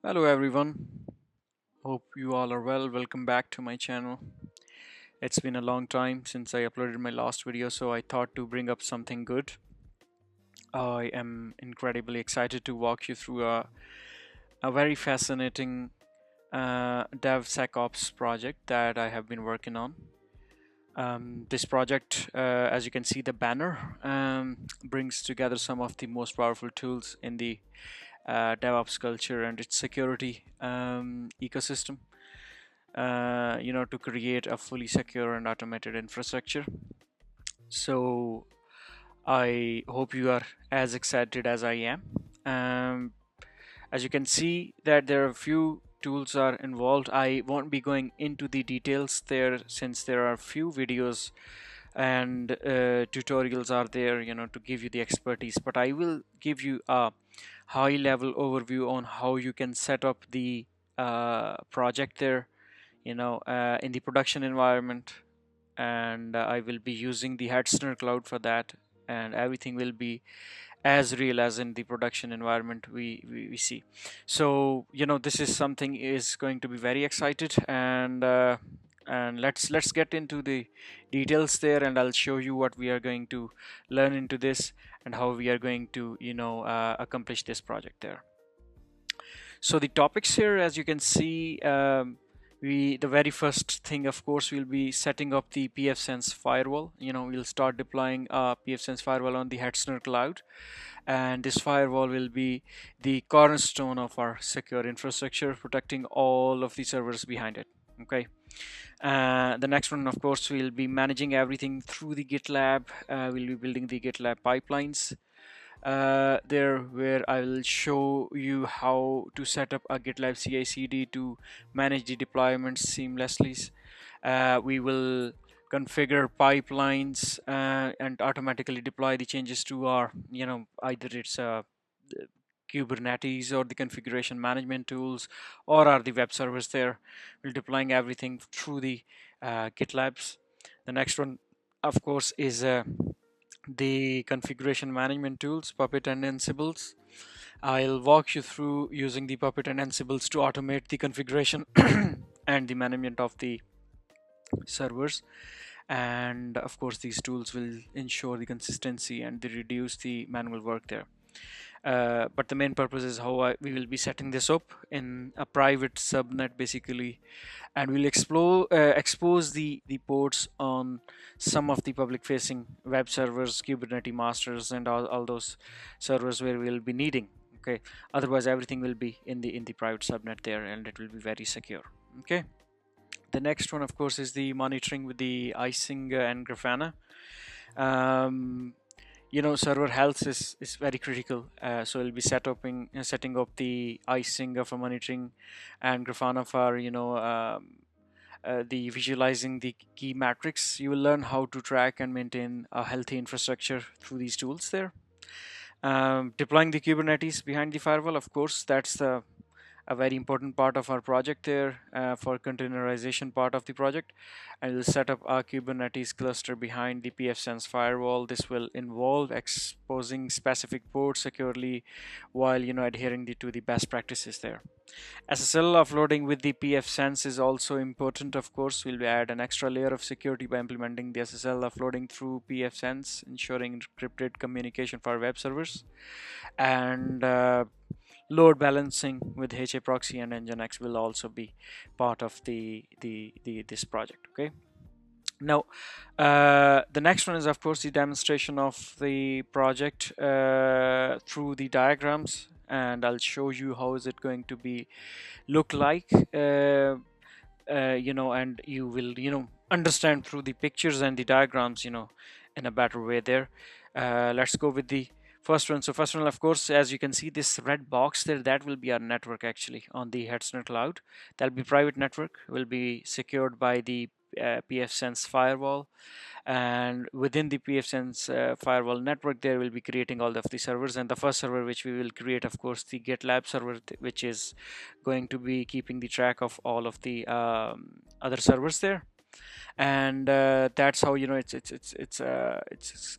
Hello everyone, hope you all are well. Welcome back to my channel. It's been a long time since I uploaded my last video, so I thought to bring up something good. I am incredibly excited to walk you through a very fascinating DevSecOps project that I have been working on. This project, as you can see the banner, brings together some of the most powerful tools in the DevOps culture and its security ecosystem. To create a fully secure and automated infrastructure. So I hope you are as excited as I am. Um, as you can see that there are a few tools are involved. I won't be going into the details there since there are few videos and tutorials are there, to give you the expertise. But I will give you a high level overview on how you can set up the project there in the production environment, and I will be using the Hetzner cloud for that, and everything will be as real as in the production environment we see. So this is something is going to be very excited, and let's get into the details there, and I'll show you what we are going to learn into this and how we are going to accomplish this project there. So the topics here, as you can see, the very first thing, of course, will be setting up the pfSense firewall. We'll start deploying a pfSense firewall on the Hetzner cloud, and this firewall will be the cornerstone of our secure infrastructure, protecting all of the servers behind it. Okay. The next one, of course, will be managing everything through the GitLab. We'll be building the GitLab pipelines there, where I will show you how to set up a GitLab CI/CD to manage the deployments seamlessly. We will configure pipelines and automatically deploy the changes to our, either it's Kubernetes or the configuration management tools, or are the web servers there. We're deploying everything through the GitLabs. The next one, of course, is the configuration management tools, Puppet and Ansibles. I'll walk you through using the Puppet and Ansibles to automate the configuration and the management of the servers. And of course, these tools will ensure the consistency and they reduce the manual work there. But the main purpose is how we will be setting this up in a private subnet basically, and we'll expose the ports on some of the public facing web servers, Kubernetes masters, and all those servers where we'll be needing. Okay, otherwise everything will be in the private subnet there, and it will be very secure. Okay, the next one, of course, is the monitoring with the icing and Grafana. um, Server health is very critical, so we'll be setting up the icing for monitoring and Grafana for the visualizing the key metrics. You will learn how to track and maintain a healthy infrastructure through these tools there. Deploying the Kubernetes behind the firewall, of course, that's a very important part of our project there, for containerization part of the project. And we'll set up our Kubernetes cluster behind the pfSense firewall. This will involve exposing specific ports securely while adhering to the best practices there. SSL offloading with the pfSense is also important. Of course, we'll add an extra layer of security by implementing the SSL offloading through pfSense, ensuring encrypted communication for web servers. And load balancing with HA proxy and Nginx will also be part of the this project. Okay. Now, the next one is, of course, the demonstration of the project through the diagrams, and I'll show you how is it going to be look like. And you will understand through the pictures and the diagrams in a better way there. Let's go with the first one. So first one, of course, as you can see this red box there, that will be our network actually on the Hetzner cloud. That'll be private network, will be secured by the pfSense firewall, and within the pfSense firewall network there will be creating all of the servers. And the first server which we will create, of course, the GitLab server, which is going to be keeping the track of all of the other servers there. And that's how it's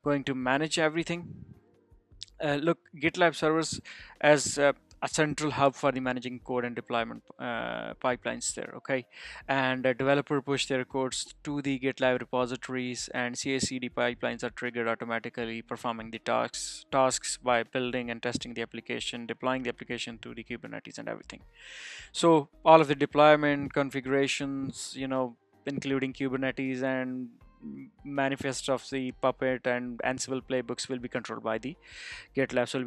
going to manage everything. Look, GitLab servers as a central hub for the managing code and deployment pipelines there. Okay, and a developer push their codes to the GitLab repositories, and CI/CD pipelines are triggered automatically, performing the tasks by building and testing the application, deploying the application to the Kubernetes and everything. So all of the deployment configurations, including Kubernetes and manifest of the Puppet and Ansible playbooks will be controlled by the GitLab. So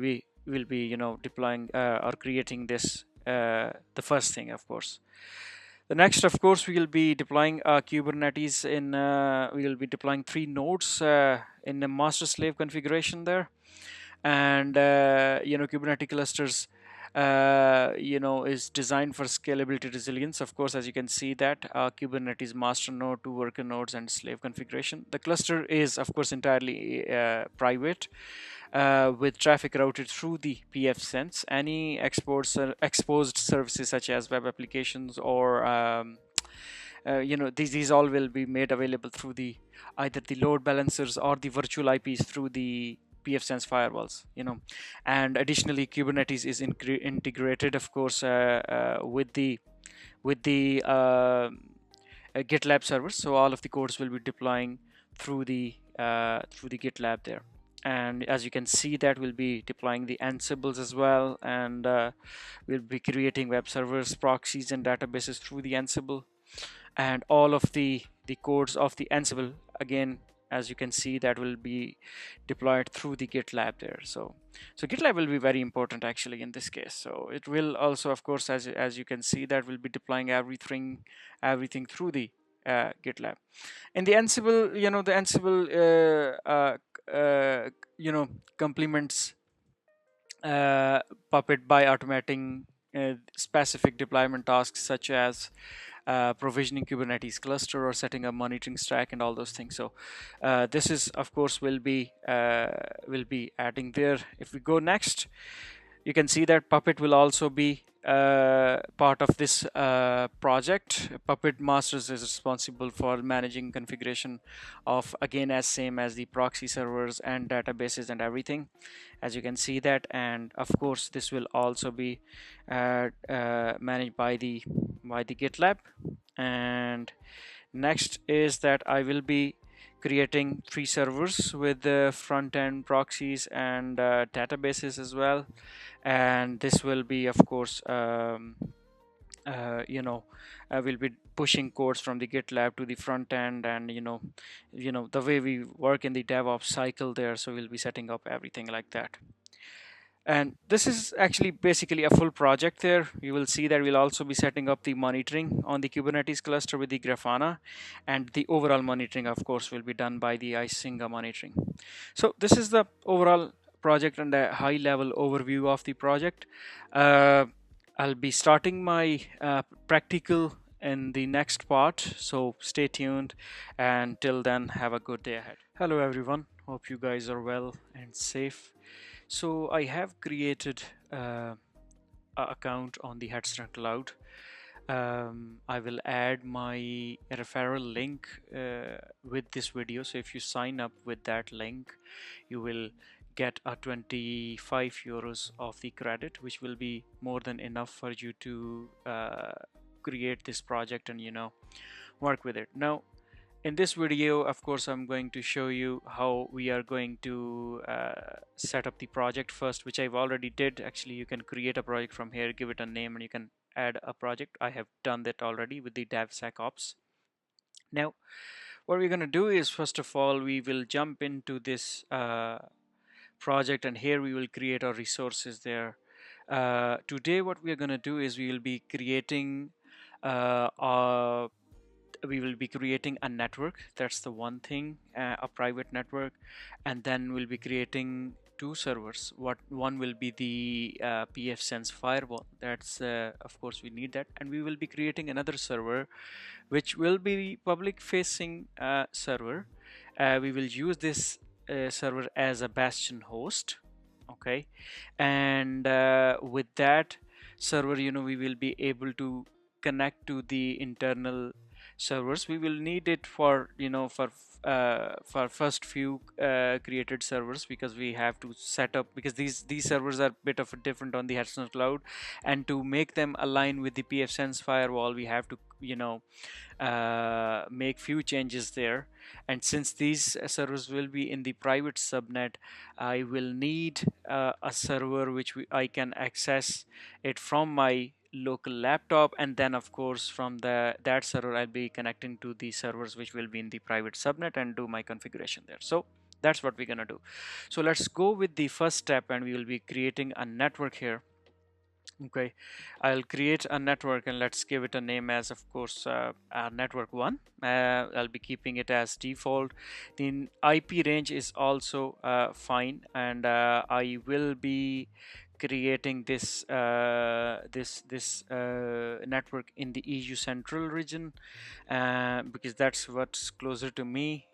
will be deploying or creating this, the first thing, of course. The next, of course, we will be deploying Kubernetes in. We will be deploying 3 nodes in a master slave configuration there, and Kubernetes clusters is designed for scalability resilience. Of course, as you can see that Kubernetes master node, 2 worker nodes, and slave configuration. The cluster is, of course, entirely private, with traffic routed through the pfSense. Any exposed services such as web applications or these all will be made available through the either the load balancers or the virtual IPs through the pfSense firewalls. And additionally, Kubernetes is integrated, of course, with the GitLab servers. So all of the codes will be deploying through the GitLab there. And as you can see that we'll be deploying the Ansibles as well, and we'll be creating web servers, proxies, and databases through the Ansible. And all of the codes of the Ansible, again, as you can see, that will be deployed through the GitLab there. So GitLab will be very important actually in this case. So it will also, of course, as you can see, that we'll be deploying everything through the GitLab. And the Ansible, the Ansible complements Puppet by automating specific deployment tasks such as provisioning Kubernetes cluster or setting up monitoring stack and all those things. So this is, of course, will be adding there. If we go next, you can see that Puppet will also be part of this project. Puppet Masters is responsible for managing configuration of, again, as same as the proxy servers and databases and everything, as you can see that. And of course, this will also be managed by the GitLab. And next is that I will be creating 3 servers with the front end proxies and databases as well. And this will be, of course, we'll be pushing codes from the GitLab to the front end, and the way we work in the DevOps cycle there. So we'll be setting up everything like that. And this is actually basically a full project there. You will see that we'll also be setting up the monitoring on the Kubernetes cluster with the Grafana, and the overall monitoring, of course, will be done by the Isinga monitoring. So this is the overall project and a high level overview of the project. I'll be starting my practical in the next part, so stay tuned, and till then, have a good day ahead. Hello everyone, hope you guys are well and safe. So I have created an account on the Headstrong Cloud. I will add my referral link with this video. So if you sign up with that link, you will get a 25 euros of the credit, which will be more than enough for you to create this project and work with it. Now, in this video, of course, I'm going to show you how we are going to set up the project first, which I've already did. Actually, you can create a project from here, give it a name, and you can add a project. I have done that already with the DevSecOps. Now, what we're going to do is, first of all, we will jump into this project, and here we will create our resources there. Today, what we are going to do is we will be creating a network. That's the one thing, a private network, and then we'll be creating 2 servers. One will be the pfSense firewall. That's of course we need that, and we will be creating another server which will be public facing server. We will use this server as a bastion host. Okay, and with that server, we will be able to connect to the internal servers. We will need it for for first few created servers, because we have to set up, because these servers are a bit of different on the external cloud, and to make them align with the pfSense firewall, we have to make few changes there. And since these servers will be in the private subnet, I will need a server which I can access it from my local laptop, and then of course from that server I'll be connecting to the servers which will be in the private subnet and do my configuration there. So that's what we're gonna do. So let's go with the first step, and we will be creating a network here. Okay, I'll create a network, and let's give it a name as, of course, network 1. I'll be keeping it as default. The IP range is also fine, and I will be creating this network in the EU Central region, because that's what's closer to me,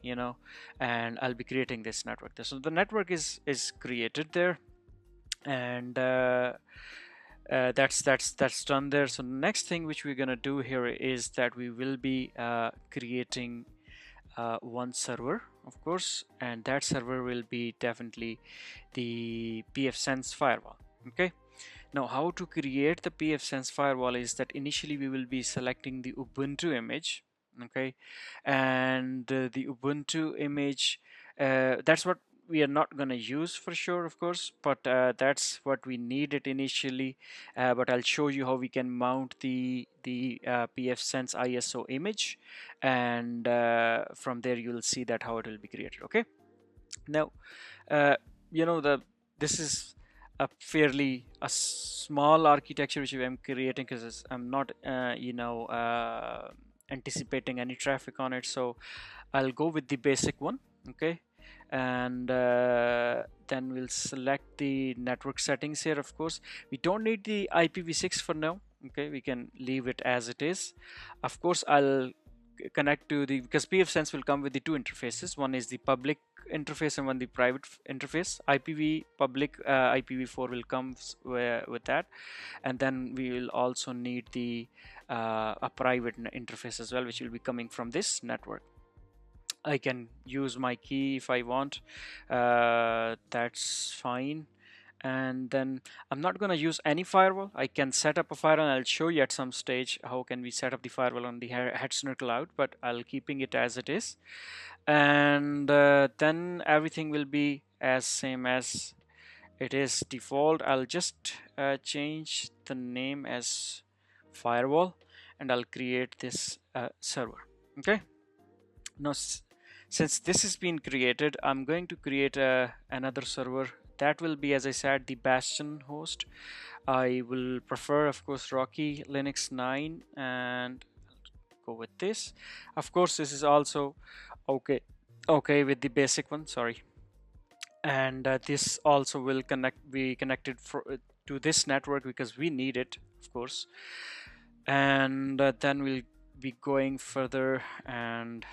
and I'll be creating this network there. So the network is created there, and that's done there. So next thing which we're gonna do here is that we will be creating one server, of course, and that server will be definitely the pfSense firewall. Okay, now how to create the pfSense firewall is that initially we will be selecting the Ubuntu image. Okay, and the Ubuntu image, that's what we are not going to use for sure, of course, but that's what we needed initially. But I'll show you how we can mount the pfSense ISO image, and from there you will see that how it will be created. Okay, now uh, this is a small architecture which I'm creating, because I'm not anticipating any traffic on it, so I'll go with the basic one. Okay, and then we'll select the network settings here. Of course, we don't need the IPv6 for now. Okay, we can leave it as it is. Of course, I'll connect to the, because pfSense will come with the two interfaces. One is the public interface and one the private interface. IPv public, IPv4 will come with that, and then we will also need the a private interface as well, which will be coming from this network. I can use my key if I want, that's fine. And then I'm not going to use any firewall. I can set up a firewall, and I'll show you at some stage how can we set up the firewall on the Hetzner cloud, but I'll keeping it as it is. And then everything will be as same as it is default. I'll just change the name as firewall, and I'll create this server. Okay, now since this has been created, I'm going to create another server that will be, as I said, the Bastion host. I will prefer, of course, Rocky Linux 9, and go with this. Of course, this is also okay with the basic one, sorry. And this also will be connected to this network, because we need it, of course. And then we'll be going further, and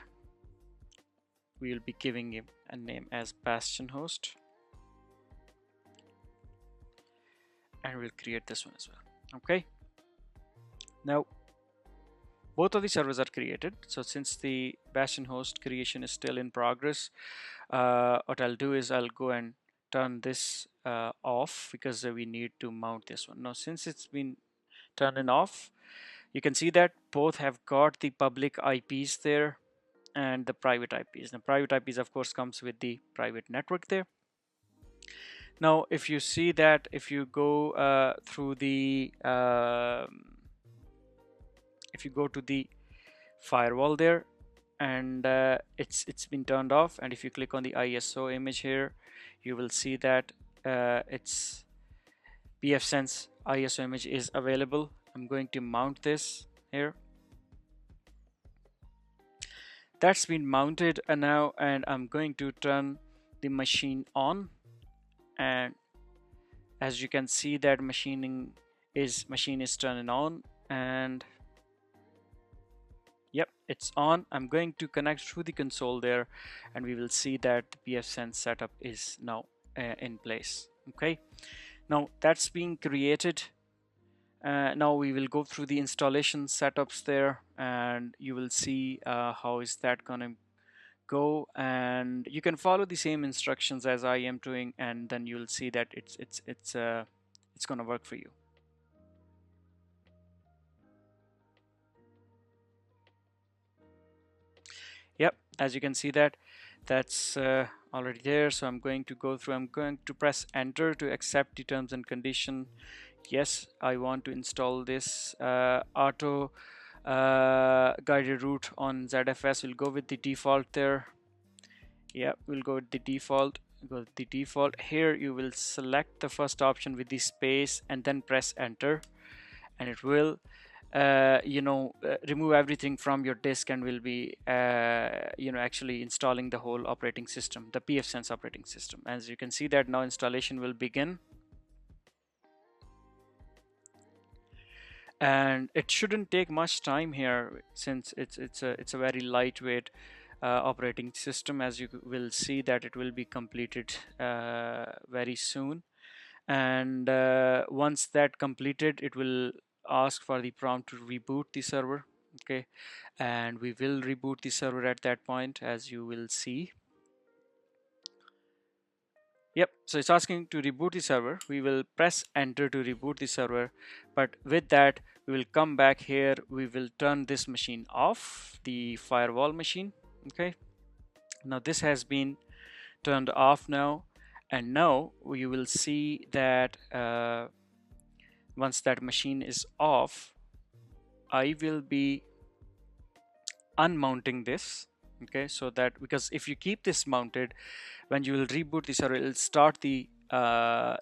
we'll be giving him a name as Bastion host, and we'll create this one as well. Okay, now both of the servers are created. So since the Bastion host creation is still in progress, what I'll do is I'll go and turn this off, because we need to mount this one. Now since it's been turned off, you can see that both have got the public IPs there and the private IPs. The private IPs, of course, comes with the private network there. Now if you see that, if you go through the if you go to the firewall there, and it's been turned off, and if you click on the ISO image here, you will see that it's pfSense ISO image is available. I'm going to mount this here. That's been mounted now, and I'm going to turn the machine on, and as you can see that machine is turning on, and yep, it's on. I'm going to connect through the console there, and we will see that the pfSense setup is now in place. Okay, now that's being created, Now we will go through the installation setups there, and you will see how is that gonna go, and you can follow the same instructions as I am doing, and then you'll see that it's gonna work for you. Yep, as you can see that's already there. So I'm going to go through, I'm going to press enter to accept the terms and condition. Yes, I want to install this auto guided route on ZFS. We'll go with the default there. Yeah, we'll go with the default. Go with the default. Here you will select the first option with the space and then press enter, and it will remove everything from your disk, and will be actually installing the whole operating system, the pfSense operating system. As you can see that now installation will begin, and it shouldn't take much time here since it's a very lightweight operating system. As you will see that it will be completed very soon, and once that completed, it will ask for the prompt to reboot the server. Okay, and we will reboot the server at that point, as you will see. Yep, so it's asking to reboot the server. We will press enter to reboot the server, but with that we will come back here. We will turn this machine off, the firewall machine. Okay, now this has been turned off now, and now you will see that once that machine is off, I will be unmounting this. Okay, so that, because if you keep this mounted, when you will reboot the server, it will start the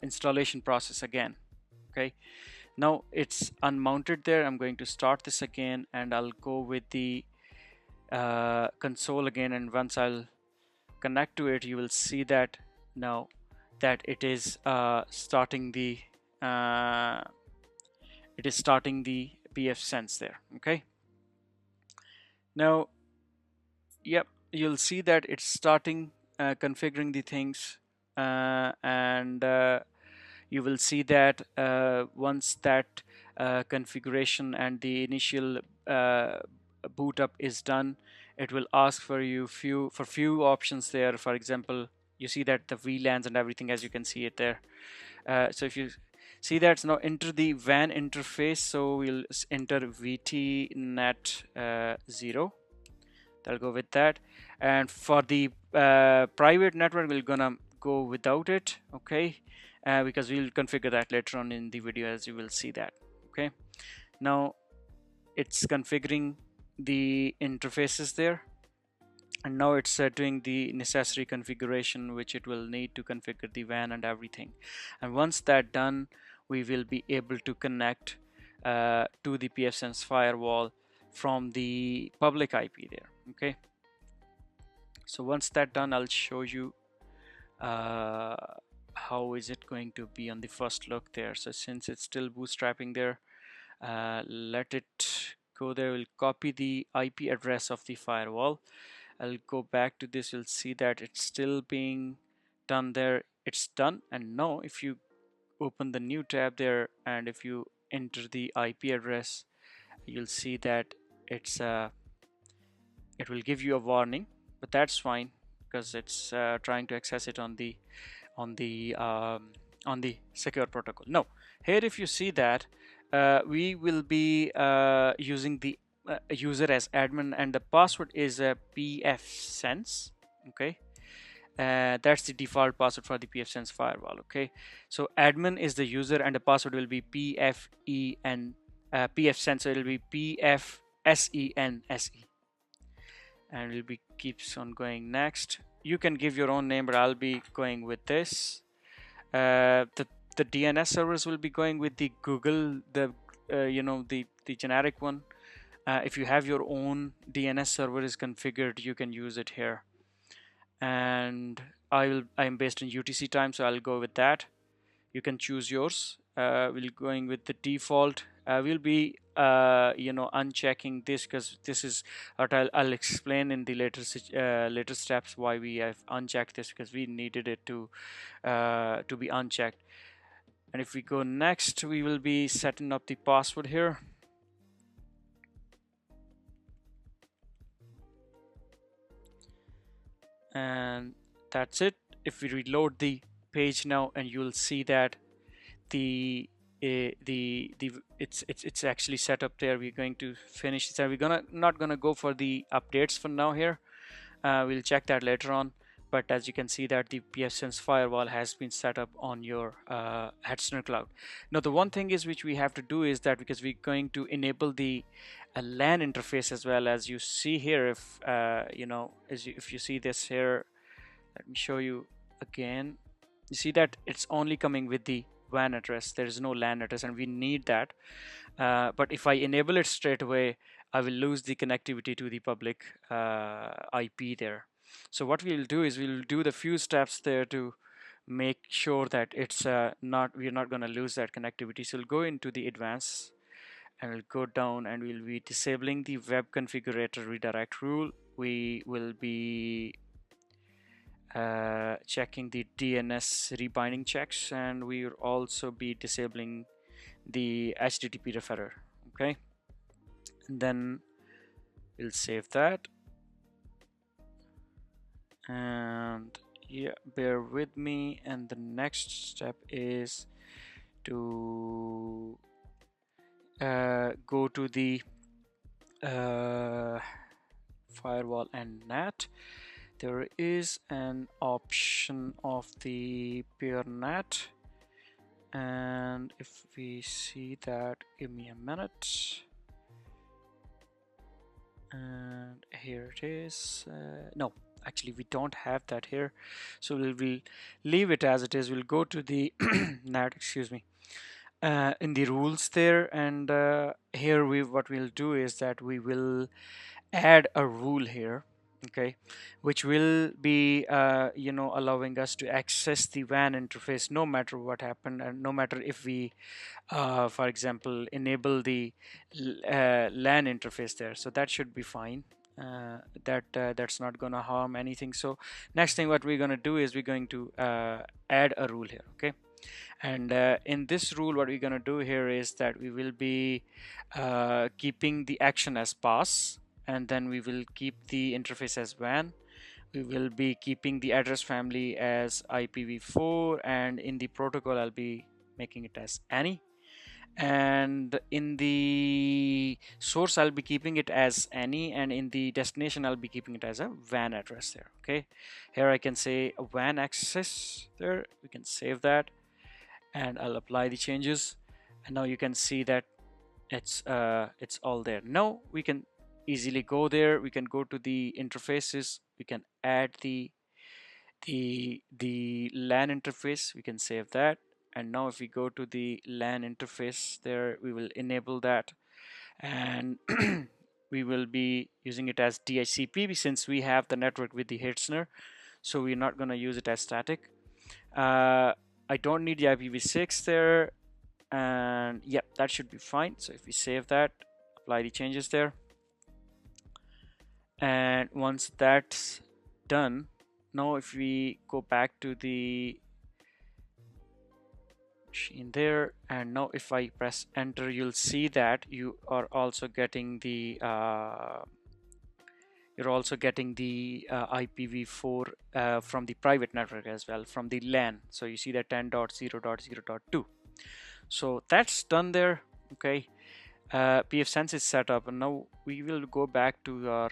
installation process again. Okay, now it's unmounted there. I'm going to start this again, and I'll go with the console again, and once I'll connect to it, you will see that now that it is starting the pfSense there. Okay, now yep, you'll see that it's starting configuring the things, and you will see that once that configuration and the initial boot up is done, it will ask for you few options there. For example, you see that the VLANs and everything, as you can see it there. So if you see that, now enter the WAN interface, so we'll enter VTNet 0. I'll go with that, and for the private network we're gonna go without it. Okay, because we'll configure that later on in the video, as you will see that. Okay, now it's configuring the interfaces there, and now it's doing the necessary configuration which it will need to configure the WAN and everything. And once that done, we will be able to connect to the pfSense firewall from the public IP there. Okay, so once that done, I'll show you how is it going to be on the first look there. So since it's still bootstrapping there, let it go there. We'll copy the IP address of the firewall. I'll go back to this. You'll see that it's still being done there. It's done. And now if you open the new tab there, and if you enter the IP address, you'll see that it's it will give you a warning, but that's fine because it's trying to access it on the on the secure protocol. No, here if you see that we will be using the user as admin, and the password is pfSense. Okay, that's the default password for the pfSense firewall. Okay, so admin is the user, and the password will be pfSense, so it will be pfSense, and will be keeps on going next. You can give your own name, but I'll be going with this. The DNS servers will be going with the Google, the the generic one. If you have your own DNS server is configured, you can use it here. And I'm based in UTC time, so I'll go with that. You can choose yours. We'll going with the default. We'll be unchecking this because this is what I'll explain in the later steps why we have unchecked this, because we needed it to be unchecked. And if we go next, we will be setting up the password here. And that's it. If we reload the page now, and you'll see that the it's actually set up there. We're going to finish this, and we're not gonna go for the updates for now here. We'll check that later on. But as you can see that the pfSense firewall has been set up on your Hetzner cloud. Now the one thing is which we have to do is that, because we're going to enable the LAN interface as well. As you see here, if if you see this here, let me show you again. You see that it's only coming with the WAN address. There is no LAN address, and we need that. But if I enable it straight away, I will lose the connectivity to the public IP there. So what we'll do is we'll do the few steps there to make sure that it's we're not going to lose that connectivity. So we'll go into the advanced, and we'll go down, and we'll be disabling the web configurator redirect rule. We will be checking the DNS rebinding checks, and we will also be disabling the HTTP referrer. Okay, and then we'll save that. And yeah, bear with me. And the next step is to go to the firewall and NAT. There is an option of the peer NAT, and if we see that, give me a minute. And here it is. No, actually we don't have that here, so we'll leave it as it is. We'll go to the NAT, excuse me, in the rules there, and here what we'll do is that we will add a rule here, okay, which will be allowing us to access the WAN interface no matter what happened, and no matter if we for example enable the LAN interface there. So that should be fine. That's not gonna harm anything. So next thing what we're gonna do is we're going to add a rule here, okay. And in this rule, what we're going to do here is that we will be keeping the action as pass, and then we will keep the interface as WAN. We will be keeping the address family as IPv4, and in the protocol I'll be making it as any, and in the source I'll be keeping it as any, and in the destination I'll be keeping it as a WAN address there. Okay, here I can say a WAN access there. We can save that, and I'll apply the changes, and now you can see that it's all there. Now we can easily go there. We can go to the interfaces. We can add the LAN interface. We can save that, and now if we go to the LAN interface there, we will enable that, and we will be using it as DHCP since we have the network with the Hetzner, so we're not going to use it as static. I don't need the IPv6 there, and yep, that should be fine. So if we save that, apply the changes there, and once that's done, now if we go back to the machine there, and now if I press enter, you'll see that you are also getting the IPv4 from the private network as well, from the LAN. So you see that 10.0.0.2. So that's done there. Okay, pfSense is set up, and now we will go back to our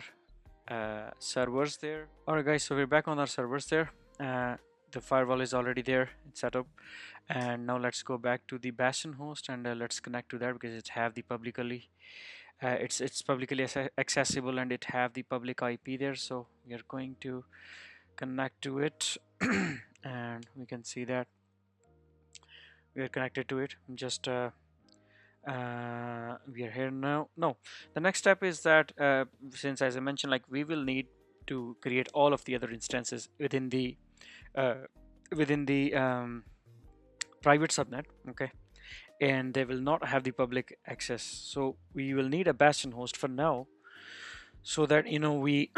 servers there. Alright guys, so we're back on our servers there. The firewall is already there, it's set up, and now let's go back to the Bastion host, and let's connect to that because it have the publicly it's publicly accessible, and it have the public IP there. So we are going to connect to it and we can see that we are connected to it. Just we are here now. No, the next step is that since, as I mentioned, like we will need to create all of the other instances within the private subnet, okay, and they will not have the public access. So we will need a Bastion host for now, so that we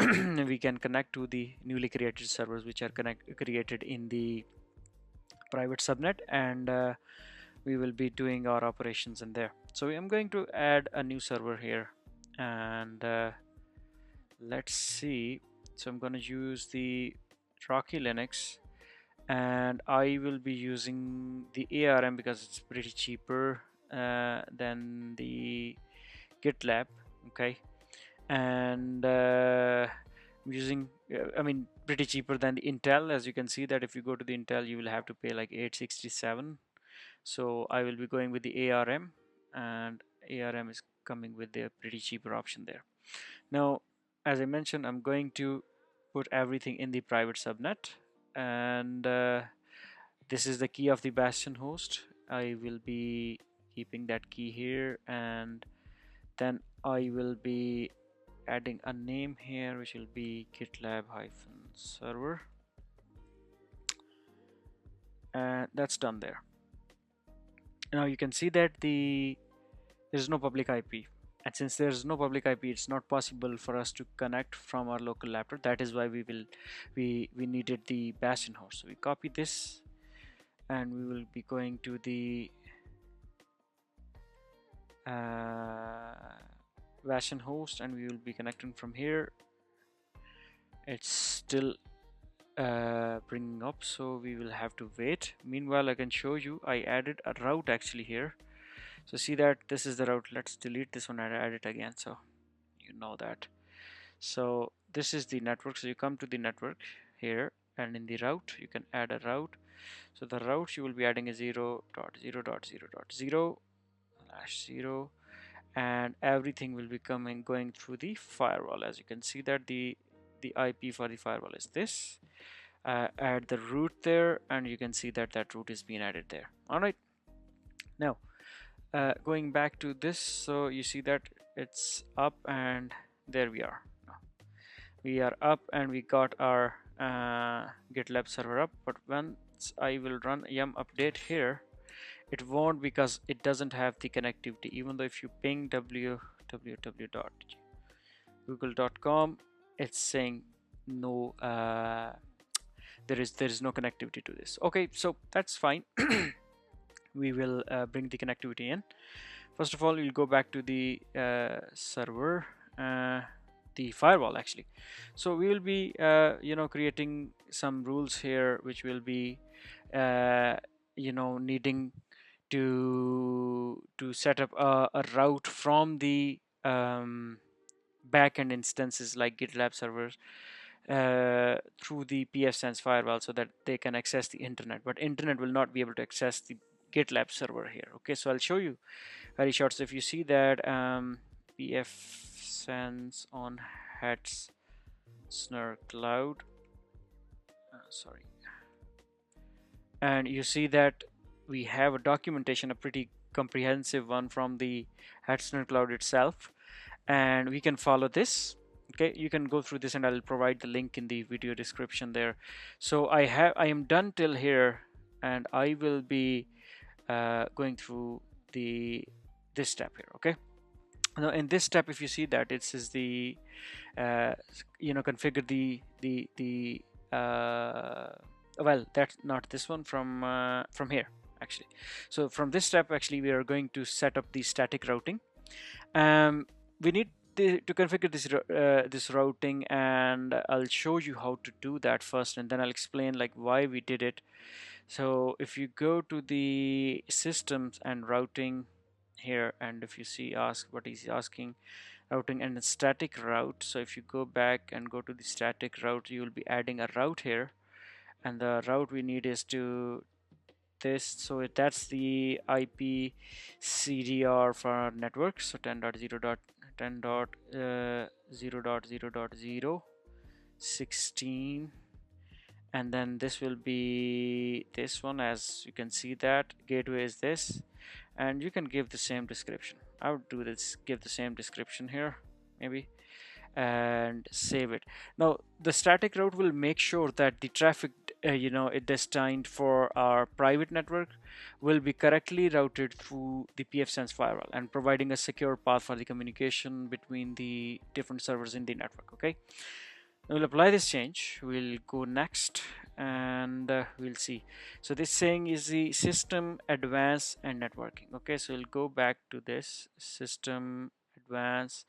we can connect to the newly created servers which are created in the private subnet, and we will be doing our operations in there. So I'm going to add a new server here, and let's see. So I'm going to use the Rocky Linux, and I will be using the ARM because it's pretty cheaper than the GitLab. Okay, and I'm using I mean pretty cheaper than the Intel. As you can see that if you go to the Intel, you will have to pay like 867. So I will be going with the ARM, and ARM is coming with a pretty cheaper option there. Now, as I mentioned, I'm going to put everything in the private subnet, and this is the key of the Bastion host. I will be keeping that key here, and then I will be adding a name here, which will be GitLab-server, and that's done there. Now you can see that there is no public IP, and since there is no public IP, it's not possible for us to connect from our local laptop. That is why we needed the Bastion host. So we copy this, and we will be going to the Bastion host, and we will be connecting from here. It's still bringing up, so we will have to wait. Meanwhile, I can show you I added a route actually here. So see that this is the route. Let's delete this one and add it again, so you know that. So this is the network. So you come to the network here, and in the route you can add a route. So the route you will be adding is 0.0.0.0/0, and everything will be going through the firewall. As you can see that the IP for the firewall is this. Add the route there, and you can see that that route is being added there. All right, now going back to this, so you see that it's up, and there we are. We are up, and we got our GitLab server up, but once I will run yum update here, it won't, because it doesn't have the connectivity. Even though if you ping www.google.com, it's saying no, there is no connectivity to this. Okay, so that's fine. We will bring the connectivity in. First of all, we'll go back to the server, the firewall actually. So we will be creating some rules here, which will be needing to set up a route from the backend instances like GitLab servers through the pfSense firewall, so that they can access the internet, but internet will not be able to access the GitLab server here. Okay, so I'll show you very short. So if you see that pfSense on Hetzner cloud, sorry, and you see that we have a documentation, a pretty comprehensive one from the Hetzner cloud itself, and we can follow this. Okay, you can go through this, and I'll provide the link in the video description there. So I am done till here, and I will be going through this step here. Okay, now in this step, if you see that it says the configure the well, that's not this one, from here actually. So from this step actually we are going to set up the static routing. We need to configure this routing, and I'll show you how to do that first, and then I'll explain like why we did it. So if you go to the systems and routing here, and if you see what is asking, routing and static route. So if you go back and go to the static route, you will be adding a route here, and the route we need is to this. So that's the IP CDR for our network. So 10.0.10.0.0.016, and then this will be this one. As you can see that gateway is this, and you can give the same description. I would do this, give the same description here maybe, and save it. Now the static route will make sure that the traffic destined for our private network will be correctly routed through the pfSense firewall, and providing a secure path for the communication between the different servers in the network. Okay, We'll apply this change. We'll go next and we'll see. So this saying is the system advanced and networking. Okay, so we'll go back to this system advanced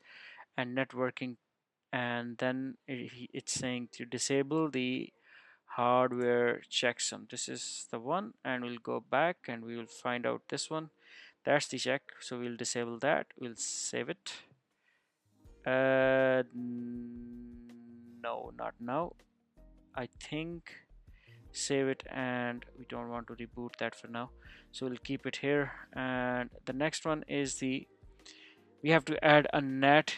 and networking, and then it's saying to disable the hardware checksum. This is the one, and we'll go back and we will find out this one. That's the check, so we'll disable that. We'll save it. No, not now. I think save it, and we don't want to reboot that for now, so we'll keep it here. And the next one is we have to add a net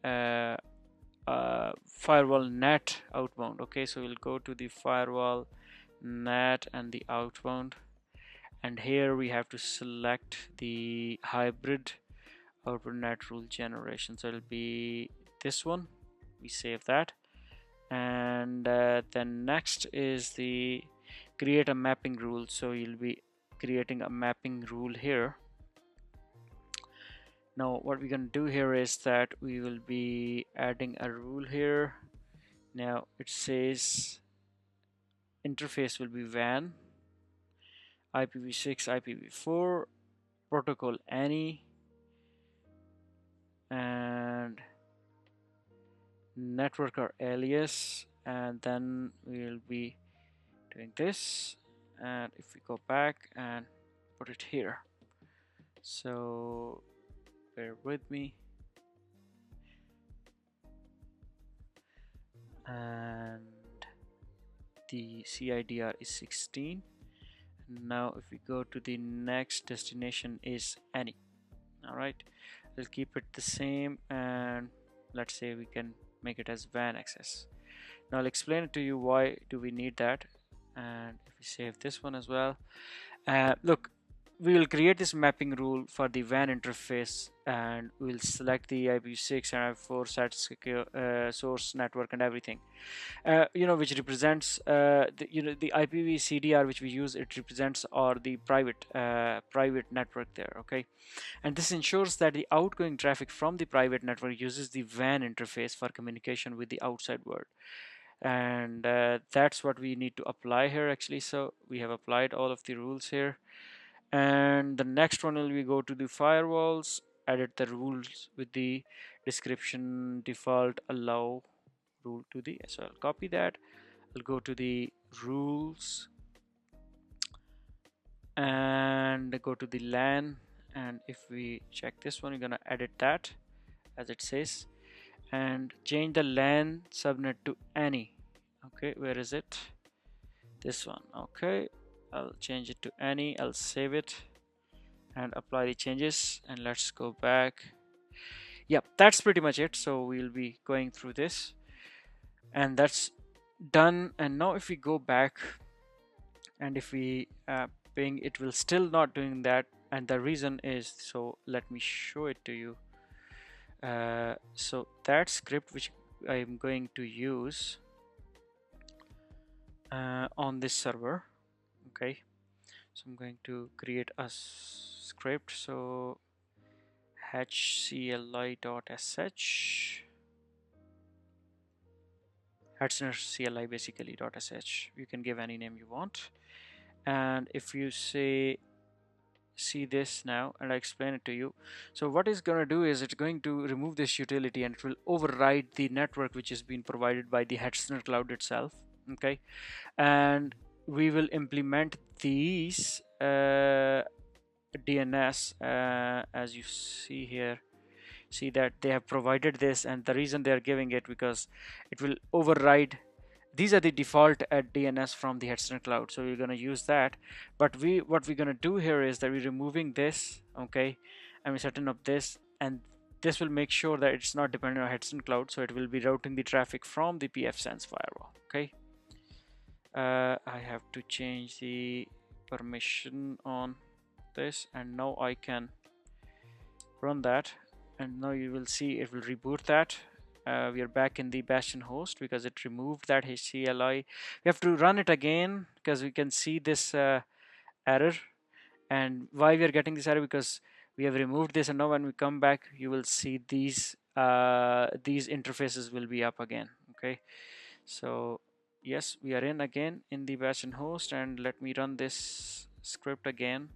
uh, firewall net outbound. Okay, so we'll go to the firewall net and the outbound, and here we have to select the hybrid outbound net rule generation. So it'll be this one. We save that, and then next is the create a mapping rule. So you'll be creating a mapping rule here. Now what we're going to do here is that we will be adding a rule here. Now it says interface will be WAN, IPv6, IPv4, protocol any, and network or alias, and then we'll be doing this. And if we go back and put it here, so bear with me, and the CIDR is 16. Now if we go to the next destination is any. All right, we'll keep it the same, and let's say we can make it as WAN access. Now I'll explain it to you why do we need that. And if we save this one as well, look, we will create this mapping rule for the WAN interface, and we'll select the IPv6 and IPv4 set secure source network and everything, which represents the IPv CDR which we use. It represents or the private network there. Okay, and this ensures that the outgoing traffic from the private network uses the WAN interface for communication with the outside world. And that's what we need to apply here actually. So we have applied all of the rules here, and the next one will be go to the firewalls, edit the rules with the description default allow rule to the, so I'll copy that. I'll go to the rules and go to the LAN, and if we check this one, we're gonna edit that as it says, and change the LAN subnet to any. Okay, where is it? This one. Okay, I'll change it to any. I'll save it and apply the changes, and let's go back. Yep, that's pretty much it. So we'll be going through this, and that's done. And now if we go back and if we ping, it will still not doing that, and the reason is, so let me show it to you. So that script which I'm going to use on this server. Okay, so I'm going to create a script. So hcli.sh, CLI basically .sh, you can give any name you want. And if you see this now, and I explain it to you, so what it's going to do is it's going to remove this utility, and it will override the network which is being provided by the Hetzner cloud itself. Okay, and we will implement these DNS as you see here. See that they have provided this, and the reason they are giving it because it will override. These are the default DNS from the Hetzner cloud, so we're going to use that. But what we're going to do here is that we're removing this, okay, and we're setting up this, and this will make sure that it's not dependent on Hetzner cloud, so it will be routing the traffic from the pfSense firewall. Okay, I have to change the permission on this, and now I can run that, and now you will see it will reboot that. We are back in the Bastion host because it removed that HCLI. We have to run it again because we can see this error. And why we are getting this error, because we have removed this, and now when we come back you will see these these interfaces will be up again. Okay, so yes, we are in again in the bastion host, and let me run this script again,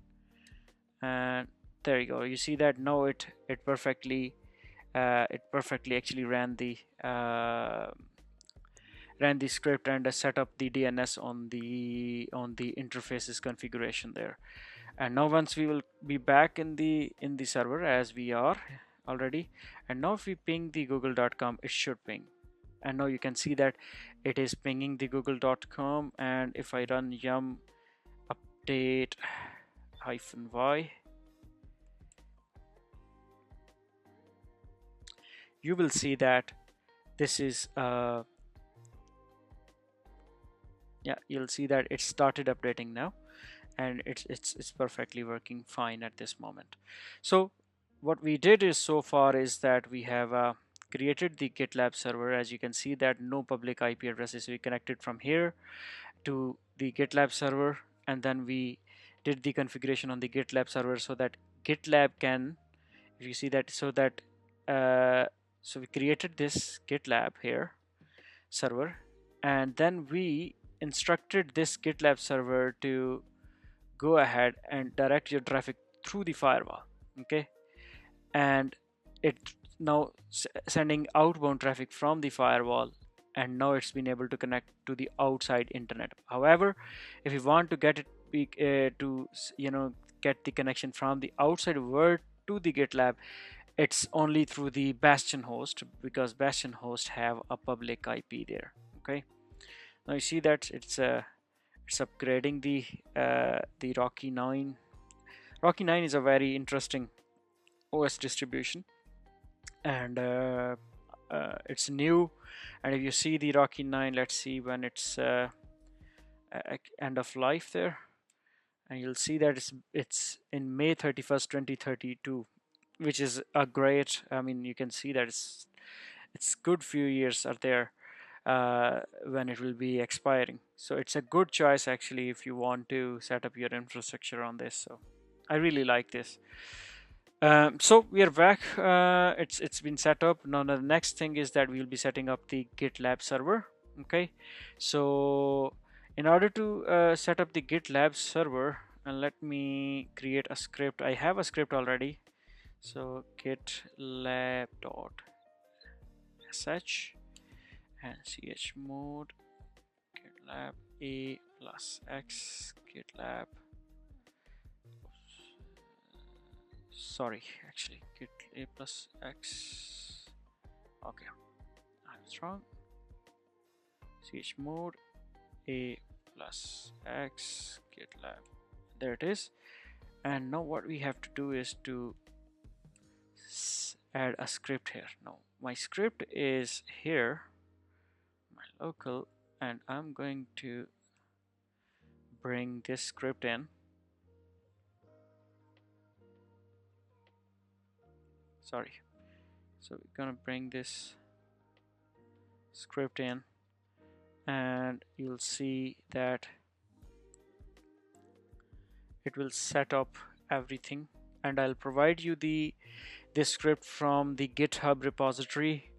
and there you go. You see that now it perfectly actually ran the script and set up the DNS on the interfaces configuration there. And now once we will be back in the server as we are already, and now if we ping the google.com, it should ping, and now you can see that it is pinging the google.com. And if I run yum update -y, you will see that this is yeah, you'll see that it started updating now, and it's perfectly working fine at this moment. So what we did is so far is that we have created the GitLab server. As you can see that no public IP addresses, we connected from here to the GitLab server, and then we did the configuration on the GitLab server so that GitLab can, if you see that, so we created this GitLab here server, and then we instructed this GitLab server to go ahead and direct your traffic through the firewall. Okay, and it now sending outbound traffic from the firewall, and now it's been able to connect to the outside internet. However, if you want to get it to get the connection from the outside world to the GitLab, it's only through the bastion host, because bastion host have a public IP there. Okay, now you see that it's upgrading the Rocky 9. Rocky 9 is a very interesting OS distribution, and it's new. And if you see the Rocky 9, let's see when it's end of life there, and you'll see that it's in May 31st 2032, which is a great, I mean, you can see that it's good few years are there when it will be expiring. So it's a good choice actually if you want to set up your infrastructure on this. So I really like this. So we are back. It's been set up. Now the next thing is that we'll be setting up the GitLab server. Okay, so in order to set up the GitLab server, and let me create a script. I have a script already. So gitlab.sh and chmod GitLab a+x GitLab. Sorry, actually git a+x. Okay, I was wrong. Chmod a+x GitLab. There it is. And now what we have to do is to add a script here. Now my script is here, my local, and I'm going to bring this script in. Sorry, so we're gonna bring this script in, and you'll see that it will set up everything, and I'll provide you this script from the GitHub repository,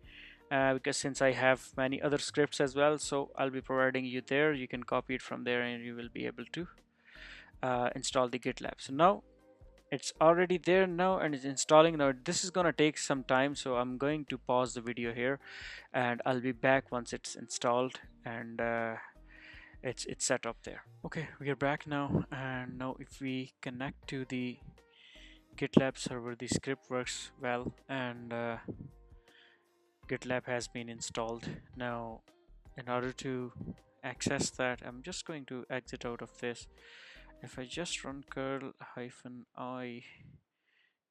because since I have many other scripts as well, so I'll be providing you there. You can copy it from there and you will be able to install the GitLab. So now it's already there now and it's installing. Now this is gonna take some time, so I'm going to pause the video here and I'll be back once it's installed and it's set up there. Okay, we are back now, and now if we connect to the GitLab server, the script works well, and GitLab has been installed. Now in order to access that, I'm just going to exit out of this. If I just run curl-i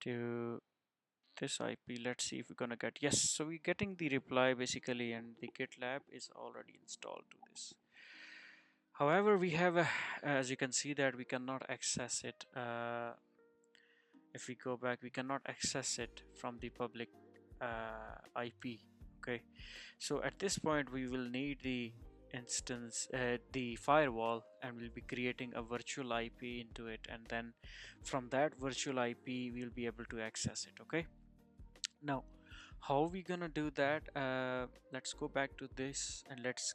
to this IP, let's see if we're gonna get, yes, so we're getting the reply basically, and the GitLab is already installed to this. However, we have as you can see that we cannot access it. If we go back, we cannot access it from the public IP. Okay, so at this point we will need the instance, the firewall, and we'll be creating a virtual IP into it, and then from that virtual IP we'll be able to access it. Okay, now How we gonna do that? Let's go back to this and let's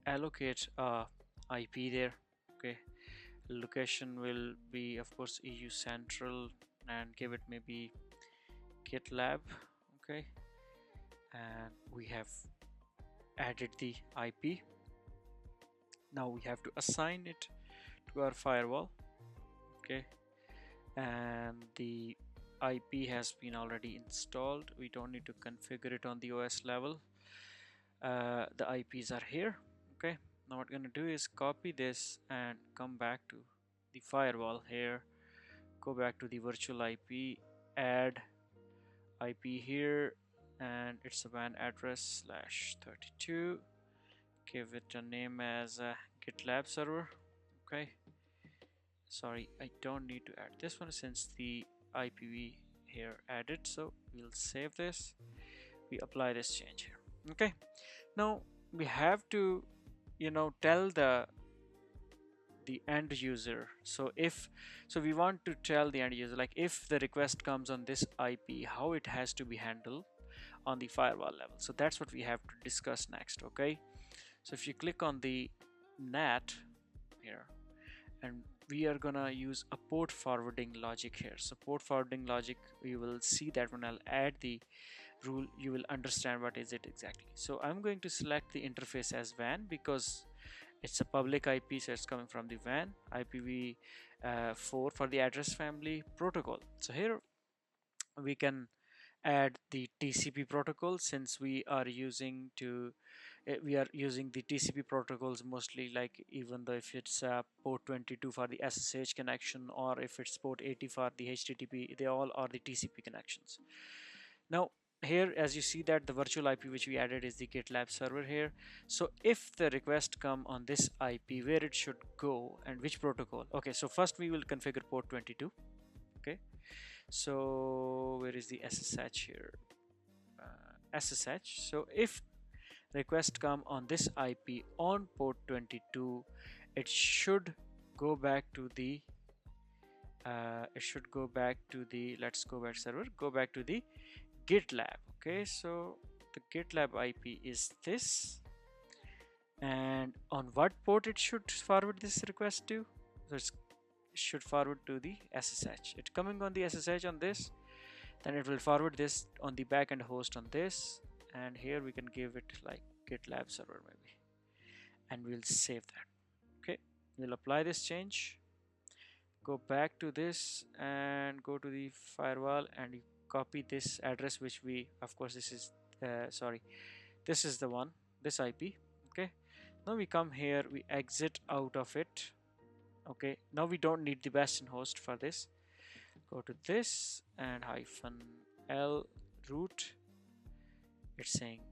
allocate a IP there. Okay, location will be of course EU Central, and give it maybe GitLab. Okay, and we have added the IP. Now we have to assign it to our firewall. Okay, and the IP has been already installed. We don't need to configure it on the OS level. The IPs are here. Okay, now what we're gonna do is copy this and come back to the firewall here, go back to the virtual IP, add IP here, and it's a WAN address /32. Give it a name as a GitLab server. Okay, sorry, I don't need to add this one since the IPv here added, so we'll save this. We apply this change here. Okay, now we have to tell the end user. So we want to tell the end user, like, if the request comes on this IP, how it has to be handled on the firewall level. So that's what we have to discuss next. Okay, so if you click on the NAT here, and we are gonna use a port forwarding logic here. So port forwarding logic, we will see that when I'll add the rule, you will understand what is it exactly. So I'm going to select the interface as WAN because it's a public IP, so it's coming from the WAN. IPv4 for the address family protocol. So here we can add the TCP protocol, since we are using the TCP protocols mostly, like even though if it's port 22 for the SSH connection, or if it's port 80 for the HTTP, they all are the TCP connections. Now here, as you see that the virtual IP which we added is the GitLab server here. So if the request come on this IP, where it should go and which protocol. Okay, so first we will configure port 22. Okay, so where is the SSH here? SSH. So if request come on this IP on port 22, it should go back to the let's go back server, go back to the GitLab. Okay, so the GitLab IP is this, and on what port it should forward this request to? So it should forward to the SSH. It's coming on the SSH on this, then it will forward this on the backend host on this, and here we can give it like GitLab server maybe, and we'll save that. Okay, we'll apply this change, go back to this and go to the firewall, and you copy this address, which we, of course, this is this is the one, this IP. Okay, now we come here, we exit out of it. Okay, now we don't need the bastion host for this. Go to this and -l root. It's saying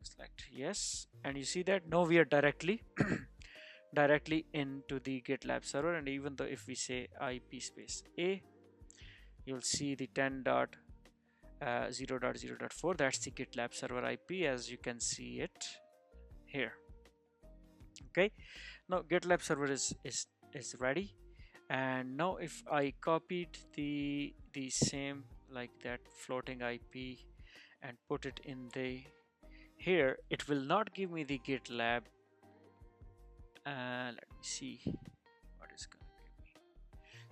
select yes, and you see that now we are directly into the GitLab server. And even though if we say IP space A, you'll see the 10.0.0.4, that's the GitLab server IP, as you can see it here. Okay, now GitLab server is ready. And now if I copied the same, like that floating IP, and put it in the here, it will not give me the GitLab. Let me see what is going to give me.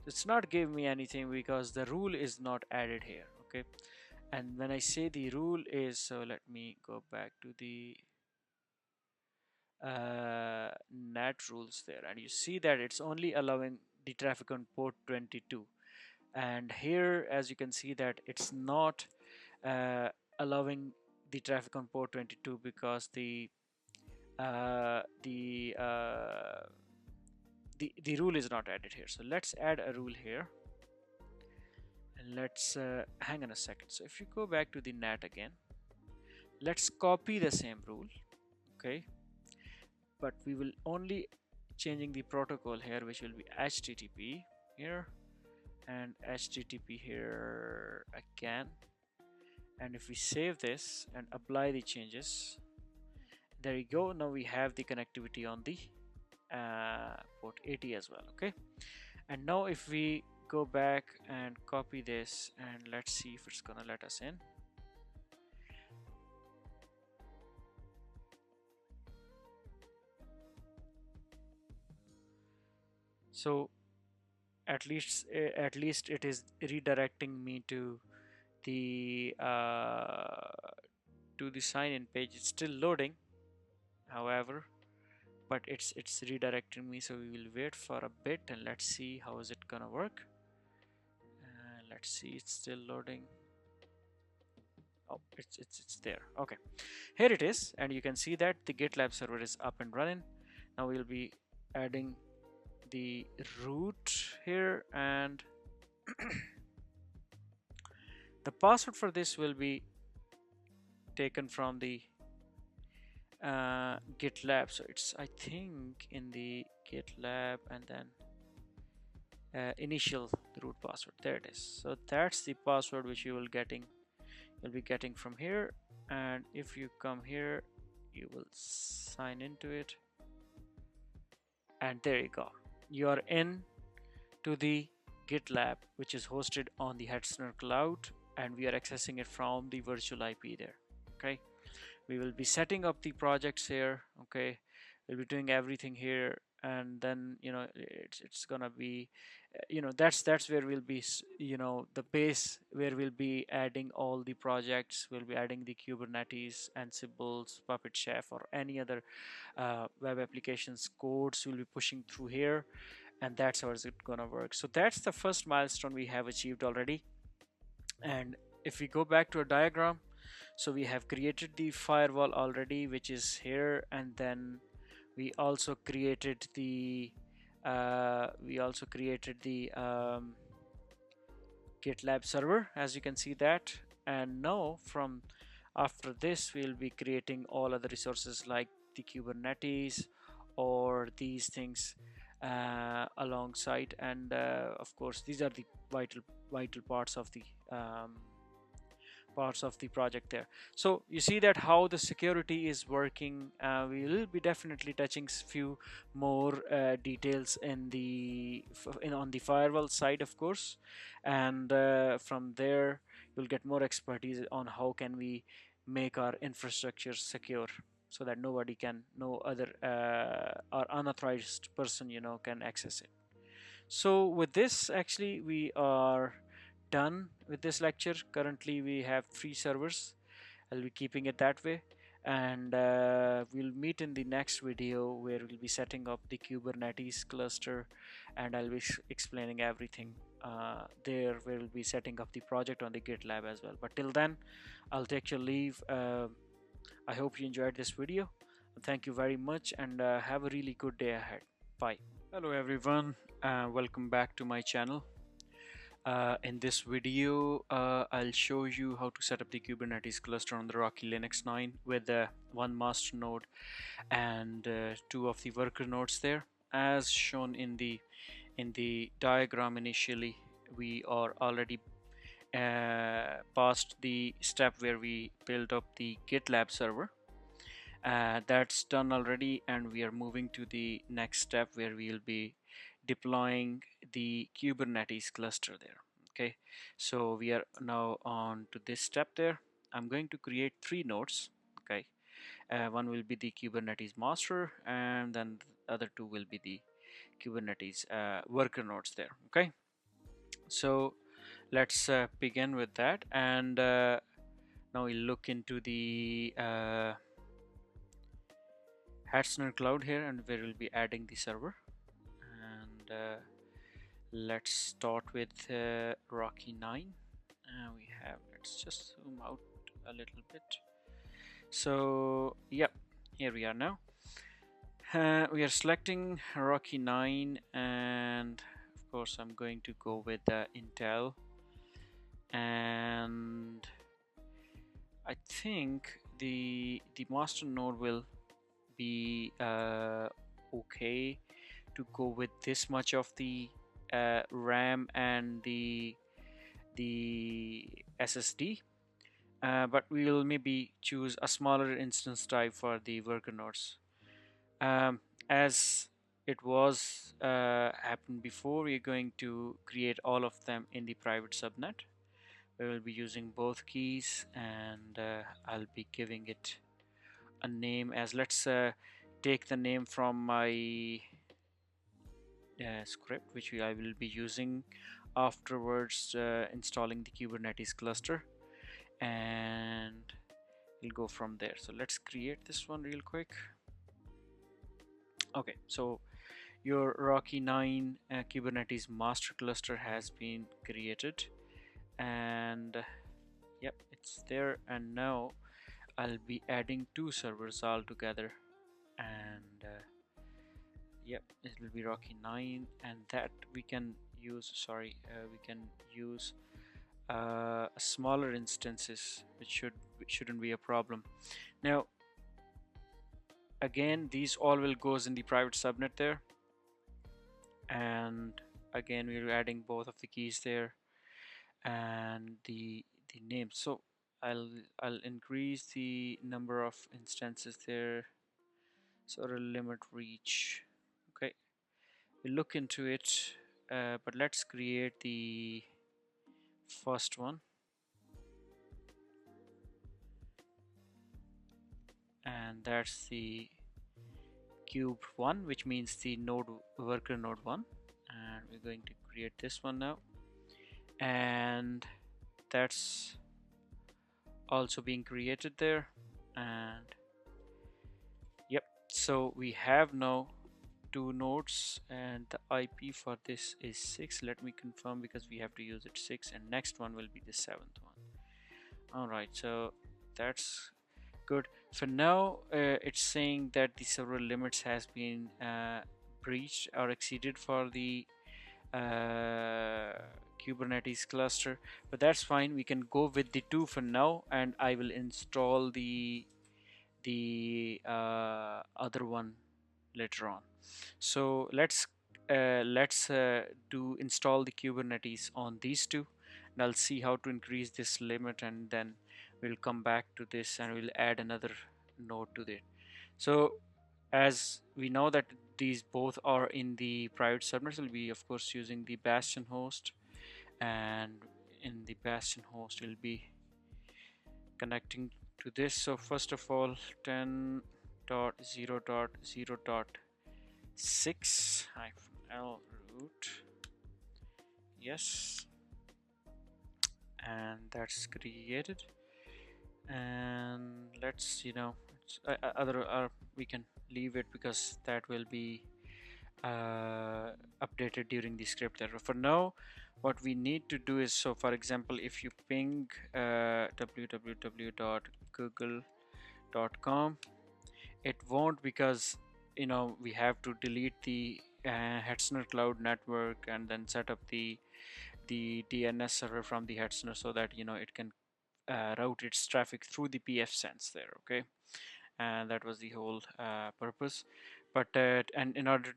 It's not giving me anything because the rule is not added here. Okay, and when I say the rule is, so let me go back to the NAT rules there, and you see that it's only allowing the traffic on port 22, and here as you can see that it's not allowing the traffic on port 22 because the rule is not added here. So let's add a rule here, and let's hang on a second. So if you go back to the NAT again, let's copy the same rule. Okay, but we will only changing the protocol here, which will be HTTP here and HTTP here again. And if we save this and apply the changes, there you go. Now we have the connectivity on the port 80 as well. Okay, and now if we go back and copy this, and let's see if it's gonna let us in. So at least it is redirecting me the uh, to the sign in page. It's still loading, however, but it's redirecting me, so we will wait for a bit and let's see how is it gonna work. Let's see, it's still loading. Oh, it's there. Okay, here it is, and you can see that the GitLab server is up and running. Now we'll be adding the root here, and the password for this will be taken from the GitLab. So it's, I think, in the GitLab, and then initial root password. There it is. So that's the password which you'll be getting from here. And if you come here, you will sign into it, and there you go. You are in to the GitLab, which is hosted on the Hetzner cloud, and we are accessing it from the virtual IP there. Okay, we will be setting up the projects here. Okay, we'll be doing everything here, and then it's gonna be that's where we'll be the base where we'll be adding all the projects. We'll be adding the Kubernetes, Ansibles, Puppet Chef, or any other web applications codes we'll be pushing through here, and that's how it's gonna work. So that's the first milestone we have achieved already. And if we go back to a diagram, so we have created the firewall already, which is here, and then we also created the GitLab server, as you can see that. And now from after this, we'll be creating all other resources like the Kubernetes or these things alongside. And of course, these are the vital parts of the project there. So you see that how the security is working. We will be definitely touching few more details on the firewall side, of course, and from there you'll get more expertise on how can we make our infrastructure secure, so that no other or unauthorized person can access it. So with this, actually, we are done with this lecture. Currently we have 3 servers. I'll be keeping it that way, and we'll meet in the next video where we'll be setting up the Kubernetes cluster, and I'll be explaining everything there, where we'll be setting up the project on the GitLab as well. But till then, I'll take your leave. I hope you enjoyed this video. Thank you very much, and have a really good day ahead. Bye. Hello everyone, welcome back to my channel. In this video, I'll show you how to set up the Kubernetes cluster on the Rocky Linux 9 with one master node and 2 of the worker nodes there. As shown in the diagram initially, we are already past the step where we build up the GitLab server. That's done already, and we are moving to the next step where we'll be deploying the Kubernetes cluster there. Okay, so we are now on to this step there. I'm going to create 3 nodes. Okay, one will be the Kubernetes master, and then the other 2 will be the Kubernetes worker nodes there. Okay, so let's begin with that, and now we'll look into the Hetzner cloud here, and where we'll be adding the server. And let's start with Rocky 9. Let's just zoom out a little bit. So yeah, here we are now. We are selecting Rocky 9, and of course I'm going to go with Intel, and I think the master node will be okay to go with this much of the RAM and the SSD, but we will maybe choose a smaller instance type for the worker nodes. As it was happened before, we're going to create all of them in the private subnet. We will be using both keys, and I'll be giving it a name as, let's take the name from my script which I will be using afterwards installing the Kubernetes cluster, and we'll go from there. So let's create this one real quick. Okay, so your Rocky 9 Kubernetes master cluster has been created, and yep, it's there. And now I'll be adding two servers all together, and yep, it will be Rocky 9, and that we can use, sorry, we can use smaller instances, which shouldn't be a problem. Now again, these all will goes in the private subnet there, and again we're adding both of the keys there and the name. So I'll increase the number of instances there, so the limit reach. Okay, we'll look into it, but let's create the first one, and that's the cube 1, which means the node worker node 1, and we're going to create this one now, and that's also being created there. And yep, so we have now two nodes, and the IP for this is 6. Let me confirm, because we have to use it 6, and next one will be the 7th one. All right, so that's good. For now, it's saying that the several limits has been breached or exceeded for the Kubernetes cluster, but that's fine. We can go with the 2 for now, and I will install the other one later on. So let's do install the Kubernetes on these two, and I'll see how to increase this limit, and then we'll come back to this and we'll add another node to it. So as we know that these both are in the private subnets, we'll be of course using the Bastion host, and in the Bastion host we'll be connecting to this. So first of all, 10.0.0.6 -l root, yes, and that's created. And let's, other we can leave it, because that will be updated during the script error. For now, what we need to do is, so for example, if you ping www.google.com, it won't, because we have to delete the Hetzner cloud network and then set up the DNS server from the Hetzner, so that it can route its traffic through the pfSense there. Okay, and that was the whole purpose. But and in order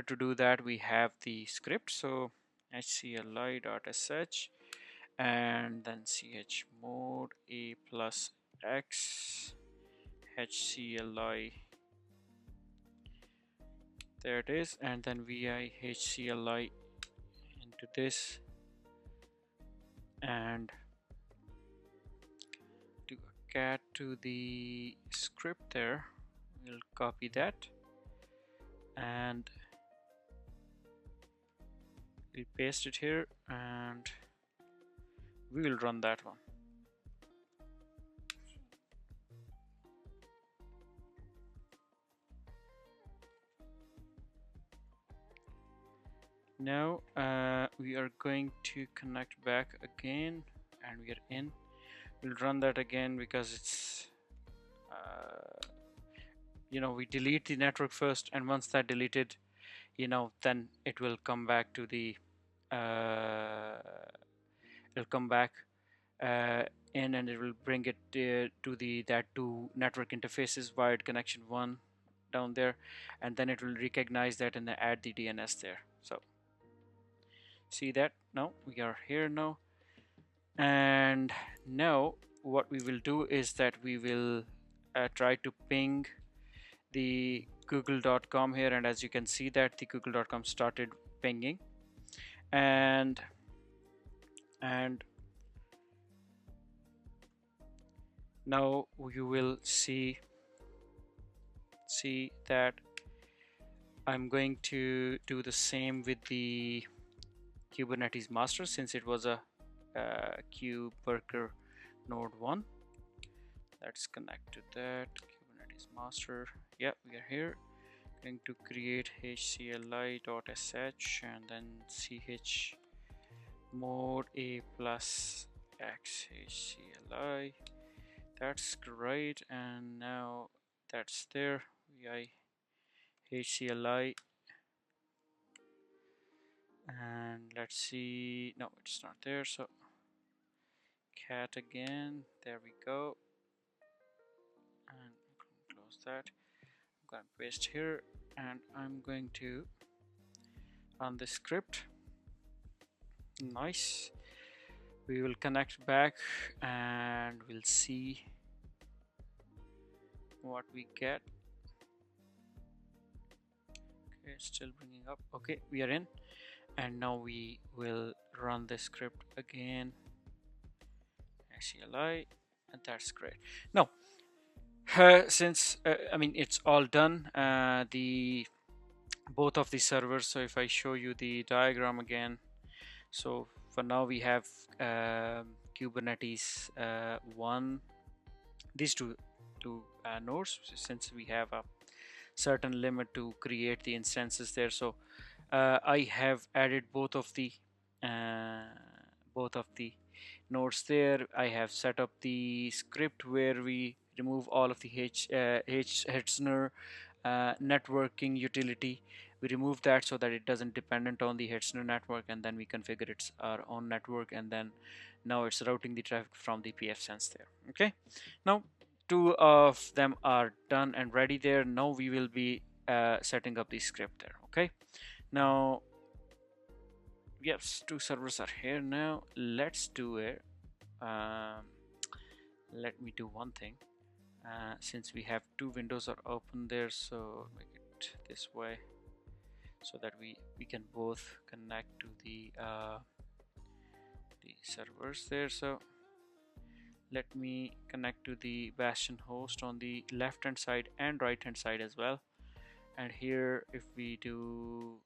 to do that, we have the script. So hcli.sh, and then chmod a plus x hcli, there it is, and then vi hcli into this, and to cat to the script there, we'll copy that, and we'll paste it here, and we will run that one. Now we are going to connect back again, and we are in. We'll run that again, because it's we delete the network first, and once that deleted, then it will come back to the it'll come back in, and it will bring it to that two network interfaces, wired connection 1 down there, and then it will recognize that and then add the DNS there. So see that now we are here now, and now what we will do is that we will try to ping the google.com here, and as you can see that the google.com started pinging, and now you will see that I'm going to do the same with the Kubernetes master, since it was a kubernetes node 1. Let's connect to that Kubernetes master. Yeah, we are here. Going to create hcli.sh and then ch mode a plus x hcli. That's great, and now that's there. Vi hcli, and let's see. No, it's not there. So cat again. There we go. And close that. I'm going to paste here, and I'm going to run the script. Nice. We will connect back and we'll see what we get. Okay, it's still bringing up. Okay, we are in, and now we will run the script again. CLI, and that's great. Now, since I mean it's all done, the both of the servers. So if I show you the diagram again, so for now we have Kubernetes 1, these two nodes, since we have a certain limit to create the instances there. So I have added both of the nodes there. I have set up the script where we remove all of the Hetzner networking utility. We remove that so that it doesn't dependent on the Hetzner network, and then we configure its our own network, and then now it's routing the traffic from the pfSense there. Okay, now two of them are done and ready there. Now we will be setting up the script there. Okay, now yes, two servers are here now. Let's do it. Let me do one thing. Since we have two windows are open there, so make it this way so that we can both connect to the servers there. So let me connect to the Bastion host on the left hand side and right hand side as well. And here if we do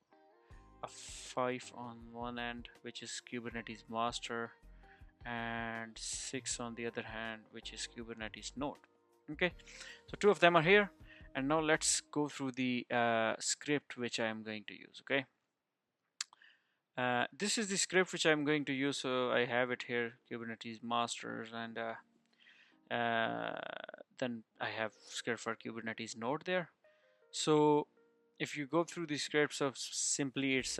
a 5 on one end, which is Kubernetes master, and 6 on the other hand, which is Kubernetes node. Okay, so two of them are here, and now let's go through the script which I am going to use. Okay, this is the script which I'm going to use. So I have it here, Kubernetes masters, and then I have script for Kubernetes node there. So if you go through the scripts of simply, it's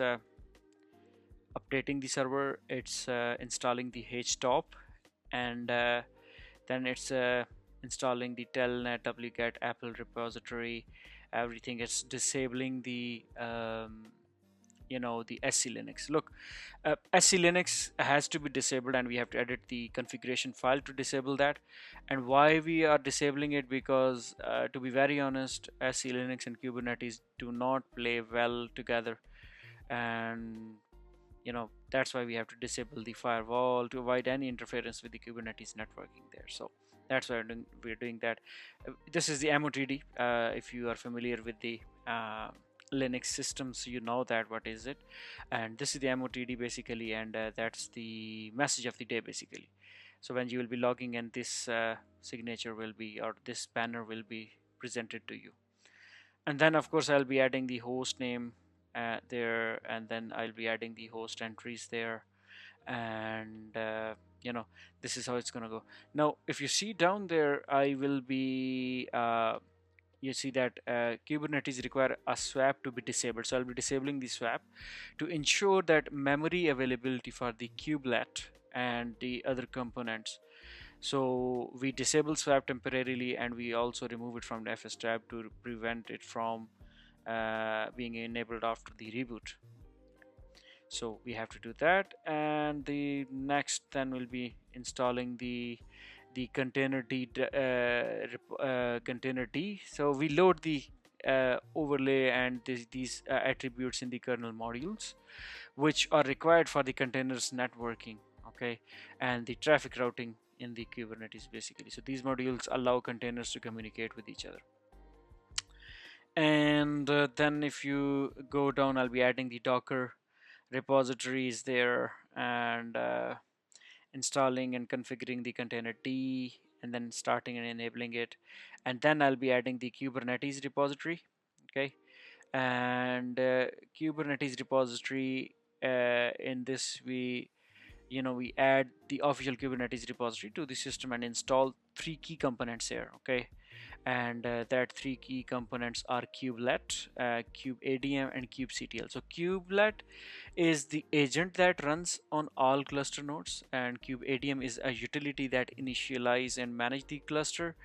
updating the server, it's installing the htop, and then it's installing the telnet, wget, apple repository, everything. It's disabling the the SC Linux. Look, SC Linux has to be disabled, and we have to edit the configuration file to disable that. And why we are disabling it? Because to be very honest, SC Linux and Kubernetes do not play well together, and that's why we have to disable the firewall to avoid any interference with the Kubernetes networking there. So that's why we're doing that. This is the MOTD. If you are familiar with the Linux systems, you know that what is it, and this is the MOTD basically, and that's the message of the day basically. So when you will be logging in, this signature will be, or this banner will be presented to you. And then of course I'll be adding the host name there, and then I'll be adding the host entries there, and this is how it's gonna go. Now if you see down there, I will be you see that Kubernetes require a swap to be disabled, so I'll be disabling the swap to ensure that memory availability for the kubelet and the other components. So we disable swap temporarily, and we also remove it from the FS tab to prevent it from being enabled after the reboot. So we have to do that, and the next then will be installing the container D container D. So we load the overlay and these attributes in the kernel modules, which are required for the containers networking, okay, and the traffic routing in the Kubernetes basically. So these modules allow containers to communicate with each other. And then if you go down, I'll be adding the Docker repositories there, and installing and configuring the container D, and then starting and enabling it. And then I'll be adding the Kubernetes repository. Okay, and Kubernetes repository, in this we add the official Kubernetes repository to the system and install 3 key components here. Okay, and that 3 key components are kubelet, kubeadm, and kubectl. So kubelet is the agent that runs on all cluster nodes, and kubeadm is a utility that initialize and manage the cluster,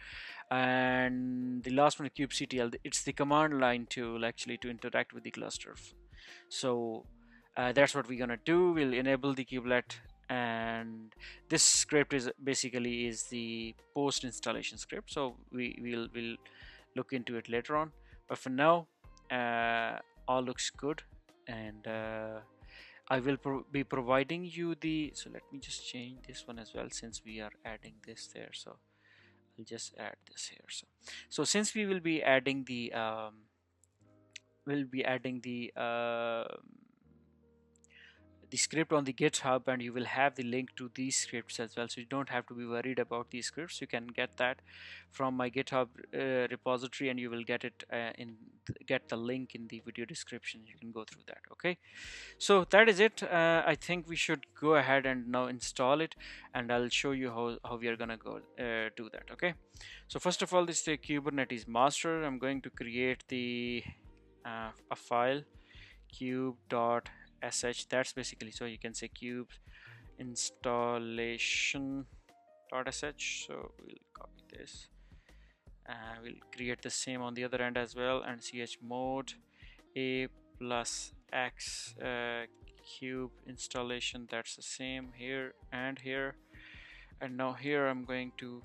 and the last one is kubectl. It's the command line tool actually to interact with the cluster. So that's what we're gonna do. We'll enable the kubelet, and this script is basically is the post installation script, so we'll look into it later on. But for now, all looks good, and I will be providing you the, so let me just change this one as well, since we are adding this there. So I'll just add this here. So since we will be adding the the script on the GitHub, and you will have the link to these scripts as well, so you don't have to be worried about these scripts. You can get that from my GitHub repository, and you will get it get the link in the video description. You can go through that. Okay, so that is it. I think we should go ahead and now install it, and I'll show you how we are gonna go do that. Okay, so first of all, this is the Kubernetes master. I'm going to create the a file, kube.sh. That's basically, so you can say kube installation.sh. So we'll copy this, and we'll create the same on the other end as well, and chmod a plus x kube installation. That's the same here and here. And now here I'm going to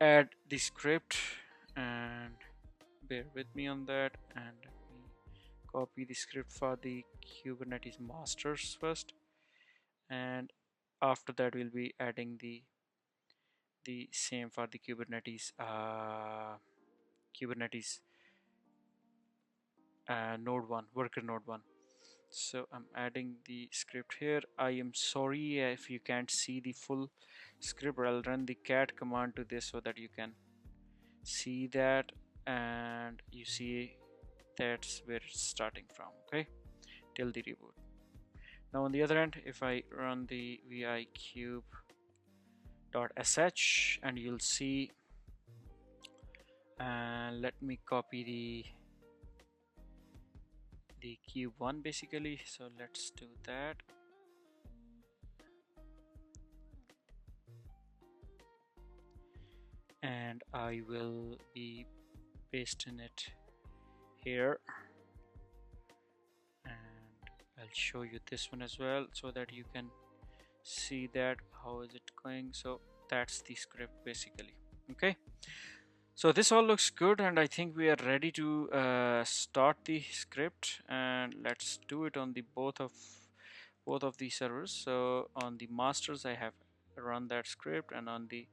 add the script, and bear with me on that, and let me copy the script for the Kubernetes masters first, and after that we'll be adding the same for the Kubernetes node 1, worker node 1. So I'm adding the script here. I am sorry if you can't see the full script, but I'll run the cat command to this so that you can see that, and you see that's where it's starting from. Okay, till the reboot. Now on the other end, if I run the vi kube.sh, and you'll see, let me copy the cube one basically. So let's do that. And I will be pasting it here, and I'll show you this one as well so that you can see that how is it going. So that's the script basically. Okay, so this all looks good, and I think we are ready to start the script, and let's do it on the both of these servers. So on the masters I have run that script, and on the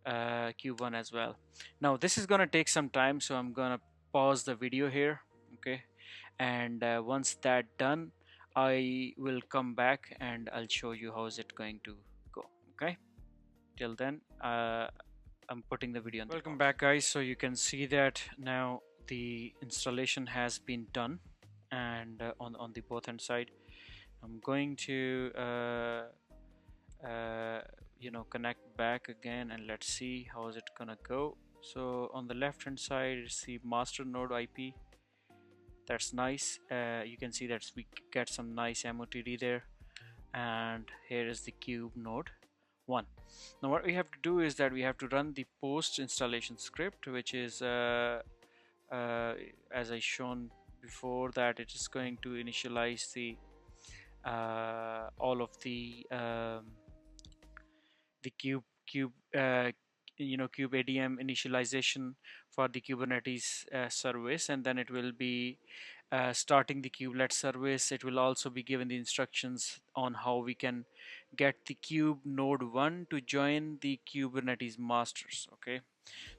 Q1 as well. Now this is gonna take some time, so I'm gonna pause the video here. Okay, and once that done, I will come back and I'll show you how is it going to go. Okay, till then I'm putting the video on. Welcome back, guys. So you can see that now the installation has been done, and on the both hand side I'm going to connect back again, and let's see how is it gonna go. So on the left hand side is the master node IP. That's nice. You can see that we get some nice MOTD there, and here is the cube node 1. Now what we have to do is that we have to run the post installation script, which is as I shown before, that it is going to initialize the all of the kube ADM initialization for the Kubernetes service, and then it will be starting the kubelet service. It will also be given the instructions on how we can get the kube node 1 to join the Kubernetes masters. Okay,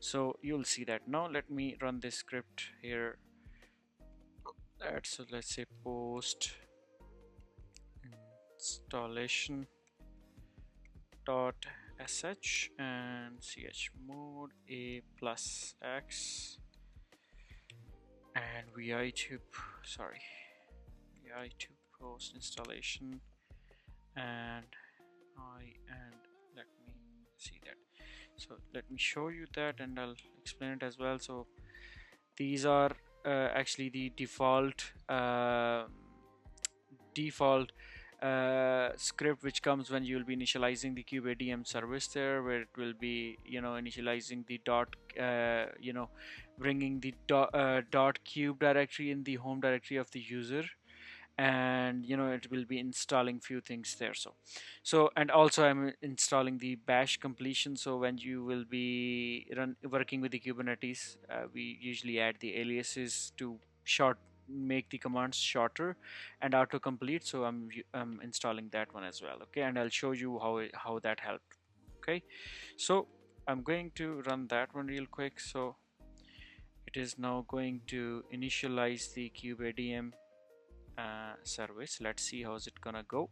so you'll see that. Now let me run this script here. So let's say post installation dot sh and chmod a plus x and vi to post installation and let me see that. So let me show you that and I'll explain it as well. So these are actually the default script which comes when you will be initializing the kubeadm service there, where it will be initializing the bringing the dot cube directory in the home directory of the user, and it will be installing few things there. So and also I'm installing the bash completion. So when you will be working with the Kubernetes, we usually add the aliases to make the commands shorter and autocomplete. So I'm installing that one as well. Okay, and I'll show you how that helped. Okay, so I'm going to run that one real quick. So it is now going to initialize the kubeadm service. Let's see how's it gonna go.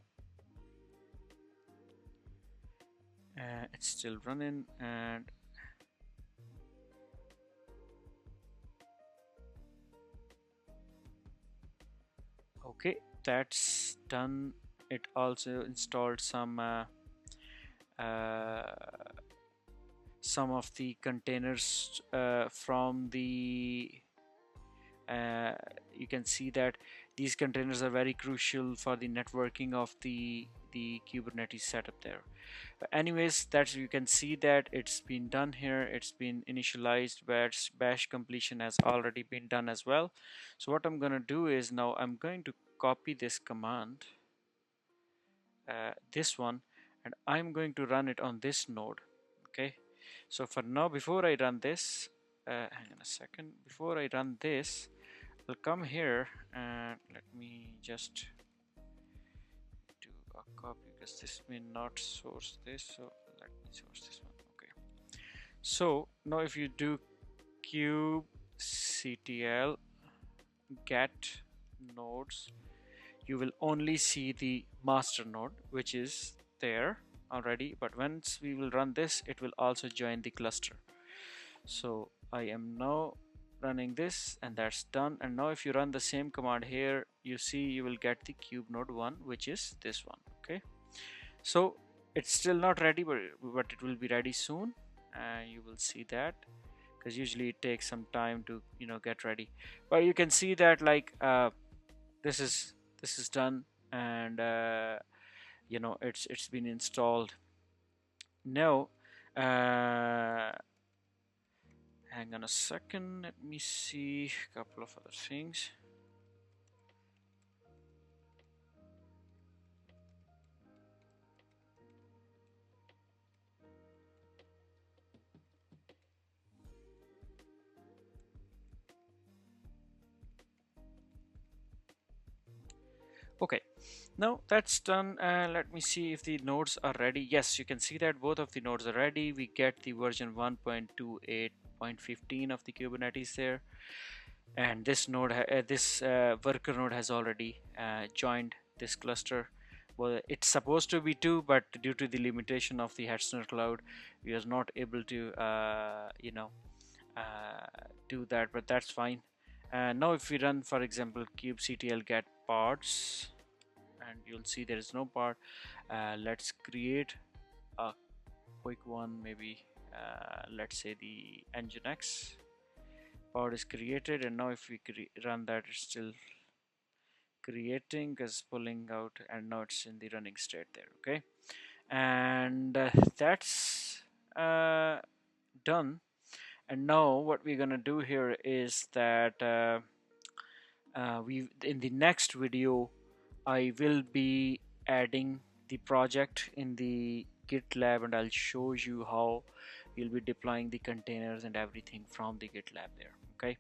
It's still running, and okay, that's done. It also installed some of the containers from the you can see that these containers are very crucial for the networking of the Kubernetes setup there. But anyways, that's, you can see that it's been done here. It's been initialized. Bash completion has already been done as well. So what I'm gonna do is now I'm going to copy this command, this one, and I'm going to run it on this node. Okay, so for now, before I run this, hang on a second, before I run this, I'll come here and let me just do a copy, because this may not source this, so let me source this one. Okay, so now if you do kubectl get nodes, you will only see the master node, which is there already, but once we will run this, it will also join the cluster. So I am now running this, and that's done. And now if you run the same command here, you see you will get the kube node 1, which is this one. Okay, so it's still not ready, but it will be ready soon, and you will see that, because usually it takes some time to get ready. But you can see that like this is done, and it's been installed. Now hang on a second, let me see a couple of other things. Okay, now that's done. Let me see if the nodes are ready. Yes, you can see that both of the nodes are ready. We get the version 1.28.15 of the Kubernetes there, and this node, worker node has already joined this cluster. Well, it's supposed to be 2, but due to the limitation of the Hetzner cloud, we are not able to do that, but that's fine. Now if we run, for example, kubectl get pods, and you'll see there is no pod. Let's create a quick one, maybe let's say the nginx pod is created, and now if we run that, it's still creating, because pulling out, and now it's in the running state there. Okay, and that's done. And now what we're gonna do here is that in the next video I will be adding the project in the GitLab, and I'll show you how we'll be deploying the containers and everything from the GitLab there. Okay,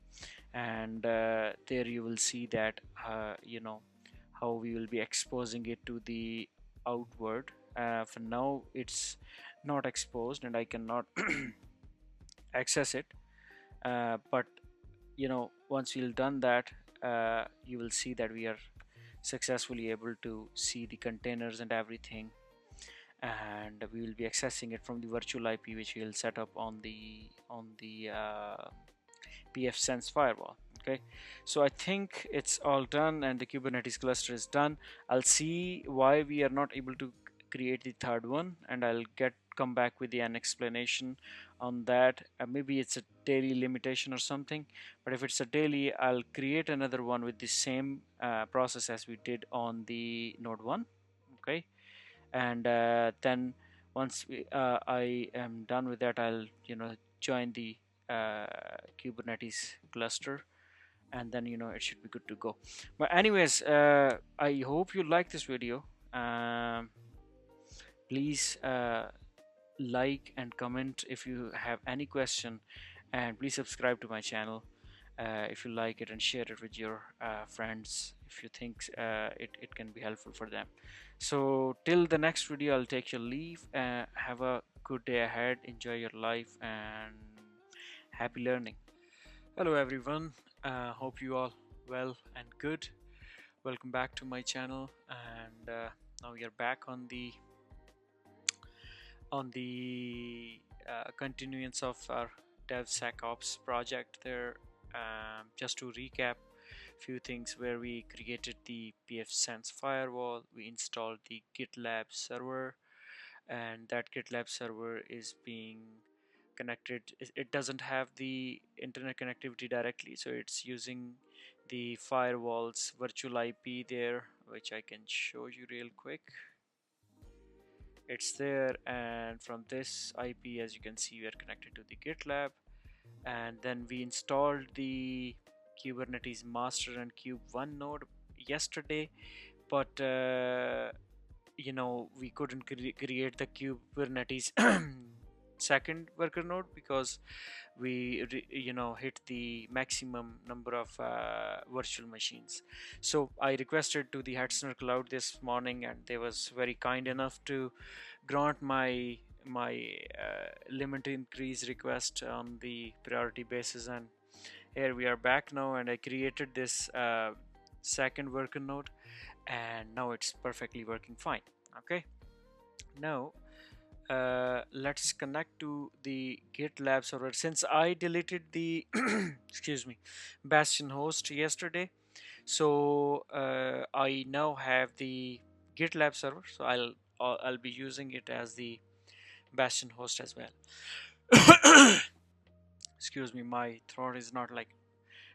and there you will see that how we will be exposing it to the outward. For now it's not exposed and I cannot access it, but once we've done that, you will see that we are successfully able to see the containers and everything, and we will be accessing it from the virtual IP which we'll set up on the pfSense firewall. Okay, so I think it's all done and the Kubernetes cluster is done. I'll see why we are not able to create the third one, and I'll come back with an explanation on that. Maybe it's a daily limitation or something, but if it's a daily, I'll create another one with the same process as we did on the node 1. Okay, and then once I am done with that, I'll join the Kubernetes cluster, and then it should be good to go. But anyways, I hope you like this video. Please like and comment if you have any question, and please subscribe to my channel if you like it, and share it with your friends if you think it can be helpful for them. So till the next video, I'll take your leave. Have a good day ahead, enjoy your life, and happy learning. Hello everyone, hope you all well and good. Welcome back to my channel, and now we are back on the continuance of our DevSecOps project there. Just to recap few things, where we created the pfSense firewall, we installed the GitLab server, and that GitLab server is being connected. It doesn't have the internet connectivity directly, so it's using the firewall's virtual IP there, which I can show you real quick. It's there, and from this IP, as you can see, we are connected to the GitLab, and then we installed the Kubernetes master and kube1 node yesterday, but we couldn't create the Kubernetes second worker node because we hit the maximum number of virtual machines. So I requested to the Hetzner Cloud this morning, and they was very kind enough to grant my limit increase request on the priority basis, and here we are back now, and I created this second worker node, and now it's perfectly working fine. Okay, now let's connect to the GitLab server. Since I deleted the excuse me, Bastion host yesterday, so I now have the GitLab server, so I'll be using it as the Bastion host as well. Excuse me, my throat is not like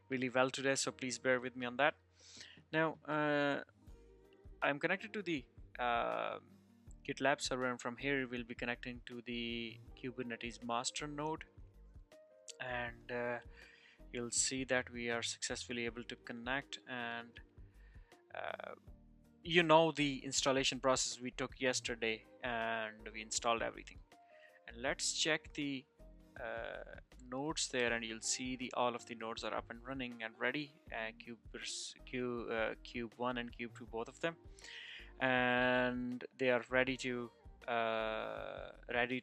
really well today, so please bear with me on that. Now I'm connected to the GitLab server, and from here we'll be connecting to the Kubernetes master node, and you'll see that we are successfully able to connect, and the installation process we took yesterday, and we installed everything. And let's check the nodes there, and you'll see all of the nodes are up and running and ready. Cube1 and Cube2, both of them, and they are ready to they are ready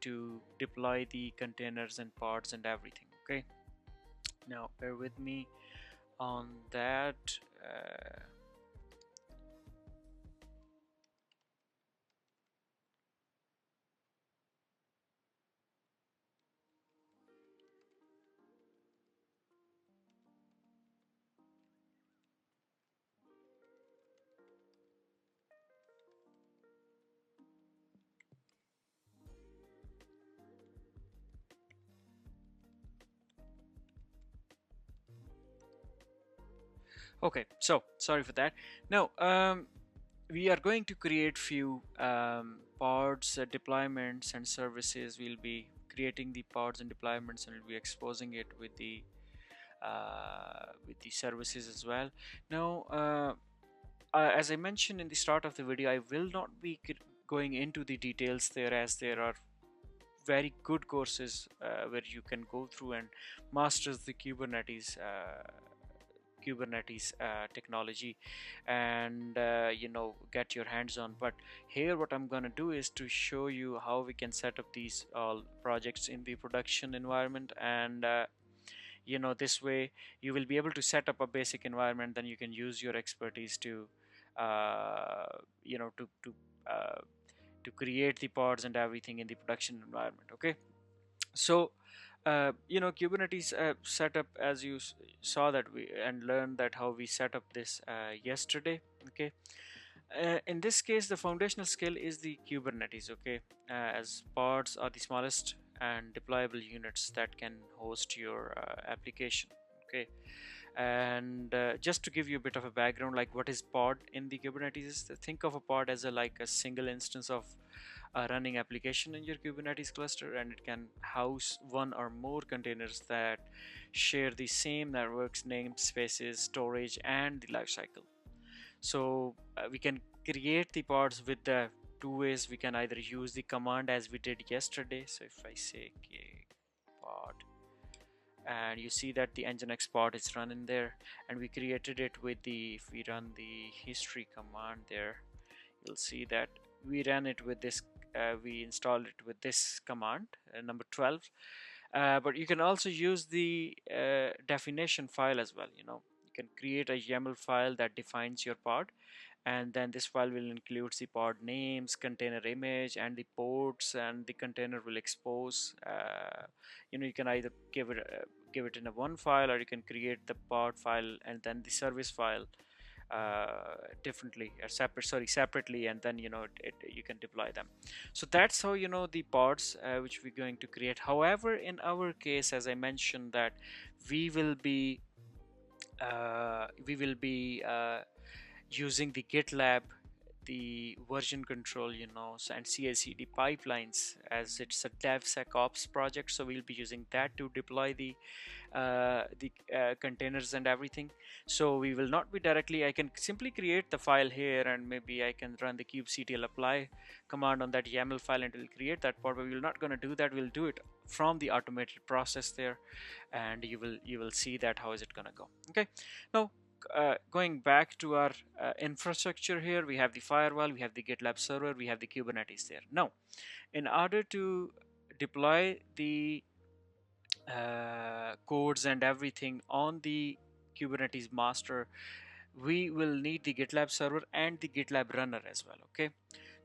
to deploy the containers and pods and everything. Okay, now bear with me on that. Okay, so sorry for that. Now we are going to create few pods, deployments and services. We'll be creating the pods and deployments, and we'll be exposing it with the services as well. Now as I mentioned in the start of the video, I will not be going into the details there, as there are very good courses where you can go through and master the Kubernetes technology and get your hands on. But here what I'm going to do is to show you how we can set up these all projects in the production environment, and this way you will be able to set up a basic environment, then you can use your expertise to uh, you know to to uh, to create the pods and everything in the production environment. Okay, so Kubernetes setup, as you saw that we and learned that how we set up this yesterday. Okay, in this case the foundational skill is the Kubernetes. Okay, as pods are the smallest and deployable units that can host your application. Okay, and just to give you a bit of a background, like what is pod in the Kubernetes, think of a pod as a single instance of a running application in your Kubernetes cluster, and it can house one or more containers that share the same networks, namespaces, storage, and the lifecycle. So we can create the pods with the two ways. We can either use the command as we did yesterday. So if I say pod, and you see that the nginx pod is running there, and we created it with if we run the history command there, you'll see that we ran it with this, we installed it with this command, number 12. But you can also use the definition file as well. You can create a YAML file that defines your pod, and then this file will include the pod names, container image, and the ports, and the container will expose. You can either give it in a one file, or you can create the pod file and then the service file differently, or separately, and then you can deploy them. So that's how the pods which we're going to create. However, in our case, as I mentioned, that we will be using the GitLab, the version control, and CI/CD pipelines, as it's a DevSecOps project. So we'll be using that to deploy the containers and everything. So we will not be directly, I can simply create the file here, and maybe I can run the kubectl apply command on that YAML file, and it will create that pod. But we're not going to do that. We'll do it from the automated process there, and you will see that how is it going to go. Okay, now going back to our infrastructure here, we have the firewall, we have the GitLab server, we have the Kubernetes there. Now, in order to deploy the codes and everything on the Kubernetes master, we will need the GitLab server and the GitLab runner as well. Okay,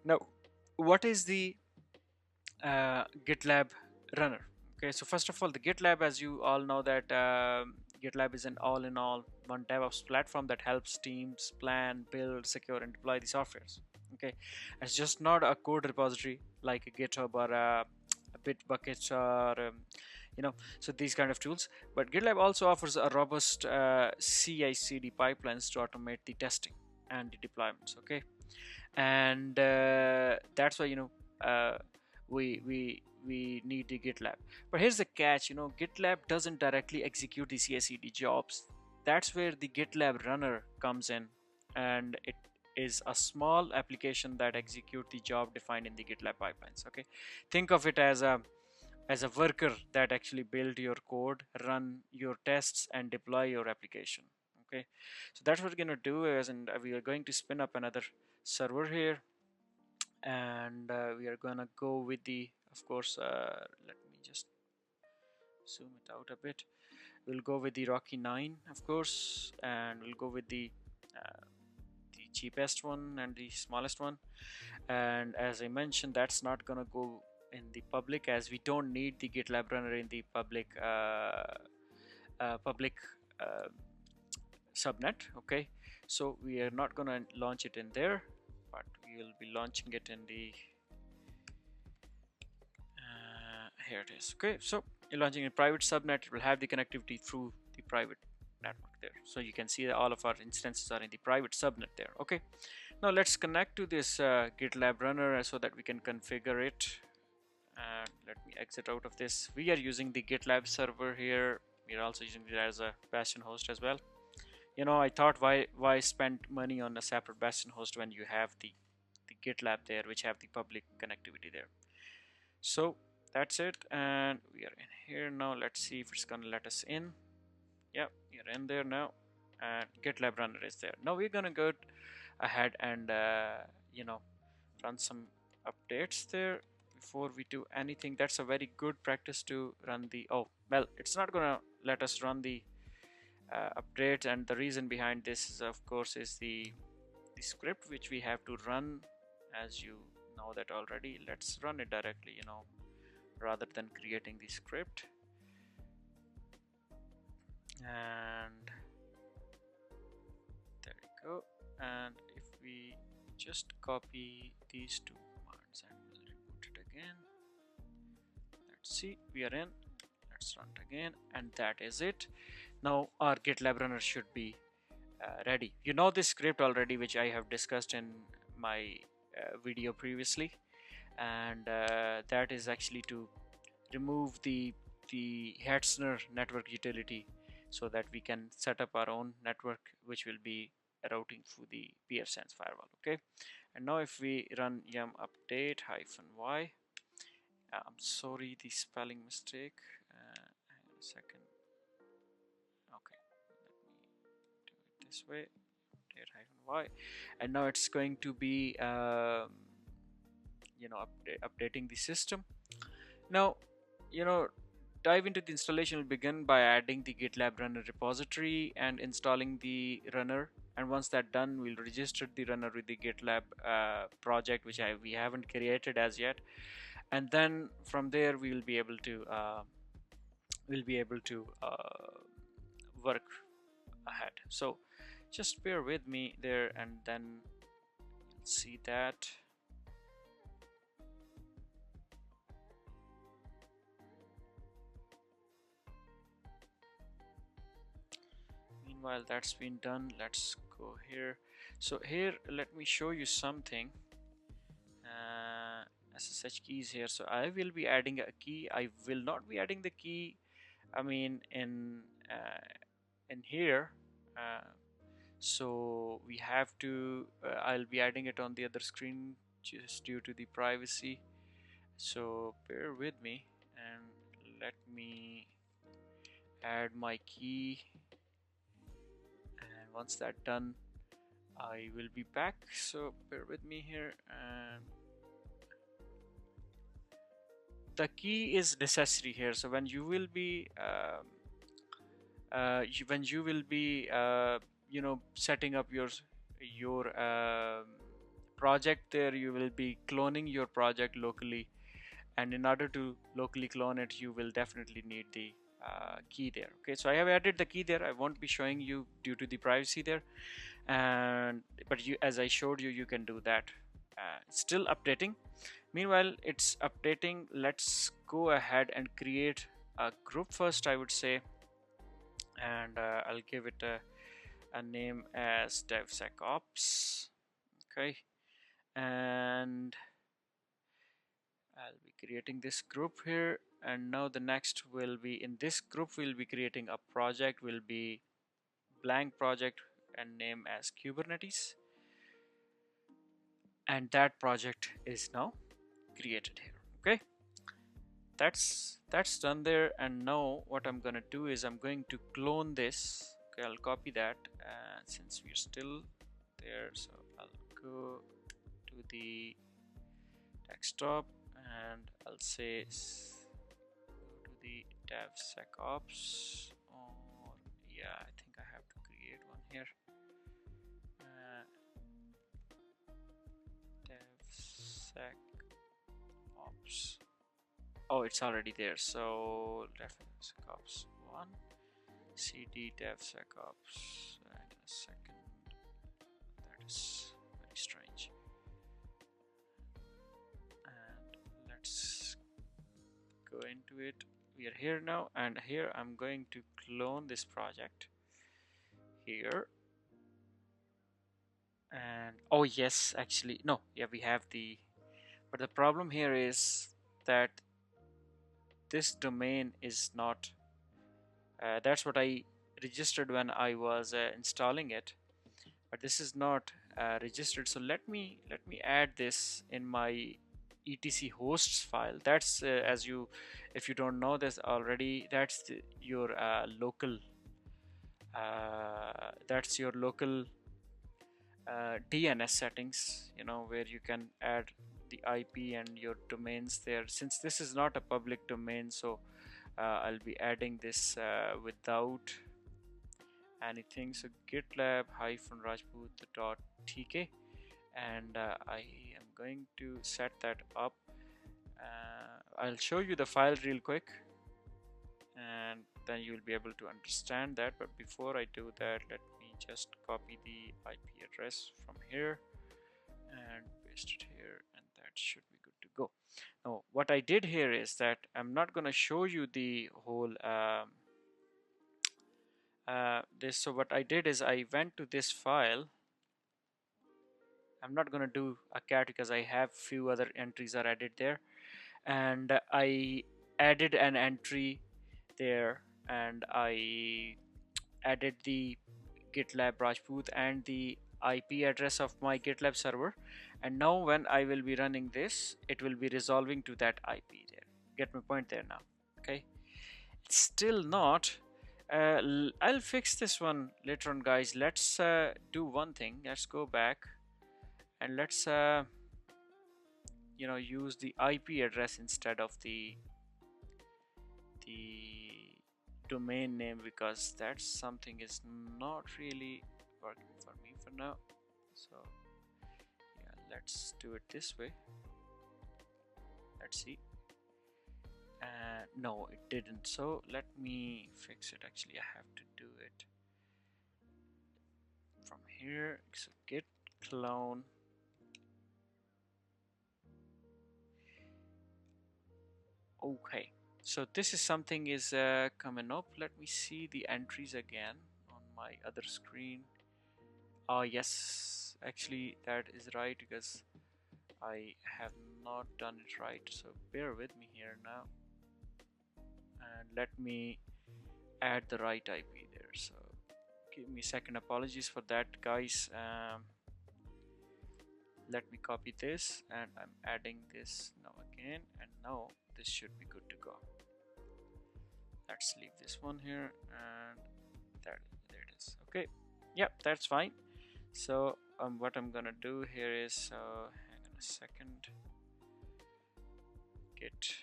now what is the GitLab runner? Okay, so first of all, the GitLab, as you all know, that GitLab is an all-in-all one DevOps platform that helps teams plan, build, secure, and deploy the softwares. Okay, it's just not a code repository like a GitHub or a Bitbucket or so these kind of tools. But GitLab also offers a robust CI/CD pipelines to automate the testing and the deployments. Okay, and that's why we need the GitLab. But here's the catch, GitLab doesn't directly execute the CI/CD jobs. That's where the GitLab runner comes in, and it is a small application that execute the job defined in the GitLab pipelines. Okay, think of it as a worker that actually build your code, run your tests, and deploy your application. Okay, so that's what we're going to do is, and we are going to spin up another server here, and we are gonna go with the, of course, let me just zoom it out a bit. We'll go with the Rocky 9, of course, and we'll go with the cheapest one and the smallest one. And as I mentioned, that's not gonna go in the public, as we don't need the GitLab runner in the public subnet. Okay, so we are not gonna launch it in there, but we will be launching it in the here it is. Okay, so you're launching a private subnet. It will have the connectivity through the private network there, so you can see that all of our instances are in the private subnet there. Okay, now let's connect to this GitLab runner so that we can configure it. And let me exit out of this. We are using the GitLab server here. We are also using it as a bastion host as well. I thought, why spend money on a separate bastion host when you have the GitLab there, which have the public connectivity there. So That's it, and we are in here now. Let's see if it's gonna let us in. Yep, you're in there now, and GitLab runner is there. Now we're gonna go ahead and you know, run some updates there before we do anything. That's a very good practice to run the, oh well, it's not gonna let us run the updates, and the reason behind this is, of course, is the script which we have to run. As you know that already, let's run it directly, you know, rather than creating the script. And there we go. And if we just copy these two commands and we'll reboot it again. Let's see, we are in. Let's run it again, and that is it. Now our GitLab runner should be ready. You know this script already, which I have discussed in my video previously, and that is actually to remove the Hetzner network utility, so that we can set up our own network which will be routing through the pfSense firewall. Okay, and now if we run yum update -y, I'm sorry, the spelling mistake, hang on a second. Okay, let me do it this way, update -y, and now it's going to be you know, updating the system. Now, you know, dive into the installation will begin by adding the GitLab runner repository and installing the runner, and once that's done, we'll register the runner with the GitLab project, which we haven't created as yet, and then from there we will be able to work ahead. So just bear with me there, and then see that. Meanwhile that's been done, let's go here. So here, let me show you something. SSH keys here. So I will be adding a key. I will not be adding the key, I mean, in here. So we have to I'll be adding it on the other screen just due to the privacy. So bear with me, and let me add my key, and once that's done I will be back. So bear with me here, and the key is necessary here. So when you will be you know, setting up your project there, you will be cloning your project locally, and in order to locally clone it, you will definitely need the key there. Okay, so I have added the key there. I won't be showing you due to the privacy there, and but you, as I showed you, you can do that. Still updating. Meanwhile it's updating, let's go ahead and create a group first, I would say, and I'll give it a name as DevSecOps. Okay, and I'll be creating this group here, and now the next will be, in this group we'll be creating a project, will be blank project and name as Kubernetes, and that project is now created here. Okay, that's done there, and now what I'm gonna do is I'm going to clone this. Okay, I'll copy that since we're still there, so I'll go to the desktop and I'll say go to the DevSecOps, or yeah, I think I have to create one here. DevSecOps. Oh, it's already there. So DevSecOps 1 cd DevSecOps. And a second, that is very strange. And let's go into it. We are here now, and here I'm going to clone this project here. And oh yes, actually no, yeah, we have the, but the problem here is that this domain is not that's what I registered when I was installing it, but this is not registered. So let me add this in my etc hosts file. That's as you, if you don't know this already, that's your local DNS settings, you know, where you can add the IP and your domains there. Since this is not a public domain, so I'll be adding this without anything. So GitLab -rajput.tk, and I am going to set that up. I'll show you the file real quick, and then you'll be able to understand that. But before I do that, let me just copy the IP address from here and paste it here, and that should be good to go. Now what I did here is that I'm not going to show you the whole this. So what I did is I went to this file. I'm not going to do a cat because I have few other entries are added there, and I added an entry there, and I added the GitLab Rajput and the IP address of my GitLab server, and now when I will be running this, it will be resolving to that IP there. Get my point there now? Okay, it's still not. I'll fix this one later on, guys. Let's do one thing. Let's go back and let's you know, use the IP address instead of the domain name, because that's something is not really working for me for now. So yeah, let's do it this way. Let's see. No, it didn't. So let me fix it. Actually, I have to do it from here. So git clone. Okay, so this is something is coming up. Let me see the entries again on my other screen. Oh yes, actually that is right, because I have not done it right. So bear with me here now, and let me add the right IP there. So give me a second. Apologies for that, guys. Let me copy this, and I'm adding this now again, and now this should be good to go. Let's leave this one here, and there it is. Okay, yep, that's fine. So what I'm gonna do here is, hang on a second, git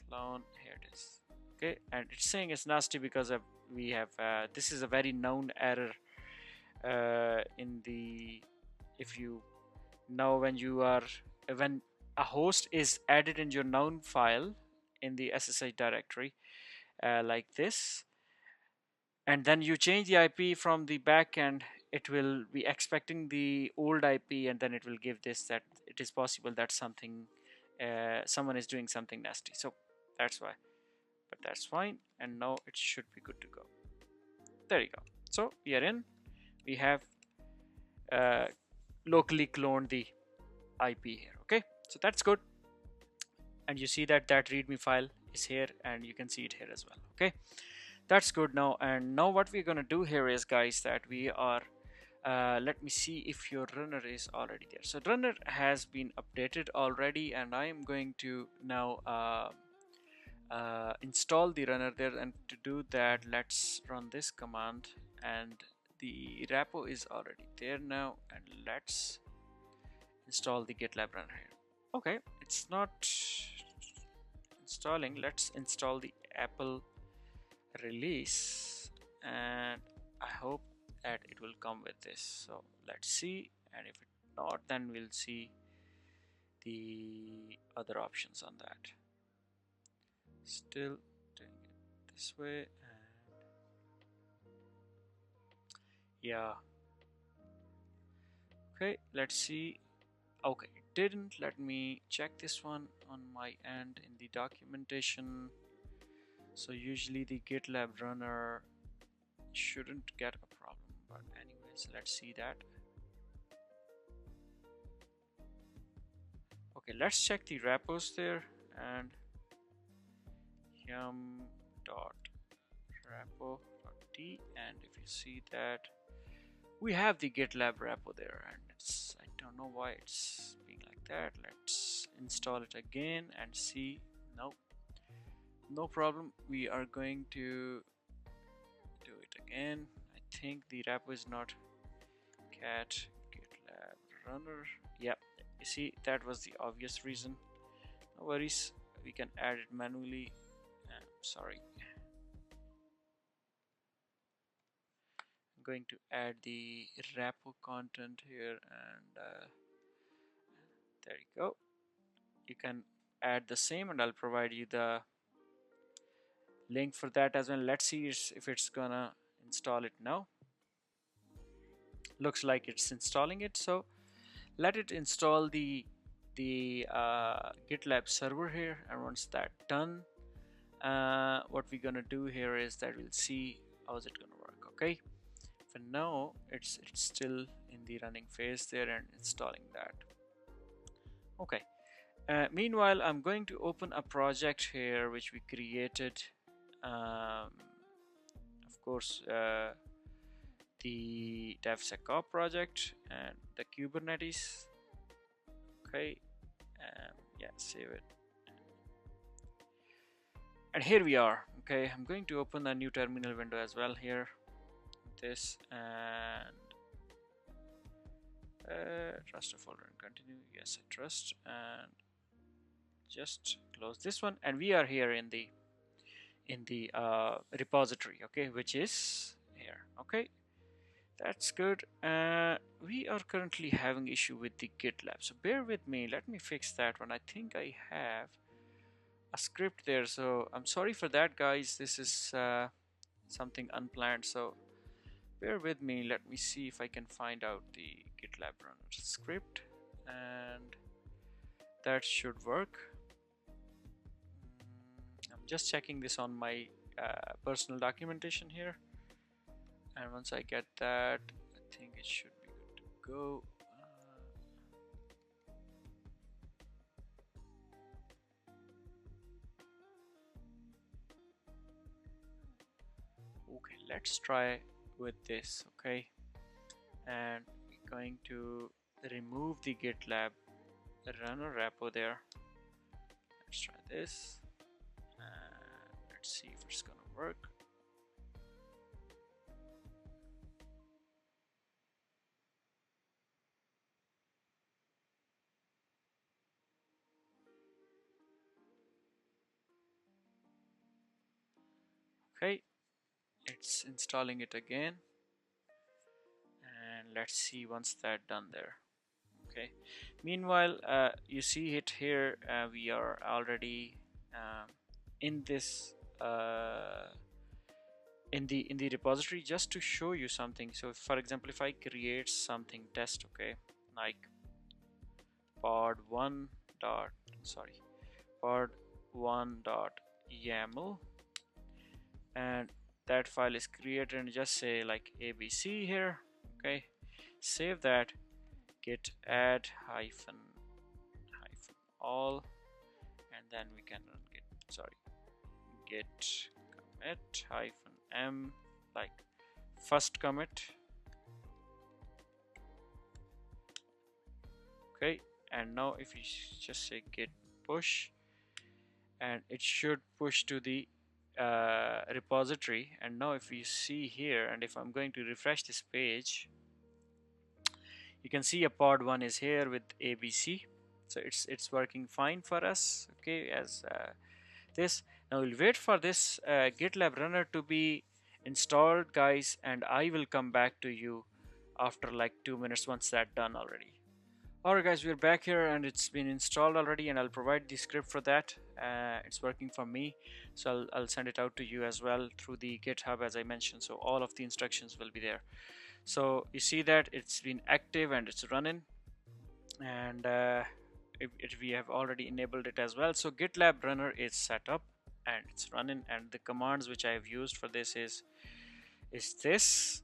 clone, here it is. Okay, and it's saying it's nasty because of we have this is a very known error in the, if you know, when you are, when a host is added in your known file in the SSH directory like this, and then you change the IP from the backend, it will be expecting the old IP, and then it will give this, that it is possible that something someone is doing something nasty. So that's why, but that's fine, and now it should be good to go. There you go. So we are in. We have locally cloned the IP here. Okay, so that's good, and you see that that readme file is here, and you can see it here as well. Okay, that's good now. And now what we're going to do here is, guys, that we are let me see if your runner is already there. So runner has been updated already, and I am going to now install the runner there. And to do that, let's run this command, and the repo is already there now, and let's install the GitLab runner here. Okay, it's not installing. Let's install the Apple release, and I hope that it will come with this. So let's see, and if it not, then we'll see the other options on that. Still doing it this way, and yeah, okay, let's see. Okay, it didn't. Let me check this one on my end in the documentation. So usually the GitLab runner shouldn't get a problem, but anyways, let's see that. Okay, let's check the repos there, and yum.repo.t, and if you see that, we have the GitLab repo there, and it's, I don't know why it's being like that. Let's install it again and see. No problem. We are going to do it again. I think the repo is not cat GitLab runner. Yep, you see, that was the obvious reason. No worries, we can add it manually. Sorry, I'm going to add the repo content here, and there you go. You can add the same, and I'll provide you the link for that as well. Let's see if it's gonna install it now. Looks like it's installing it, so let it install the GitLab server here. And once that's done, what we're gonna do here is that we'll see how's it gonna work. Okay, for now it's still in the running phase there and installing that. Okay, meanwhile I'm going to open a project here which we created, of course, the DevSecOps project and the Kubernetes. Okay, yeah, save it. And here we are. Okay, I'm going to open a new terminal window as well here. This and trust a folder and continue. Yes, I trust, and just close this one. And we are here in the repository. Okay, which is here. Okay, that's good. We are currently having issue with the GitLab, so bear with me. Let me fix that one. I think I have a script there, so I'm sorry for that, guys. This is something unplanned, so bear with me. Let me see if I can find out the GitLab runner script, and that should work. I'm just checking this on my personal documentation here, and once I get that, I think it should be good to go. Okay, let's try with this. Okay, and we're going to remove the GitLab runner repo there. Let's try this, and let's see if it's gonna work. Okay, it's installing it again, and let's see once that done there. Okay, meanwhile, you see it here, we are already in this in the repository. Just to show you something, so for example, if I create something test, okay, like pod1 dot YAML, and that file is created, and just say like ABC here. Okay, save that, git add hyphen all, and then we can run git commit hyphen m, like first commit. Okay, and now if you just say git push, and it should push to the repository. And now if you see here, and if I'm going to refresh this page, you can see a pod 1 is here with ABC, so it's working fine for us. Okay, as this. Now we'll wait for this GitLab runner to be installed, guys, and I will come back to you after like 2 minutes once that's done already. Alright guys, we're back here and it's been installed already, and I'll provide the script for that. It's working for me, so I'll send it out to you as well through the GitHub, as I mentioned, so all of the instructions will be there. So you see that it's been active and it's running, and we have already enabled it as well. So GitLab runner is set up and it's running, and the commands which I have used for this is this.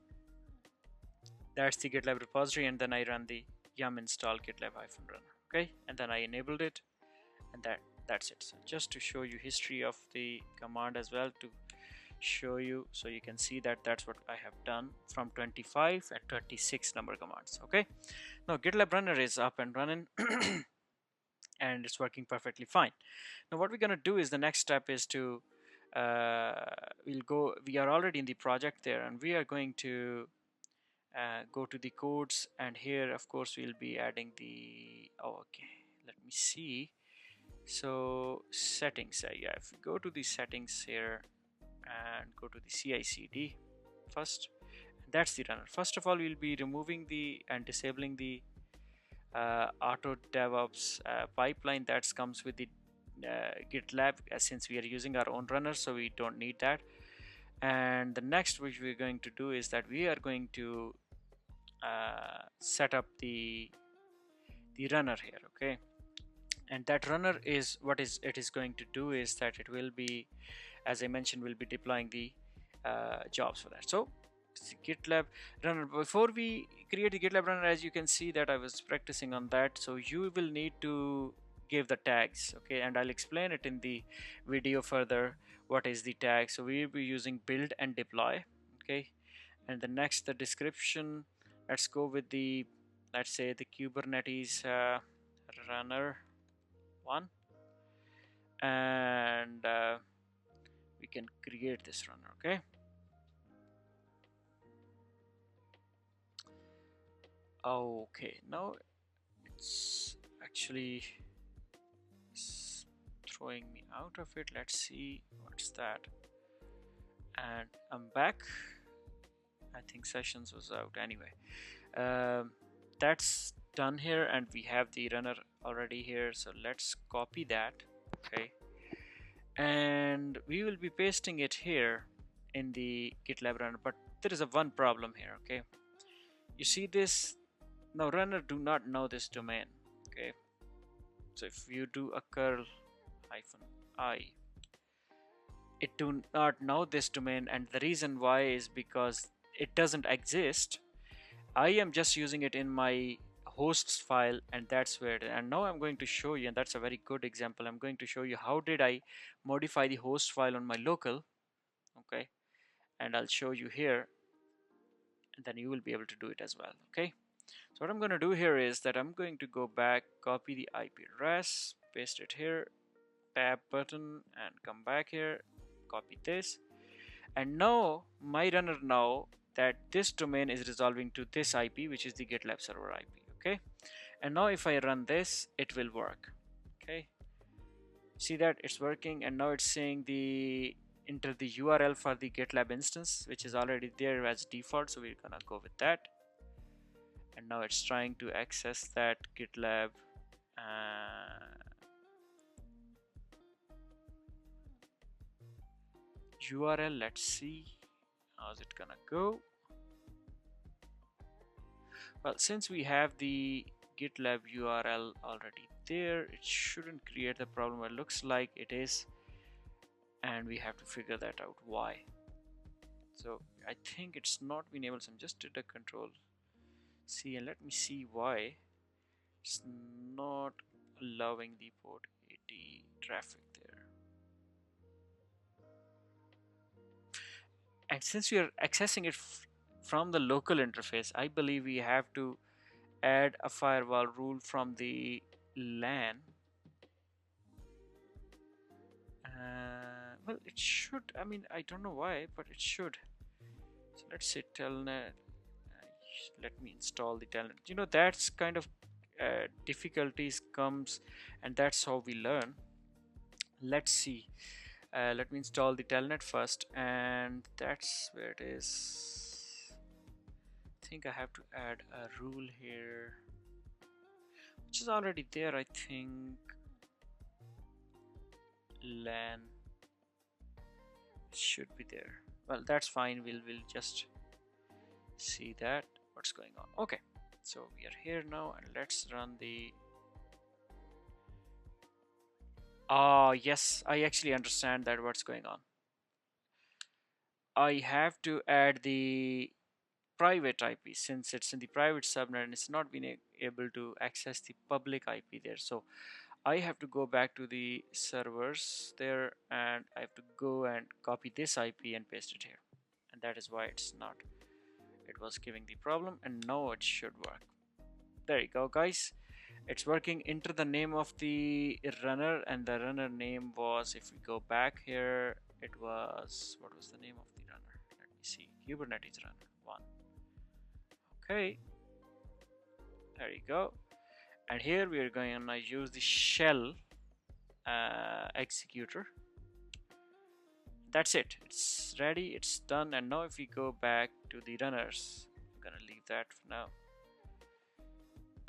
That's the GitLab repository, and then I run the yum install GitLab -runner. Okay, and then I enabled it, and that's it. So just to show you history of the command as well, to show you, so you can see that that's what I have done from 25 and 26 number commands. Okay, now GitLab runner is up and running and it's working perfectly fine. Now what we're going to do is the next step is to we are already in the project there, and we are going to go to the codes, and here of course we'll be adding the okay, let me see. So settings, yeah, if we go to the settings here and go to the CI/CD first, that's the runner. First of all, we'll be removing the and disabling the auto DevOps pipeline that comes with the GitLab, since we are using our own runner, so we don't need that. And the next which we're going to do is that we are going to set up the runner here, okay? And that runner is what is it is going to do is that it will be, as I mentioned, will be deploying the jobs for that. So GitLab runner, before we create the GitLab runner, as you can see that I was practicing on that, so you will need to give the tags, okay? And I'll explain it in the video further what is the tag. So we'll be using build and deploy, okay? And the next, the description, let's go with the, let's say, the Kubernetes runner one, and we can create this runner, okay? Okay, now it's actually throwing me out of it. Let's see what's that. And I'm back. I think sessions was out anyway. That's done here, and we have the runner already here, so let's copy that, okay? And we will be pasting it here in the GitLab runner, but there is a one problem here, okay? You see this? Now runner do not know this domain, okay? So if you do a curl -i, it do not know this domain, and the reason why is because it doesn't exist. I am just using it in my hosts file, and that's where it is. And now I'm going to show you, and that's a very good example. I'm going to show you how did I modify the host file on my local, okay? And I'll show you here, and then you will be able to do it as well, okay? So what I'm going to do here is that I'm going to go back, copy the IP address, paste it here, tab button, and come back here, copy this, and now my runner know that this domain is resolving to this IP, which is the GitLab server IP, okay? And now if I run this, it will work, okay? See that it's working, and now it's saying the enter the URL for the GitLab instance, which is already there as default, so we're gonna go with that. And now it's trying to access that GitLab URL. Let's see how's it gonna go. Well, since we have the GitLab URL already there, it shouldn't create the problem. It looks like it is, and we have to figure that out why. So I think it's not been able, so I'm just did a control C, and let me see why it's not allowing the port 80 traffic there. And since we are accessing it from the local interface, I believe we have to add a firewall rule from the LAN. Well, it should, I mean, I don't know why, but it should. So let's say telnet, let me install the telnet. You know, that's kind of difficulties comes, and that's how we learn. Let's see. Let me install the telnet first, and that's where it is. I think I have to add a rule here, which is already there, I think. LAN should be there. Well, that's fine. We'll just see that what's going on. Okay, so we are here now, and let's run the yes, I actually understand that what's going on. I have to add the private IP, since it's in the private subnet and it's not being able to access the public IP there. So I have to go back to the servers there, and I have to go and copy this IP and paste it here, and that is why it's not, it was giving the problem, and now it should work. There you go, guys. It's working. Enter the name of the runner, and the runner name was, if we go back here, it was, what was the name of the runner? Let me see, Kubernetes runner 1. Okay, there you go. And here we are going to use the shell executor. That's it, it's ready, it's done. And now if we go back to the runners, I'm gonna leave that for now.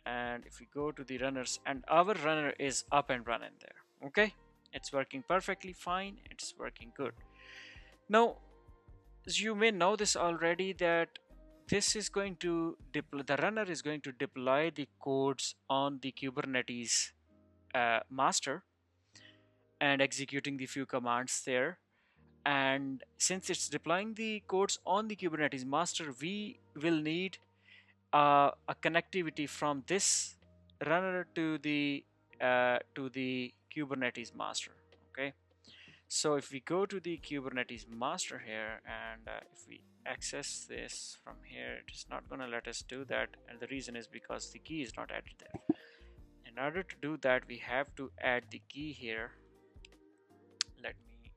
And if we go to the runners, and our runner is up and running there. Okay, it's working perfectly fine, it's working good. Now, as you may know this already, that this is going to deploy, the runner is going to deploy the codes on the Kubernetes master and executing the few commands there. And since it's deploying the codes on the Kubernetes master, we will need a connectivity from this runner to the Kubernetes master. Okay, so if we go to the Kubernetes master here, and if we access this from here, it is not going to let us do that, and the reason is because the key is not added there. In order to do that, we have to add the key here. Let me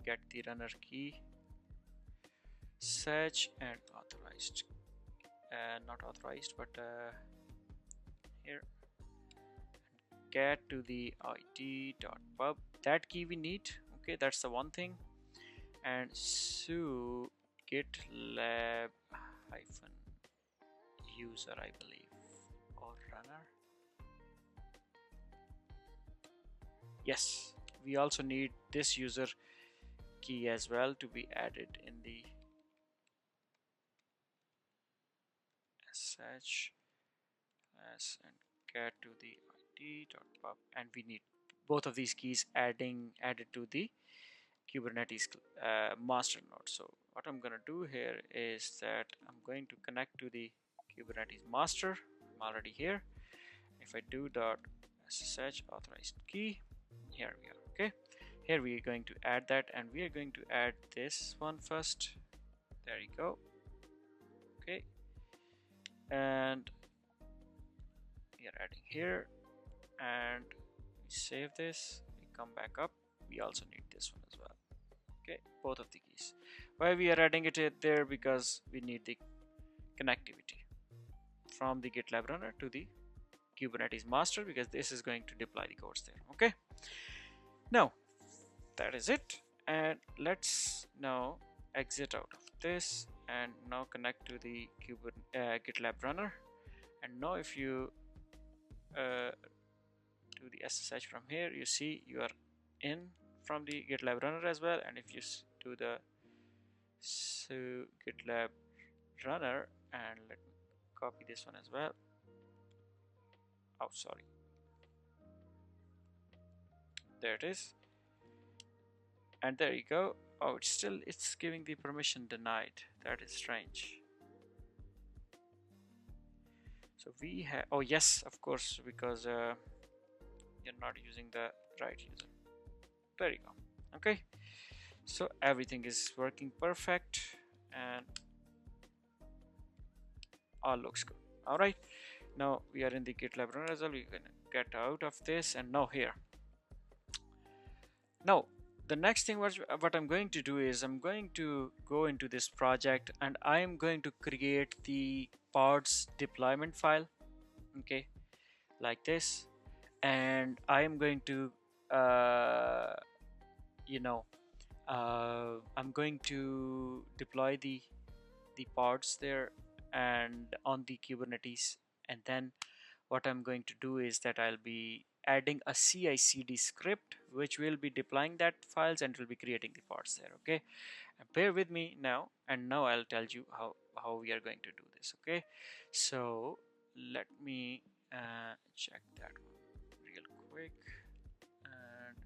get the runner key, search and authorized, not authorized, but here, get to the id.pub, that key we need. Okay, that's the one thing. And so GitLab hyphen user, I believe, or runner. Yes, we also need this user key as well to be added in the sh as, and get to the id.pub, and we need both of these keys added to the Kubernetes master node. So what I'm going to do here is that I'm going to connect to the Kubernetes master. I'm already here. If I do .ssh authorized key, here we are. Okay, here we are going to add that, and we are going to add this one first. There you go. Okay, and we are adding here, and we save this, we come back up, we also need this one as well. Okay, both of the keys. Why we are adding it there? Because we need the connectivity from the GitLab runner to the Kubernetes master, because this is going to deploy the codes there. Okay, now that is it, and let's now exit out of this and now connect to the GitLab runner. And now if you do the SSH from here, you see you are in from the GitLab runner as well. And if you do the GitLab runner, and let me copy this one as well. Oh, sorry, there it is, and there you go. Oh, it's giving the permission denied. That is strange. So we have, oh yes, of course, because you're not using the right user. There you go. Okay, so everything is working perfect and all looks good. All right, now we are in the GitLab runner as well. We're gonna get out of this, and now here. Now the next thing what I'm going to do is I'm going to go into this project, and I'm going to create the pods deployment file. Okay, like this, and I am going to I'm going to deploy the pods there and on the Kubernetes. And then what I'm going to do is that I'll be adding a CI/CD script which will be deploying that files and will be creating the pods there. Okay, and bear with me now, and now I'll tell you how we are going to do this. Okay, so let me check that one real quick. And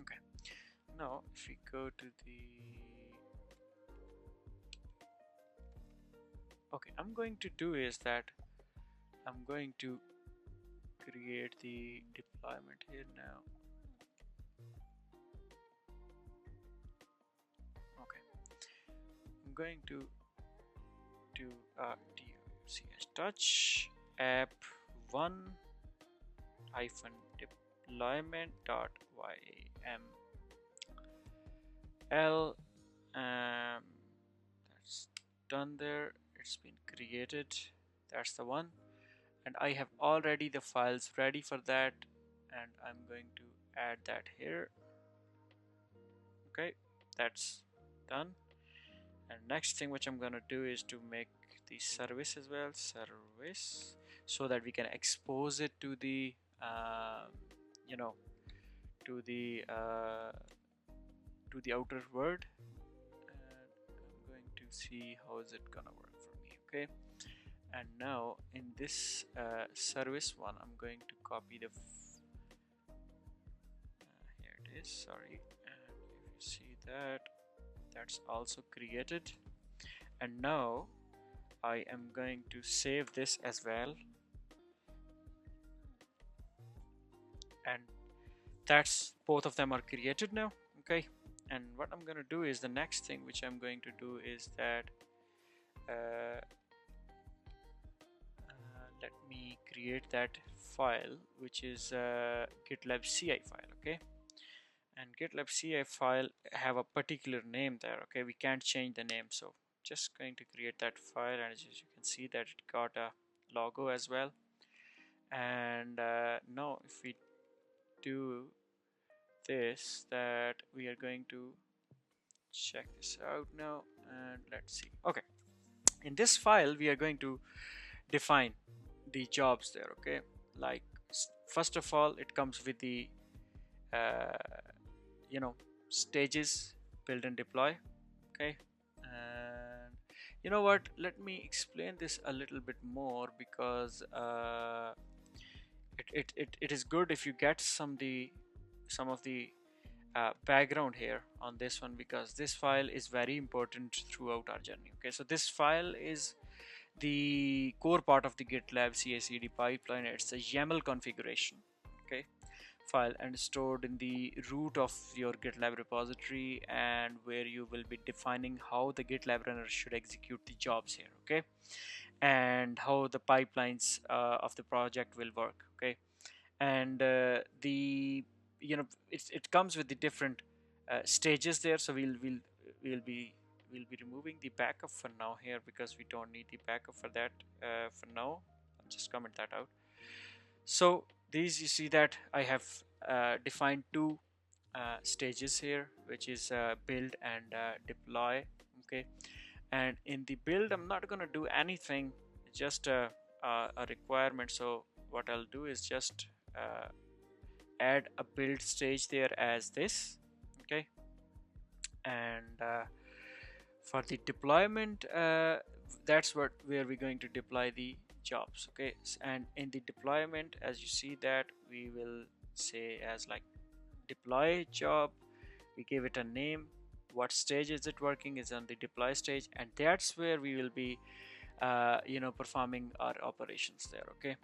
okay, now if we go to the, okay, I'm going to do is that I'm going to create the deployment here now. going to do touch app one hyphen deployment dot yaml. That's done there. It's been created. That's the one, and I have already the files ready for that, and I'm going to add that here. Okay, that's done. And next thing which I'm gonna do is to make the service as well, service, so that we can expose it to the you know, to the outer world. And I'm going to see how is it gonna work for me. Okay, and now in this service one, I'm going to copy the here it is, sorry, and if you see that, that's also created. And now I am going to save this as well, and that's both of them are created now. Okay, and what I'm gonna do is the next thing which I'm going to do is that let me create that file, which is GitLab CI file. Okay, and GitLab CI file have a particular name there. Okay, we can't change the name, so just going to create that file, and as you can see that it got a logo as well. And now if we do this, that we are going to check this out now, and let's see. Okay, in this file we are going to define the jobs there. Okay, like first of all, it comes with the you know, stages, build and deploy. Okay, and you know what, let me explain this a little bit more, because it is good if you get some of the background here on this one, because this file is very important throughout our journey. Okay, so this file is the core part of the GitLab CI/CD pipeline. It's a YAML configuration, okay, file, and stored in the root of your GitLab repository, and where you will be defining how the GitLab runner should execute the jobs here. Okay, and how the pipelines of the project will work. Okay, and the, you know, it comes with the different stages there. So we'll be removing the backup for now here, because we don't need the backup for that for now. I'll just comment that out. So these, you see that I have defined two stages here, which is build and deploy. Okay, and in the build I'm not going to do anything, just a requirement. So what I'll do is just add a build stage there as this. Okay, and for the deployment, that's where we're going to deploy the jobs. Okay, and in the deployment, as you see that, we will say as like deploy job, we give it a name, what stage is it working, is on the deploy stage, and that's where we will be you know, performing our operations there. Okay,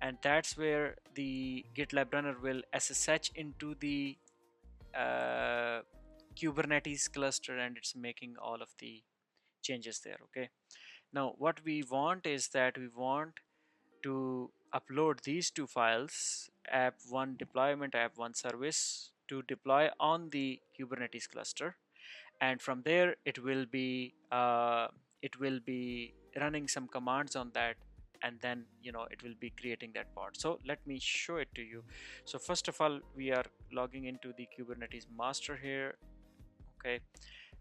and that's where the GitLab runner will SSH into the Kubernetes cluster, and it's making all of the changes there. Okay, now what we want is that we want to upload these two files, app1 deployment, app1 service, to deploy on the Kubernetes cluster, and from there it will be running some commands on that, and then, you know, it will be creating that part. So let me show it to you. So first of all, we are logging into the Kubernetes master here. Okay,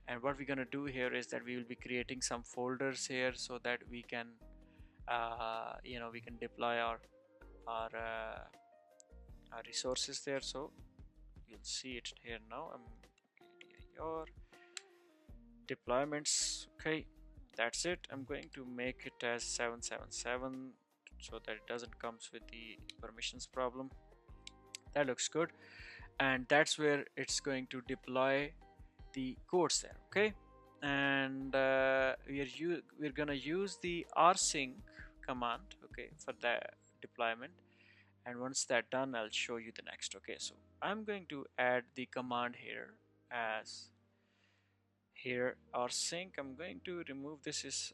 and what we're going to do here is that we will be creating some folders here, so that we can you know, we can deploy our resources there. So you'll see it here now. Your deployments. Okay, that's it. I'm going to make it as 777, so that it doesn't comes with the permissions problem. That looks good, and that's where it's going to deploy the codes there. Okay, and we're gonna use the rsync command, okay, for the deployment, and once that done, I'll show you the next. Okay, so I'm going to add the command here as here our sync. I'm going to remove this is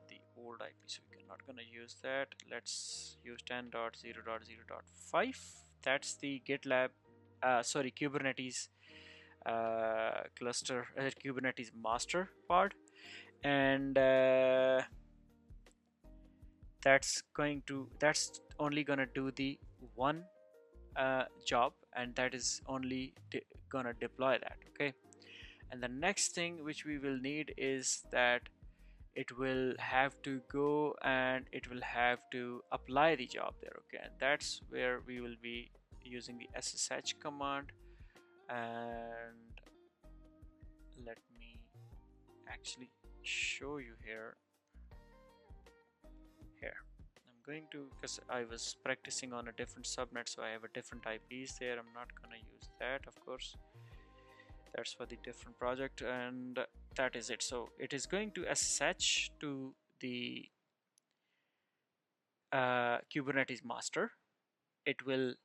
the old IP, so we're not going to use that. Let's use 10.0.0.5. That's the GitLab sorry, Kubernetes cluster, Kubernetes master part, and that's only gonna do the one job, and that is only gonna deploy that. Okay, and the next thing which we will need is that it will have to go and it will have to apply the job there. Okay, and that's where we will be using the ssh command. And let me actually show you here. I'm going to, because I was practicing on a different subnet, so I have a different IPs there. I'm not gonna use that, of course. That's for the different project, and that is it. So it is going to SSH to the Kubernetes master. It will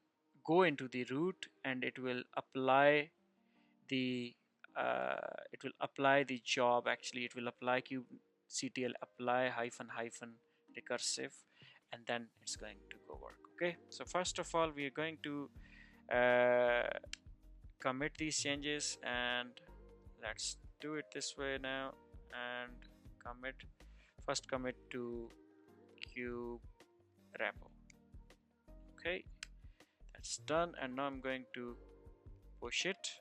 go into the root and it will apply the job. Actually, it will apply kubectl apply hyphen hyphen recursive, and then it's going to go work. Okay, so first of all we are going to commit these changes, and let's do it this way now. And first commit to kube repo. Okay, that's done, and now I'm going to push it.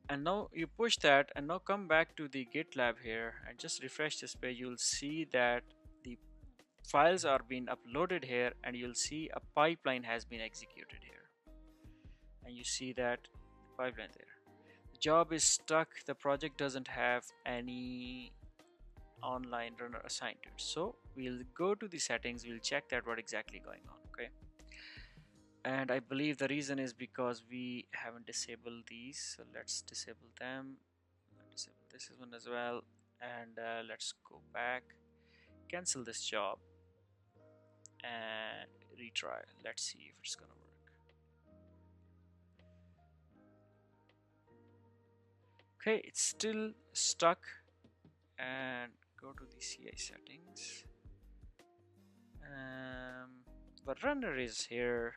And now you push that, and now come back to the GitLab here and just refresh this page. You'll see that the files are being uploaded here, and you'll see a pipeline has been executed here, and you see that pipeline there. The job is stuck. The project doesn't have any online runner assigned to it, so we'll go to the settings. We'll check that what exactly going on. Okay, and I believe the reason is because we haven't disabled these, so let's disable them. Disable this one as well, and let's go back, cancel this job, and retry. Let's see if it's gonna work. Okay, it's still stuck, and go to the CI settings. The runner is here,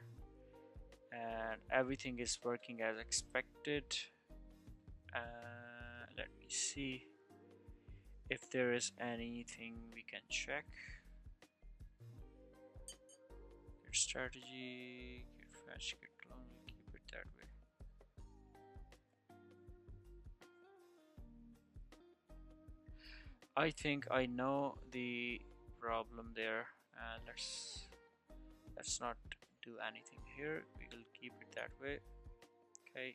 and everything is working as expected. Let me see if there is anything we can check. Git strategy, git fetch, git clone, we'll keep it that way. I think I know the problem there. Let's not do anything here. We will keep it that way. Okay,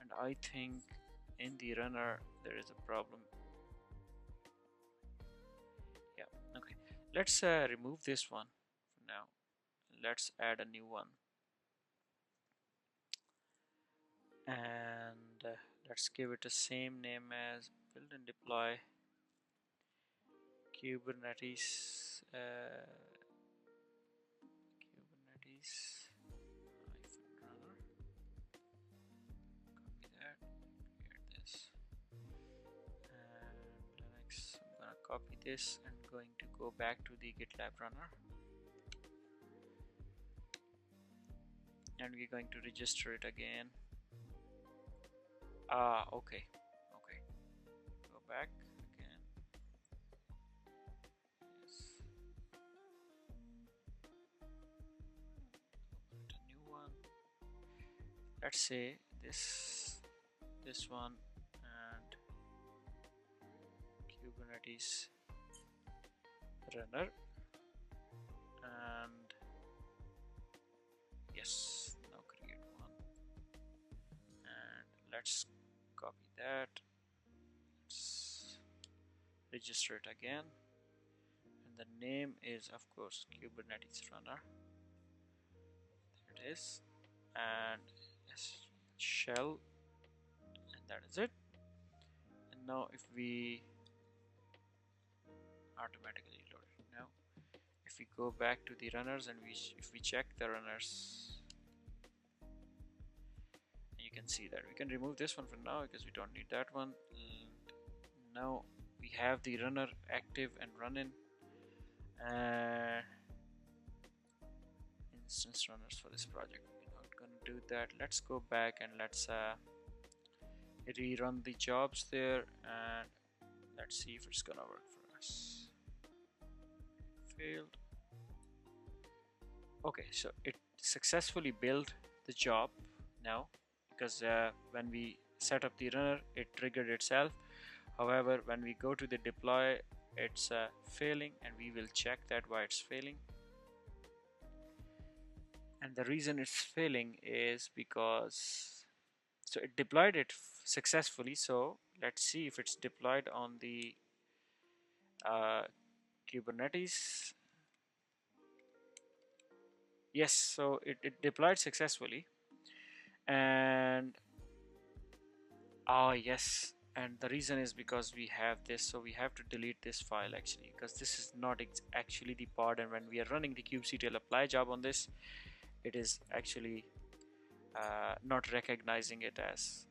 and I think in the runner there is a problem. Yeah, okay, let's remove this one for now. Let's add a new one, and let's give it the same name as build and deploy Kubernetes runner. Copy that, here this, and Linux. I'm gonna copy this and going to go back to the GitLab runner, and we're going to register it again. Okay, go back again. Yes, open a new one. Let's say this one, and Kubernetes runner, and yes, now create one, and let's copy that. Let's register it again, and the name is of course Kubernetes runner. There it is, and yes, shell, and that is it. And now if we automatically load it now, if we go back to the runners and if we check the runners, you can see that. We can remove this one for now because we don't need that one. Now we have the runner active and running. Instance runners for this project. We're not gonna do that. Let's go back and let's rerun the jobs there, and let's see if it's gonna work for us. Failed. Okay, so it successfully built the job now, because when we set up the runner, it triggered itself. However, when we go to the deploy, it's failing, and we will check that why it's failing. And the reason it's failing is because it deployed it successfully. So let's see if it's deployed on the Kubernetes. Yes, so it deployed successfully, and yes, and the reason is because we have this, so we have to delete this file actually, because this is not actually the pod, and when we are running the kubectl apply job on this, it is actually not recognizing it as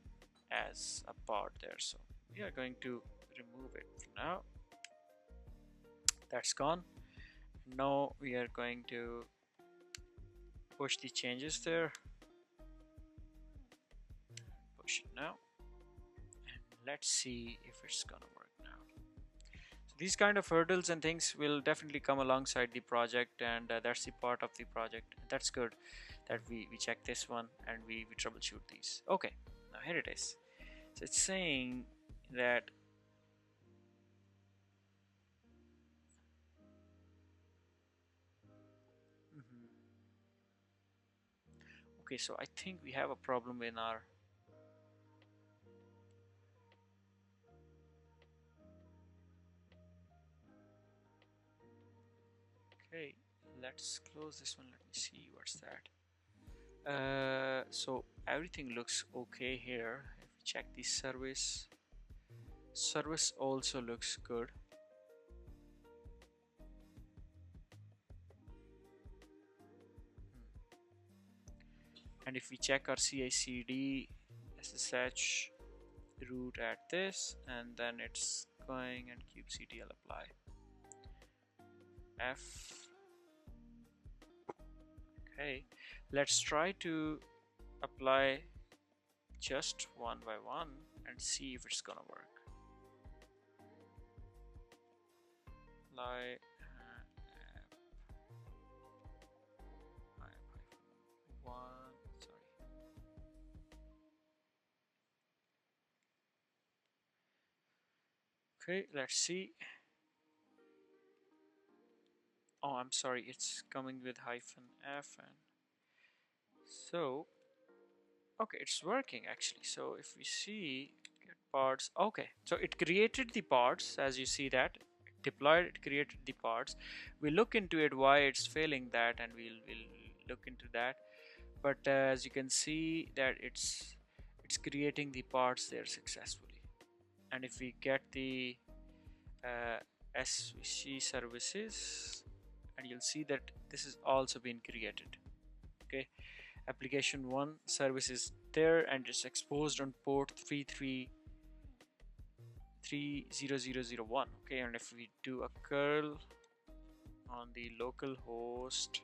a pod there. So we are going to remove it for now. That's gone. Now we are going to push the changes there. Push it now, and let's see if it's gonna work now. So these kind of hurdles and things will definitely come alongside the project, and that's the part of the project. That's good that we check this one and we troubleshoot these. Okay, now here it is. So it's saying that okay, so I think we have a problem in our okay, let's close this one. Let me see what's that. So everything looks okay here. If we check the service also looks good. And if we check our CI/CD SSH root at this, and then it's going and kubectl apply F. Okay, let's try to apply just one by one and see if it's gonna work. Apply one, sorry. Okay, let's see. Oh, I'm sorry, it's coming with -f, and so okay, it's working actually. So if we see get pods, okay, so it created the pods, as you see that deployed, it created the pods. We look into it why it's failing that, and we'll look into that. But as you can see that it's creating the pods there successfully. And if we get the SVC services, and you'll see that this has also been created. Okay, application 1 service is there, and it's exposed on port 3330001. Okay, and if we do a curl on the local host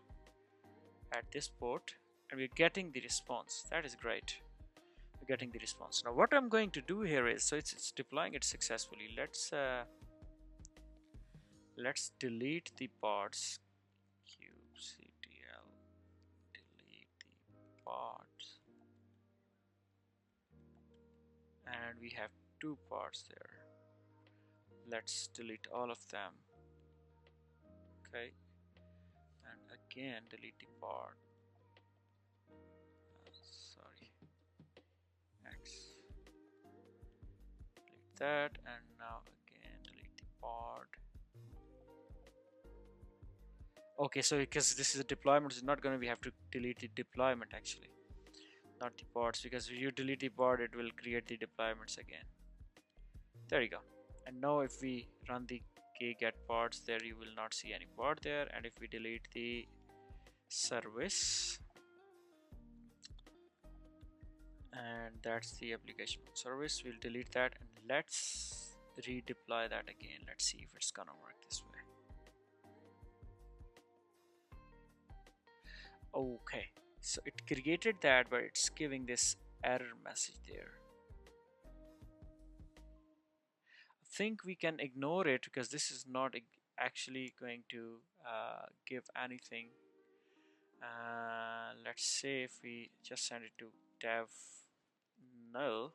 at this port, and we're getting the response, that is great. We're getting the response. Now what I'm going to do here is, so it's deploying it successfully. Let's delete the pods. kubectl delete the pods, and we have 2 pods there. Let's delete all of them. Okay, and again delete the pod. Sorry, X. Delete that, and now again delete the pod. Okay, so because this is a deployment, it's not going to be have to delete the deployment actually, not the pods, because if you delete the pod, it will create the deployments again. There you go. And now if we run the get pods there, you will not see any pod there. And if we delete the service, and that's the application service. We'll delete that and let's redeploy that again. Let's see if it's gonna work this way. Okay, so it created that, but it's giving this error message there. I think we can ignore it because this is not actually going to give anything. Let's say if we just send it to dev null,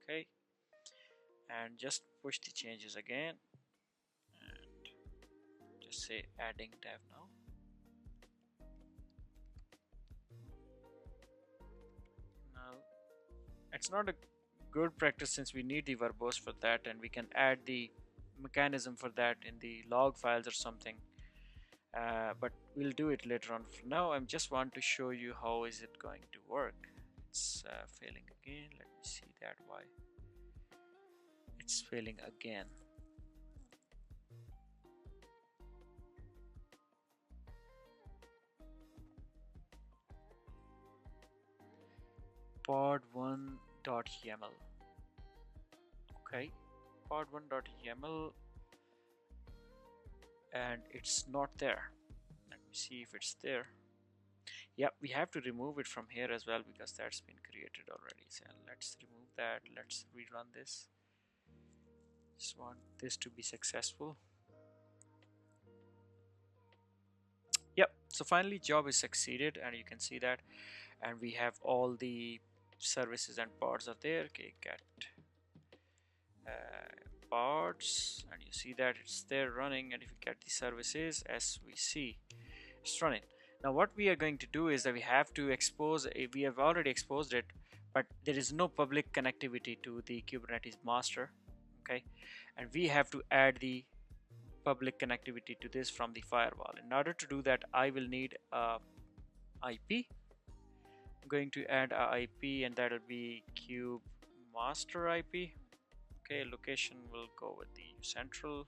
okay, and just push the changes again and just say adding dev null. Now it's not a good practice since we need the verbose for that, and we can add the mechanism for that in the log files or something, but we'll do it later on. For now I just want to show you how is it going to work. It's failing again. Let me see that why it's failing again. pod1.yaml. Okay, pod1.yaml, and it's not there. Let me see if it's there. Yeah, we have to remove it from here as well because that's been created already. So let's remove that. Let's rerun this. Just want this to be successful. Yep, so finally job is succeeded, and you can see that, and we have all the services and pods are there. Okay, get pods, and you see that it's there running, and if you get the services, as we see, it's running. Now what we are going to do is that we have to expose, we have already exposed it, but there is no public connectivity to the Kubernetes master, okay, and we have to add the public connectivity to this from the firewall. In order to do that, I will need a IP. I'm going to add a IP, and that will be kube master IP. Okay, location will go with the central,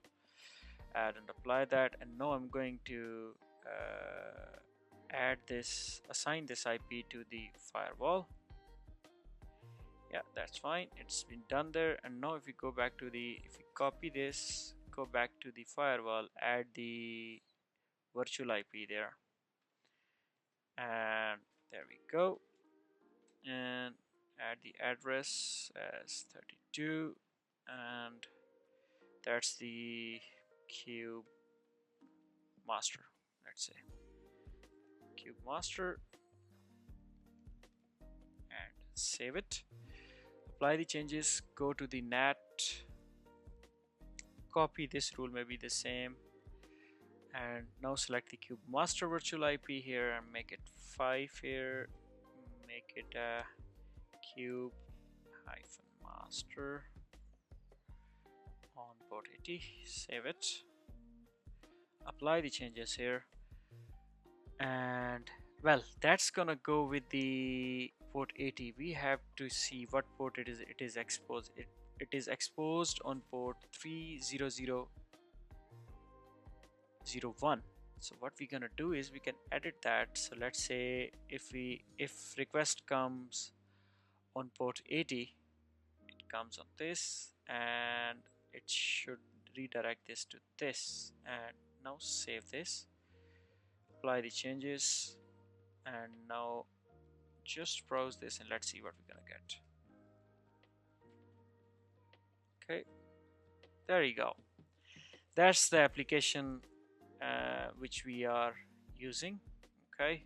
add and apply that, and now I'm going to add this, assign this IP to the firewall. Yeah, that's fine, it's been done there. And now if we go back to the, if we copy this, go back to the firewall, add the virtual IP there, and there we go, and add the address as 32, and that's the kube master. Let's say kube master, and save it, apply the changes, go to the NAT, copy this rule, maybe the same, and now select the kube master virtual IP here and make it 5 here, make it a kube master on port 80, save it, apply the changes here, and well, that's gonna go with the port 80. We have to see what port it is exposed. It is exposed on port 30001. So what we're gonna do is we can edit that. So let's say if request comes on port 80, it comes on this, and it should redirect this to this. And now save this, apply the changes, and now just browse this and let's see what we're gonna get. Okay, there you go. That's the application which we are using. Okay,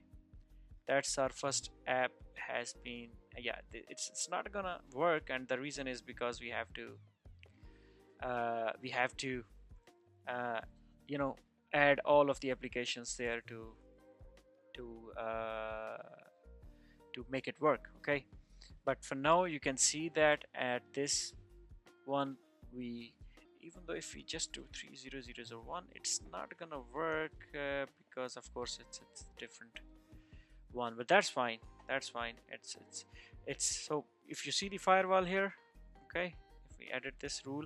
that's our first app has been, yeah, it's not gonna work, and the reason is because we have to you know, add all of the applications there to make it work. Okay, but for now you can see that at this one, we, even though if we just do 30001, it's not gonna work because of course it's different one, but that's fine, that's fine. It's so if you see the firewall here, okay, if we edit this rule,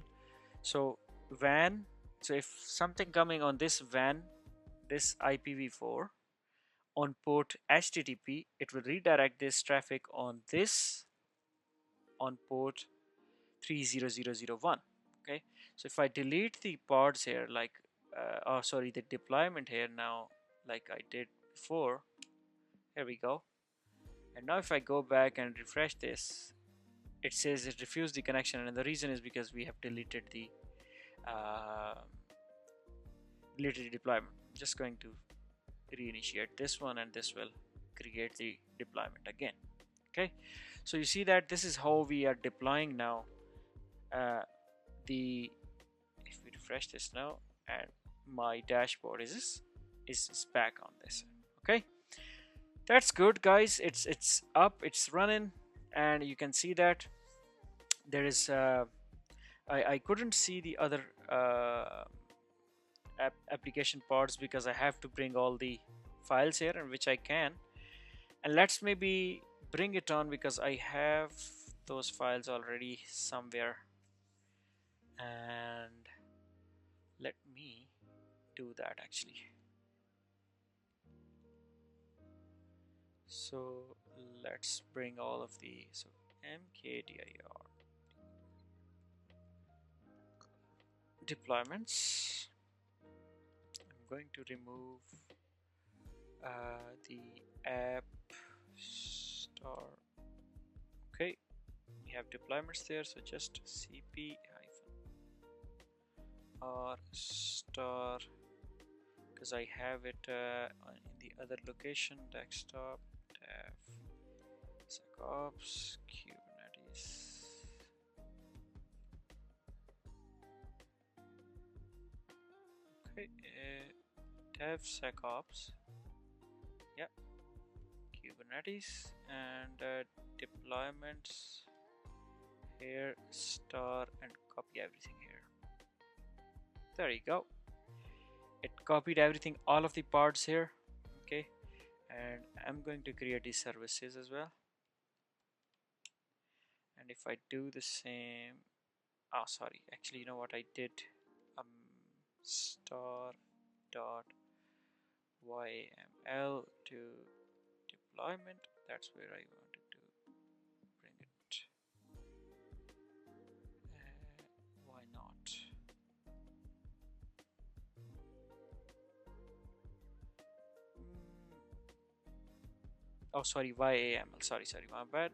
so WAN, so if something coming on this WAN, this IPv4 on port HTTP, it will redirect this traffic on this on port 30001. Okay, so if I delete the pods here, like oh sorry, the deployment here now, like I did before, here we go. And now if I go back and refresh this, it says it refused the connection, and the reason is because we have deleted the uh, deployment. I'm just going to reinitiate this one, and this will create the deployment again. Okay, so you see that this is how we are deploying now. The If we refresh this now, and my dashboard is back on this. Okay, that's good, guys. It's up, it's running, and you can see that there is I couldn't see the other application pods because I have to bring all the files here, and which I can. And let's maybe bring it on because I have those files already somewhere, and let me do that actually. So let's bring all of the mkdir deployments. I'm going to remove the app star. Okay, we have deployments there, so just cp -r star, because I have it in the other location, desktop, DevSecOps, Kubernetes. Okay, DevSecOps, yeah, Kubernetes, and deployments here, star, and copy everything here. There you go. It copied everything, all of the parts here. Okay, and I'm going to create these services as well. And if I do the same, oh sorry, actually you know what I did, star dot YAML to deployment, that's where I wanted to bring it. Why not? Oh sorry, YAML, sorry, my bad.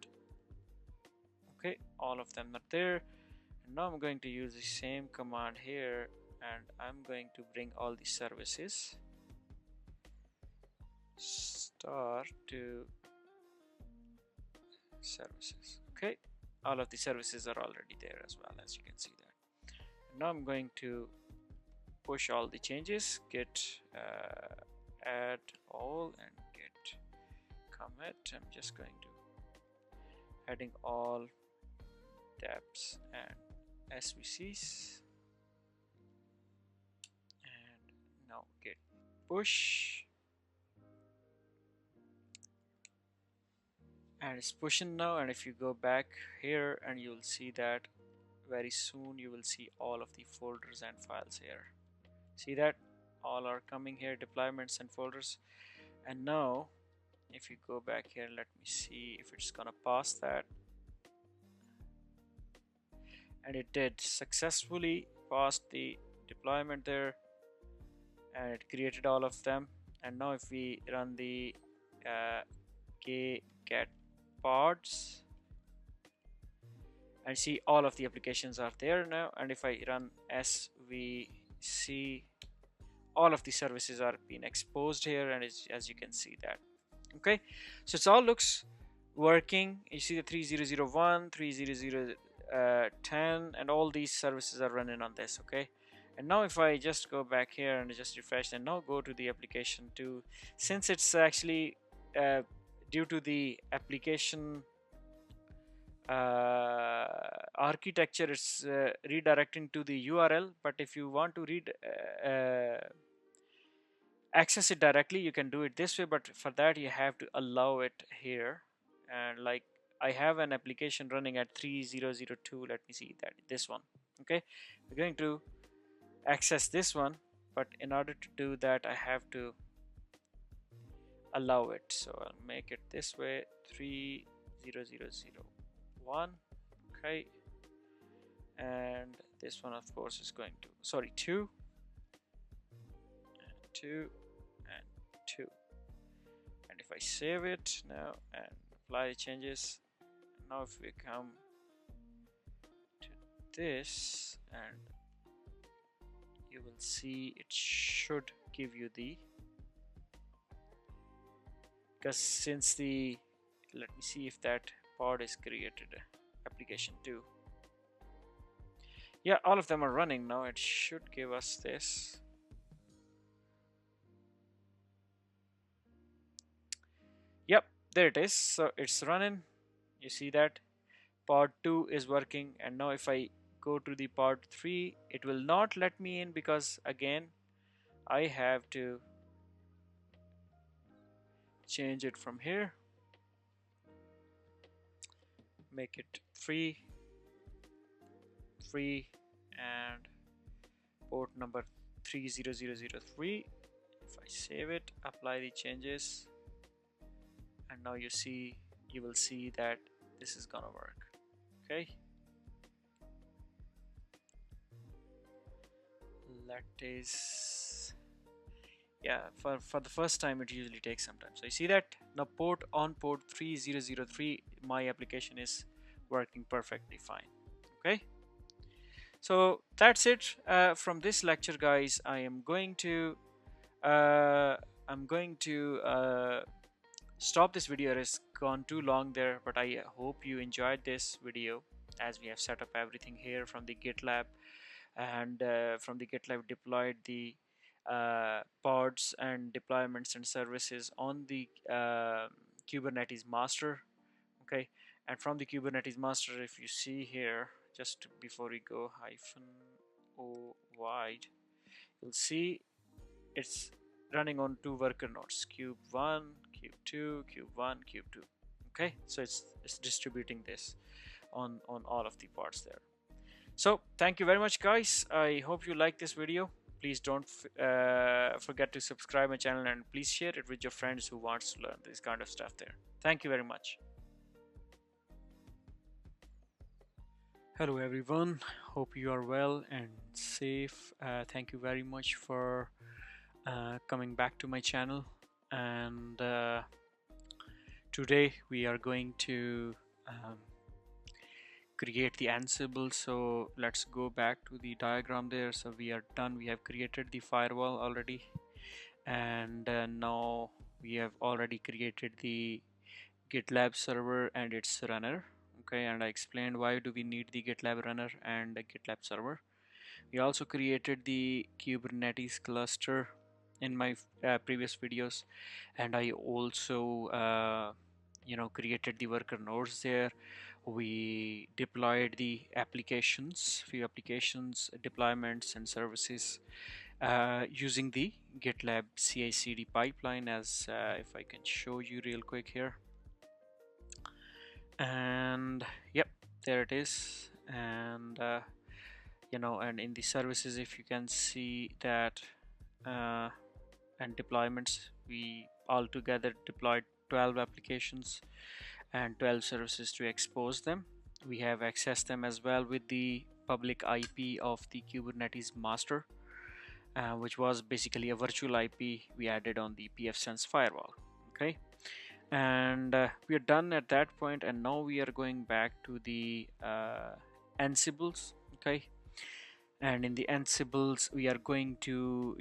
Okay, all of them are there, and now I'm going to use the same command here, and I'm going to bring all the services star to services. Okay, all of the services are already there as well, as you can see that. Now I'm going to push all the changes, git add all, and git commit. I'm just going to adding all tabs and SVCs, and now git push, and it's pushing now. And if you go back here, and you'll see that very soon you will see all of the folders and files here. See that all are coming here, deployments and folders. And now if you go back here, let me see if it's gonna pass that. And it did successfully pass the deployment there, and it created all of them. And now if we run the get pods, and see all of the applications are there now, and if I run svc, all of the services are being exposed here, and as you can see that. Okay, so it's all looks working. You see the 3001, 30010, and all these services are running on this. Okay, and now if I just go back here and just refresh, and now go to the application 2, since it's actually due to the application architecture, it's redirecting to the URL. But if you want to read access it directly, you can do it this way, but for that you have to allow it here. And like I have an application running at 3002, let me see that, this one. Okay, we're going to access this one, but in order to do that I have to allow it. So I'll make it this way, 30001. Okay, and this one of course is going to, sorry, 2 and 2 and 2. And if I save it now and apply changes, now if we come to this, and you will see it should give you the, because since the, let me see if that pod is created, application 2. Yeah, all of them are running now. It should give us this. Yep, there it is. So it's running. You see that pod 2 is working, and now if I go to the pod 3, it will not let me in because again I have to change it from here, make it free, and port number 30003. If I save it, apply the changes, and now you will see that this is gonna work. Okay, that is, yeah, for the first time it usually takes some time. So you see that now port 3003, my application is working perfectly fine. Okay, so that's it from this lecture, guys. I'm going to stop this video. It has gone too long there, but I hope you enjoyed this video, as we have set up everything here from the GitLab, and from the GitLab deployed the pods and deployments and services on the Kubernetes master. Okay, and from the Kubernetes master, if you see here, just before we go -o wide, you'll see it's running on 2 worker nodes, cube1, cube2, cube1, cube2. Okay, so it's distributing this on all of the parts there. So thank you very much, guys. I hope you like this video. Please don't forget to subscribe my channel, and please share it with your friends who wants to learn this kind of stuff there. Thank you very much. Hello everyone, hope you are well and safe. Thank you very much for coming back to my channel, and today we are going to create the Ansible. So let's go back to the diagram there. So we are done, we have created the firewall already, and now we have already created the GitLab server and its runner. Okay, and I explained why do we need the GitLab runner and the GitLab server. We also created the Kubernetes cluster in my previous videos, and I also created the worker nodes there. We deployed the few applications, deployments and services using the GitLab CI/CD pipeline, as if I can show you real quick here. And yep, there it is. And and in the services, if you can see that, and deployments, we all together deployed 12 applications and 12 services to expose them. We have accessed them as well with the public IP of the Kubernetes master, which was basically a virtual IP we added on the pfSense firewall. Okay, and we are done at that point, and now we are going back to the Ansibles. Okay, and in the Ansibles we are going to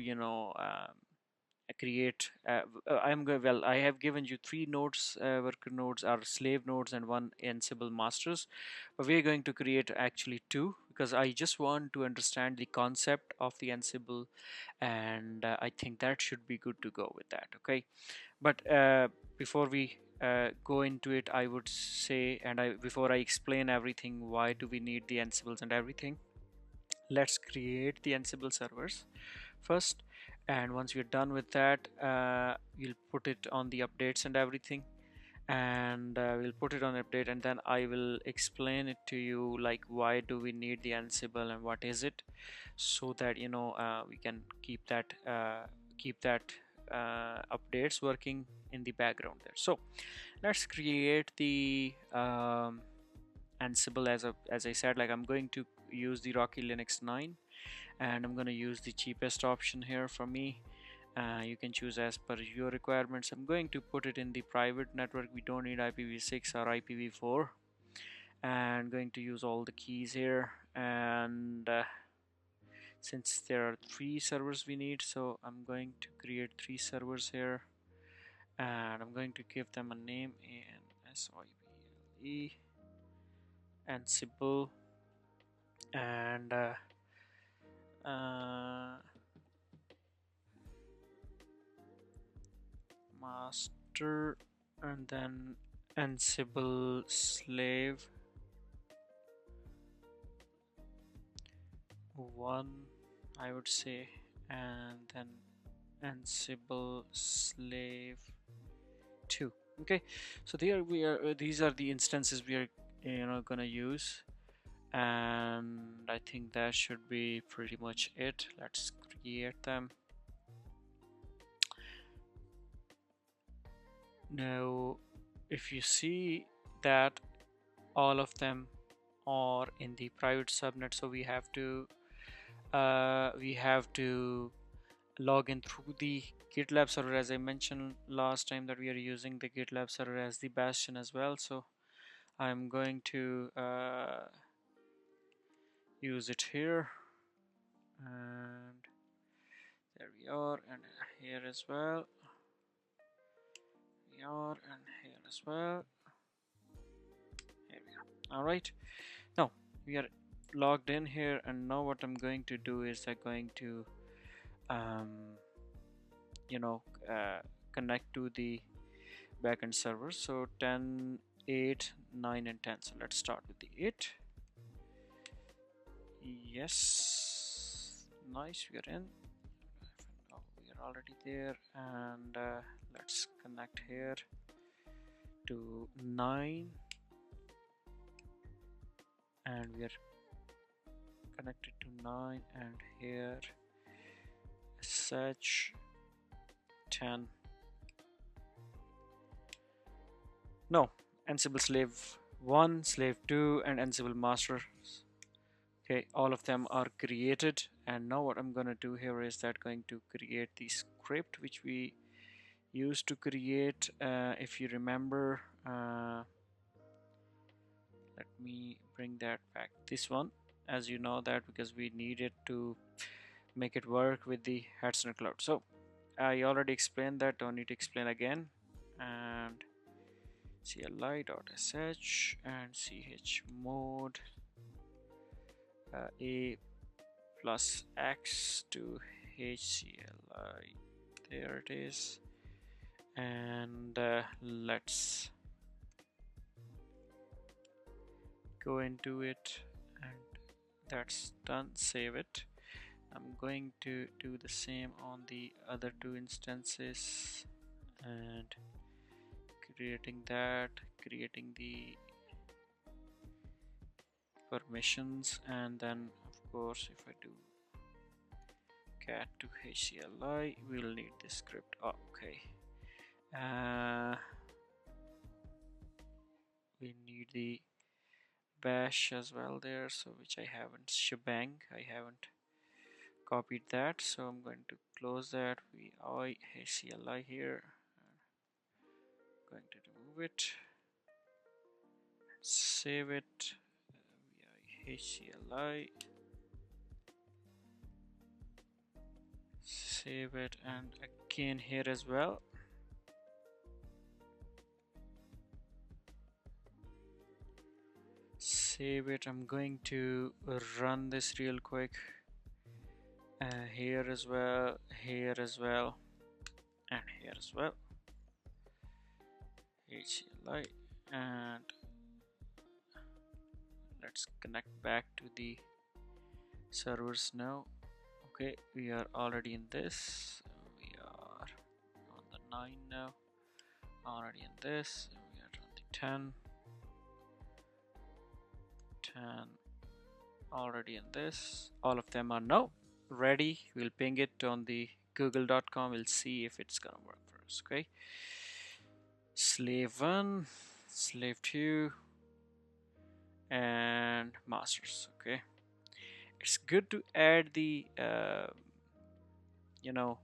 create I have given you 3 nodes, worker nodes or slave nodes, and 1 Ansible masters, but we're going to create actually 2, because I just want to understand the concept of the Ansible, and I think that should be good to go with that. Okay, but before we go into it, I would say, and before I explain everything, why do we need the Ansibles and everything, let's create the Ansible servers first. And once we're done with that, we'll put it on the updates and everything, and we'll put it on update, and then I will explain it to you, like why do we need the Ansible and what is it, so that we can keep that updates working in the background there. So let's create the Ansible. As I said, like I'm going to use the Rocky Linux 9, and I'm going to use the cheapest option here for me. You can choose as per your requirements. I'm going to put it in the private network. We don't need IPv6 or IPv4, and going to use all the keys here. And since there are 3 servers we need, so I'm going to create 3 servers here, and I'm going to give them a name in SIBLE Ansible, and master, and then Ansible slave 1, I would say, and then Ansible slave 2. Okay, so there we are. These are the instances we are gonna use, and I think that should be pretty much it. Let's create them. Now if you see that all of them are in the private subnet, so we have to log in through the GitLab server. As I mentioned last time, that we are using the GitLab server as the bastion as well, so I'm going to use it here, and there we are, and here as well we are, and here as well. Here we are. All right, now we are logged in here, and now what I'm going to do is I'm going to connect to the backend server. So 10, 8, 9 and 10. So let's start with the 8. Yes, nice, we are in. Oh, we are already there, and let's connect here to 9, and we are connected to 9, and here such 10. No, Ansible slave 1, slave 2 and Ansible master. Okay, all of them are created, and now what I'm gonna do here is that going to create the script which we used to create, if you remember. Let me bring that back, this one, as you know that, because we needed to make it work with the Headstone Cloud. So I already explained that, don't need to explain again. And cli.sh and chmod a plus x to hcli, there it is, and let's go into it, and that's done. Save it. I'm going to do the same on the other 2 instances, and creating that, creating the permissions, and then of course if I do cat to hcli, we'll need this script. Okay, we need the bash as well there, so which I haven't, shebang, I haven't copied that, so I'm going to close that. We hcli here, going to remove it, save it. hcli, save it, and again here as well. Save it. I'm going to run this real quick. Here as well, here as well, and here as well. hcli, and let's connect back to the servers now. Okay, we are already in this. We are on the 9 now, already in this. We are on the 10, already in this. All of them are now ready. We'll ping it on the google.com. We'll see if it's gonna work for us. Okay, slave 1, slave 2, and masters. Okay, it's good to add the you know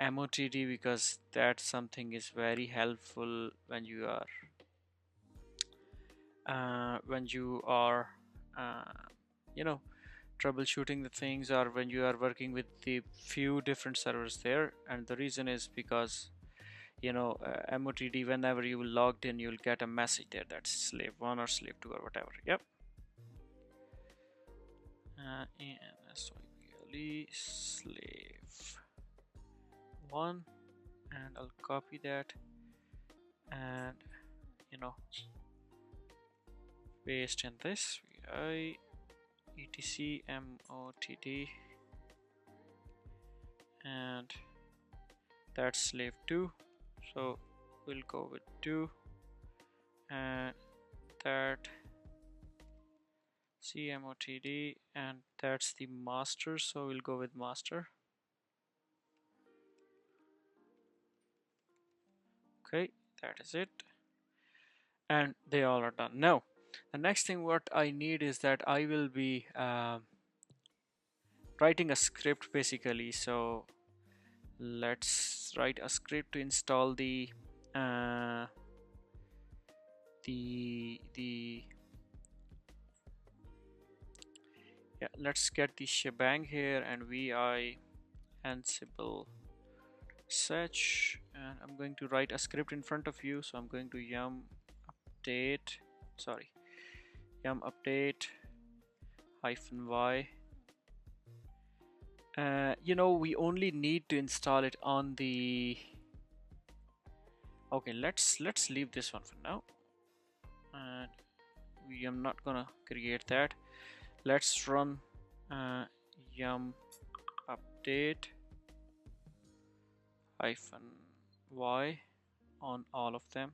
MOTD, because that something is very helpful when you are uh, you know troubleshooting the things, or when you are working with the few different servers there. And the reason is because MOTD, whenever you logged in, you'll get a message there that's slave 1 or slave 2 or whatever. Yep. And slave 1, and I'll copy that and paste in this vi etc motd, and that's slave 2, so we'll go with 2, and that cmotd, and that's the master, so we'll go with master. Okay, that is it, and they all are done. Now the next thing what I need is that I will be writing a script basically. So let's write a script to install the yeah, let's get the shebang here, and vi ansible search, and I'm going to write a script in front of you. So I'm going to yum update -y. We only need to install it on the okay, let's leave this one for now, and I'm not gonna create that. Let's run yum update -y on all of them,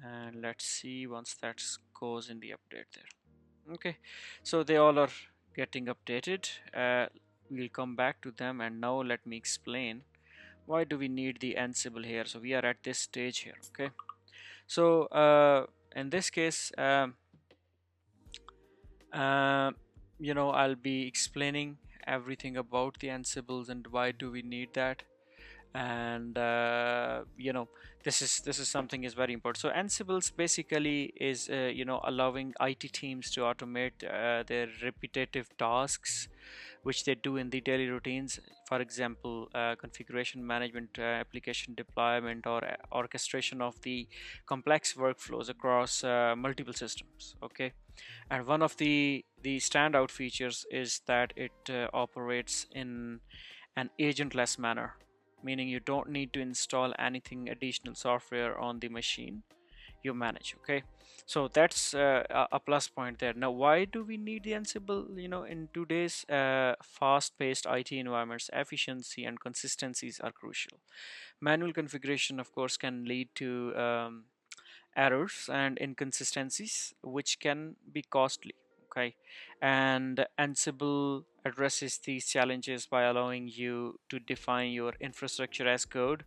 and let's see once that goes in the update there. Okay, so they all are getting updated. We'll come back to them, and now let me explain why do we need the Ansible here. So we are at this stage here. Okay, so in this case I'll be explaining everything about the Ansibles and why do we need that, and this is something is very important. So Ansibles basically is allowing IT teams to automate their repetitive tasks which they do in the daily routines. For example, configuration management, application deployment, or orchestration of the complex workflows across multiple systems. Okay, and one of the standout features is that it operates in an agentless manner, meaning you don't need to install anything additional software on the machine you manage. Okay, so that's a plus point there. Now why do we need the Ansible? In today's fast-paced IT environments, efficiency and consistencies are crucial. Manual configuration of course can lead to errors and inconsistencies which can be costly. Okay, and Ansible addresses these challenges by allowing you to define your infrastructure as code,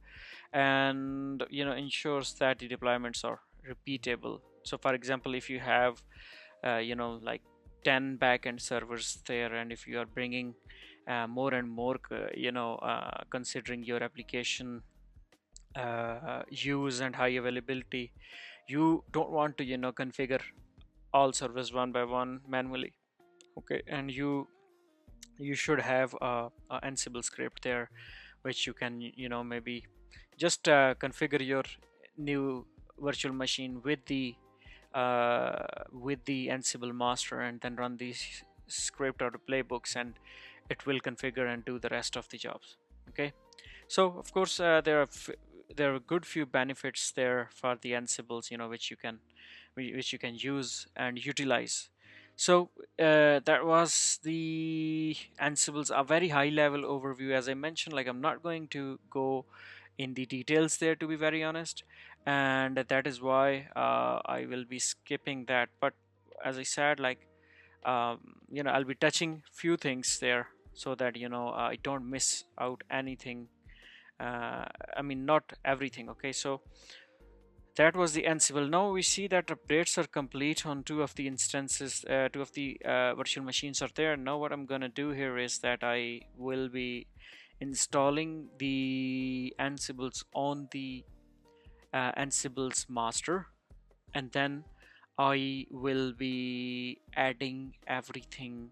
and ensures that the deployments are repeatable. So for example, if you have like 10 backend servers there, and if you are bringing more and more considering your application use and high availability, you don't want to configure all servers one by one manually. Okay, and you should have a Ansible script there which you can maybe just configure your new virtual machine with the Ansible master, and then run the script or the playbooks, and it will configure and do the rest of the jobs. Okay, so of course there are a good few benefits there for the Ansibles, which you can use and utilize. So that was the Ansibles, a very high level overview. As I mentioned, like, I'm not going to go in the details there, to be very honest, and that is why I will be skipping that. But as I said, like, I'll be touching few things there. so that I don't miss out anything. I mean, not everything. Okay, so that was the Ansible. Now we see that updates are complete on two of the instances, two of the virtual machines are there. Now what I'm gonna do here is that I will be installing the Ansibles on the Ansible's master, and then I will be adding everything,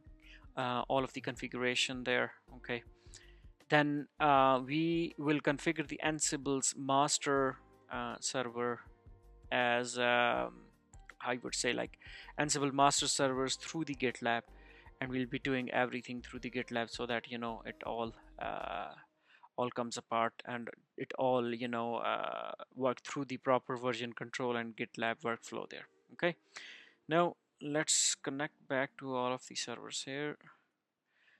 all of the configuration there. Okay, then we will configure the Ansible's master server as I would say like Ansible master servers through the GitLab, and we'll be doing everything through the GitLab so that it all comes apart, and it all work through the proper version control and GitLab workflow there. Okay, now let's connect back to all of the servers here.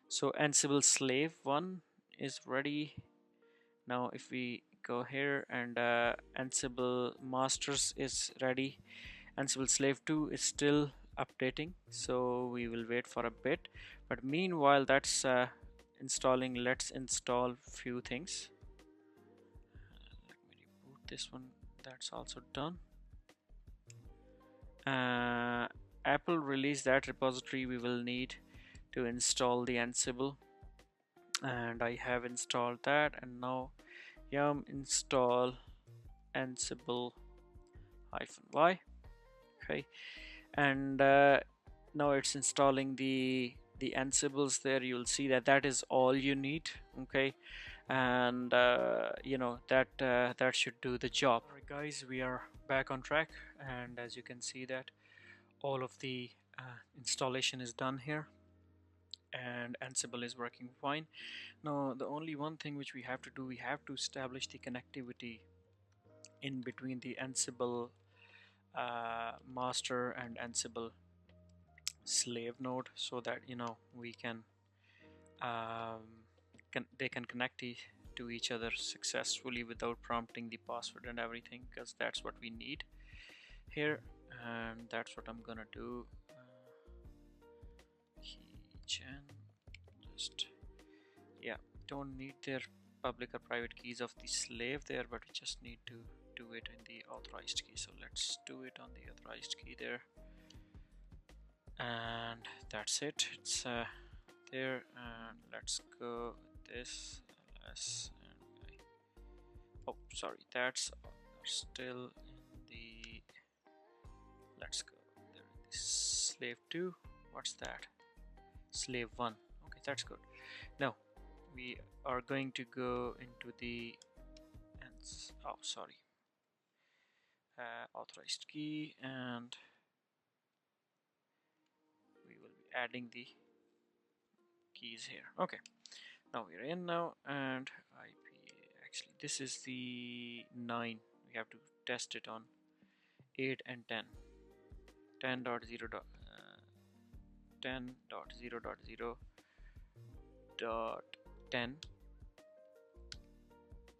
So Ansible slave 1 is ready. Now if we go here, and Ansible masters is ready, Ansible slave 2 is still updating, so we will wait for a bit. But meanwhile that's installing, let's install few things. Let me reboot this one. That's also done. Apple released that repository. We will need to install the Ansible, and I have installed that. And now yum install Ansible -y. Okay, and now it's installing the Ansibles there. You'll see that that is all you need. Okay, and that should do the job. All right guys, we are back on track, and as you can see that all of the installation is done here, and Ansible is working fine. Now the only one thing which we have to do, we have to establish the connectivity in between the Ansible master and Ansible slave node, so that we they can connect to each other successfully without prompting the password and everything, because that's what we need here, and that's what I'm gonna do. Keygen, just don't need their public or private keys of the slave there, but we just need to do it in the authorized key. So let's do it on the authorized key there, and that's it. It's there, and let's go with this ls, and oh sorry, that's still in the, let's go there in the slave 2. What's that? Slave 1. Okay, that's good. Now we are going to go into the authorized key, and we will be adding the keys here. Okay, now we're in now, and IP, actually this is the 9. We have to test it on 8 and 10. 10.0.0.10.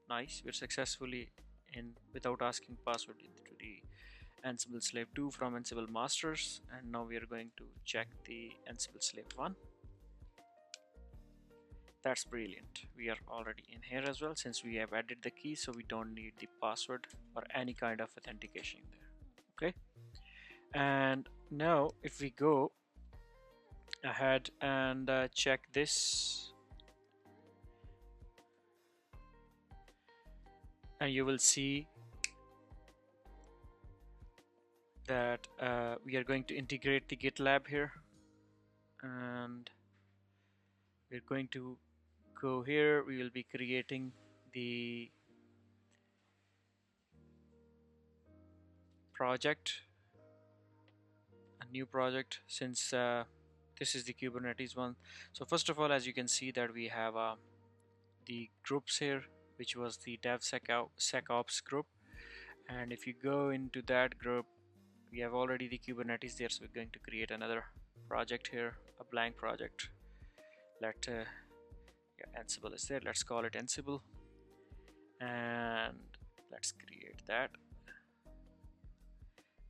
Nice, we're successfully in without asking password into the Ansible slave 2 from Ansible masters, and now we are going to check the Ansible slave 1. That's brilliant. We are already in here as well, since we have added the key, so we don't need the password or any kind of authentication there. Okay, and now if we go ahead and check this, and you will see that we are going to integrate the GitLab here, and we're going to go here. We will be creating the project, a new project, since this is the Kubernetes one. So first of all, as you can see that we have the groups here, which was the DevSecOps group, and if you go into that group, we have already the Kubernetes there, so we're going to create another project here, a blank project. Ansible is there, let's call it Ansible, and let's create that,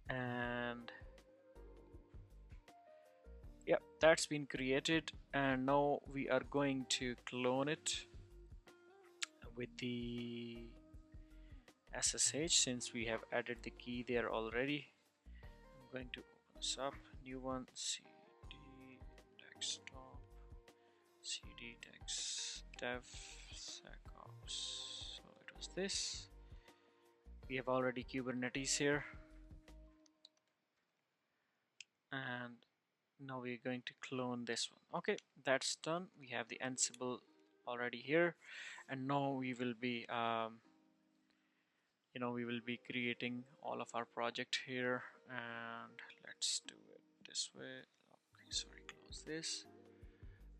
and that's been created, and now we are going to clone it with the SSH, since we have added the key there already. I'm going to open this up, new one, cd desktop, cd DevSecOps. So it was this. We have already Kubernetes here, and now we're going to clone this one. Okay, that's done. We have the Ansible already here, and now we will be we will be creating all of our project here, and let's do it this way. Okay, sorry, close this,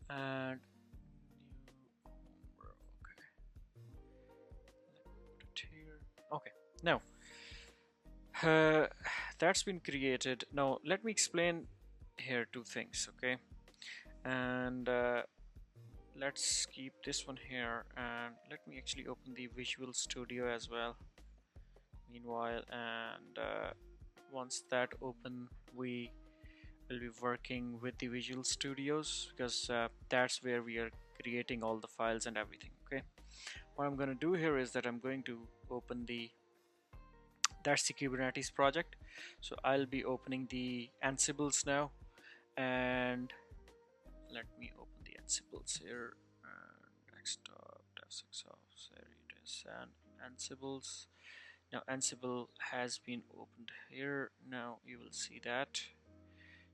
and new okay, let me put it here. Okay, now uh, that's been created. Now let me explain here two things, okay? And let's keep this one here, and let me actually open the Visual Studio as well meanwhile, and once that open, we will be working with the Visual Studios, because that's where we are creating all the files and everything. Okay, what I'm going to do here is that I'm going to open that's the Kubernetes project. So I'll be opening the Ansibles now, and let me open the Ansibles here, desktop, DevSecOps, there it is, and Ansibles. Now Ansible has been opened here. Now you will see that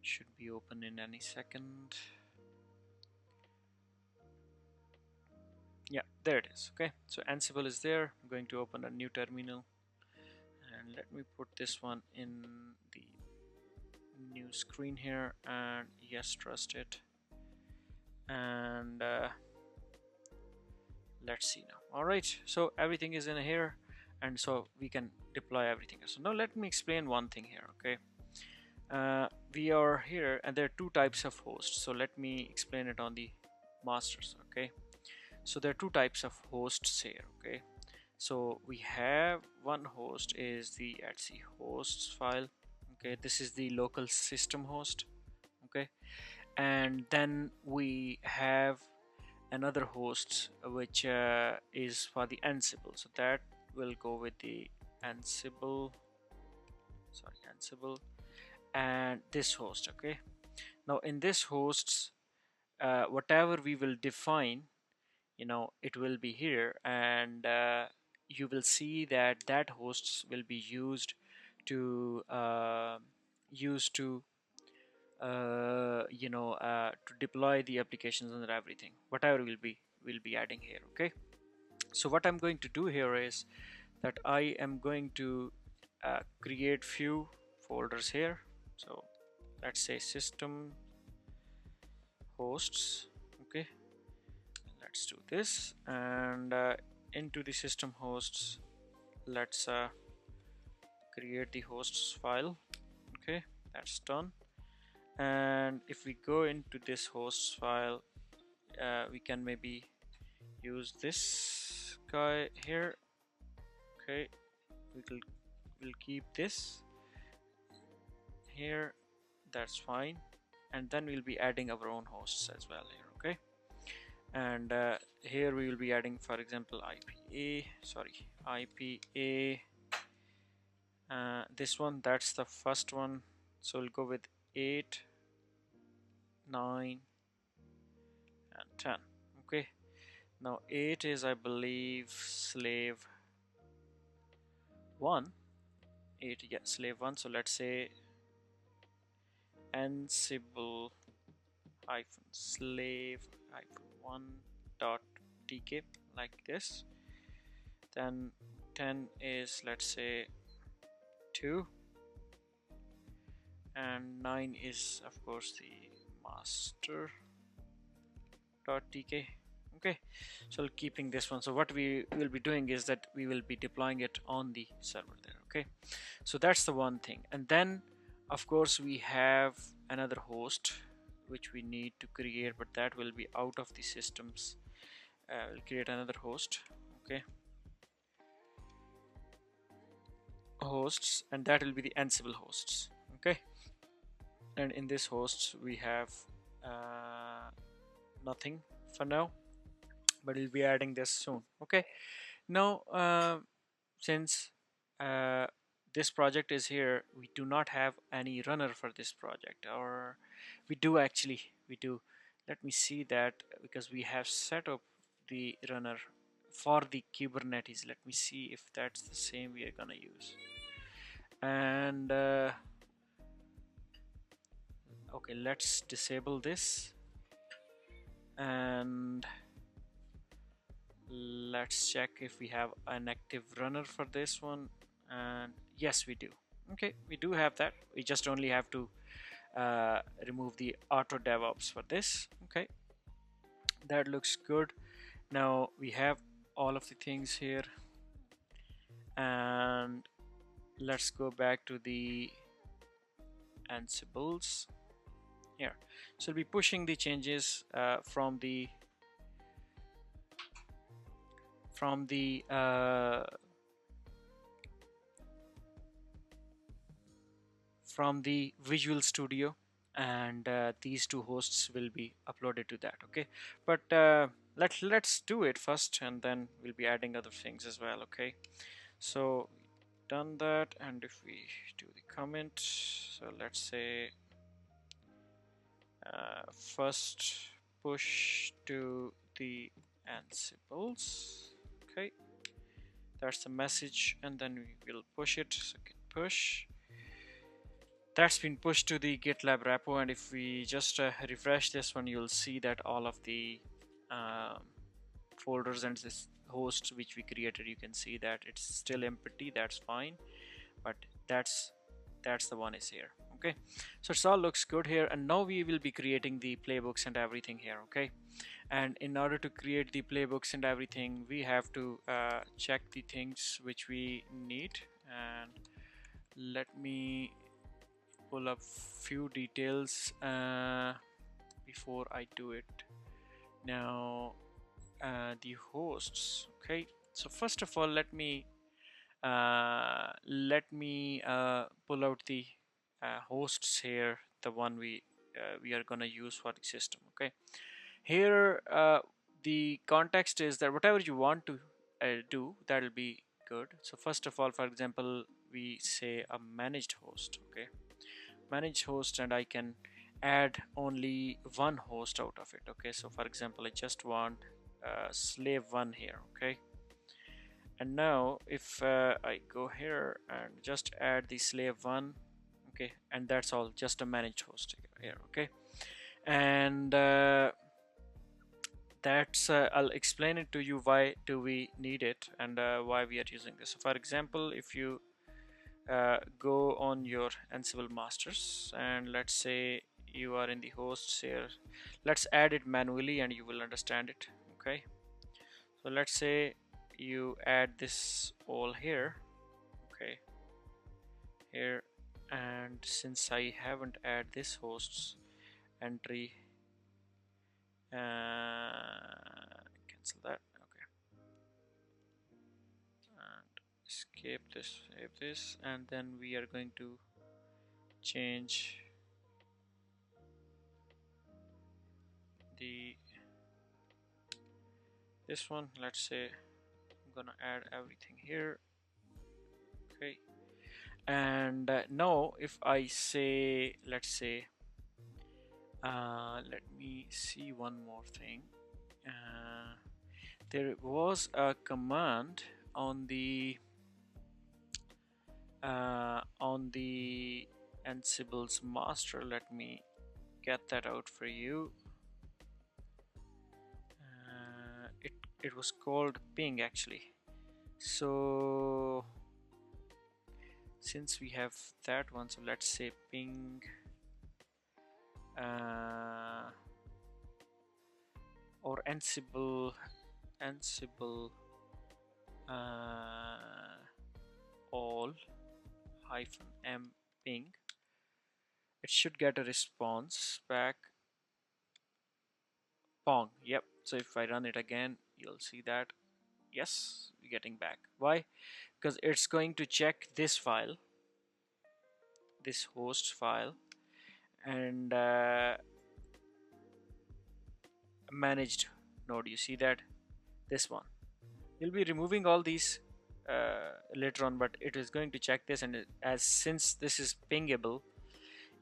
should be open in any second. Yeah, there it is. Okay, so Ansible is there. I'm going to open a new terminal, and let me put this one in the new screen here, and yes, trust it, and let's see now. All right, so everything is in here, and so we can deploy everything. So now let me explain one thing here. Okay, we are here, and there are two types of hosts, so let me explain it on the masters. Okay, so there are two types of hosts here. Okay, so we have one host is the etc hosts file. Okay, this is the local system host. Okay, and then we have another host which is for the Ansible, so that will go with the Ansible and this host. Okay, now in this hosts, whatever we will define, it will be here, and you will see that hosts will be to used to deploy the applications and everything, whatever will be adding here. Okay, so what I'm going to do here is that I am going to create few folders here. So let's say system hosts. Okay, let's do this, and into the system hosts, let's create the hosts file. Okay, that's done. And if we go into this hosts file, we can maybe use this guy here. Okay, we'll keep this here, that's fine, and then we'll be adding our own hosts as well here. Okay, and here we will be adding, for example, IPA, this one, that's the first one, so we'll go with 8, 9 and 10. Okay, now 8 is, I believe, slave 1. 8, yeah, slave 1. So let's say Ansible slave 1.tk, like this. Then 10 is, let's say, 2, and 9 is of course the master.tk. Okay, so keeping this one. So what we will be doing is that we will be deploying it on the server there. Okay, so that's the one thing. And then of course we have another host which we need to create, but that will be out of the systems. We'll create another host. Okay, hosts, and that will be the Ansible hosts. Okay, and in this hosts we have nothing for now, but we'll be adding this soon. Okay, now since uh, this project is here, we do not have any runner for this project, or we do actually, we do. Let me see that, because we have set up the runner for the Kubernetes. Let me see if that's the same we are gonna use. And okay, let's disable this and let's check if we have an active runner for this one. And yes, we do. Okay, we do have that. We just only have to remove the auto DevOps for this. Okay, that looks good. Now we have all of the things here, and let's go back to the Ansibles here. So we'll be pushing the changes from the Visual Studio, and these two hosts will be uploaded to that. Okay, but let's do it first, and then we'll be adding other things as well. Okay, so done that, and if we do the comment, so let's say first push to the Ansibles. Okay, that's the message, and then we will push it. So git push, that's been pushed to the GitLab repo, and if we just refresh this one, you'll see that all of the um, folders and this host which we created, you can see that it's still empty. That's fine, but that's the one is here. Okay, so it all looks good here, and now we will be creating the playbooks and everything here. Okay, and in order to create the playbooks and everything, we have to check the things which we need, and let me pull up few details before I do it. Now the hosts. Okay, so first of all, let me pull out the hosts here, the one we are gonna use for the system. Okay, here the context is that whatever you want to do, that'll be good. So first of all, for example, we say a managed host. Okay, manage host, and I can add only one host out of it. Okay, so for example, I just want slave one here. Okay, and now if I go here and just add the slave one, okay, and that's all, just a managed host here. Okay, and that's I'll explain it to you why do we need it, and why we are using this. So for example, if you go on your Ansible masters, and let's say you are in the hosts here, let's add it manually and you will understand it. Okay, so let's say you add this all here. Okay, here, and since I haven't add this hosts entry, cancel that. Okay, and escape this, save this, and then we are going to change the this one. Let's say I'm gonna add everything here. Okay, and now if I say, let's say let me see one more thing. There was a command on the Ansible's master. Let me get that out for you. It was called ping actually. So since we have that one, so let's say ping or Ansible all hyphen m ping. It should get a response back. Pong. Yep. So if I run it again, you'll see that yes, we're getting back. Why? Because it's going to check this file, this host file, and managed node. You see that, this one. You'll be removing all these later on, but it is going to check this, and since this is pingable,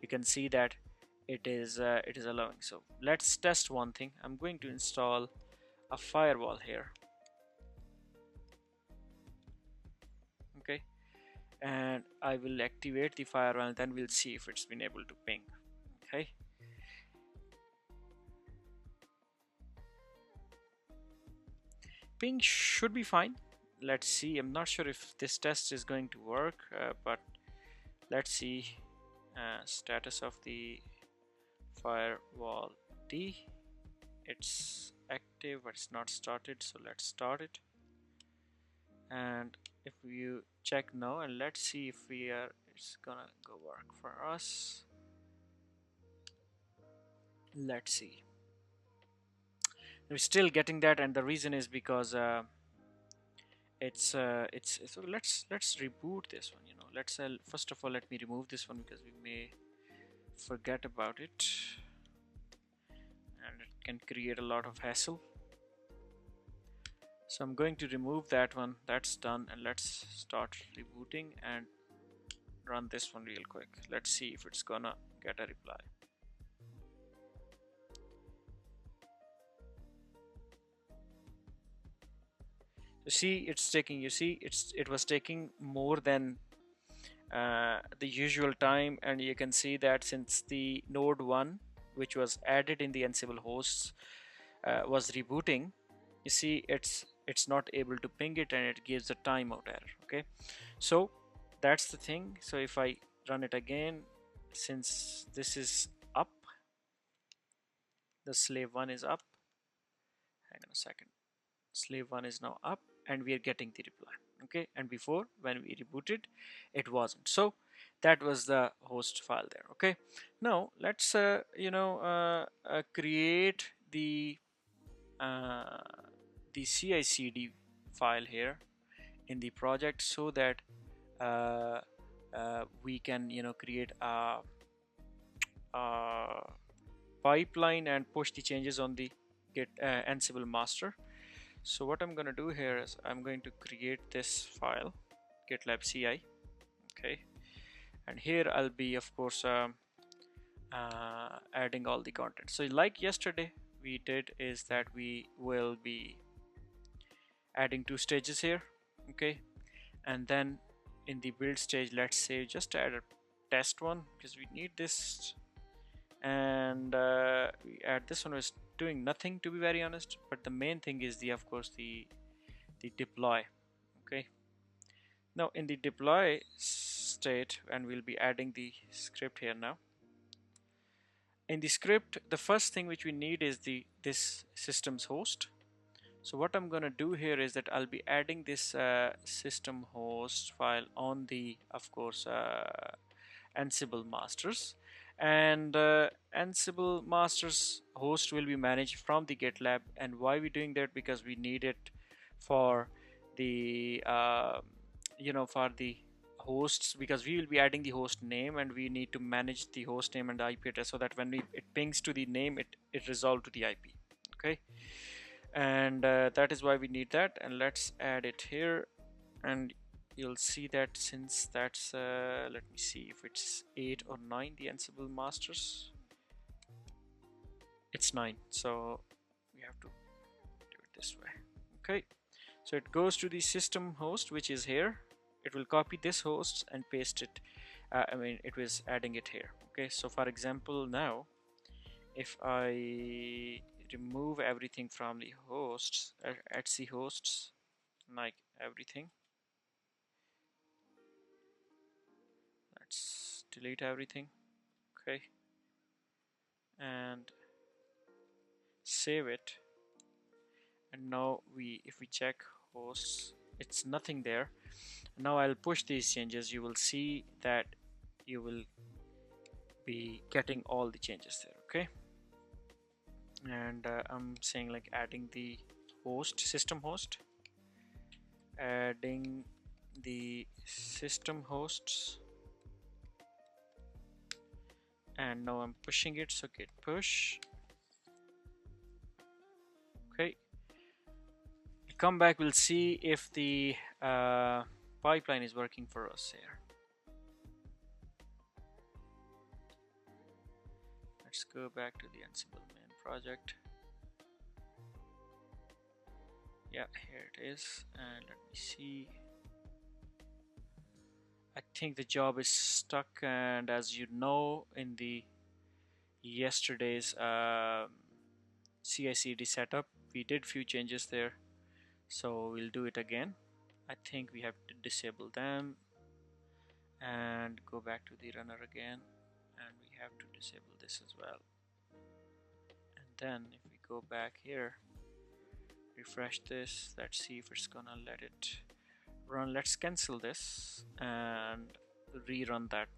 you can see that it is allowing. So let's test one thing. I'm going to install a firewall here. Okay, and I will activate the firewall, and then we'll see if it's been able to ping. Okay, ping should be fine. Let's see. I'm not sure if this test is going to work, but let's see. Status of the firewall D. It's active, but it's not started, so let's start it. And if you check now, and let's see if it's gonna go work for us. Let's see. We're still getting that, and the reason is because it's so let's reboot this one. Let's first of all, let me remove this one because we may forget about it, and it can create a lot of hassle. So I'm going to remove that one. That's done, and let's start rebooting and run this one real quick. Let's see if it's gonna get a reply. You see, it's taking. You see, it was taking more than the usual time, and you can see that since the node 1, which was added in the Ansible hosts, was rebooting, you see it's not able to ping it, and it gives a timeout error. Okay, so that's the thing. So if I run it again, since this is up, the slave 1 is up. Hang on a second. Slave 1 is now up, and we are getting the reply. Okay, and before, when we rebooted, it wasn't. So that was the host file there. Okay, now let's create the CI/CD file here in the project, so that we can create a pipeline and push the changes on the Ansible master. So what I'm going to do here is I'm going to create this file, GitLab CI. Okay, and here I'll be, of course, adding all the content. So like yesterday we did, is that we will be adding 2 stages here. Okay, and then in the build stage, let's say just add a test one, because we need this, and we add this one. Was doing nothing, to be very honest, but the main thing is of course the deploy. Okay, now in the deploy state, and we'll be adding the script here now. In the script, the first thing which we need is this system's host. So what I'm going to do here is that I'll be adding this system host file on the, of course, Ansible masters, and Ansible masters host will be managed from the GitLab. And why we doing that? Because we need it for the for the hosts, because we will be adding the host name, and we need to manage the host name and the IP address, so that when it pings to the name, it resolves to the IP. Okay, and that is why we need that. And let's add it here, and you'll see that since that's let me see if it's 8 or 9, the Ansible masters. It's 9, so we have to do it this way. Okay, so it goes to the system host, which is here. It will copy this host and paste it. It was adding it here. Okay, so for example, now if I remove everything from the hosts, etc hosts, like everything, let's delete everything. Okay, and save it. And now if we check hosts, it's nothing there. Now I'll push these changes. You will see that you will be getting all the changes there. Okay, and I'm saying like adding the host, system host, adding the system hosts, and now I'm pushing it. So git push, come back, we'll see if the pipeline is working for us here. Let's go back to the Ansible main project. Yeah, here it is, and let me see. I think the job is stuck, and as you know, in the yesterday's CI/CD setup, we did few changes there, so we'll do it again. I think we have to disable them and go back to the runner again, and we have to disable this as well. And then if we go back here, refresh this, let's see if it's gonna let it run. Let's cancel this and rerun that.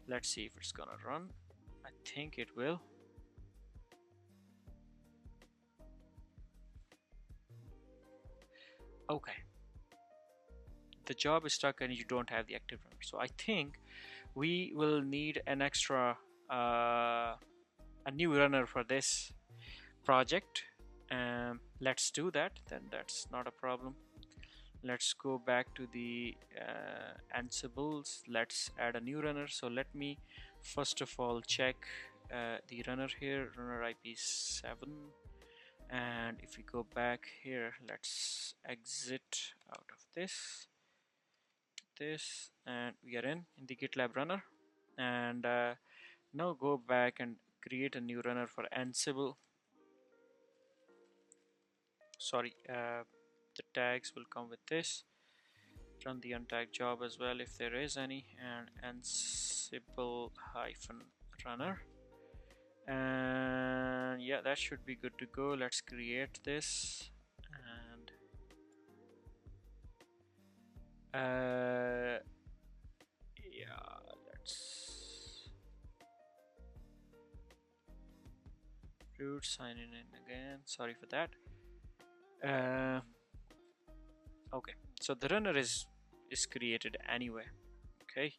Let's see if it's gonna run. I think it will. Okay, the job is stuck and you don't have the active runner, so I think we will need an extra a new runner for this project. Let's do that, then that's not a problem. Let's go back to the Ansibles. Let's add a new runner. So let me first of all check the runner here, runner IP7, and if we go back here, let's exit out of this, and we are in the GitLab runner. And now go back and create a new runner for Ansible. Sorry, the tags will come with this. Run the untagged job as well if there is any, and Ansible -runner, and yeah, that should be good to go. Let's create this, and yeah, let's root sign in again. Sorry for that. Okay, so the runner is created anyway. Okay,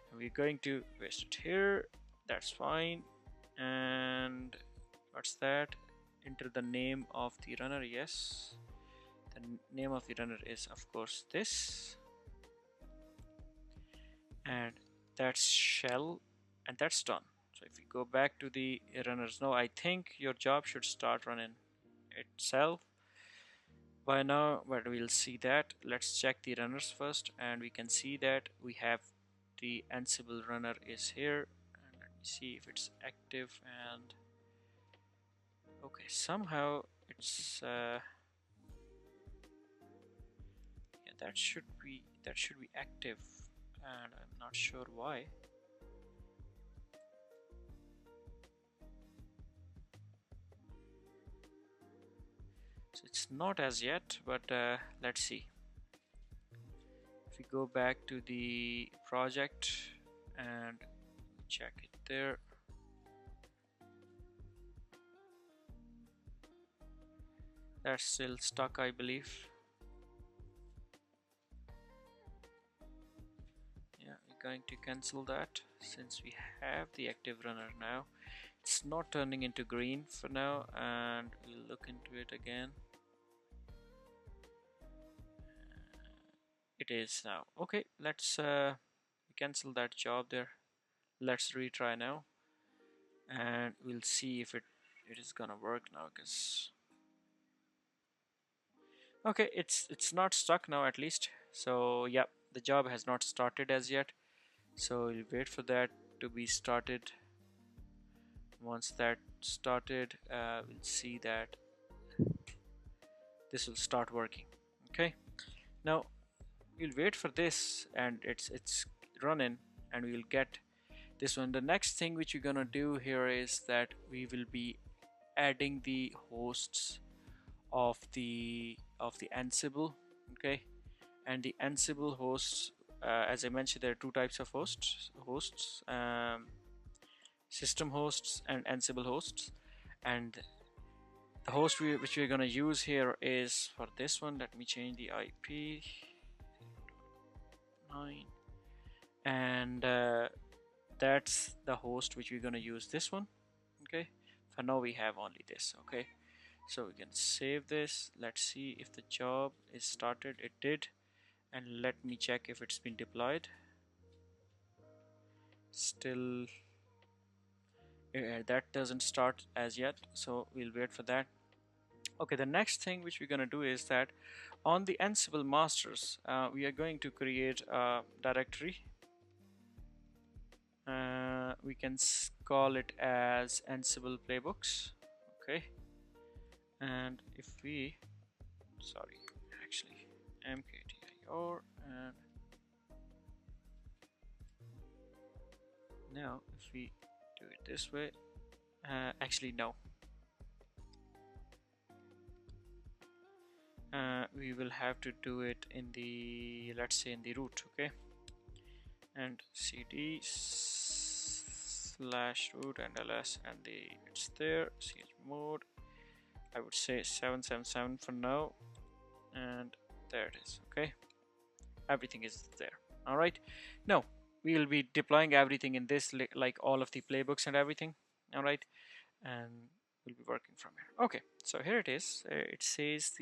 and we're going to paste it here. That's fine. And what's that? Enter the name of the runner. Yes, the name of the runner is of course this, and that's shell, and that's done. So if you go back to the runners now, I think your job should start running itself by now, but we'll see that. Let's check the runners first, and we can see that we have the Ansible runner is here, and let me see if it's active. And okay, somehow it's yeah, that should be active, and I'm not sure why. So it's not as yet, but let's see. If we go back to the project and check it there, that's still stuck, I believe. Yeah, we're going to cancel that since we have the active runner now. It's not turning into green for now, and we'll look into it again. It is now. Okay, let's cancel that job there. Let's retry now, and we'll see if it is gonna work now. Because okay, it's not stuck now at least. So yeah, the job has not started as yet, so we'll wait for that to be started. Once that started, we'll see that this will start working. Okay, now we'll wait for this, and it's running, and we'll get this one. The next thing which we're gonna do here is that we will be adding the hosts of the Ansible. Okay, and the Ansible hosts, as I mentioned, there are two types of hosts, system hosts and Ansible hosts. And the host which we're gonna use here is for this one. Let me change the IP 9, and that's the host which we're gonna use, this one. Okay, for now we have only this. Okay, So we can save this. Let's see if the job is started. It did. And let me check if it's been deployed. Still, that doesn't start as yet, so we'll wait for that. Okay, the next thing which we're going to do is that on the Ansible masters, we are going to create a directory. We can call it as Ansible playbooks. Okay, and if we, sorry, actually mkdir, and now if we do it this way, actually no, we will have to do it in the, let's say in the root. Okay, and cd /root and ls, and it's there, chmod, I would say 777 for now, and there it is. Okay, everything is there. All right, now we will be deploying everything in this, like all of the playbooks and everything. All right, and we'll be working from here. Okay, so here it is. It says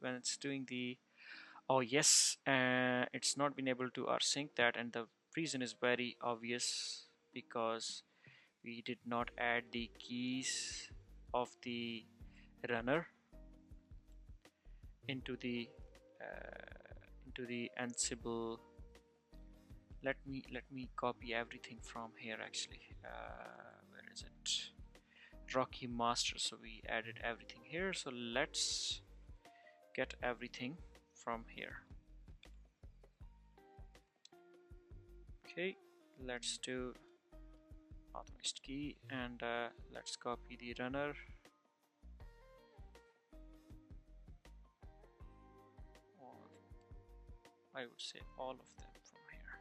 when it's doing the, oh yes, it's not been able to rsync that, and the reason is very obvious, because we did not add the keys of the runner into the Ansible. Let me copy everything from here actually. Where is it? Rocky master. So we added everything here, so let's get everything from here. Okay, let's do authorized key, and let's copy the runner. Or I would say all of them from here.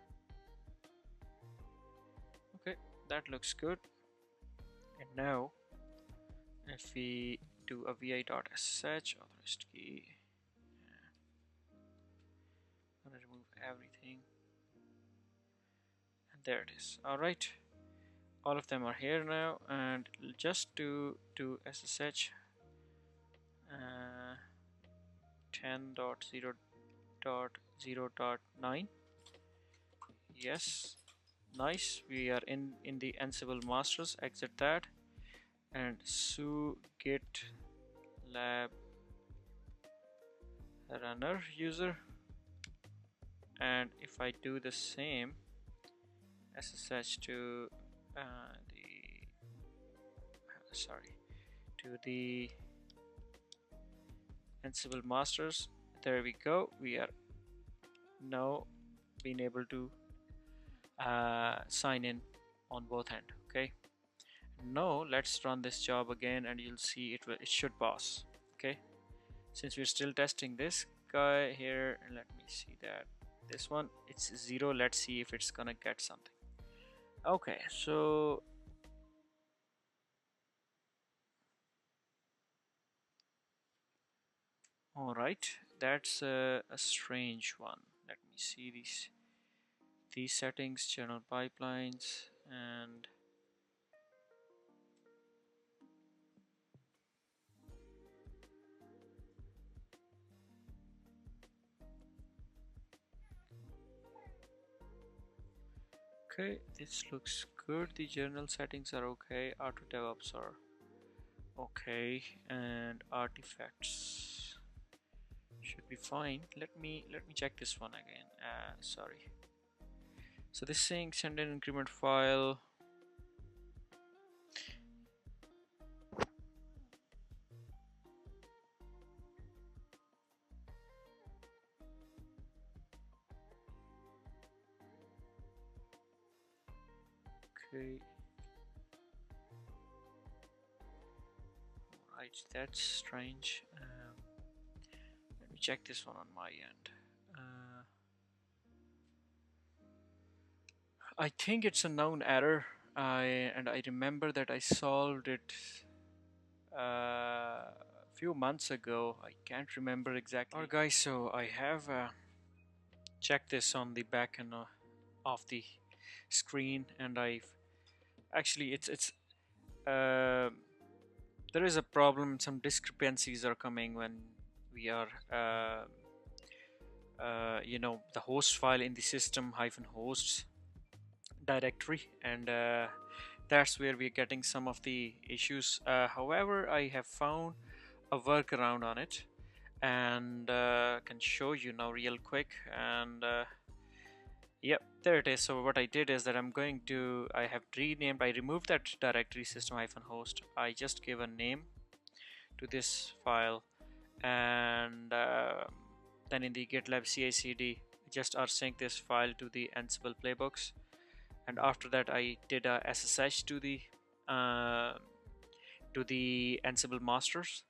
Okay, that looks good. And now if we do a vi.ssh authorized key, I'm gonna remove everything, and there it is. All right, all of them are here now, and just do ssh 10.0.0.9. yes, nice. We are in the Ansible masters. Exit that, and su GitLab runner user, and if I do the same ssh to the Ansible masters, there we go. We are now being able to sign in on both ends. Okay, now let's run this job again, and you'll see it should pass. Okay, since we're still testing this guy here, and let me see that this one, it's 0. Let's see if it's gonna get something. Okay, so all right, that's a strange one. Let me see these settings, general pipelines, and okay, this looks good. The general settings are okay, auto DevOps are okay, and artifacts should be fine. Let me check this one again. Sorry. So this saying send an increment file. Okay. Right, that's strange. Let me check this one on my end. I think it's a known error. I remember that I solved it a few months ago. I can't remember exactly. Alright guys, so I have checked this on the back end of the screen, and I've actually it's there is a problem. Some discrepancies are coming when we are the host file in the system hyphen hosts directory, and that's where we're getting some of the issues. However, I have found a workaround on it, and can show you now real quick. And yep, there it is. So what I did is that I have renamed, I removed that directory system hyphen host. I just gave a name to this file, and then in the GitLab CI CD just rsync this file to the Ansible playbooks, and after that I did a SSH uh, to the Ansible masters,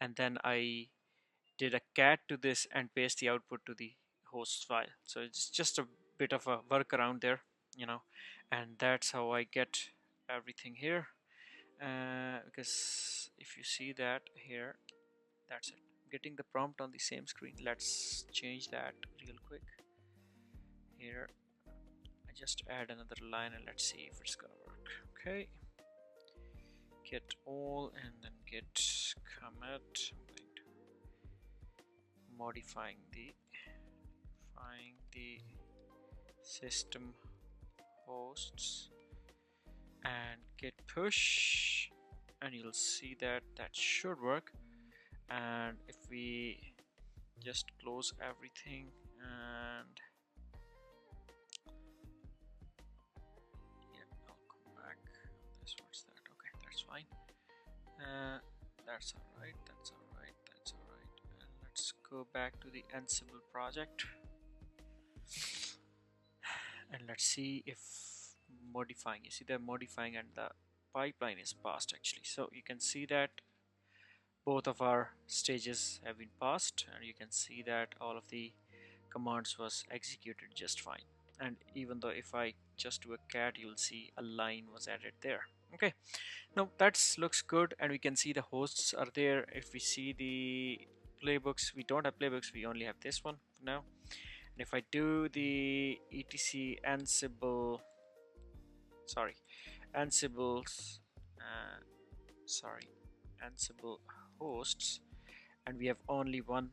and then I did a cat to this and paste the output to the host file. So it's just a bit of a workaround there, you know, and that's how I get everything here. Because if you see that here, that's it. Getting the prompt on the same screen. Let's change that real quick. Here, I just add another line and let's see if it's gonna work. Okay, get all and then get commit. I'm going to modifying the system hosts and git push, and you'll see that that should work. And if we just close everything and yeah, I'll come back. This what's that? Okay, that's fine. That's all right. That's all right. That's all right. And let's go back to the Ansible project, and let's see if modifying. You see they're modifying, and the pipeline is passed actually. So you can see that both of our stages have been passed, and you can see that all of the commands was executed just fine. And even though if I just do a cat, you'll see a line was added there. Okay, now that looks good, and we can see the hosts are there. If we see the playbooks, we don't have playbooks, we only have this one for now. And if I do the etc Ansible, sorry, Ansible's Ansible hosts, and we have only one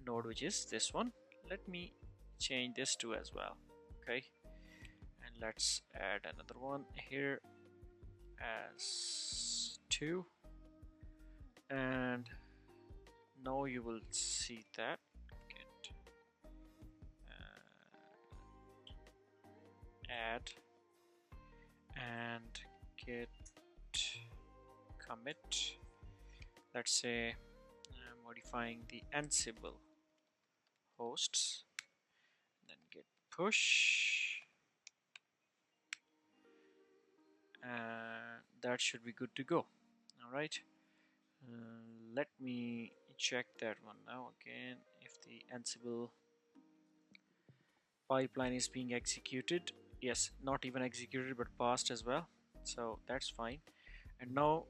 node, which is this one. Let me change this to as well. Okay, and let's add another one here as 2, and now you will see that git add and git commit. Let's say modifying the Ansible hosts, then git push, and that should be good to go. All right, let me check that one now again, if the Ansible pipeline is being executed. Yes, not even executed but passed as well, so that's fine. And now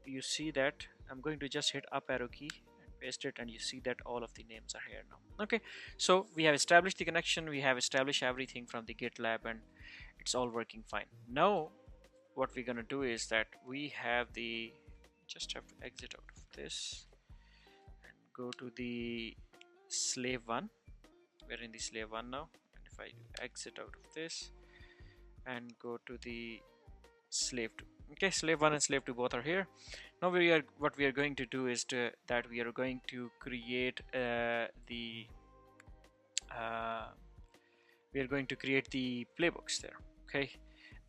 you see that I'm going to just hit up arrow key and paste it, and you see that all of the names are here now. Okay, so we have established the connection, we have established everything from the GitLab, and it's all working fine. Now what we're gonna do is that we have the just have to exit out of this and go to the slave one. We're in the slave one now, and if I exit out of this and go to the slave 2. Okay, slave 1 and slave 2 both are here. Now what we are going to do is that we are going to create the playbooks there. Okay,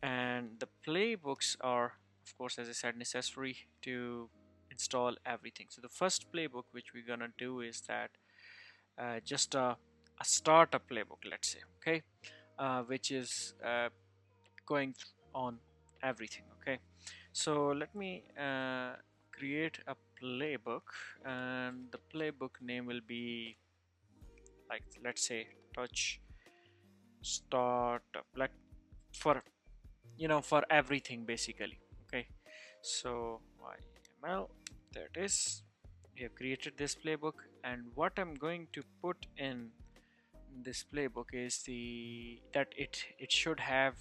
and the playbooks are, of course, as I said, necessary to install everything. So the first playbook which we're gonna do is that just a startup playbook, let's say. Okay, which is going on everything. Okay, so let me create a playbook, and the playbook name will be like, let's say, touch startup, like for for everything basically. Okay, so YML, there it is. We have created this playbook, and what I'm going to put in this playbook is that it should have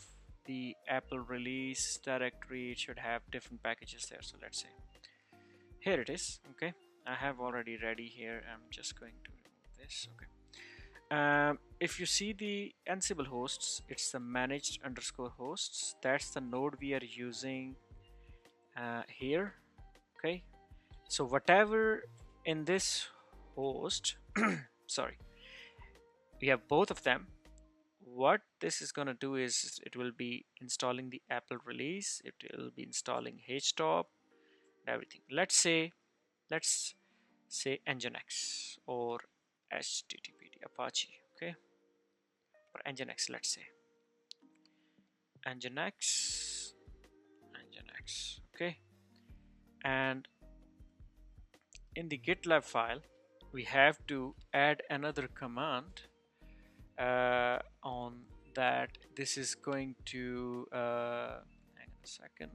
the Apple release directory. It should have different packages there. So let's say Here it is. Okay, I have already ready here. I'm just going to remove this. Okay. If you see the Ansible hosts, it's the managed underscore hosts. That's the node we are using here. Okay, so whatever in this host, sorry, we have both of them. What this is going to do is it will be installing the Apple release, it will be installing htop and everything. Let's say nginx or httpd apache. Okay, or nginx, let's say nginx. Okay, and in the GitLab file we have to add another command on that. This is going to hang on a second.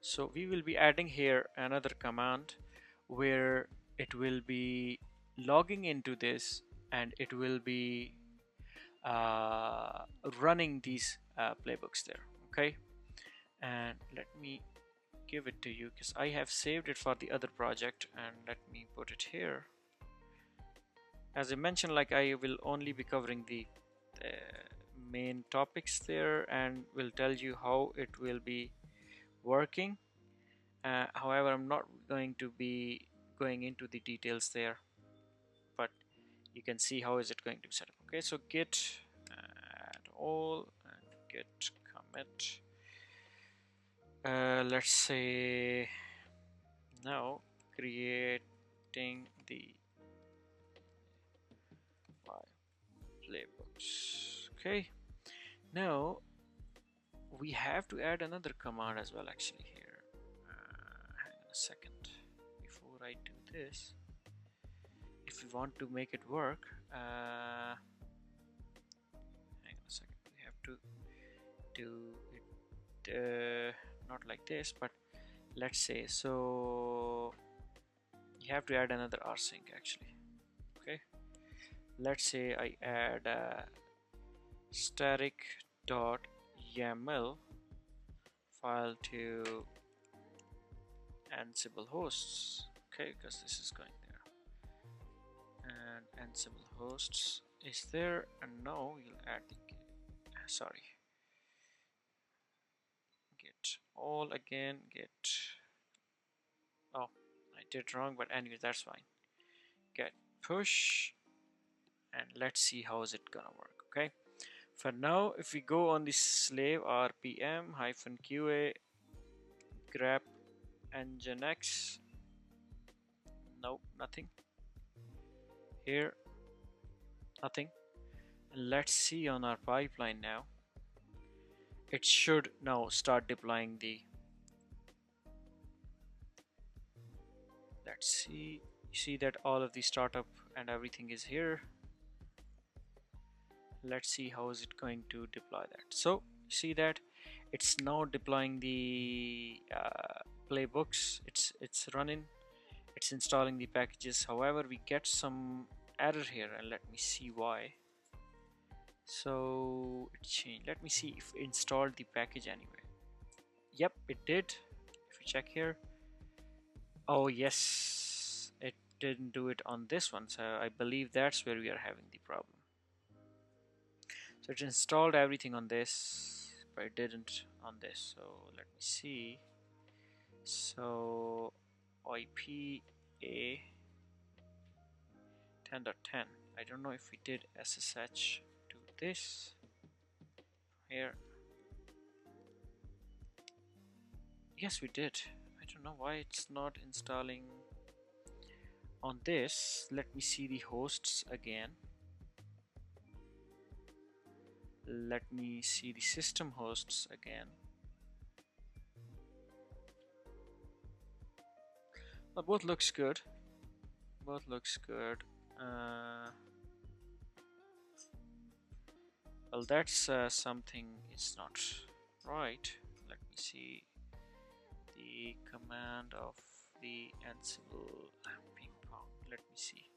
So we will be adding here another command where it will be logging into this and it will be running these playbooks there. Okay, and let me give it to you because I have saved it for the other project, and let me put it here. As I mentioned, like, I will only be covering the main topics there and will tell you how it will be working. However, I'm not going to be going into the details there, but you can see how is it going to be set up. Okay, so git add all and git commit. Let's say now creating the playbooks. Okay, now we have to add another command as well actually here. Hang on a second. Before I do this, if we want to make it work, hang on a second, we have to do it not like this, but let's say, so you have to add another rsync actually. Okay, let's say I add static dot YAML file to Ansible hosts. Okay, because this is going there, and Ansible hosts is there, and now you'll add the sorry, git all again, git, oh, I did wrong, but anyway, that's fine. Get push, and let's see how is it gonna work. Okay, for now, if we go on the slave rpm -qa grep nginx, nope, nothing here, nothing. And let's see on our pipeline now. It should now start deploying the, let's see, you see that all of the startup and everything is here. Let's see how is it going to deploy that. So see that it's now deploying the playbooks. It's running, it's installing the packages. However, we get some error here, and let me see why. So it changed. Let me see if it installed the package anyway. Yep, it did. If you check here, oh yes, it didn't do it on this one, so I believe that's where we are having the problem. So it installed everything on this, but it didn't on this. So let me see. So IPA 10.10. I don't know if we did SSH to this here. Yes, we did. I don't know why it's not installing on this. Let me see the hosts again. Let me see the system hosts again. Well, both looks good. Both looks good. Well, that's something is not right. Let me see the command of the Ansible ping pong. Let me see.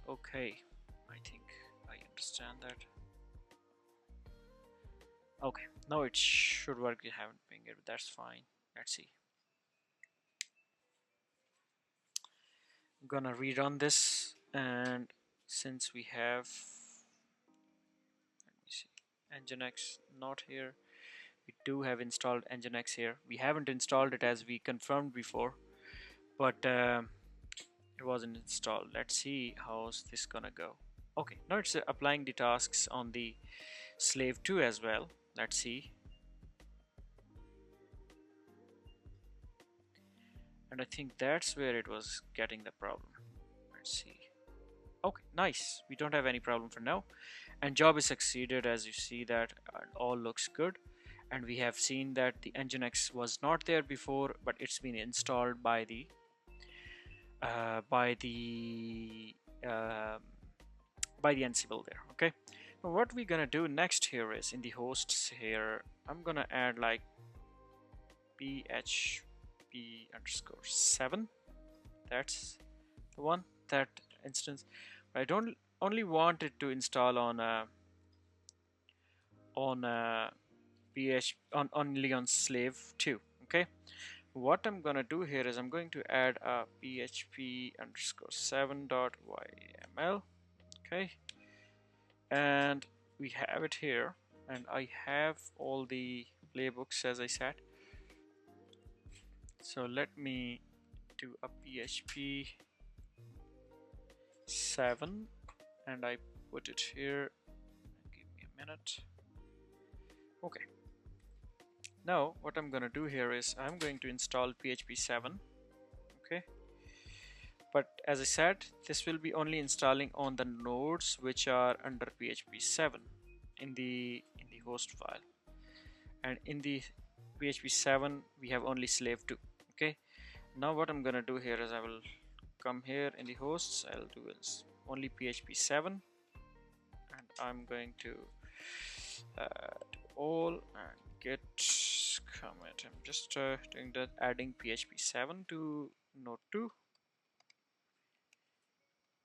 Okay, I think I understand that. Okay, now it should work. You haven't pinged it, that's fine. Let's see. I'm gonna rerun this, and since we have, let me see, Nginx not here. We do have installed Nginx here. We haven't installed it as we confirmed before, but it wasn't installed. Let's see how's this gonna go. Okay, now it's applying the tasks on the slave 2 as well. Let's see. And I think that's where it was getting the problem. Let's see. Okay, nice. We don't have any problem for now. And job is succeeded, as you see that all looks good. And we have seen that the Nginx was not there before, but it's been installed by the by the um by the Ansible there. Okay. Now what we're gonna do next here is in the hosts here, I'm gonna add like php_7. That's the one, that instance. I don't only want it to install on PH on only on slave 2. Okay, what I'm gonna do here is I'm going to add a php_7.yml. Okay, and we have it here, and I have all the playbooks as I said. So let me do a php7, and I put it here. Give me a minute. Okay, now what I'm gonna do here is I'm going to install php7. Okay, but as I said, this will be only installing on the nodes which are under php7 in the host file, and in the php7 we have only slave 2. Okay, now what I'm gonna do here is I will come here in the hosts. I'll do is only php7, and I'm going to do all and git commit. I'm just doing that, adding php7 to node 2,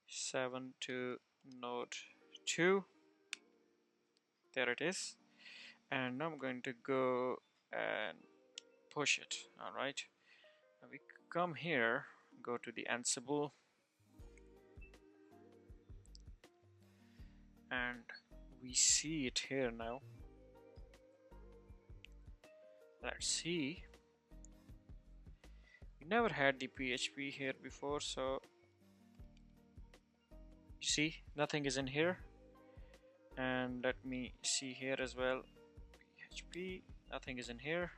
7 to node 2. There it is. And now I'm going to go and push it. All right, now we come here, go to the Ansible, and we see it here now. Let's see. We never had the PHP here before, so you see nothing is in here. And let me see here as well. PHP, nothing is in here.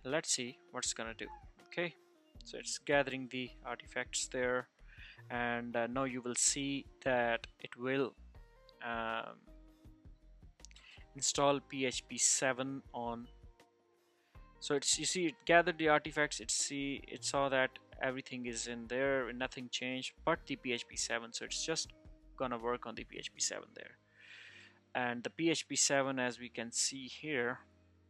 Let's see what's gonna do. Okay, so it's gathering the artifacts there, and now you will see that it will install php7 on. So it's, you see, it gathered the artifacts. It saw that everything is in there and nothing changed but the php7, so it's just gonna work on the php7 there. And the php7, as we can see here,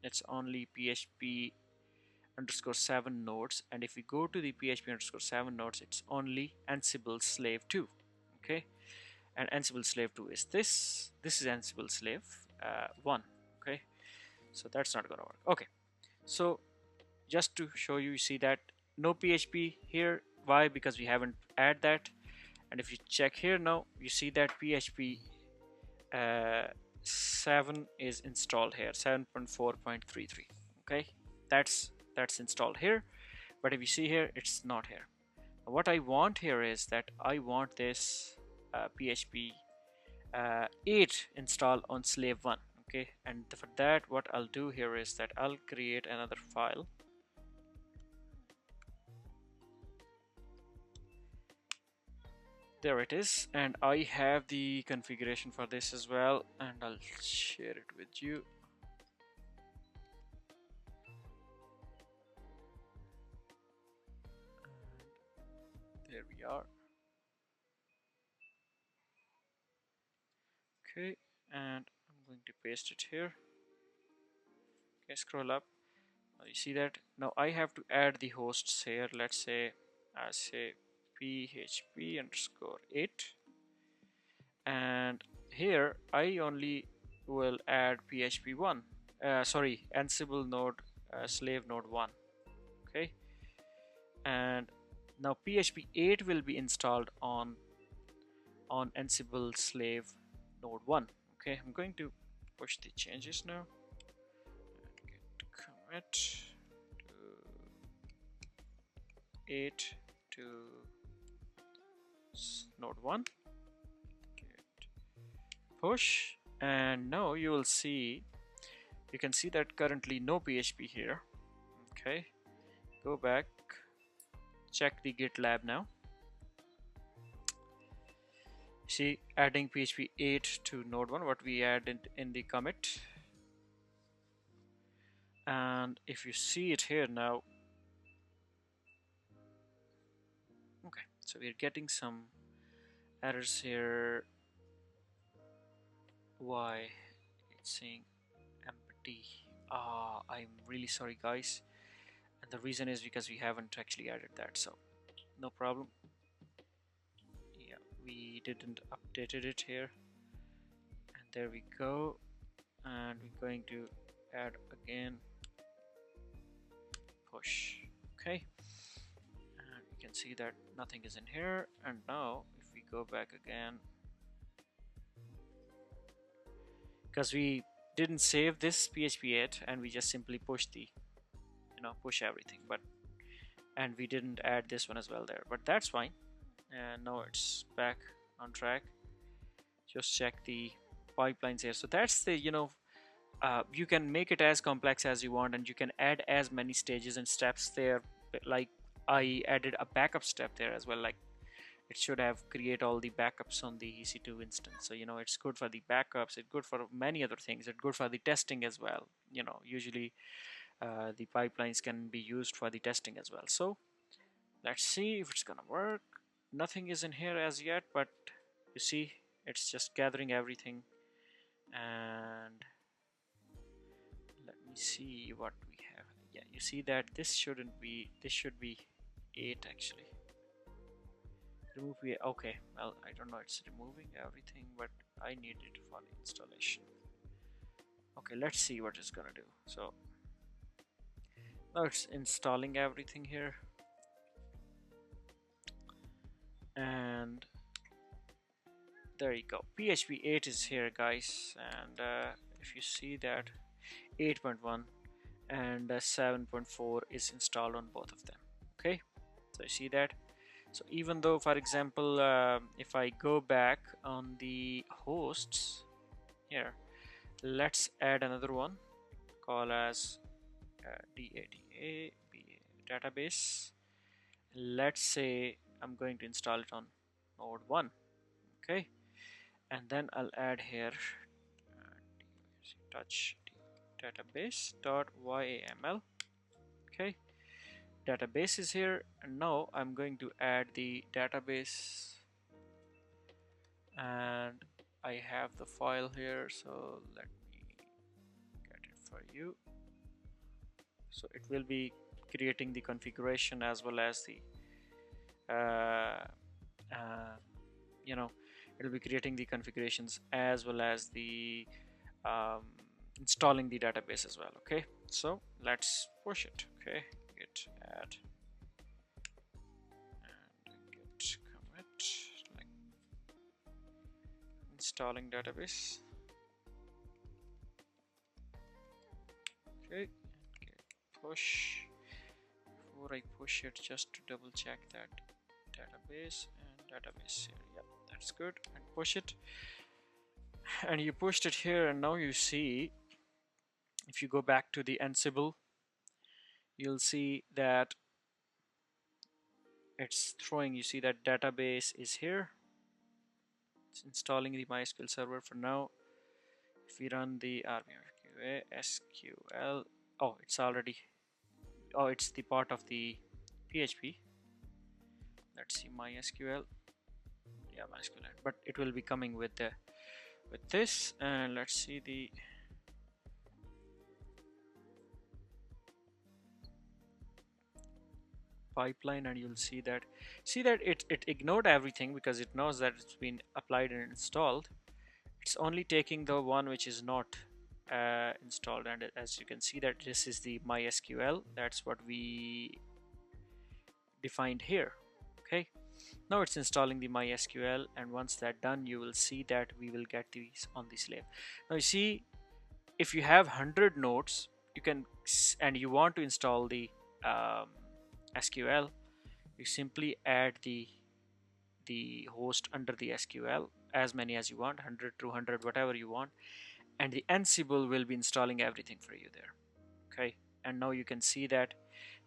it's only php_7 nodes, and if we go to the php_7 nodes, it's only Ansible slave 2. Okay, and Ansible slave 2 is this is Ansible slave 1. Okay, so that's not gonna work. Okay, so just to show you, you see that no PHP here. Why? Because we haven't add that. And if you check here now, you see that PHP 7 is installed here, 7.4.33. Okay, that's installed here, but if you see here, it's not here. What I want here is that I want this PHP 8 installed on slave 1. Okay, and for that, what I'll do here is that I'll create another file. There it is, and I have the configuration for this as well, and I'll share it with you. And there we are. Okay, and I'm going to paste it here. Okay, scroll up. Now you see that now I have to add the hosts here. Let's say I say php_8, and here I only will add php1 sorry, Ansible node slave node 1. Okay, and now PHP 8 will be installed on Ansible slave node 1. Okay, I'm going to push the changes now. Git commit to 8 to node 1. Git push, and now you will see, you can see that currently no PHP here. Okay, go back, check the GitLab now. See, adding PHP 8 to node 1, what we add in the commit. And if you see it here now, okay, so we're getting some errors here. Why it's saying empty? I'm really sorry, guys, and the reason is because we haven't actually added that, so no problem. Yeah, we didn't updated it here, and there we go. And we're going to add again, push. Okay, and you can see that nothing is in here. And now if we go back again, because we didn't save this PHP 8 and we just simply push the, push everything, and we didn't add this one as well there, but that's fine. And now it's back on track. Just check the pipelines here. So that's the, you can make it as complex as you want, and you can add as many stages and steps there. Like I added a backup step there as well, like it should have create all the backups on the EC2 instance. So it's good for the backups, it's good for many other things, it's good for the testing as well. Usually the pipelines can be used for the testing as well. So let's see if it's gonna work. Nothing is in here as yet, but you see it's just gathering everything. And let me see what we have. Yeah, you see that this shouldn't be, this should be 8 actually. Remove it. Okay, well, I don't know, it's removing everything, but I need it for the installation. Okay, let's see what it's gonna do. So now it's installing everything here, and there you go. PHP 8 is here, guys, and if you see that 8.1 and 7.4 is installed on both of them. Okay, so you see that. So even though, for example, if I go back on the hosts here, let's add another one, call as DATA database. Let's say I'm going to install it on node 1. Okay, and then I'll add here touch database.yaml. Okay, database is here, and now I'm going to add the database, and I have the file here, so let me get it for you. So it will be creating the configuration as well as the it'll be creating the configurations as well as the installing the database as well. Okay, so let's push it. Okay, git add and git commit, like installing database. Okay, git push. Before I push it, just to double check that database and database here. Yep, that's good. And push it, and you pushed it here, and now you see, if you go back to the Ansible, you'll see that it's throwing, you see that database is here. It's installing the MySQL server for now. If we run the RMQA SQL, oh, it's already, oh, it's the part of the PHP. Let's see MySQL. Yeah, MySQL, but it will be coming with the this. And let's see the pipeline, and you'll see that it ignored everything because it knows that it's been applied and installed. It's only taking the one which is not installed, and as you can see that this is the MySQL. That's what we defined here. Okay, now it's installing the MySQL, and once that done, you will see that we will get these on the slave. Now you see, if you have 100 nodes, you can, and you want to install the um, SQL, you simply add the host under the SQL, as many as you want, 100, 200, whatever you want, and the Ansible will be installing everything for you there. Okay, and now you can see that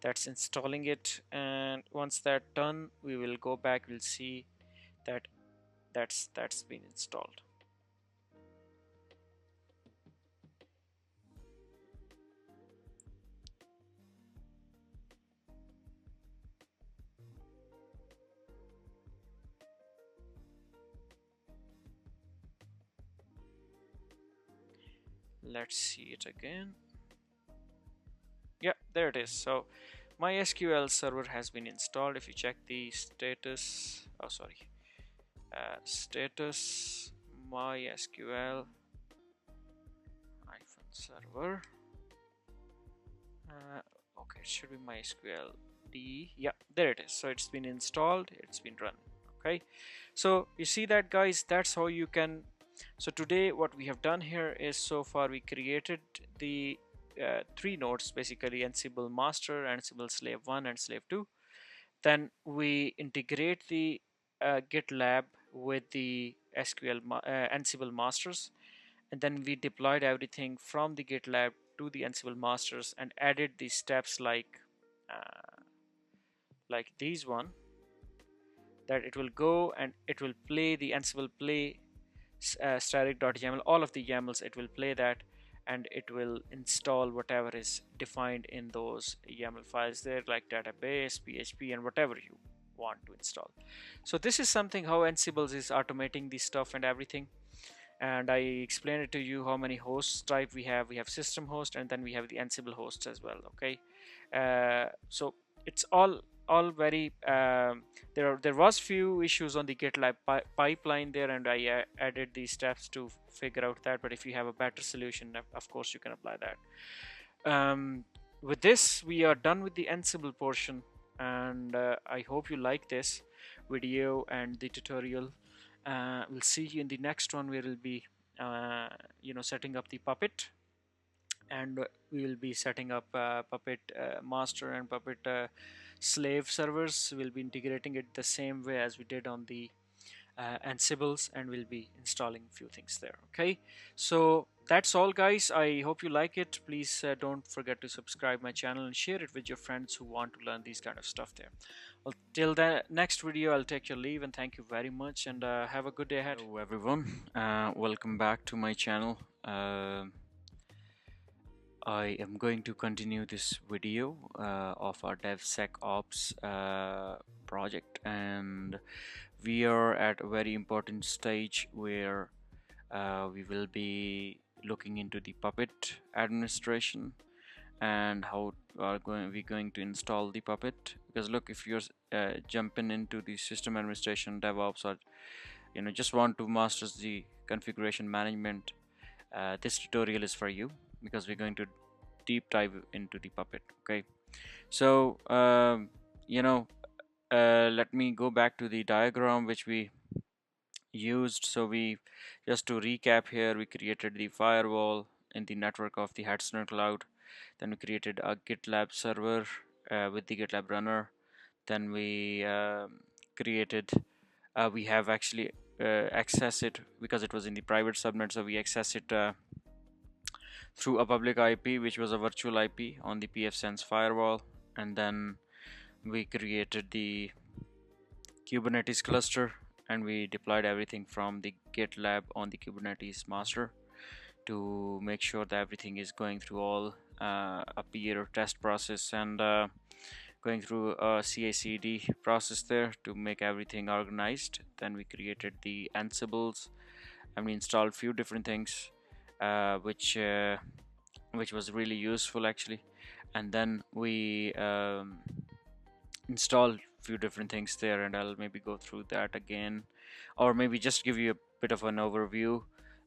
that's installing it, and once that's done, we will go back, we'll see that that's been installed. Let's see it again. Yeah, there it is. So MySQL server has been installed. If you check the status, oh sorry, status MySQL server. Okay, it should be MySQL D. Yeah, there it is. So it's been installed, it's been run. Okay, so you see that, guys, that's how you can. So today what we have done here is, so far we created the 3 nodes, basically Ansible master, Ansible slave 1 and slave 2. Then we integrate the GitLab with the Ansible masters, and then we deployed everything from the GitLab to the Ansible masters and added these steps like these one, that it will go and it will play the Ansible play static.yaml, all of the YAMLs, it will play that, and it will install whatever is defined in those YAML files there, like database, PHP, and whatever you want to install. So this is something how Ansible is automating this stuff and everything. And I explained it to you how many hosts type we have. We have system host, and then we have the Ansible hosts as well. Okay, so it's all very there was few issues on the GitLab pipeline there, and I added these steps to figure out that. But if you have a better solution, of course you can apply that. With this, we are done with the Ansible portion, and I hope you like this video and the tutorial. We'll see you in the next one, where we'll be setting up the Puppet, and we will be setting up Puppet master and Puppet slave servers. We'll be integrating it the same way as we did on the Ansibles, and we'll be installing a few things there. Okay, so that's all, guys. I hope you like it. Please don't forget to subscribe my channel and share it with your friends who want to learn these kind of stuff there. Well, till the next video, I'll take your leave, and thank you very much, and have a good day ahead. Hello everyone, welcome back to my channel. I am going to continue this video of our DevSecOps project, and we are at a very important stage where we will be looking into the Puppet administration and how we're going to install the Puppet. Because look, if you're jumping into the system administration, DevOps, or just want to master the configuration management, this tutorial is for you, because we're going to deep dive into the Puppet. Okay, so let me go back to the diagram which we used. So we, just to recap here, we created the firewall in the network of the Headstone cloud. Then we created a GitLab server with the GitLab runner. Then we created we have actually access it, because it was in the private subnet, so we access it through a public IP, which was a virtual IP on the pfSense firewall. And then we created the Kubernetes cluster, and we deployed everything from the GitLab on the Kubernetes master to make sure that everything is going through all a peer test process, and going through a CI/CD process there to make everything organized. Then we created the Ansibles, and we installed few different things which was really useful actually. And then we installed few different things there, and I'll maybe go through that again, or maybe just give you a bit of an overview,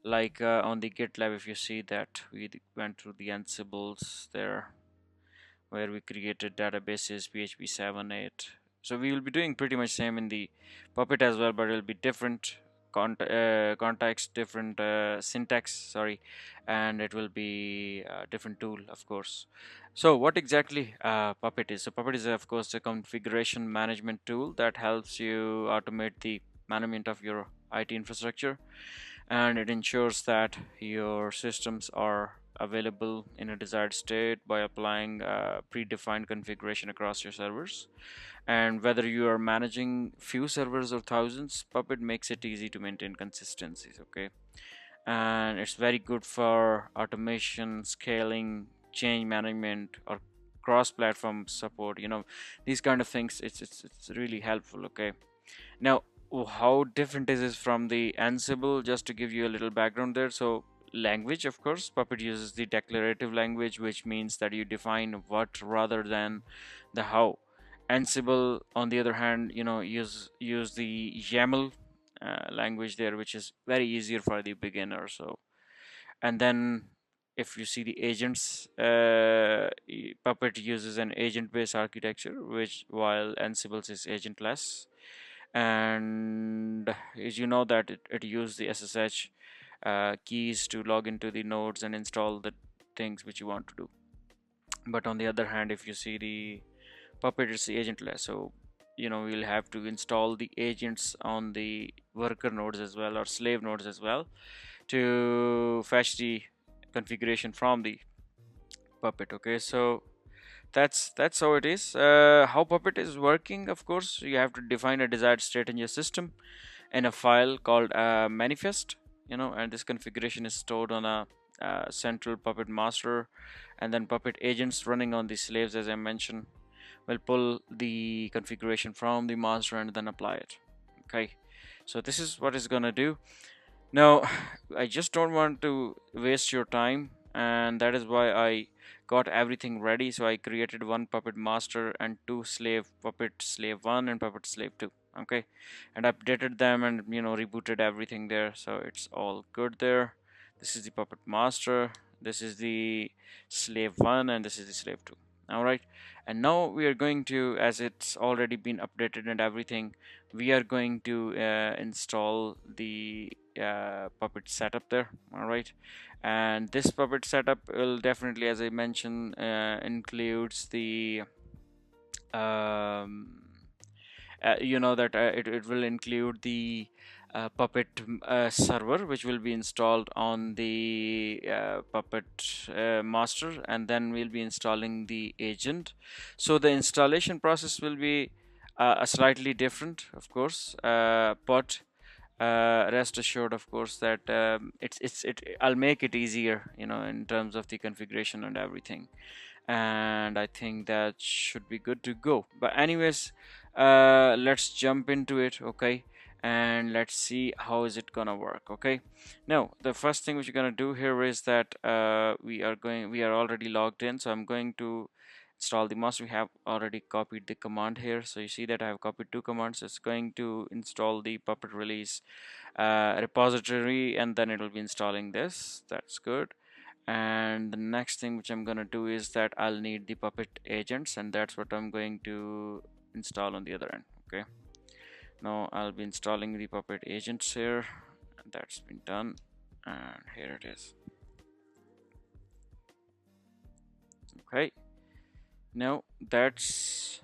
like on the GitLab, if you see that we went through the Ansibles there, where we created databases PHP 7, 8. So we will be doing pretty much same in the Puppet as well, but it'll be different context, different syntax, sorry, and it will be a different tool, of course. So what exactly Puppet is? So Puppet is, of course, a configuration management tool that helps you automate the management of your IT infrastructure, and it ensures that your systems are available in a desired state by applying predefined configuration across your servers. And whether you are managing few servers or thousands, Puppet makes it easy to maintain consistencies, okay? And it's very good for automation, scaling, change management, or cross-platform support. These kind of things. It's really helpful, okay? Now, how different is this from the Ansible? Just to give you a little background there. So, language, of course, Puppet uses the declarative language, which means that you define what rather than the how. Ansible, on the other hand, use the YAML language there, which is very easier for the beginner. So, and then if you see the agents, Puppet uses an agent-based architecture, which while Ansible is agentless. And as you know that it uses the SSH keys to log into the nodes and install the things which you want to do. But on the other hand, if you see the Puppet, it's agentless, so we'll have to install the agents on the worker nodes as well, or slave nodes as well, to fetch the configuration from the Puppet. Okay, so that's how it is. How Puppet is working, of course, you have to define a desired state in your system in a file called manifest, and this configuration is stored on a central Puppet master, and then Puppet agents running on the slaves, as I mentioned, will pull the configuration from the master and then apply it. Okay, so this is what it's gonna do. Now, I just don't want to waste your time, and that is why I got everything ready. So I created one Puppet master and two slave, Puppet slave 1 and Puppet slave 2. Okay, and updated them and rebooted everything there. So it's all good there. This is the Puppet master, this is the slave 1, and this is the slave 2. All right, and now we are going to, as it's already been updated and everything, we are going to install the Puppet setup there. All right, and this Puppet setup will definitely, as I mentioned, includes the um, that it will include the Puppet server, which will be installed on the Puppet master, and then we'll be installing the agent. So the installation process will be a slightly different, of course, but rest assured, of course, that I'll make it easier, in terms of the configuration and everything, and I think that should be good to go. But anyways, let's jump into it, okay? And let's see how is it gonna work. Okay, now the first thing which you're gonna do here is that we are already logged in, so I'm going to install the master. We have already copied the command here, so you see that I have copied two commands. It's going to install the Puppet release repository, and then it will be installing this. That's good. And the next thing which I'm gonna do is that I'll need the Puppet agents, and that's what I'm going to install on the other end. Okay, now I'll be installing the Puppet agents here, and that's been done, and here it is. Okay, now that's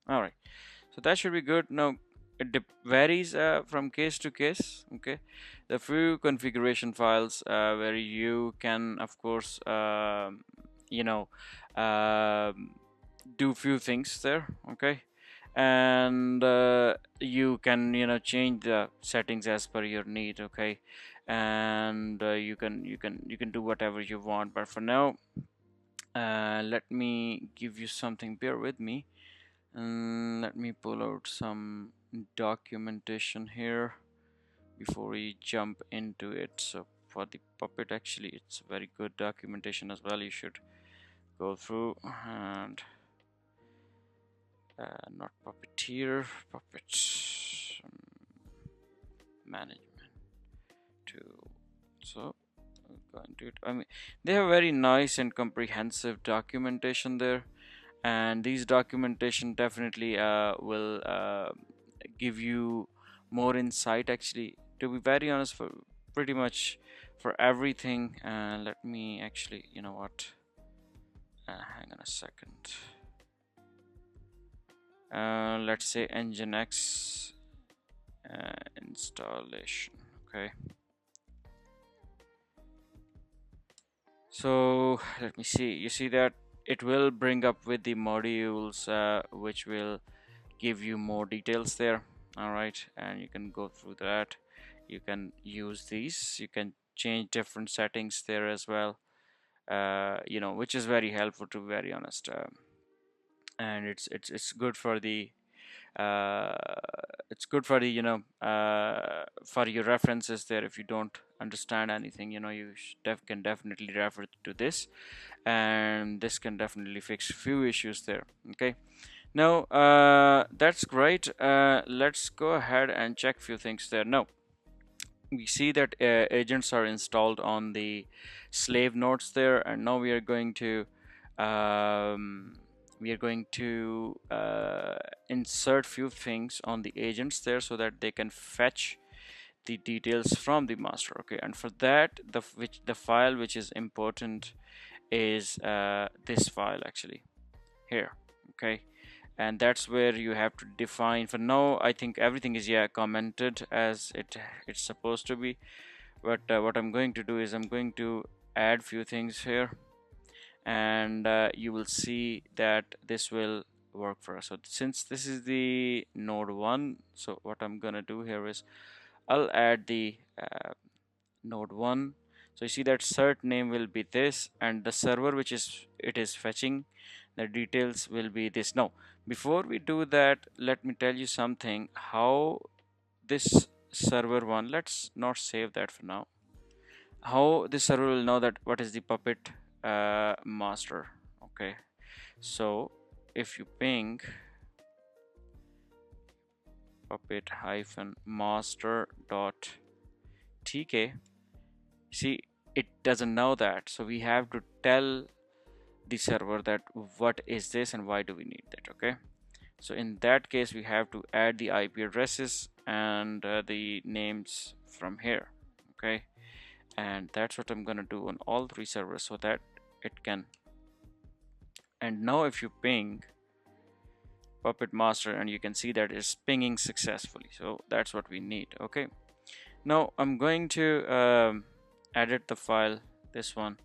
all right, so that should be good. Now it varies from case to case. Okay, the few configuration files where you can, of course, you know do few things there. Okay, and you can change the settings as per your need. Okay, and you can do whatever you want, but for now, let me give you something. Bear with me, and let me pull out some documentation here before we jump into it. So for the Puppet, actually it's very good documentation as well. You should go through, and not Puppeteer, Puppet. management tool. So go into it. I mean, they have very nice and comprehensive documentation there, and these documentation definitely will give you more insight. Actually, to be very honest, for pretty much for everything. Let me actually, you know what? Hang on a second. Let's say Nginx installation. Okay. So let me see. You see that it will bring up with the modules, which will give you more details there. All right, and you can go through that. You can use these. You can change different settings there as well. You know, which is very helpful, to be very honest. And it's good for the uh, you know, for your references there. If you don't understand anything, you know, you can definitely refer to this, and this can definitely fix few issues there. Okay, now that's great. Let's go ahead and check few things there. Now we see that agents are installed on the slave nodes there, and now we are going to insert few things on the agents there so that they can fetch the details from the master. Okay, and for that the file which is important is this file actually here. Okay, and that's where you have to define. For now I think everything is commented as it's supposed to be, but what I'm going to do is I'm going to add few things here, and you will see that this will work for us. So since this is the node 1, so what I'm gonna do here is I'll add the node 1. So you see that cert name will be this, and the server which is fetching the details will be this. Now before we do that, let me tell you something how this server 1, let's not save that for now, how this server will know that what is the Puppet master. Okay, so if you ping puppet master dot tk, see it doesn't know that, so we have to tell the server that what is this and why do we need that. Okay, so in that case we have to add the IP addresses and the names from here. Okay, and that's what I'm gonna do on all three servers so that it can. And now if you ping Puppet master, and you can see that it's pinging successfully, so that's what we need. Okay, now I'm going to edit the file, this one,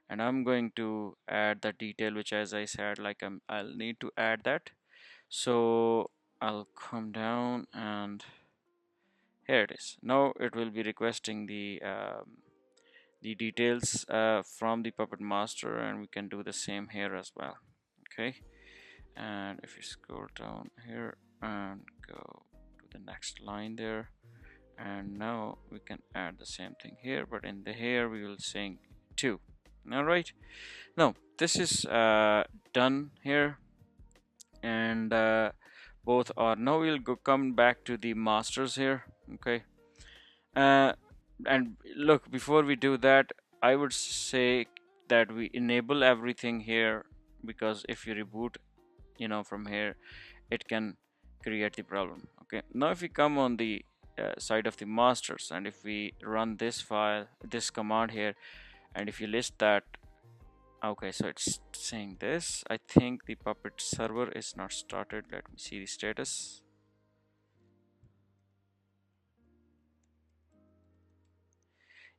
and I'm going to add the detail which, as I said, like I'll need to add that. So I'll come down, and here it is. Now it will be requesting the details from the Puppet master, and we can do the same here as well. Okay, and if you scroll down here and go to the next line there, and now we can add the same thing here, but in the here we will saying 2. All right, now this is done here, and both are. Now we'll come back to the masters here. Okay, and look, before we do that, I would say that we enable everything here, because if you reboot, you know, from here, it can create the problem. Okay, now if we come on the side of the masters, and if we run this file, this command here, and if you list that, okay, so it's saying this. I think the Puppet server is not started. Let me see the status.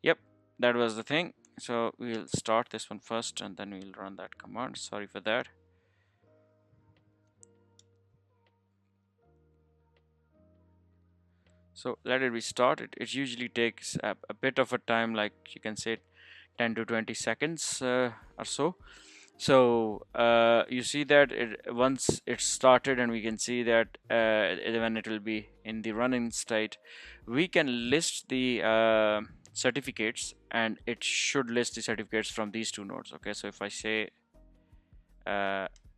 Yep, that was the thing. So we'll start this one first, and then we'll run that command. Sorry for that. So let it restart. It usually takes a bit of a time, like you can say 10 to 20 seconds or so. So you see that once it's started, and we can see that when it will be in the running state, we can list the certificates, and it should list the certificates from these two nodes. Okay, so if I say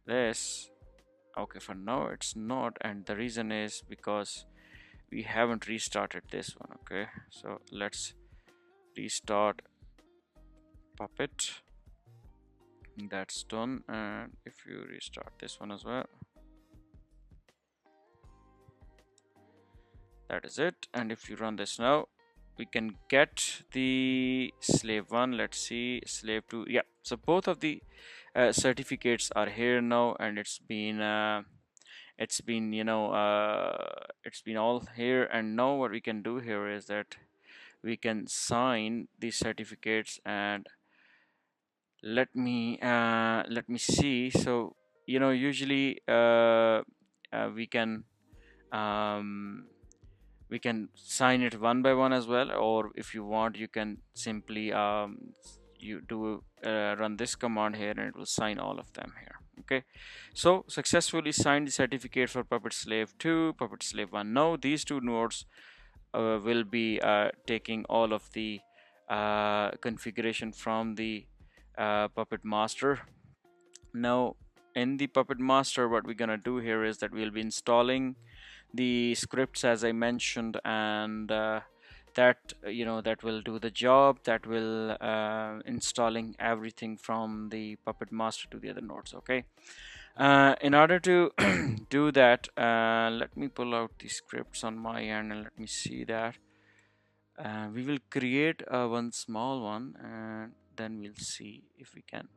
this, okay, for now it's not, and the reason is because we haven't restarted this one. Okay, so let's restart Puppet. That's done. And if you restart this one as well, that is it. And if you run this now, we can get the slave 1. Let's see, slave 2. Yeah, so both of the certificates are here now, and it's been it's been all here. And now what we can do here is that we can sign these certificates. And let me see. So usually we can um, sign it one by one as well, or if you want, you can simply you do run this command here, and it will sign all of them here. Okay, so successfully signed the certificate for Puppet Slave 2, Puppet Slave 1. Now these two nodes will be taking all of the configuration from the Puppet master. Now in the Puppet master, what we're gonna do here is that we'll be installing the scripts as I mentioned, and that that will do the job. That will installing everything from the Puppet master to the other nodes. Okay, in order to do that, let me pull out the scripts on my end and let me see that. We will create one small one, and then we'll see if we can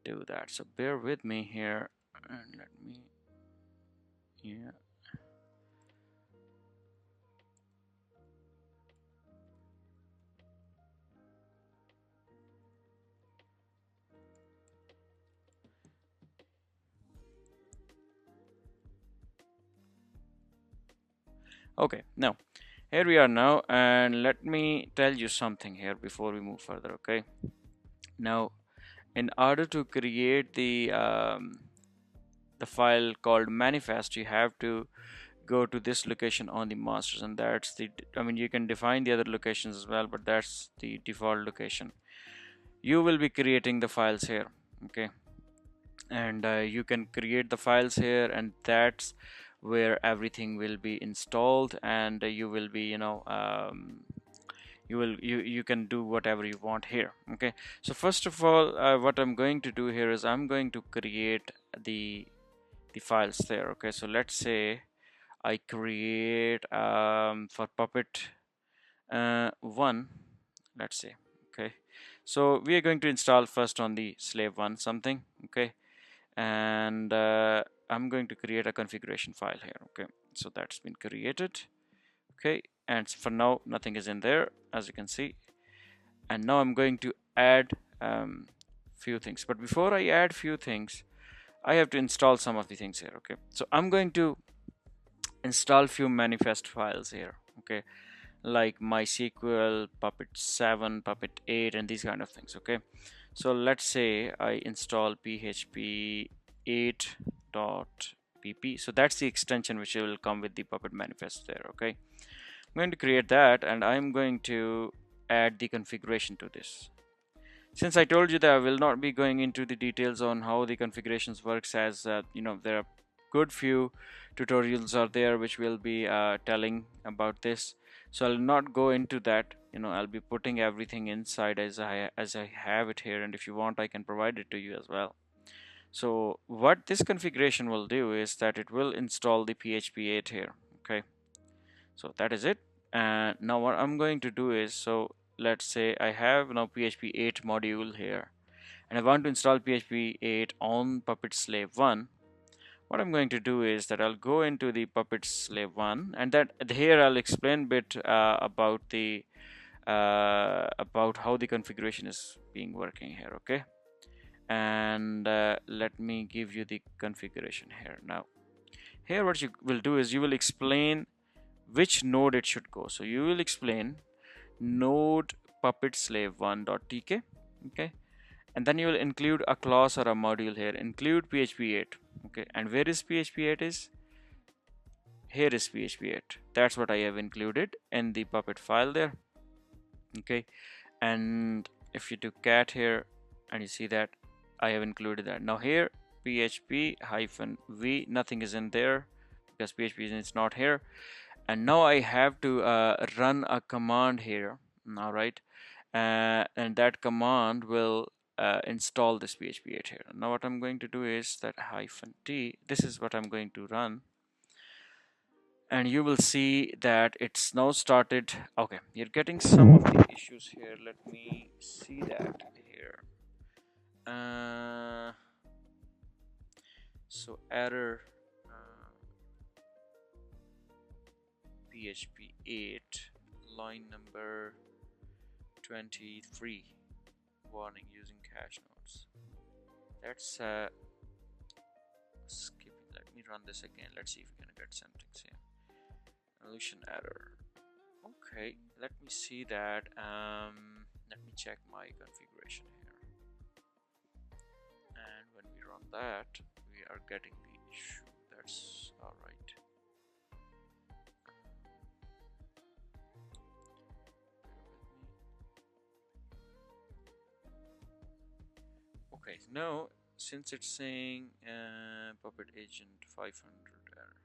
do that. So bear with me here, and let me, yeah. Okay, now here we are now, and let me tell you something here before we move further. Okay, now in order to create the file called manifest, you have to go to this location on the masters, and that's the, I mean, you can define the other locations as well, but that's the default location. You will be creating the files here. Okay, and you can create the files here, and that's where everything will be installed, and you will be you can do whatever you want here. Okay, so first of all, what I'm going to do here is I'm going to create the files there. Okay, so let's say I create for Puppet 1, let's say. Okay, so we are going to install first on the slave 1 something. Okay, and I'm going to create a configuration file here. Okay, so that's been created. Okay, and for now nothing is in there, as you can see. And now I'm going to add few things, but before I add few things, I have to install some of the things here. Okay, so I'm going to install few manifest files here. Okay, like MySQL, Puppet 7, Puppet 8, and these kind of things. Okay, so let's say I install php 8.pp. so that's the extension which will come with the Puppet manifest there. Okay, I'm going to create that, and I'm going to add the configuration to this. Since I told you that I will not be going into the details on how the configurations works, as there are good few tutorials out there which will be telling about this, so I'll not go into that. I'll be putting everything inside as I have it here, and if you want, I can provide it to you as well. So what this configuration will do is that it will install the PHP 8 here. Okay, so that is it. And now what I'm going to do is, so let's say I have now PHP 8 module here, and I want to install PHP 8 on Puppet Slave 1. What I'm going to do is that I'll go into the Puppet Slave 1, and that here I'll explain a bit about the about how the configuration is being working here. Okay, and let me give you the configuration here. Now here what you will do is you will explain which node it should go. So you will explain node Puppet Slave 1.tk. Okay, and then you will include a class or a module here, include PHP 8. Okay, and where is PHP 8 is? Here is PHP 8. That's what I have included in the Puppet file there. Okay, and if you do cat here, and you see that I have included that. Now here PHP -v, nothing is in there because PHP is not here. and now I have to run a command here. All right, and that command will install this PHP 8 here. Now what I'm going to do is that -t, this is what I'm going to run, and you will see that it's now started. Okay, you're getting some of the issues here. Let me see that here. So error PHP 8 line number 23, warning using cache nodes. Let's skip it. Let me run this again. Let's see if we can get something here. Solution error. Okay, let me see that. Let me check my configuration here, and when we run that, we are getting the issue. That's all right. Okay, now since it's saying Puppet agent 500 error,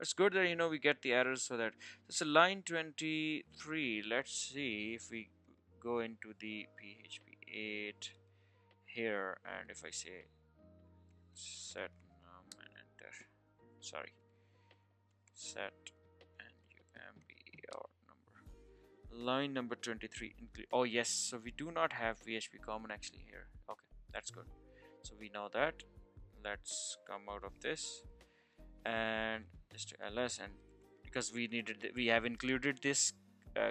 it's good that we get the errors. So that it's a line 23. Let's see if we go into the PHP 8 here, and if I say set num and enter, sorry, set number, line number 23 include. Oh yes, so we do not have PHP common actually here. Okay, that's good. So we know that. Let's come out of this and just ls, and because we have included this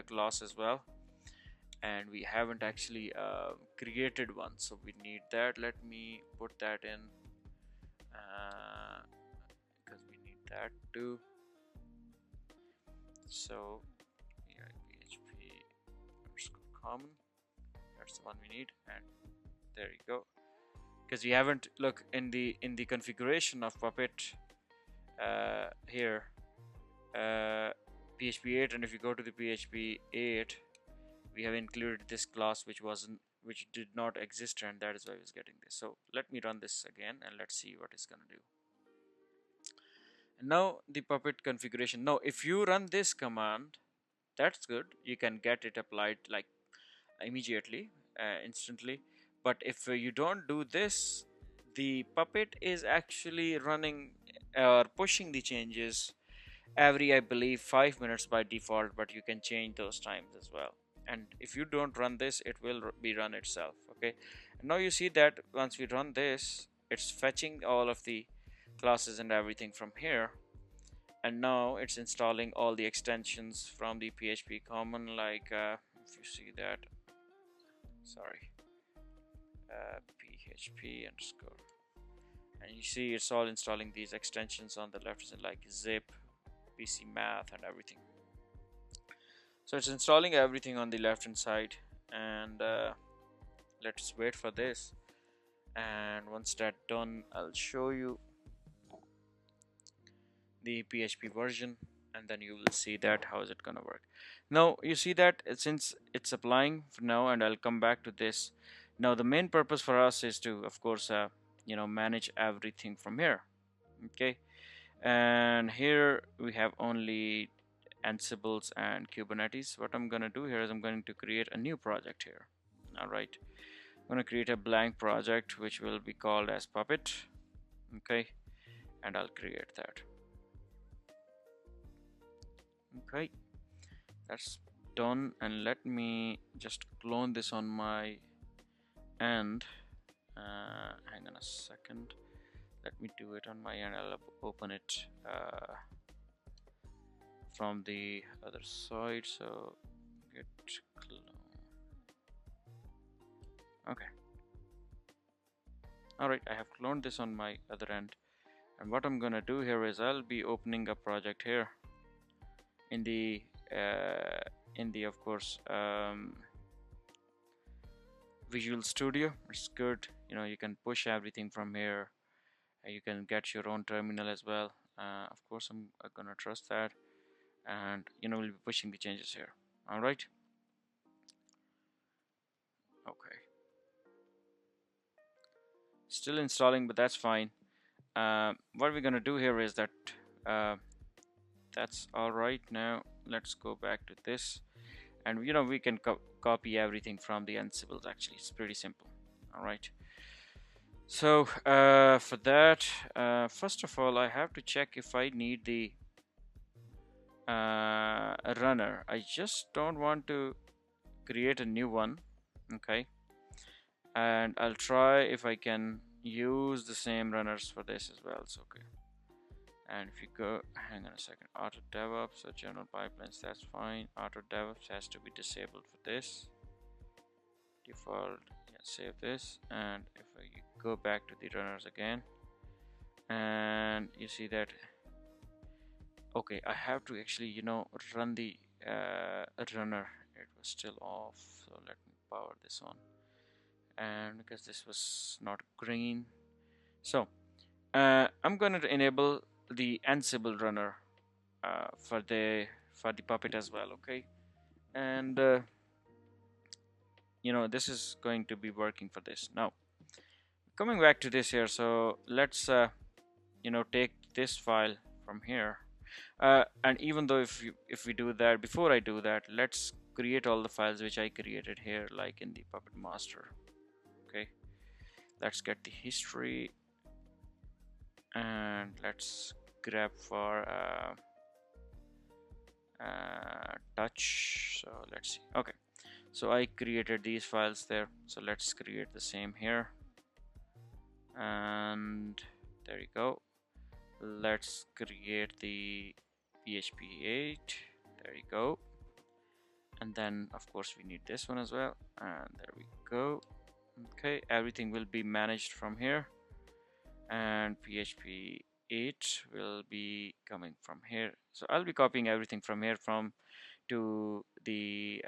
class as well, and we haven't actually created one, so we need that. Let me put that in because we need that too. So yeah, PHP common, that's the one we need, and there you go. Because we haven't look in the configuration of Puppet here PHP 8, and if you go to the PHP 8, we have included this class which did not exist, and that is why I was getting this. So let me run this again and let's see what it's gonna do. And now the Puppet configuration. Now if you run this command, that's good, you can get it applied like immediately, instantly. But if you don't do this, the Puppet is actually running or pushing the changes every, I believe, 5 minutes by default, but you can change those times as well. And if you don't run this, it will be run itself. Okay, and now you see that once we run this, it's fetching all of the classes and everything from here, and now it's installing all the extensions from the PHP common, like if you see that, sorry, PHP underscore, and you see it's all installing these extensions on the left side, like zip, PC math, and everything. So it's installing everything on the left hand side, and let's wait for this, and once that's done, I'll show you the PHP version, and then you will see that how is it gonna work. Now you see that since it's applying for now, and I'll come back to this. Now the main purpose for us is to, of course, manage everything from here. Okay, and here we have only Ansibles and Kubernetes. What I'm gonna do here is I'm going to create a new project here. All right, I'm gonna create a blank project which will be called as Puppet. Okay, and I'll create that. Okay, that's done, and let me just clone this on my end. Hang on a second, let me do it on my end. I'll open it from the other side, so git clone. Okay, all right, I have cloned this on my other end, and what I'm gonna do here is I'll be opening a project here in the of course Visual Studio. It's good, you can push everything from here. You can get your own terminal as well. Of course, I'm gonna trust that, and we'll be pushing the changes here. All right. Okay. Still installing, but that's fine. What we're gonna do here is that that's all right. Now let's go back to this, and we can copy everything from the Ansible. Actually, it's pretty simple. All right. So for that, first of all, I have to check if I need the runner. I just don't want to create a new one. Okay, and I'll try if I can use the same runners for this as well. So okay, and if you go, hang on a second, auto DevOps or general pipelines, that's fine. Auto DevOps has to be disabled for this. Default, yeah, save this, and if I go back to the runners again, and you see that, okay, I have to actually run the runner. It was still off, so let me power this on, and because this was not green, so I'm going to enable the Ansible runner for the Puppet as well. Okay, and this is going to be working for this. Now coming back to this here, so let's take this file from here, and even though if we do that, before I do that, let's create all the files which I created here, like in the Puppet master. Okay, let's get the history, and let's grab for touch. So let's see. Okay, so I created these files there, so let's create the same here, and there you go. Let's create the PHP 8. There you go, and then of course we need this one as well, and there we go. Okay, everything will be managed from here, and PHP 8 will be coming from here. So I'll be copying everything from here to the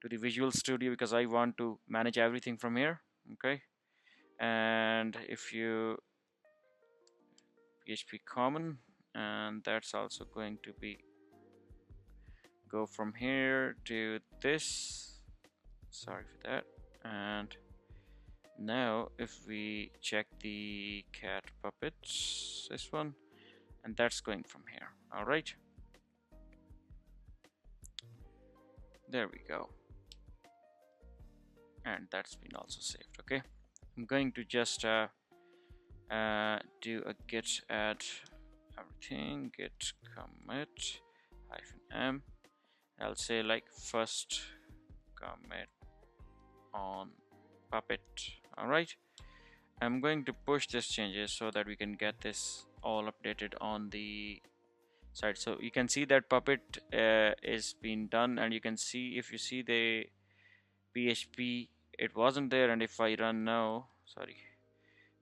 Visual Studio, because I want to manage everything from here. Okay, and if you PHP common, and that's also going to be go from here to this. Sorry for that. And now if we check the cat puppets, this one, and that's going from here. All right, there we go, and that's been also saved. Okay, I'm going to just do a git add everything, git commit -m. I'll say like first commit on Puppet. All right, I'm going to push these changes so that we can get this all updated on the site. So you can see that Puppet is being done, and you can see, if you see the PHP, it wasn't there, and if I run now, sorry,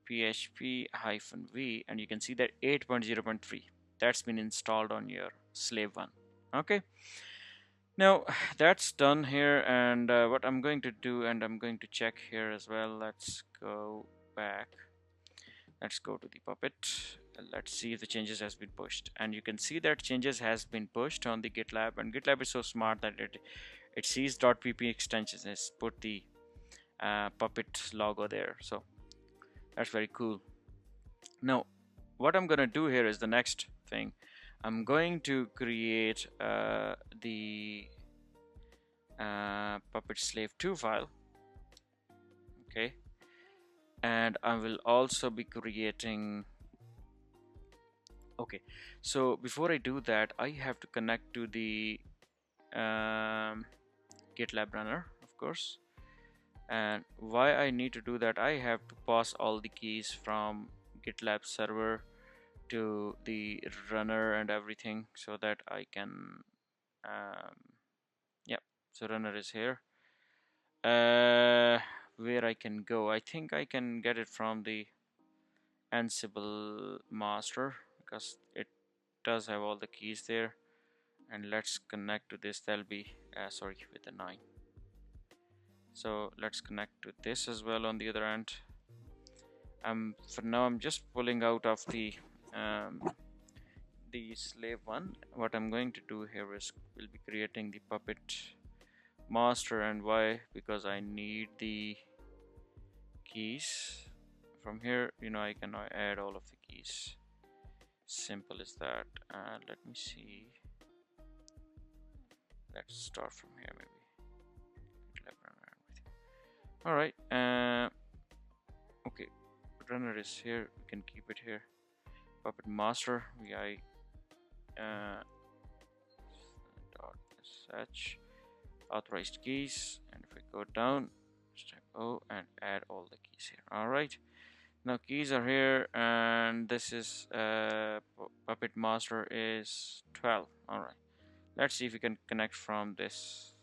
PHP-v, and you can see that 8.0.3 that's been installed on your slave one. Okay, now that's done here, and what I'm going to do, and I'm going to check here as well. Let's go back, let's go to the Puppet, let's see if the changes has been pushed, and you can see that changes has been pushed on the GitLab, and GitLab is so smart that it sees .pp extensions, has put the Puppet logo there, so that's very cool. Now what I'm gonna do here is the next thing. I'm going to create the Puppet slave 2 file. Okay, and I will also be creating, okay, so before I do that, I have to connect to the GitLab runner, of course. And why I need to do that, I have to pass all the keys from GitLab server to the runner and everything, so that I can yeah, so runner is here. Where I can go, I think I can get it from the Ansible master, because it does have all the keys there. And let's connect to this, that'll be sorry, with a 9. So let's connect to this as well on the other end. For now I'm just pulling out of the slave one. What I'm going to do here is we'll be creating the Puppet master, and why? Because I need the keys from here. I can add all of the keys. simple as that. And let me see. Let's start from here maybe. All right. Okay. Runner is here. We can keep it here. Puppet master vi dot sh authorized keys, and if we go down, just type O and add all the keys here. All right. Now keys are here, and this is Puppet master is 12. All right. Let's see if we can connect from this.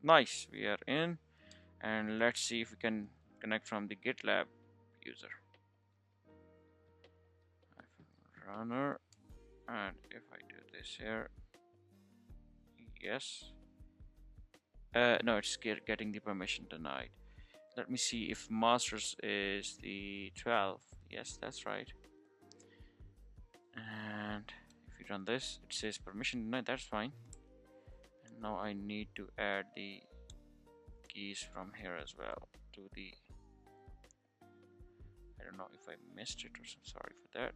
Nice, we are in, and let's see if we can connect from the GitLab user. Runner, and if I do this here, yes. No, it's getting the permission denied. Let me see if masters is the 12. Yes, that's right. And if you run this, it says permission denied. That's fine. And now I need to add the keys from here as well to the. I don't know if I missed it or something. Sorry for that.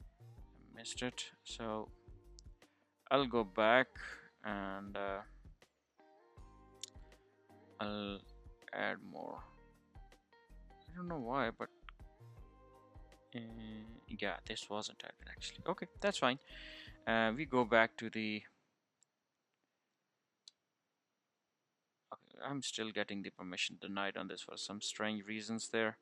I missed it. So I'll go back and I'll add more. I don't know why, but yeah, this wasn't added actually. Okay, that's fine. We go back to the. Okay, I'm still getting the permission denied on this for some strange reasons there.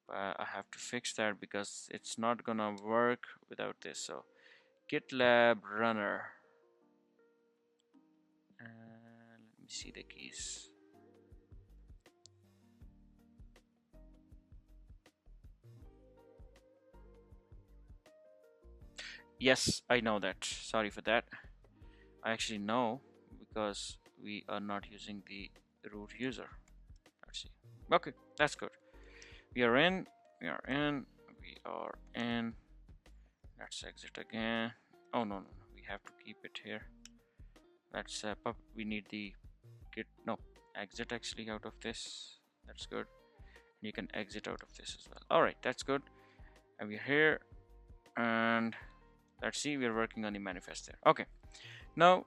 I have to fix that because it's not gonna work without this. So GitLab runner. Let me see the keys. Yes, I know that. Sorry for that. I actually know because we are not using the root user. Let's see. Okay, that's good. We are in. We are in. We are in. Let's exit again. Oh no, we have to keep it here. Let's we need the exit actually out of this. That's good. You can exit out of this as well. All right, that's good. And we're here, and let's see, we're working on the manifest there. Okay, now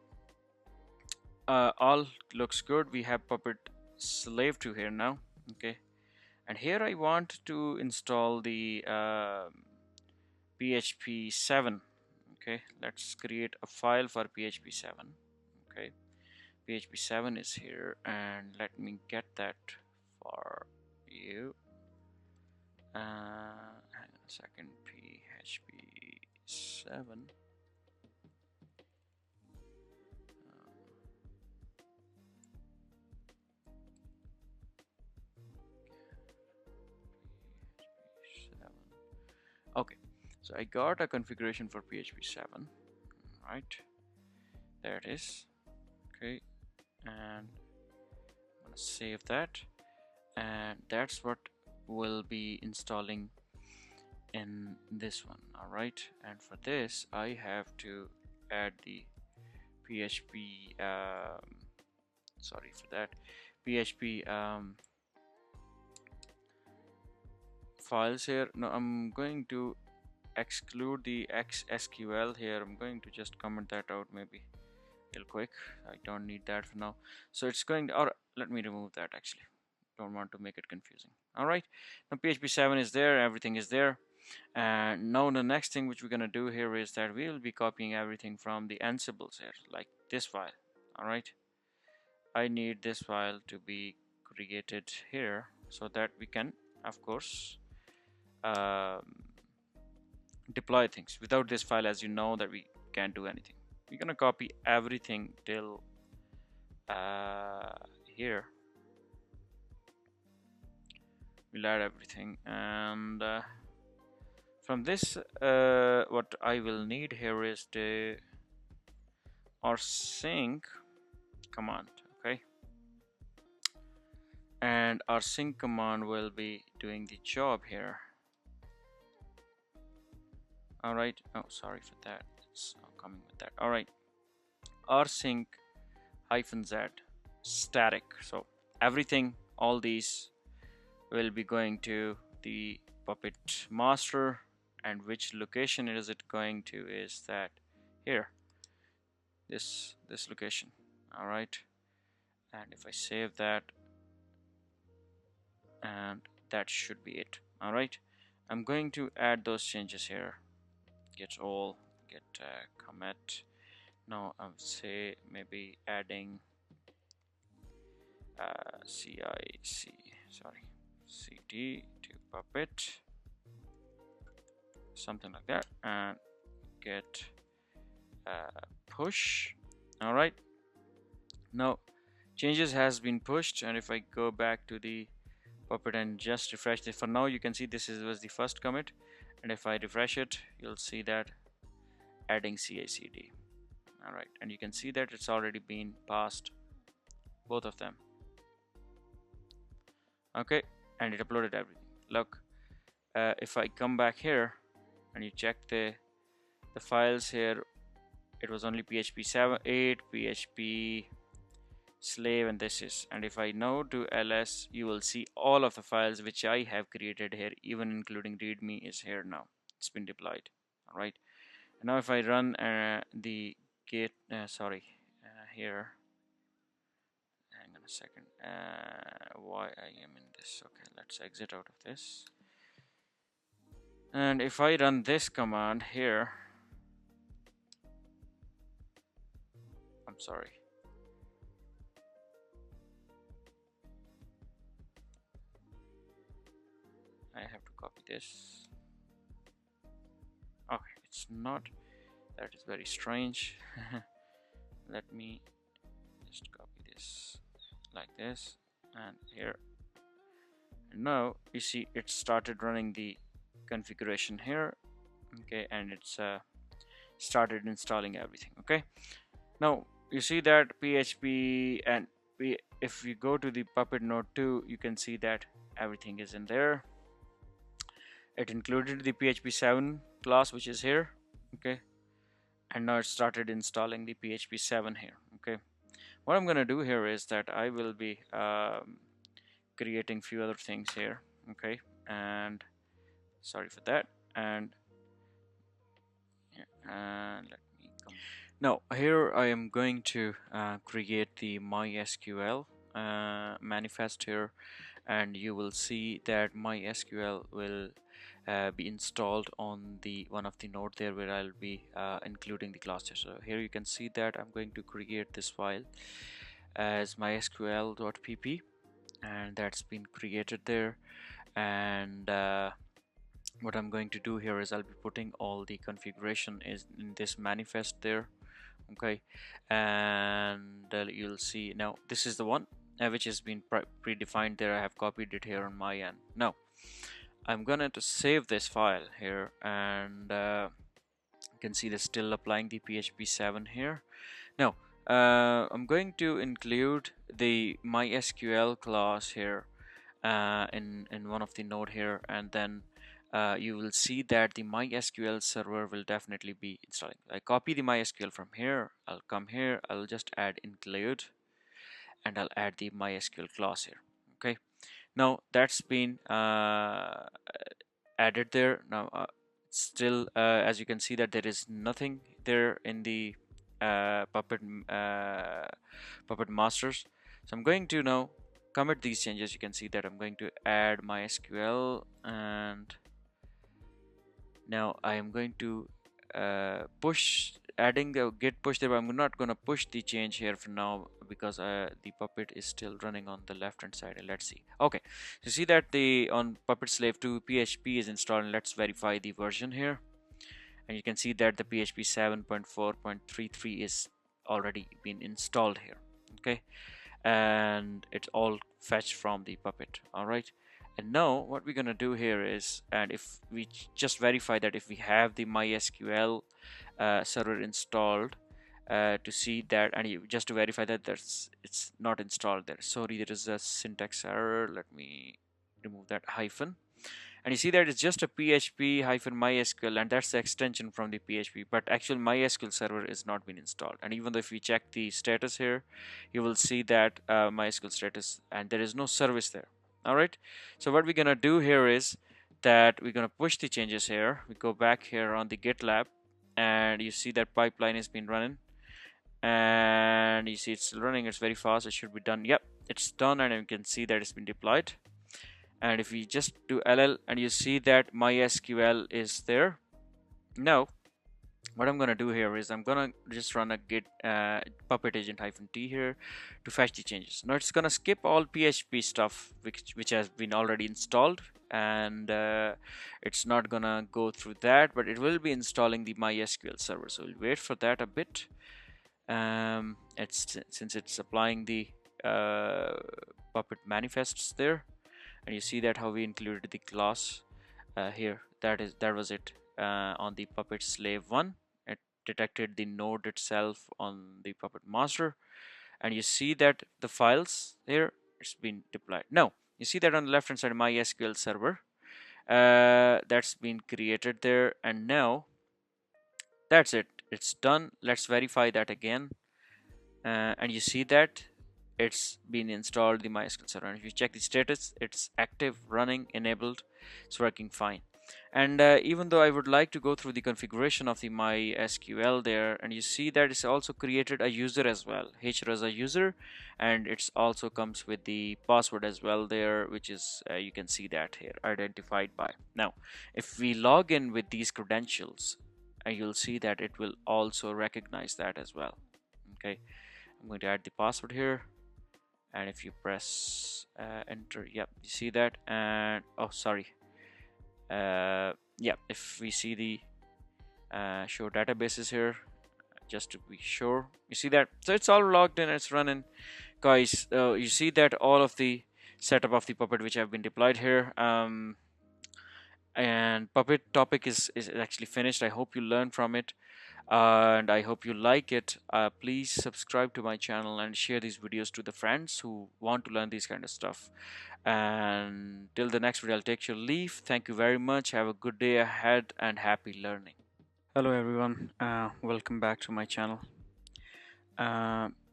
all looks good. We have Puppet slave 2 here now. Okay, and here I want to install the PHP 7. Okay, let's create a file for PHP 7. Okay, PHP 7 is here, and let me get that for you. Hang on a second. PHP 7. Okay, so I got a configuration for PHP 7. Right, there it is. Okay, and I'm gonna save that, and that's what we'll be installing in this one. All right, and for this I have to add the PHP sorry for that, PHP files here. No, I'm going to exclude the XSQL here. I'm going to just comment that out maybe real quick. I don't need that for now. So it's going to, or let me remove that actually. Don't want to make it confusing. All right, now PHP 7 is there, everything is there. And now the next thing which we're gonna do here is that we will be copying everything from the Ansibles here, like this file. All right, I need this file to be created here so that we can, of course, deploy things. Without this file, as you know, that we can't do anything. We're gonna copy everything till here. We'll add everything, and from this what I will need here is the rsync command. Okay, and our sync command will be doing the job here. All right, oh sorry for that, it's not coming with that. All right, rsync -z static, so everything, all these will be going to the Puppet master, and which location is it going to is that here, this location. All right, and if I save that, and that should be it. All right, I'm going to add those changes here. Get all, get commit. Now I would say maybe adding cd to Puppet, something like that, and get push. All right, now changes has been pushed, and if I go back to the Puppet and just refresh it, for now you can see this was the first commit, and if I refresh it, you'll see that adding CI/CD. All right, and you can see that it's already been passed, both of them. Okay, and it uploaded everything. Look, if I come back here and you check the files here, it was only PHP 7.8, PHP slave, and this is, and if I now do ls, you will see all of the files which I have created here, even including readme is here now. It's been deployed. All right, and now if I run the git here, hang on a second, why I am in this. Okay, let's exit out of this, and if I run this command here, I'm sorry, I have to copy this. Okay, it's not, that is very strange. Let me just copy this like this, and here, and now you see it started running the configuration here. Okay, and it's started installing everything. Okay, now you see that PHP, and if we go to the Puppet node 2, you can see that everything is in there. It included the PHP 7 class, which is here. Okay, and now it started installing the PHP 7 here. Okay, what I'm gonna do here is that I will be creating few other things here. Okay, and sorry for that, and let me come. Now here I am going to create the MySQL manifest here, and you will see that MySQL will be installed on the one of the node there, where I'll be including the cluster. So here you can see that I'm going to create this file as mysql.pp, and that's been created there. And what I'm going to do here is I'll be putting all the configuration is in this manifest there. Okay, and you'll see now this is the one which has been predefined there. I have copied it here on my end. Now I'm gonna to save this file here, and you can see they're still applying the PHP 7 here. Now I'm going to include the MySQL class here in one of the node here, and then you will see that the MySQL server will definitely be installing. I copy the MySQL from here, I'll come here, I'll just add include, and I'll add the MySQL class here. Okay, now that's been added there. Now still as you can see that there is nothing there in the Puppet masters. So I'm going to now commit these changes. You can see that I'm going to add MySQL, and now I am going to push, adding the git push there, but I'm not going to push the change here for now because the Puppet is still running on the left hand side. And let's see. Okay, so see that the on Puppet slave 2 PHP is installed, and let's verify the version here, and you can see that the PHP 7.4.33 is already been installed here. Okay, and it's all fetched from the Puppet. All right, and now what we're gonna do here is, and if we just verify that if we have the MySQL server installed, to see that, and just to verify that it's not installed there. Sorry, there is a syntax error. Let me remove that hyphen, and you see that it's just a PHP hyphen MySQL, and that's the extension from the PHP, but actual MySQL server is not been installed. And even though if we check the status here, you will see that MySQL status, and there is no service there. All right, so what we're gonna do here is that we're going to push the changes here. We go back here on the GitLab, and you see that pipeline has been running, and you see it's still running. It's very fast. It should be done. Yep, it's done, and you can see that it's been deployed. And if we just do ll, and you see that MySQL is there. Now what I'm gonna do here is I'm gonna just run a git puppet agent -t here to fetch the changes. Now it's gonna skip all PHP stuff which has been already installed, and it's not gonna go through that, but it will be installing the MySQL server. So we'll wait for that a bit. Since it's applying the Puppet manifests there, and you see that how we included the class here. That was it. On the Puppet slave 1, it detected the node itself on the Puppet master, and you see that the files here, it's been deployed. Now you see that on the left hand side, MySQL server, that's been created there, and now that's it, it's done. Let's verify that again, and you see that it's been installed, the MySQL server, and if you check the status, it's active, running, enabled, it's working fine. And even though I would like to go through the configuration of the MySQL there, and you see that it's also created a user as well, as a user, and it's also comes with the password as well there, which is you can see that here, identified by. Now if we log in with these credentials, you'll see that it will also recognize that as well. Okay, I'm going to add the password here, and if you press enter, yep, you see that. And oh sorry, yeah, if we see the show databases here, just to be sure, you see that, so it's all logged in, it's running, guys. You see that all of the setup of the Puppet which have been deployed here, and Puppet topic is actually finished. I hope you learn from it, and I hope you like it. Please subscribe to my channel and share these videos to the friends who want to learn this kind of stuff. And till the next video, I'll take your leave. Thank you very much. Have a good day ahead and happy learning. Hello everyone, welcome back to my channel.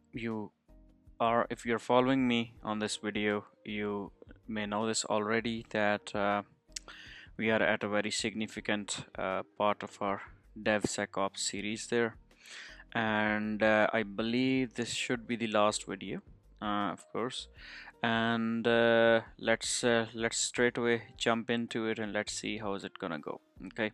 If you're following me on this video, you may know this already, that we are at a very significant part of our DevSecOps series there, and I believe this should be the last video, of course. And let's straight away jump into it, and let's see how is it gonna go. Okay,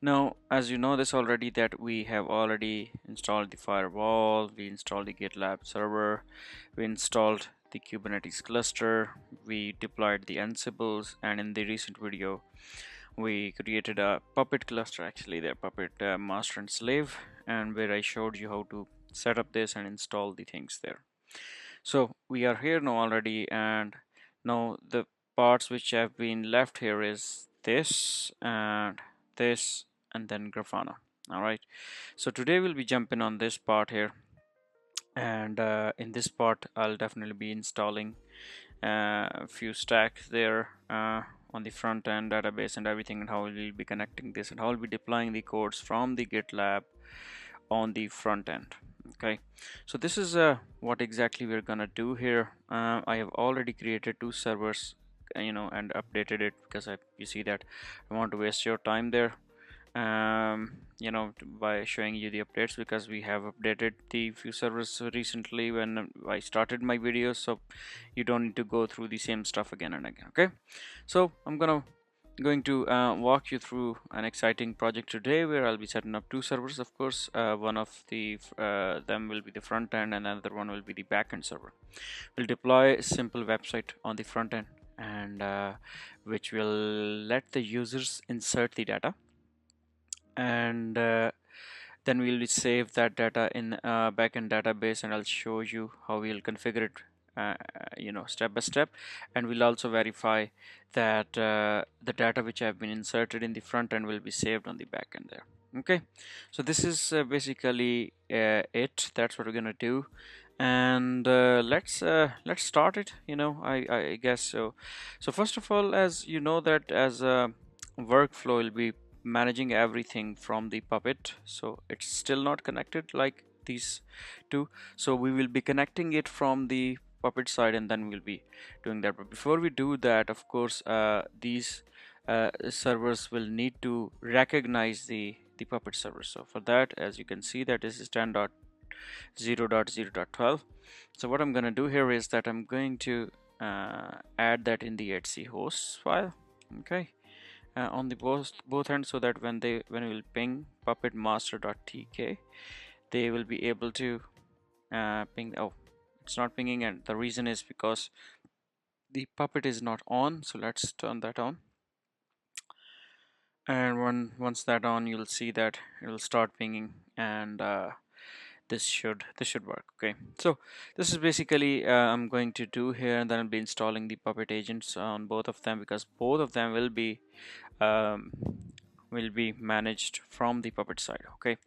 now as you know this already, that we have already installed the Firewall, we installed the GitLab server, we installed the Kubernetes cluster, we deployed the Ansibles, and in the recent video we created a Puppet cluster, actually the Puppet master and slave, and where I showed you how to set up this and install the things there. So we are here now already, and now the parts which have been left here is this and this, and then Grafana. All right, so today we'll be jumping on this part here, and in this part I'll definitely be installing a few stacks there on the front end database and everything, and how we'll be connecting this, and how we'll be deploying the codes from the GitLab on the front end. Okay, so this is what exactly we're gonna do here. I have already created 2 servers, and updated it, because you see that I want to waste your time there, by showing you the updates, because we have updated the few servers recently when I started my videos, so you don't need to go through the same stuff again and again. Okay, so I'm going to walk you through an exciting project today, where I'll be setting up 2 servers, of course. One of the them will be the front end, and another one will be the backend server. We'll deploy a simple website on the front end, and which will let the users insert the data, and then we'll save that data in a backend database, and I'll show you how we'll configure it step by step, and we'll also verify that the data which have been inserted in the front end will be saved on the back end there. Okay, so this is basically it. That's what we're gonna do, and let's start it. I guess so. So first of all, as you know, that as a workflow, will be managing everything from the Puppet, so it's still not connected like these two, so we will be connecting it from the Puppet side, and then we'll be doing that. But before we do that, of course, these servers will need to recognize the Puppet server. So for that, as you can see, that is 10.0.0.12. So what I'm going to do here is that I'm going to add that in the etc hosts file, okay, on the both ends, so that when we will ping puppet master.tk, they will be able to ping. Oh, it's not pinging, and the reason is because the Puppet is not on. So let's turn that on, and once that on, you'll see that it will start pinging, and this should work. Okay, so this is basically I'm going to do here, and then I'll be installing the Puppet agents on both of them, because both of them will be managed from the Puppet side. Okay,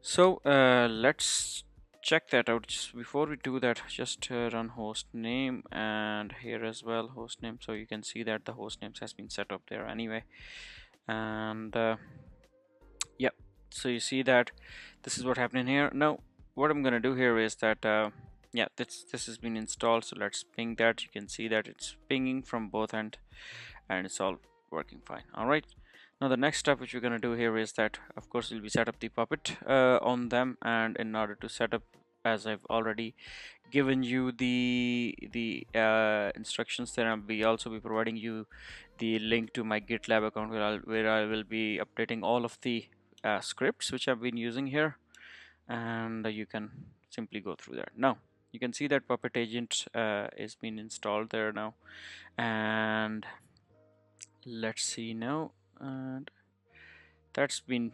so let's check that out. Just before we do that, just run host name, and here as well host name, so you can see that the host names has been set up there anyway. And yeah, so you see that this is what happening here. Now what I'm gonna do here is that yeah, this has been installed, so let's ping that. You can see that it's pinging from both ends, and it's all working fine. All right, now the next step which we're going to do here is that, of course, we'll be set up the Puppet on them, and in order to set up, as I've already given you the instructions there, I'll be also be providing you the link to my GitLab account, where I will be updating all of the scripts which I've been using here, and you can simply go through that. Now you can see that Puppet agent is being installed there now, and let's see now, and that's been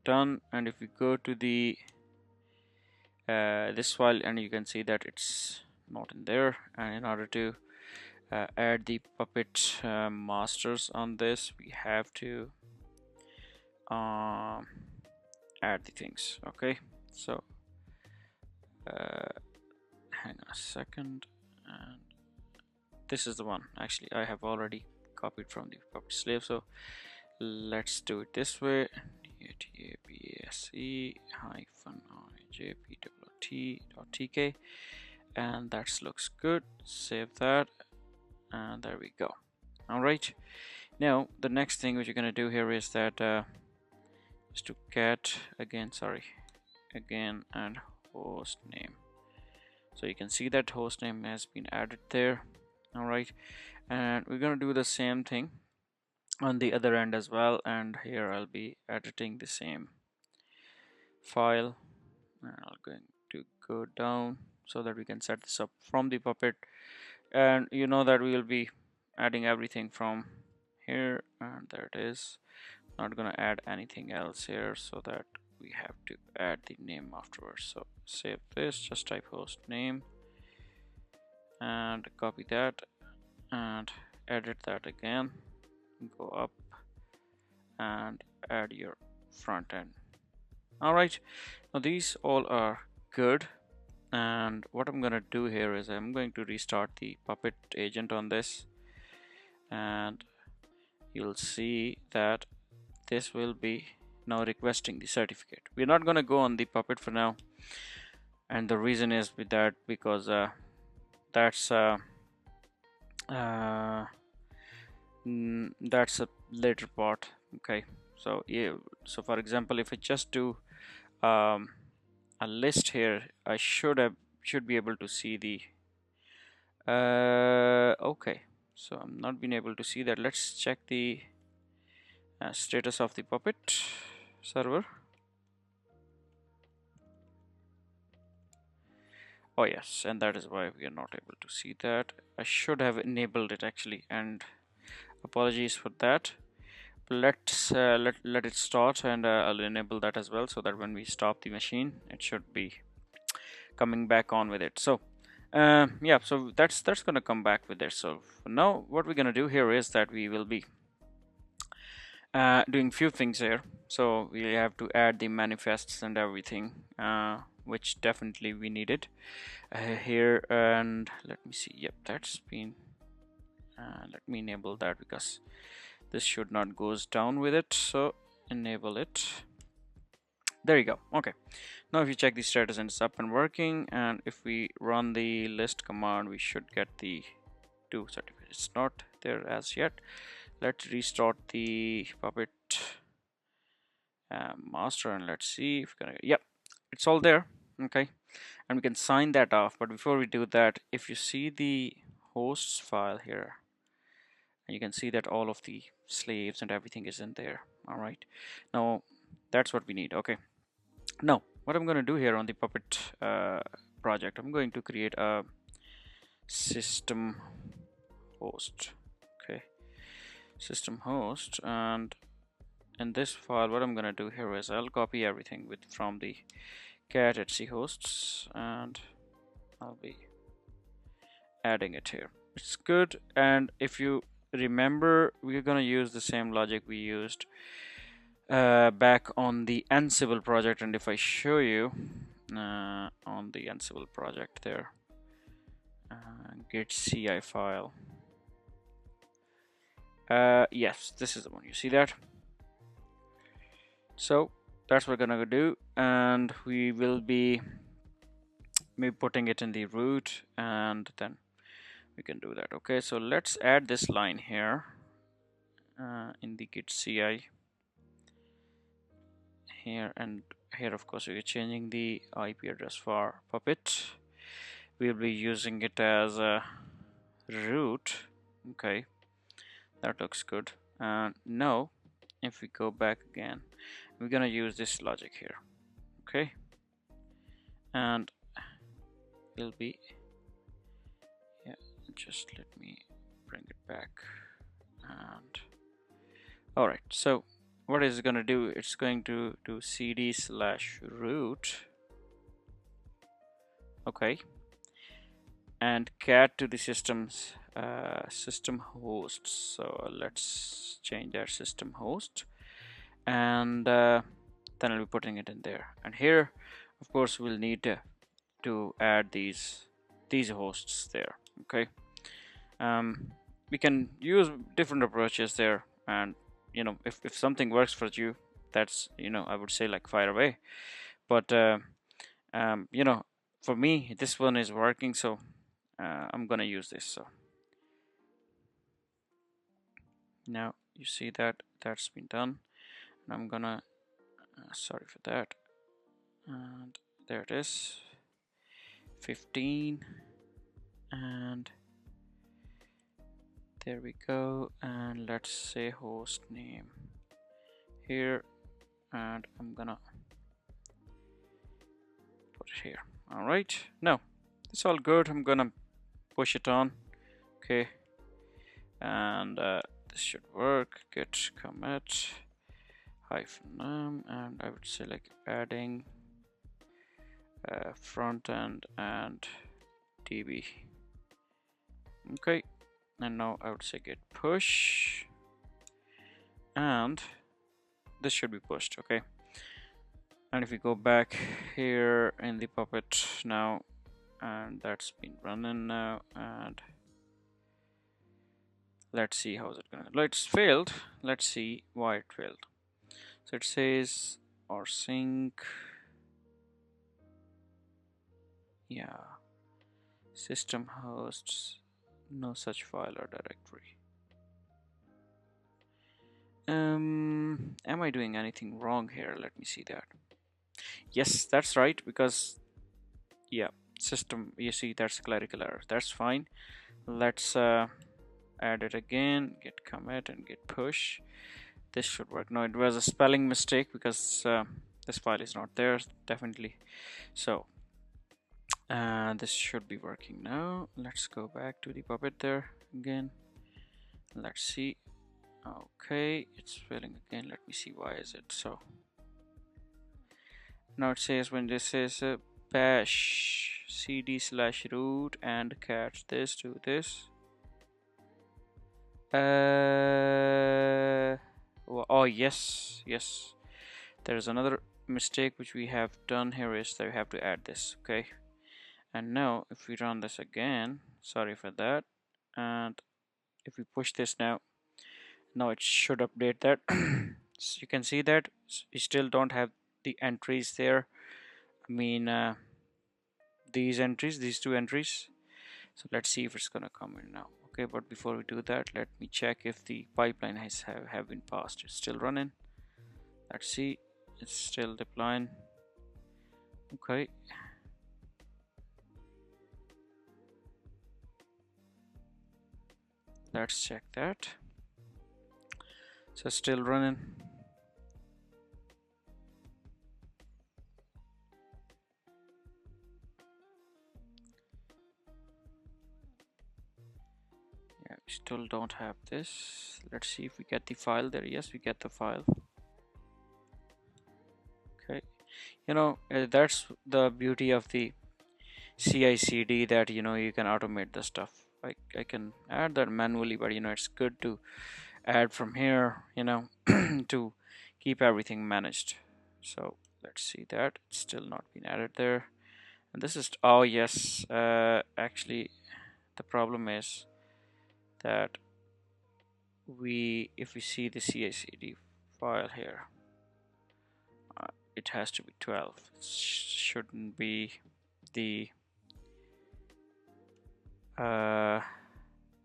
done. And if we go to the this file, and you can see that it's not in there, and in order to add the Puppet masters on this, we have to add the things. Okay, so hang on a second, and this is the one. Actually, I have already copied from the Puppet slave, so let's do it this way. tabse-ijpwt.tk, and that looks good. Save that, and there we go. All right, now the next thing which you're going to do here is that is to get again and host name. So you can see that host name has been added there. All right, and we're going to do the same thing on the other end as well, and here I'll be editing the same file, and I'm going to go down so that we can set this up from the Puppet. And you know that we will be adding everything from here, and there it is. Not gonna add anything else here, so that we have to add the name afterwards. So save this, just type host name and copy that and edit that again, go up and add your front end. All right, now these all are good, and what I'm gonna do here is I'm going to restart the Puppet agent on this, and you'll see that this will be now requesting the certificate. We're not gonna go on the Puppet for now, and the reason is with that because that's a later part. Okay, so yeah, so for example, if I just do a list here, I should be able to see the okay, so I'm not being able to see that. Let's check the status of the Puppet server. Oh yes, and that is why we are not able to see that. I should have enabled it actually, and apologies for that. Let's let it start, and I'll enable that as well, so that when we stop the machine, it should be coming back on with it. So yeah, so that's gonna come back with it. So now what we're gonna do here is that we will be doing few things here. So we have to add the manifests and everything, which definitely we needed here. And let me see, yep, that's been let me enable that, because this should not goes down with it. So enable it, there you go. Okay, now if you check the status, and it's up and working, and if we run the list command, we should get the 2 certificates. It's not there as yet, Let's restart the Puppet master and let's see if we're gonna, yep, it's all there. Okay, and we can sign that off. But before we do that, if you see the hosts file here, and you can see that all of the slaves and everything is in there. All right, now that's what we need. Okay, now what I'm going to do here on the Puppet project, I'm going to create a system host. Okay, system host, and in this file what I'm going to do here is I'll copy everything from the cat etc hosts, and I'll be adding it here. It's good. And if you remember, we're going to use the same logic we used back on the Ansible project. And if I show you on the Ansible project there, git CI file, yes, this is the one, you see that. So that's what we're gonna do, and we will be maybe putting it in the root, and then we can do that. Okay, so let's add this line here in the git CI here, and here of course we're changing the IP address for Puppet. We'll be using it as a root. Okay, that looks good. And now if we go back again, we're gonna use this logic here. Okay, and it'll be, yeah, just let me bring it back. And all right, so what is it going to do? It's going to do cd/root, okay, and cat to the system's system host. So let's change our system host, and then I'll be putting it in there. And here of course we'll need to add these hosts there. Okay, we can use different approaches there, and you know, if something works for you, that's, you know, I would say like fire away. But you know, for me this one is working, so I'm gonna use this. So now you see that that's been done, and I'm gonna sorry for that, and there it is, 15, and there we go. And let's say host name here, and I'm gonna put it here. All right, now it's all good. I'm gonna push it on. Okay, and this should work. Git commit -num, and I would say like adding front end and db. Okay, and now I would say git push, and this should be pushed. Okay, and if we go back here in the Puppet now, and that's been running now, and let's see how's it gonna, it's failed. Let's see why it failed. So it says our sync, yeah, system hosts, no such file or directory. Am I doing anything wrong here? Let me see that. Yes, that's right, because yeah, system, you see that's clerical error. That's fine. Let's add it again, git commit and git push. This should work. No, it was a spelling mistake because this file is not there, definitely. So this should be working now. Let's go back to the Puppet there again. Let's see. Okay, it's failing again. Let me see why is it so. Now it says when this says bash cd/root and catch this to this. Oh yes, there's another mistake which we have done here, is that we have to add this. Okay, and now if we run this again, sorry for that, and if we push this now it should update that. So you can see that we still don't have the entries there. I mean these entries, these two entries. So let's see if it's gonna come in now. Okay, but before we do that, let me check if the pipeline has have been passed. It's still running. Let's see. It's still deploying. Okay. Let's check that. So still running. Yeah, we still don't have this. Let's see if we get the file there. Yes, we get the file. Okay. You know, that's the beauty of the CI/CD, that you know, you can automate the stuff. I can add that manually, but you know, it's good to add from here, you know, to keep everything managed. So let's see that it's still not been added there. And this is, oh yes, actually the problem is that if we see the CI/CD file here, it has to be 12. It shouldn't be the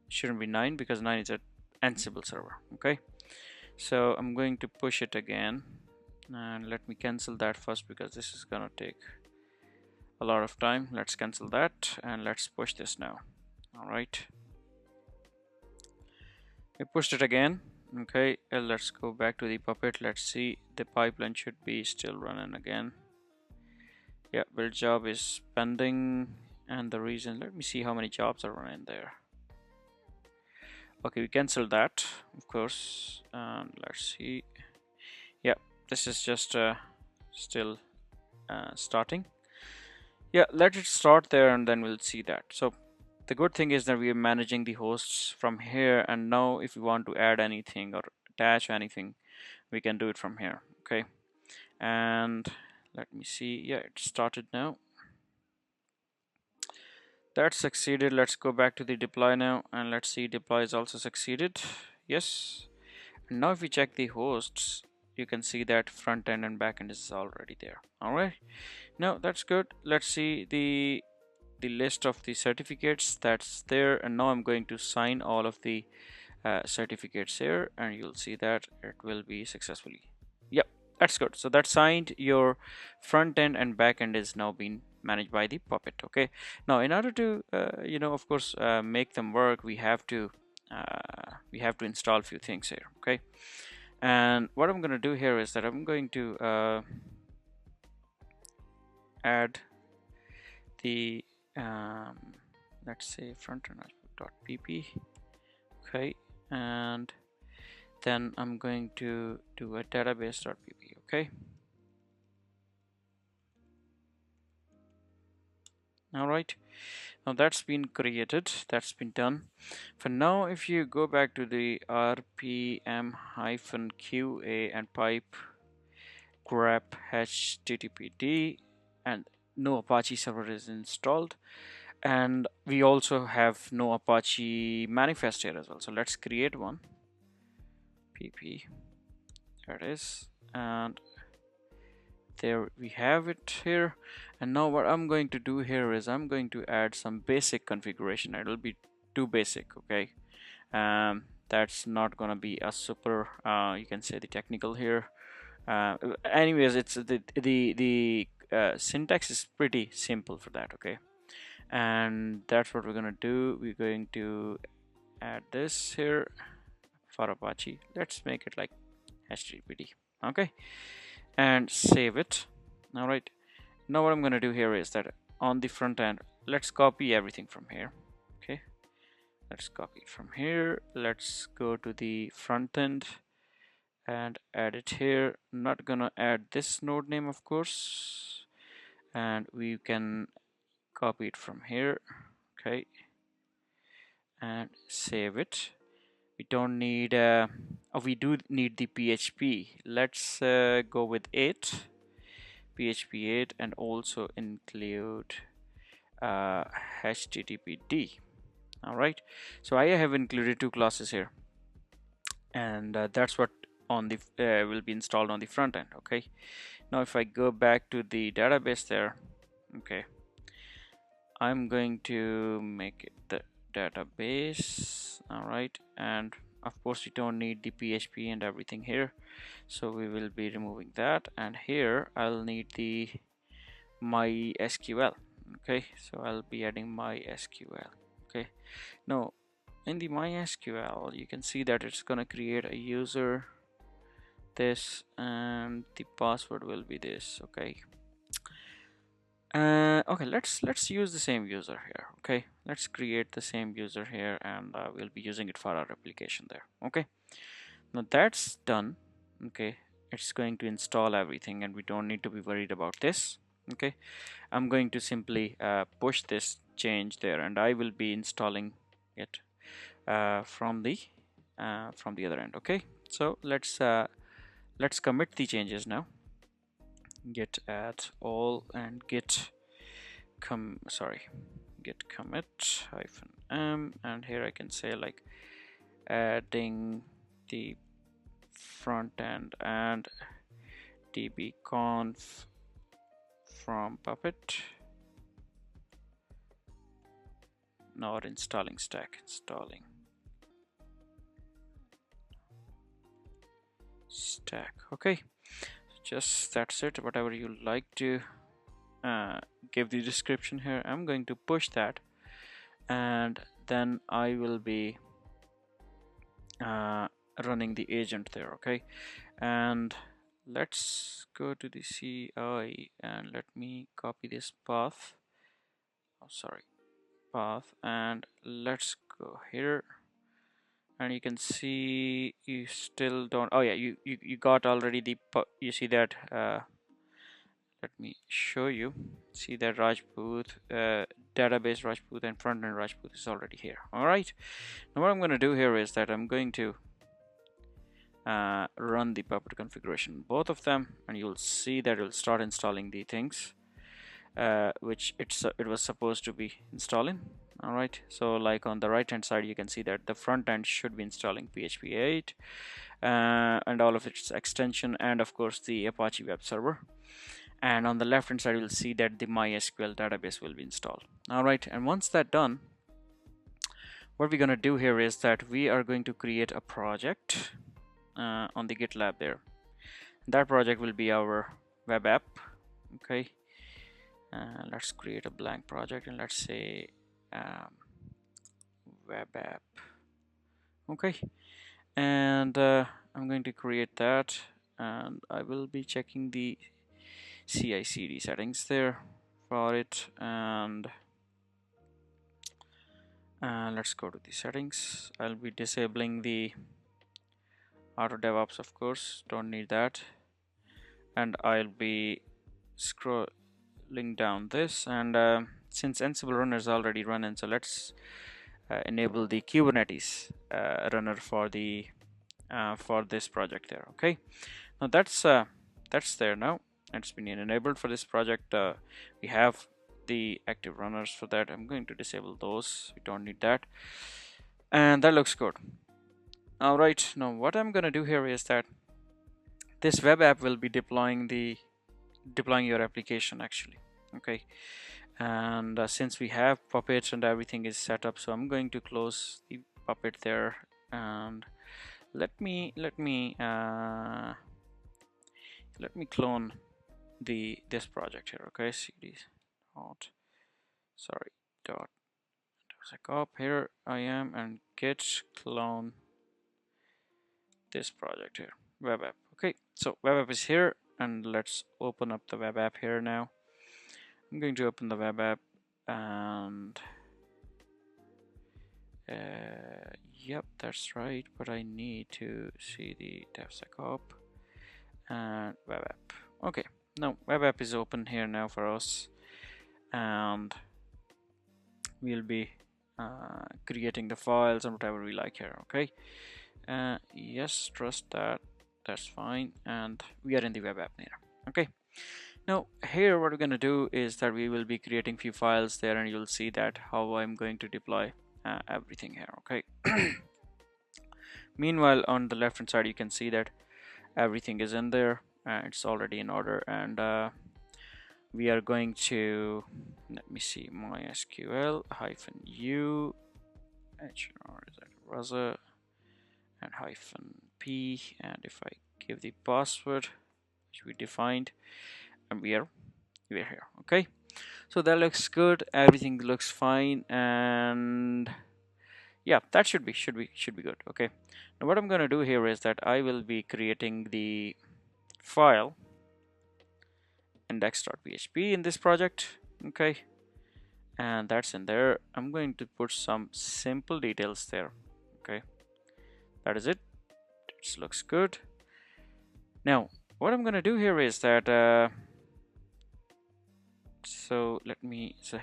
shouldn't be 9, because 9 is an Ansible server. Okay, so I'm going to push it again, and let me cancel that first because this is gonna take a lot of time. Let's cancel that and let's push this now. All right, we pushed it again. Okay, let's go back to the Puppet. Let's see, the pipeline should be still running again. Yeah, build job is pending, and the reason, let me see how many jobs are running there. Okay, we canceled that, of course, and let's see. Yeah, this is just still starting. Yeah, let it start there and then we'll see that. So the good thing is that we are managing the hosts from here, and now if we want to add anything or attach anything, we can do it from here. Okay, and let me see. Yeah, it started now. That succeeded. Let's go back to the deploy now, and let's see, deploy is also succeeded. Yes. And now if we check the hosts, you can see that front end and back end is already there. All right, now that's good. Let's see the list of the certificates that's there, and now I'm going to sign all of the certificates here, and you'll see that it will be successfully. Yep, that's good. So that's signed. Your front end and back end is now being managed by the Puppet. Okay, now in order to you know, of course, make them work, we have to install a few things here. Okay, and what I'm going to do here is that I'm going to add the let's say frontend.pp. Okay, and then I'm going to do a database.pp. Okay, all right, now that's been created, that's been done. For now, if you go back to the rpm-qa and pipe grep httpd, and no Apache server is installed, and we also have no Apache manifest here as well. So let's create one. pp, there it is, and there we have it here. And now what I'm going to do here is I'm going to add some basic configuration. It'll be too basic. Okay, that's not gonna be a super you can say the technical here. Anyways, it's the syntax is pretty simple for that. Okay, and that's what we're gonna do. We're going to add this here for Apache. Let's make it like httpd. Okay, and save it. All right, now what I'm gonna do here is that on the front end, let's copy everything from here. Okay, let's copy it from here. Let's go to the front end and add it here. Not gonna add this node name, of course, and we can copy it from here. Okay, and save it. We don't need we do need the PHP. Let's go with 8, PHP 8, and also include httpd. All right, so I have included 2 classes here, and that's what on the will be installed on the front end. Okay, now if I go back to the database there, okay, I'm going to make it the database All right, and of course we don't need the PHP and everything here, so we will be removing that. And here I'll need the MySQL. Okay, so I'll be adding MySQL. Okay, now in the MySQL you can see that it's gonna create a user, this, and the password will be this. Okay, okay, let's use the same user here. Okay, let's create the same user here, and we'll be using it for our application there. Okay, now that's done. Okay, it's going to install everything and we don't need to be worried about this. Okay, I'm going to simply push this change there, and I will be installing it from the other end. Okay, so let's commit the changes now. Git add all and git commit -m, and here I can say like adding the front end and dbconf from Puppet, not installing stack, installing stack. Okay, just that's it. Whatever you like to give the description here, I'm going to push that, and then I will be running the agent there. Okay, and let's go to the CI and let me copy this path. Oh, sorry, path, and let's go here. And you can see you still don't. Oh yeah, you got already the. You see that. Let me show you. See that Rajput database Rajput and front end Rajput is already here. All right. Now what I'm going to do here is that I'm going to run the Puppet configuration, both of them, and you'll see that it'll start installing the things which it was supposed to be installing. All right, so like on the right hand side you can see that the front end should be installing PHP 8 and all of its extension, and of course the Apache web server. And on the left hand side you'll see that the MySQL database will be installed. All right, and once that's done, what we're going to do here is that we are going to create a project on the GitLab there. That project will be our web app. Okay, let's create a blank project and let's say web app. Okay, and I'm going to create that, and I will be checking the CI/CD settings there for it, and let's go to the settings. I'll be disabling the auto DevOps, of course, don't need that, and I'll be scrolling down this, and since Ansible runner is already running, so let's enable the Kubernetes runner for the for this project there. Okay, now that's there now. It's been enabled for this project. We have the active runners for that. I'm going to disable those, we don't need that, and that looks good. All right, now what I'm going to do here is that this web app will be deploying your application actually. Okay, and since we have Puppet and everything is set up, so I'm going to close the Puppet there, and let me clone this project here. Okay, cd dot DevSecOps, here I am, and git clone this project here, web app. Okay, so web app is here, and let's open up the web app here now. I'm going to open the web app, and yep, that's right, but I need to see the DevSecOps and web app. Okay, now web app is open here now for us, and we'll be creating the files and whatever we like here. Okay, yes, trust that, that's fine, and we are in the web app here. Okay, now here what we're going to do is that we will be creating few files there, and you'll see that how I'm going to deploy everything here. Okay, meanwhile on the left hand side you can see that everything is in there, it's already in order, and we are going to, let me see, MySQL -u or is that browser and -p, and if I give the password which we defined, and we're here. Okay, so that looks good, everything looks fine, and yeah, that should be good. Okay, now what I'm going to do here is that I will be creating the file index.php in this project. Okay, and that's in there. I'm going to put some simple details there. Okay, that is it. It looks good. Now what I'm going to do here is that so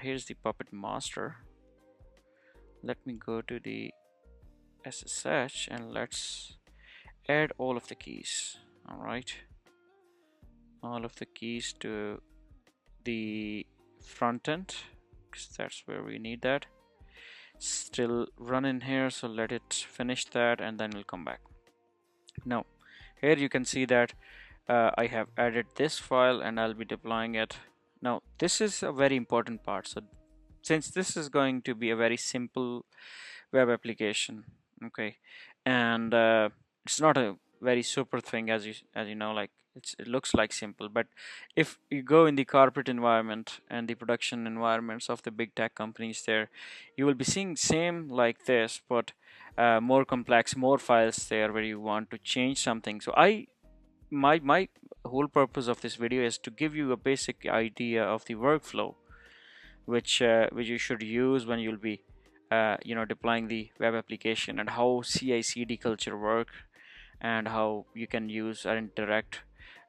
here's the Puppet master. Let me go to the SSH and let's add all of the keys. All right, all of the keys to the front end, because that's where we need that. Still run in here, so let it finish that and then we'll come back. Now here you can see that I have added this file and I'll be deploying it. Now this is a very important part. So since this is going to be a very simple web application, okay, and it's not a very super thing, as you know, like it looks like simple, but if you go in the corporate environment and the production environments of the big tech companies there, you will be seeing same like this, but more complex, more files there where you want to change something. So my whole purpose of this video is to give you a basic idea of the workflow which you should use when you'll be deploying the web application, and how CI/CD culture work, and how you can use or interact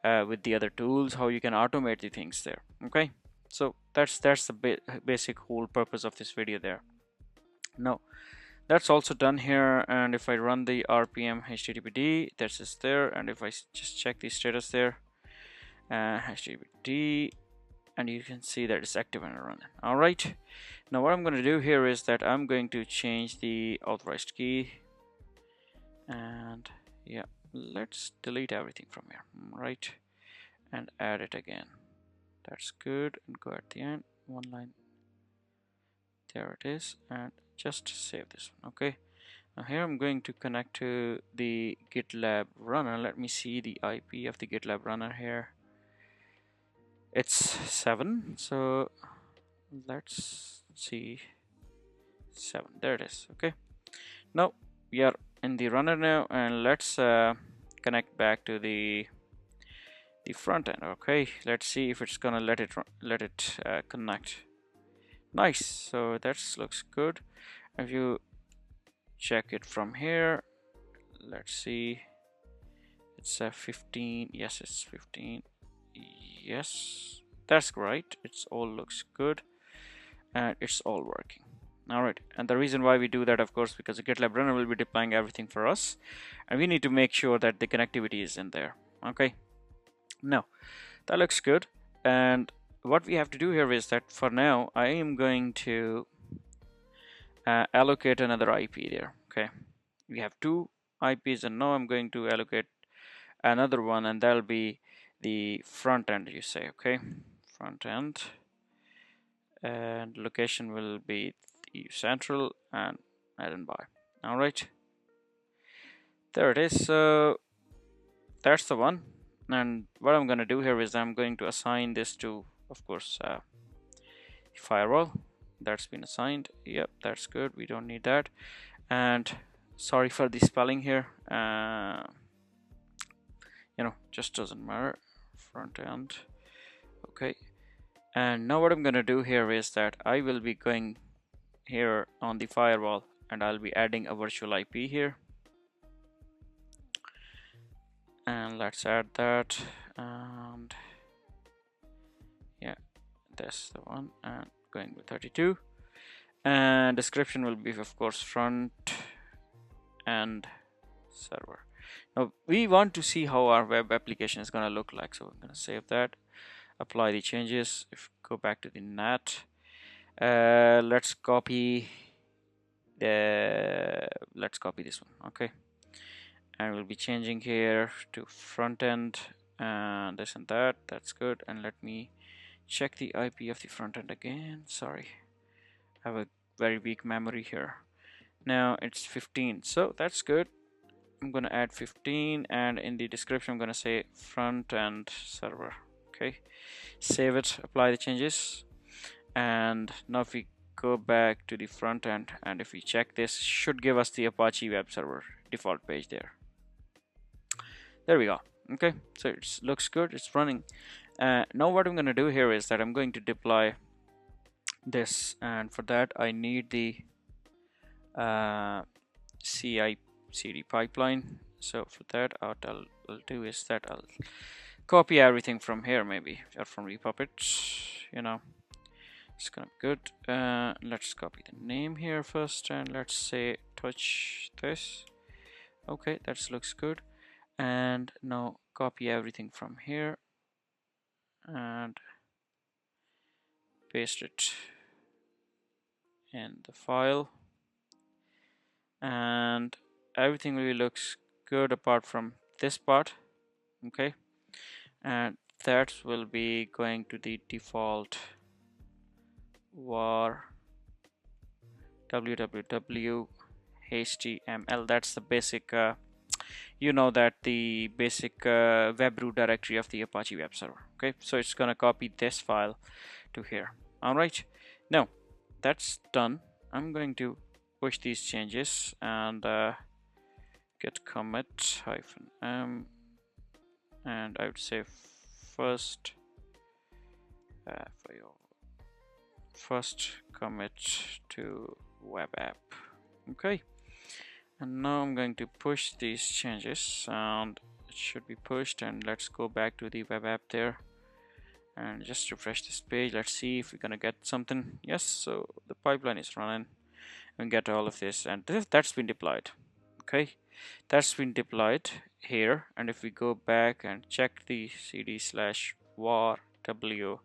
with the other tools, how you can automate the things there. Okay, so that's the basic whole purpose of this video there. Now that's also done here, and if I run the rpm httpd, that's just there, and if I just check the status there, httpd, and you can see that it's active and running. All right, now what I'm going to do here is that I'm going to change the authorized key, and yeah, let's delete everything from here, right, and add it again. That's good, and go at the end, one line, there it is, and just save this one. Okay, now here I'm going to connect to the GitLab runner. Let me see the IP of the GitLab runner here. It's 7, so let's see, 7, there it is. Okay, now we are in the runner now, and let's connect back to the front end. Okay, let's see if it's gonna let it connect. Nice, so that looks good. If you check it from here, let's see, it's 15. Yes, it's 15. Yes, that's great. It's all looks good and it's all working. All right, and the reason why we do that, of course, because the GitLab runner will be deploying everything for us, and we need to make sure that the connectivity is in there. Okay, now that looks good, and what we have to do here is that for now I am going to allocate another IP there. Okay, we have 2 IPs, and now I'm going to allocate another one, and that'll be the front end, you say. Okay, front end, and location will be the central and by. All right, there it is. So that's the one, and what I'm going to do here is I'm going to assign this to, of course, firewall. That's been assigned. Yep, that's good, we don't need that. And sorry for the spelling here, just doesn't matter. Front end. Okay, and now what I'm gonna do here is that I will be going here on the firewall, and I'll be adding a virtual IP here, and let's add that, and yeah, that's the one, and going with 32, and description will be, of course, front end server. Now we want to see how our web application is going to look like, so I'm going to save that, apply the changes. If go back to the NAT, let's copy this one. Okay, and we'll be changing here to front end and this and that. That's good, and let me check the IP of the front end again. Sorry, I have a very weak memory here. Now it's 15, so that's good. I'm gonna add 15, and in the description I'm gonna say front end server. Okay, save it, apply the changes, and now if we go back to the front end and if we check this, should give us the Apache web server default page there. There we go. Okay, so it looks good, it's running. Now what I'm going to do here is that I'm going to deploy this, and for that I need the CI CD pipeline. So for that, what I'll do is that I'll copy everything from here, maybe, or from Puppet. You know, it's gonna be good. Let's copy the name here first, and let's say touch this. Okay, that looks good. And now copy everything from here and paste it in the file, and everything really looks good apart from this part. Okay, and that will be going to the default var www html. That's the basic you know that the basic web root directory of the Apache web server. Okay, so it's gonna copy this file to here. All right, now that's done. I'm going to push these changes and git commit -m, and I would say first commit to web app. Okay, and now I'm going to push these changes, and it should be pushed. And let's go back to the web app there and just refresh this page. Let's see if we're gonna get something. Yes, so the pipeline is running and get all of this, and that's been deployed. Okay, that's been deployed here. And if we go back and check the cd/var w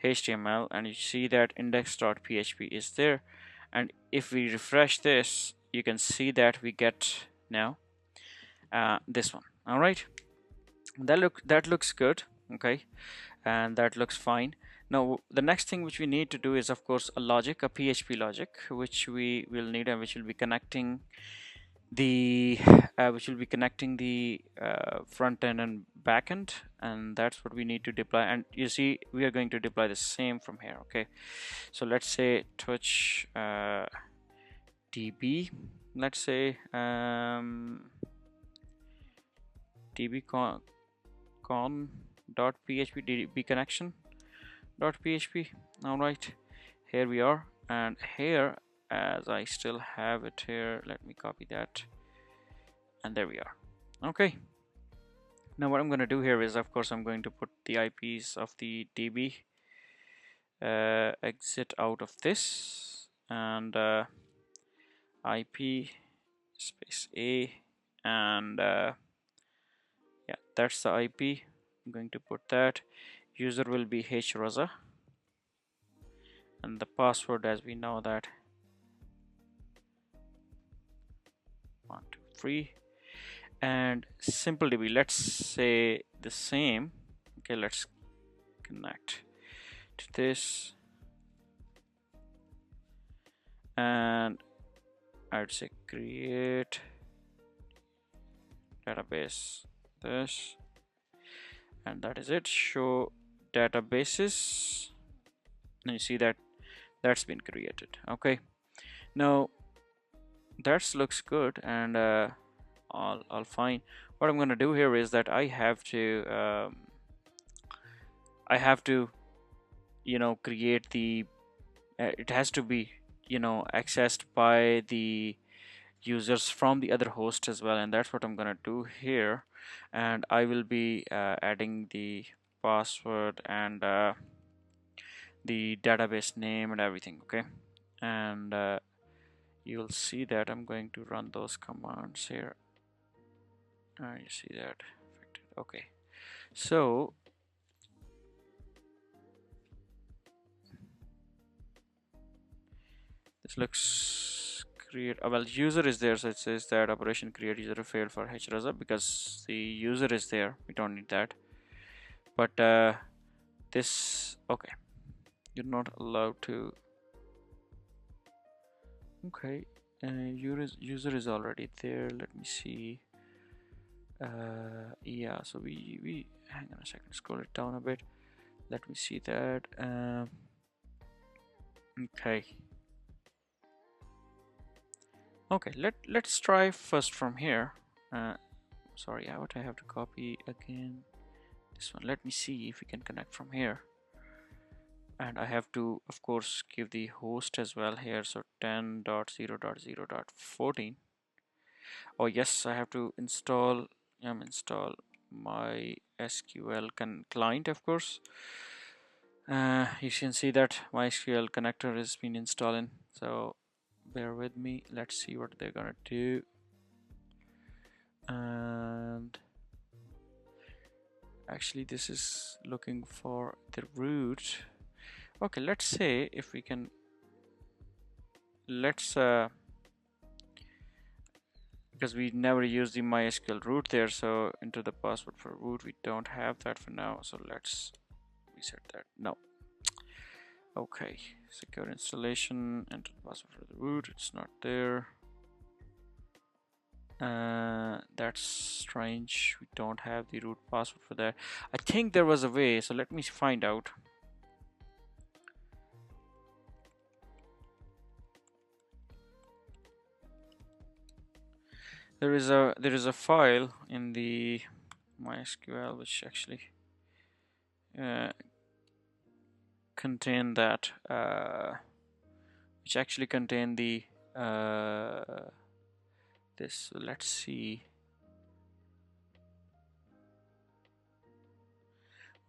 html, and you see that index.php is there, and if we refresh this, you can see that we get now this one. All right, that looks good. Okay, and that looks fine. Now the next thing which we need to do is, of course, a logic, a PHP logic, which we will need, and which will be connecting the front end and back end, and that's what we need to deploy. And you see, we are going to deploy the same from here. Okay, so let's say touch db, let's say dbcon.php, db connection.php. all right, here we are, and here, as I still have it here, let me copy that, and there we are. Okay, now what I'm going to do here is, of course, I'm going to put the IPs of the DB, exit out of this, and IP space A, and yeah, that's the IP. I'm going to put that. User will be hroza, and the password, as we know, that 1 2 3, and simple DB, let's say the same. Okay, let's connect to this, and I'd say create database this, and that is it. Show databases, and you see that that's been created. Okay, now that looks good, and all fine. What I'm going to do here is that I have to create the it has to be accessed by the users from the other host as well, and that's what I'm gonna do here. And I will be adding the password and the database name and everything. Okay, and you'll see that I'm going to run those commands here. You see that. Okay, so this looks create. Well, user is there, so it says that operation create user failed for hroza, because the user is there. We don't need that. But this, okay, you're not allowed to. Okay, user is already there. Let me see. Yeah, so we hang on a second, scroll it down a bit. Let me see that. Okay. Okay, let's try first from here. Sorry, what I have to copy again. This one. Let me see if we can connect from here. And I have to, of course, give the host as well here. So 10.0.0.14. Oh yes, I have to install install my SQL client, of course. You can see that MySQL connector has been installing, so bear with me. Let's see what they're gonna do. And actually this is looking for the root. Okay, let's say if we can, because we never use the MySQL root there, so enter the password for root. We don't have that for now, so let's reset that. No. Okay, secure installation, enter the password for the root. It's not there. That's strange. We don't have the root password for that. I think there was a way, so let me find out. There is a file in the MySQL which actually contain that, which actually contain the this. So let's see.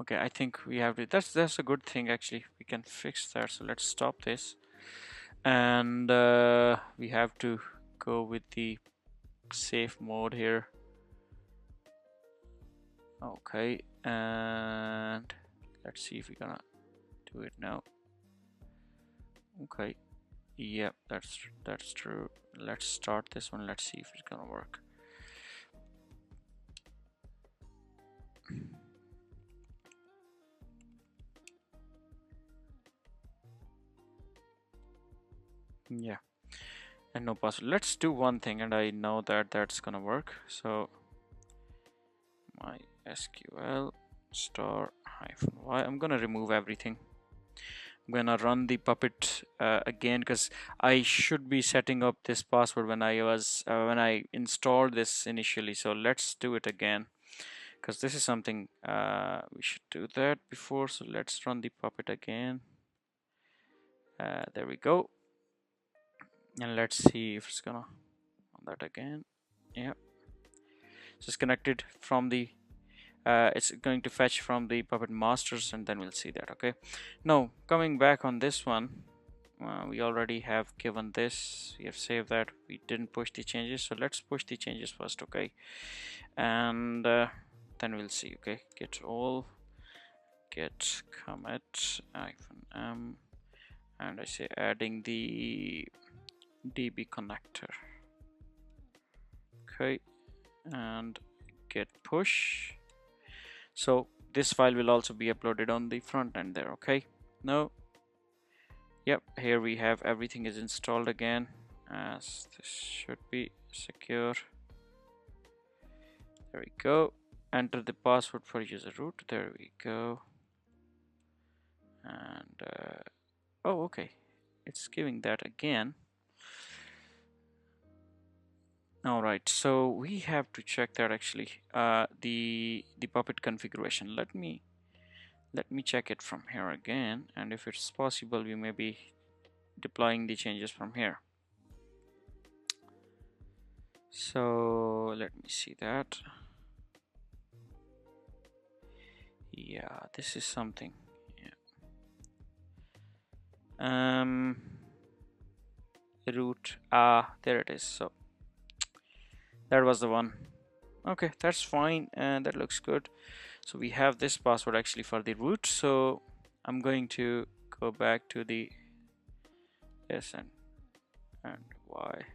Okay, I think we have to. That's a good thing actually. We can fix that. So let's stop this, and we have to go with the safe mode here. Okay, and let's see if we're gonna do it now. Okay, yep, that's true. Let's start this one. Let's see if it's gonna work. Yeah, and no password. Let's do one thing, and I know that that's gonna work. So MySQL star -y. I'm gonna remove everything. I'm gonna run the Puppet again, because I should be setting up this password when I installed this initially. So let's do it again, because this is something we should do that before. So let's run the Puppet again. There we go, and let's see if it's gonna run that again. Yeah, so it's connected from the it's going to fetch from the Puppet masters, and then we'll see that. Okay, now coming back on this one, we already have given this, we have saved that, we didn't push the changes, so let's push the changes first. Okay, and then we'll see. Okay, git all, git commit -m, and I say adding the db connector. Okay, and git push. So this file will also be uploaded on the front end there. Okay, now yep, here we have everything is installed again, as this should be secure. There we go. Enter the password for user root. There we go. And oh, okay, it's giving that again. All right, so we have to check that actually, the Puppet configuration. Let me check it from here again, and if it's possible, we may be deploying the changes from here. So let me see that. Yeah, this is something. Yeah. Root. There it is. So that was the one. Okay, that's fine, and that looks good. So we have this password actually for the root. So I'm going to go back to the yes and Y.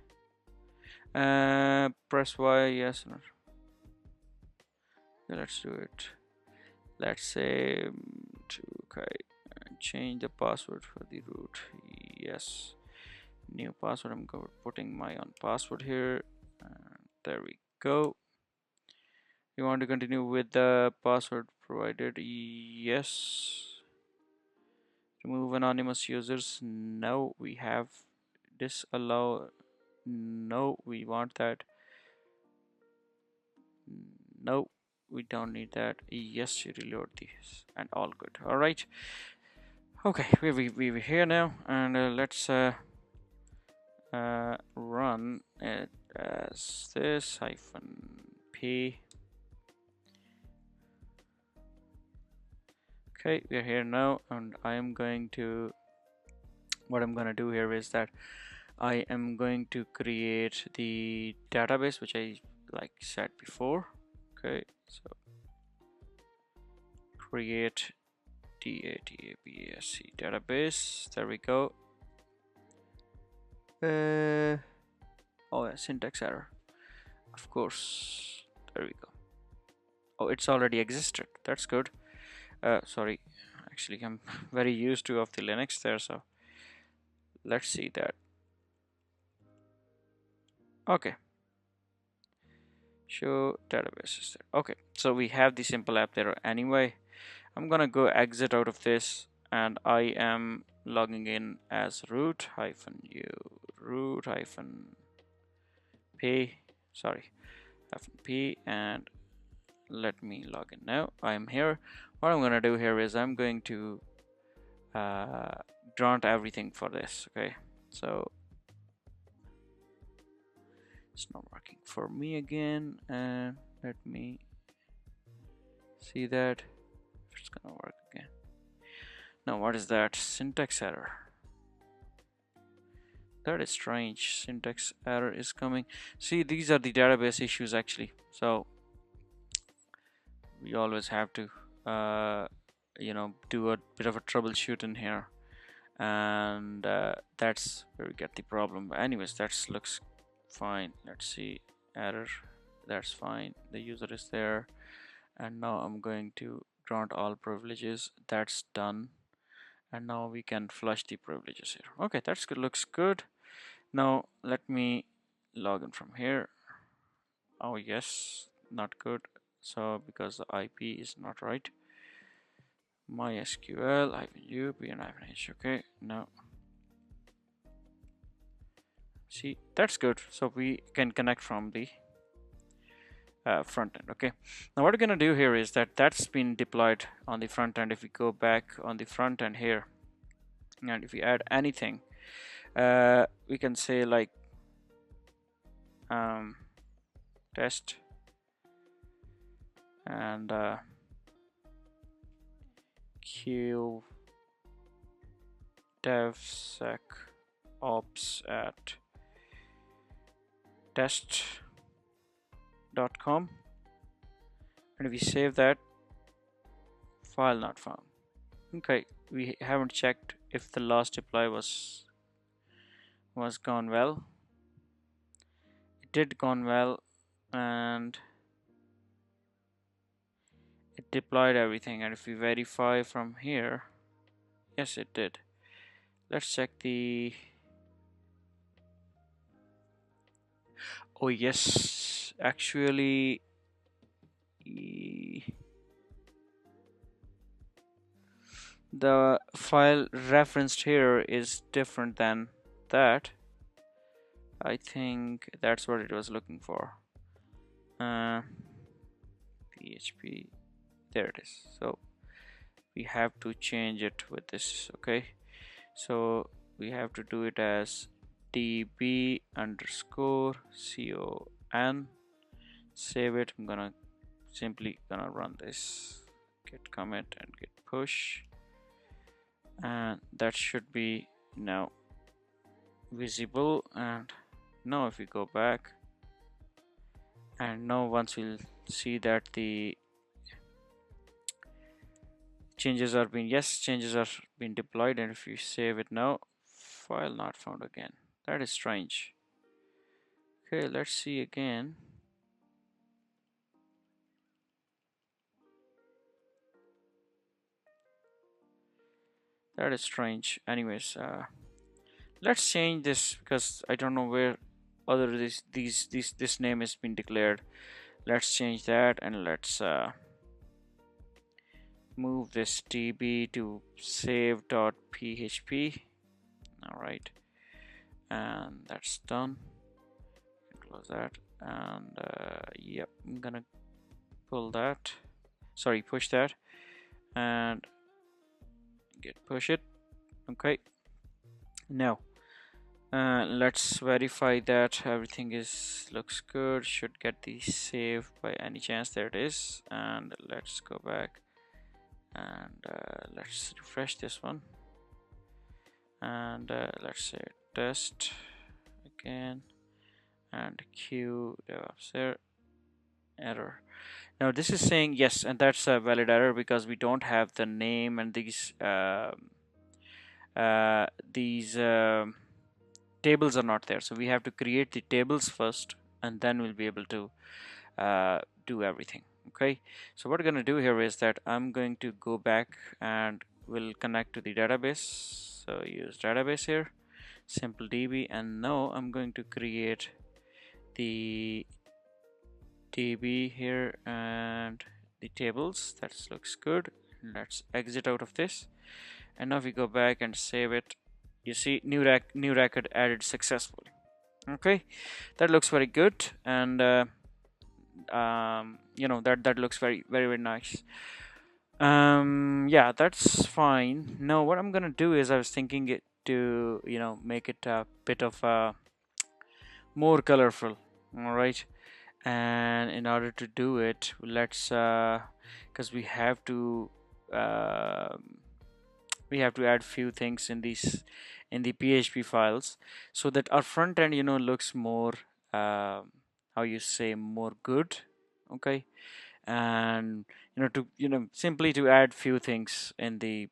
Press Y, yes. Okay, let's do it. Let's say okay, change the password for the root. Yes, new password. I'm putting my own password here. There we go. You want to continue with the password provided? Yes. Remove anonymous users. No, we have disallow. No, we want that. No, we don't need that. Yes, you reload these and all good. All right. Okay, we're here now, and let's run it as this -p. Okay, we're here now, and I am going to, what I'm going to do here is that I am going to create the database, which I like said before. Okay, so create database database. There we go. Oh yeah, syntax error. Of course. There we go. Oh, it's already existed. That's good. Sorry. Actually, I'm very used to of the Linux there, so let's see that. Okay. Show databases there. Okay, so we have the simple app there anyway. I'm gonna go exit out of this, and I am logging in as root-u root-p -p, and let me log in now. I'm here. What I'm gonna do here is I'm going to grant everything for this. Okay, so it's not working for me again, and let me see that if it's gonna work again. Now, what is that? Syntax error. That is strange. Syntax error is coming. See, these are the database issues actually. So we always have to do a bit of a troubleshoot in here, and that's where we get the problem. But anyways, that looks fine. Let's see, error. That's fine. The user is there, and now I'm going to grant all privileges. That's done, and now we can flush the privileges here. Okay, that's good. Looks good. Now let me log in from here. Oh yes, not good. So because the IP is not right. MySQL -u -h. Okay, now see, that's good. So we can connect from the front end. Okay, now what we're gonna do here is that that's been deployed on the front end. If we go back on the front end here, and if we add anything, we can say like test and q DevSecOps at test.com, and if we save that, file not found. Okay, we haven't checked if the last deploy was gone well. It did gone well, and it deployed everything. And if we verify from here, yes, it did. Let's check the. Oh yes, actually the file referenced here is different than that. I think that's what it was looking for. PHP, there it is. So we have to change it with this. Okay, so we have to do it as db_con. Save it. I'm gonna simply run this git commit and git push, and that should be now visible. And now if we go back, and now once we'll see that the changes are being deployed, and if you save it now, file not found again. That is strange. Okay, let's see again. That is strange. Anyways, let's change this because I don't know where other this name has been declared. Let's change that, and let's move this db to save.php. All right, and that's done. Close that, and yep, I'm gonna pull that, sorry, push that, and push it. Okay, now let's verify that everything looks good. Should get the save by any chance. There it is. And let's go back and let's refresh this one, and let's say test again, and q DevOps error. Now this is saying yes, and that's a valid error because we don't have the name and these tables are not there. So we have to create the tables first, and then we'll be able to do everything. Okay, so what we're going to do here is that I'm going to go back and we'll connect to the database. So use database here, simple db, and now I'm going to create the db here and the tables. That looks good. Let's exit out of this, and now if we go back and save it, you see new record added successfully. Okay, that looks very good, and you know, that looks very nice. Yeah, that's fine. Now what I'm gonna do is I was thinking it to, you know, make it a bit of more colorful. All right, and in order to do it, let's because we have to add few things in these in the PHP files so that our front end, you know, looks more how you say, more good. Okay, and you know, to, you know, simply to add few things in the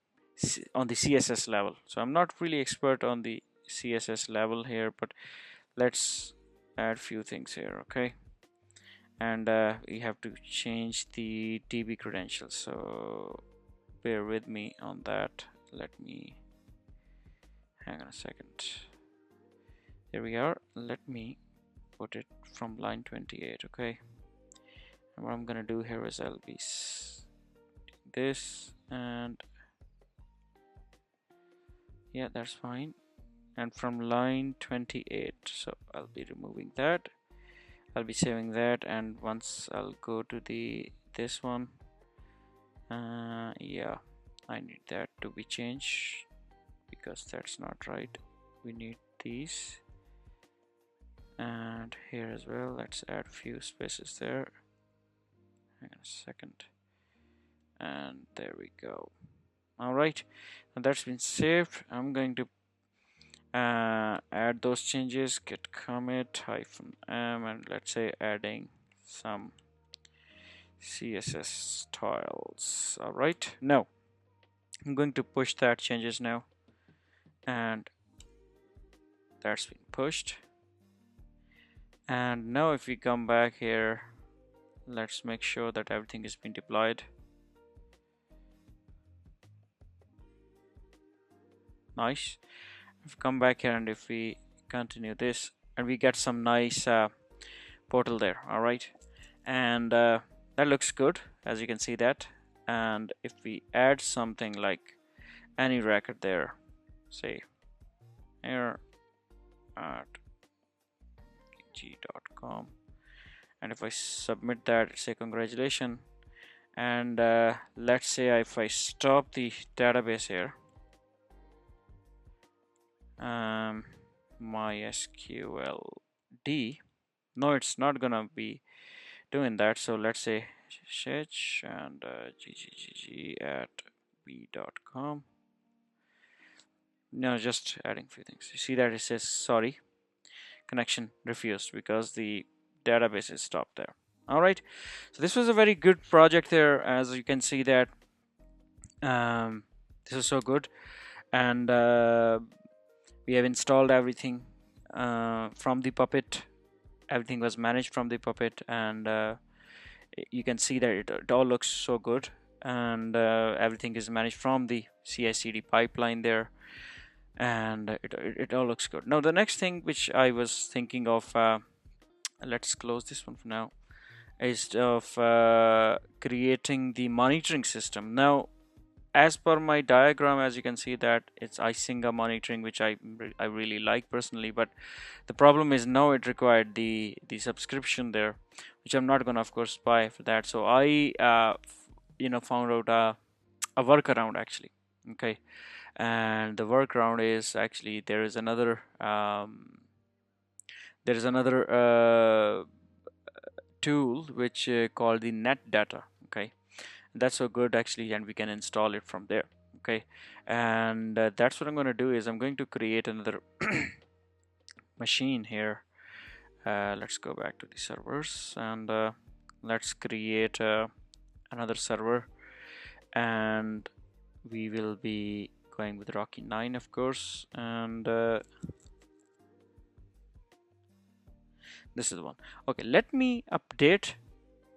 on the CSS level. So I'm not really expert on the CSS level here, but let's add few things here. Okay, and we have to change the DB credentials, so bear with me on that. Let me hang on a second. Here we are. Let me put it from line 28. Okay, and what I'm gonna do here is I'll be this, and yeah, that's fine, and from line 28, so I'll be removing that. I'll be saving that, and once I'll go to the this one, yeah, I need that to be changed because that's not right. We need these, and here as well. Let's add few spaces there. Hang on a second, and there we go. All right, and that's been saved. I'm going to add those changes, git commit -m, and let's say adding some CSS styles. All right, now I'm going to push that changes now, and that's been pushed. And now if we come back here, let's make sure that everything has been deployed. Nice. If we come back here and if we continue this, and we get some nice portal there. All right, and that looks good, as you can see that. And if we add something like any record there, say here at g.com, and if I submit that, say congratulations, and let's say if I stop the database here, MySQLD, no, it's not gonna be doing that. So let's say search and ggg at b.com. No, just adding few things. You see that it says sorry, connection refused, because the database is stopped there. All right, so this was a very good project there. As you can see that this is so good, and we have installed everything from the Puppet. Everything was managed from the Puppet, and you can see that it all looks so good, and everything is managed from the CI/CD pipeline there. and it all looks good. Now the next thing which I was thinking of, let's close this one for now, is of creating the monitoring system. Now, as per my diagram, as you can see that it's Icinga monitoring, which I really like personally, but the problem is now it required the subscription there, which I'm not gonna of course buy for that. So I found out a workaround actually. Okay, and the workaround is actually there is another tool which called the net data. Okay, that's so good actually, and we can install it from there. Okay, and that's what I'm going to do is I'm going to create another machine here. Let's go back to the servers, and let's create another server, and we will be going with Rocky 9 of course, and this is the one. Okay, let me update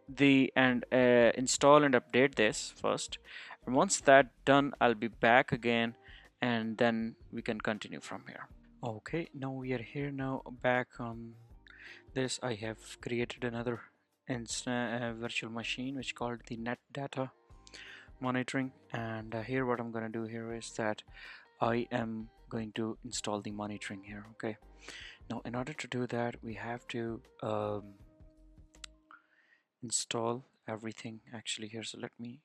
the and install and update this first, and once that done I'll be back again, and then we can continue from here. Okay, now we are here now back on this. I have created another virtual machine which called the net data monitoring, and here what I'm going to do here is that I am going to install the monitoring here. Okay, now in order to do that we have to install everything actually here. So let me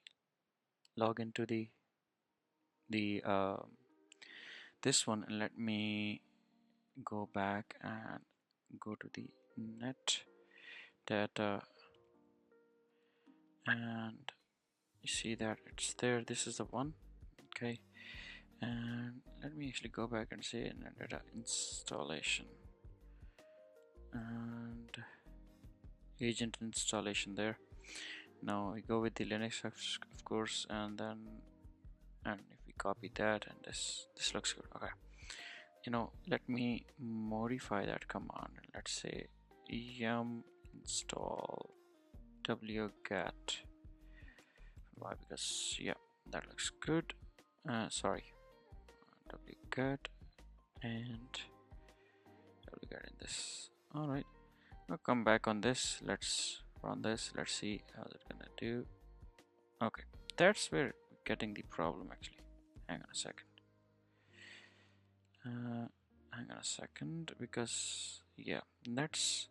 log into the this one, and let me go back and go to the net data, and you see that it's there. This is the one. Okay, and let me actually go back and say net data installation and agent installation there. Now we go with the Linux of course, and then if we copy that, and this looks good. Okay, let me modify that command. Let's say yum install wget. Why? Because yeah, that looks good. Sorry, wget and wget in this. All right, now come back on this. Let's run this. Let's see how it's gonna do. Okay, that's where we're getting the problem actually. Hang on a second. Hang on a second, because yeah, let's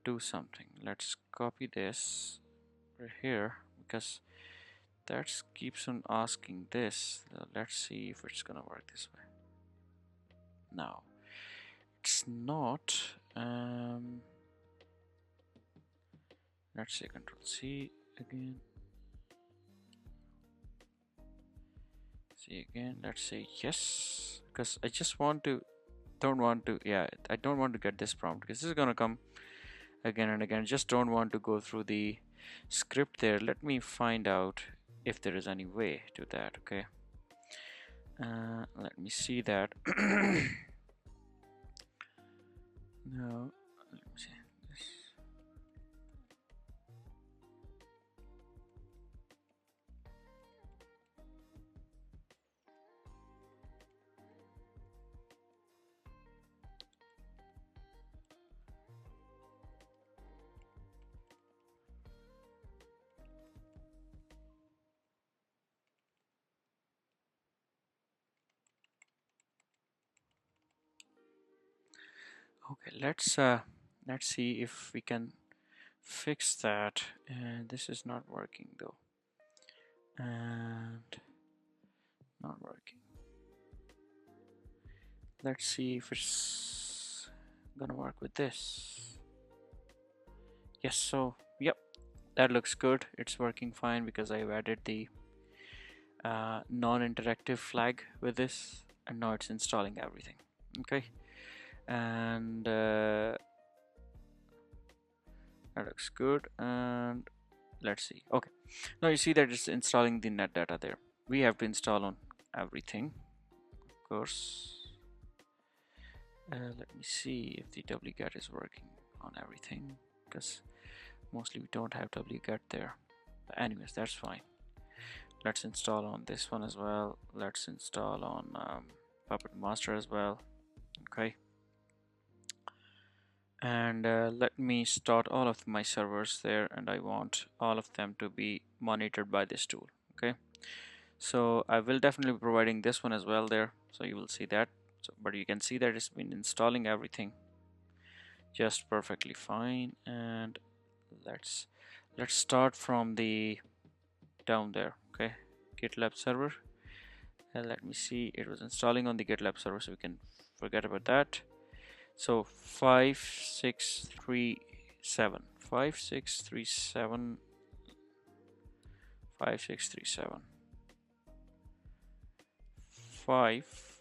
do something. Let's copy this right here, because that keeps on asking this. Let's see if it's gonna work this way. No, it's not. Let's say Control C again. See again. Let's say yes, because I just don't want to I don't want to get this prompt, because this is gonna come again and again. Just don't want to go through the script there. Let me find out if there is any way to that. Okay, let me see that. No, let me see this. Okay, let's see if we can fix that. And this is not working though, and not working. Let's see if it's gonna work with this. Yes, so yep, that looks good. It's working fine because I've added the non-interactive flag with this, and now it's installing everything. Okay, and that looks good. And let's see. Okay, now you see that it's installing the net data there. We have to install on everything, of course. Let me see if the wget is working on everything, because mostly we don't have wget there. But anyways, that's fine. Let's install on this one as well. Let's install on Puppet master as well. Okay, and let me start all of my servers there, and I want all of them to be monitored by this tool. Okay, so I will definitely be providing this one as well there, so you will see that. So, but you can see that it's been installing everything just perfectly fine. And let's start from the down there. Okay, GitLab server, and let me see, it was installing on the GitLab server, so we can forget about that. So 5637 5637 5637 5,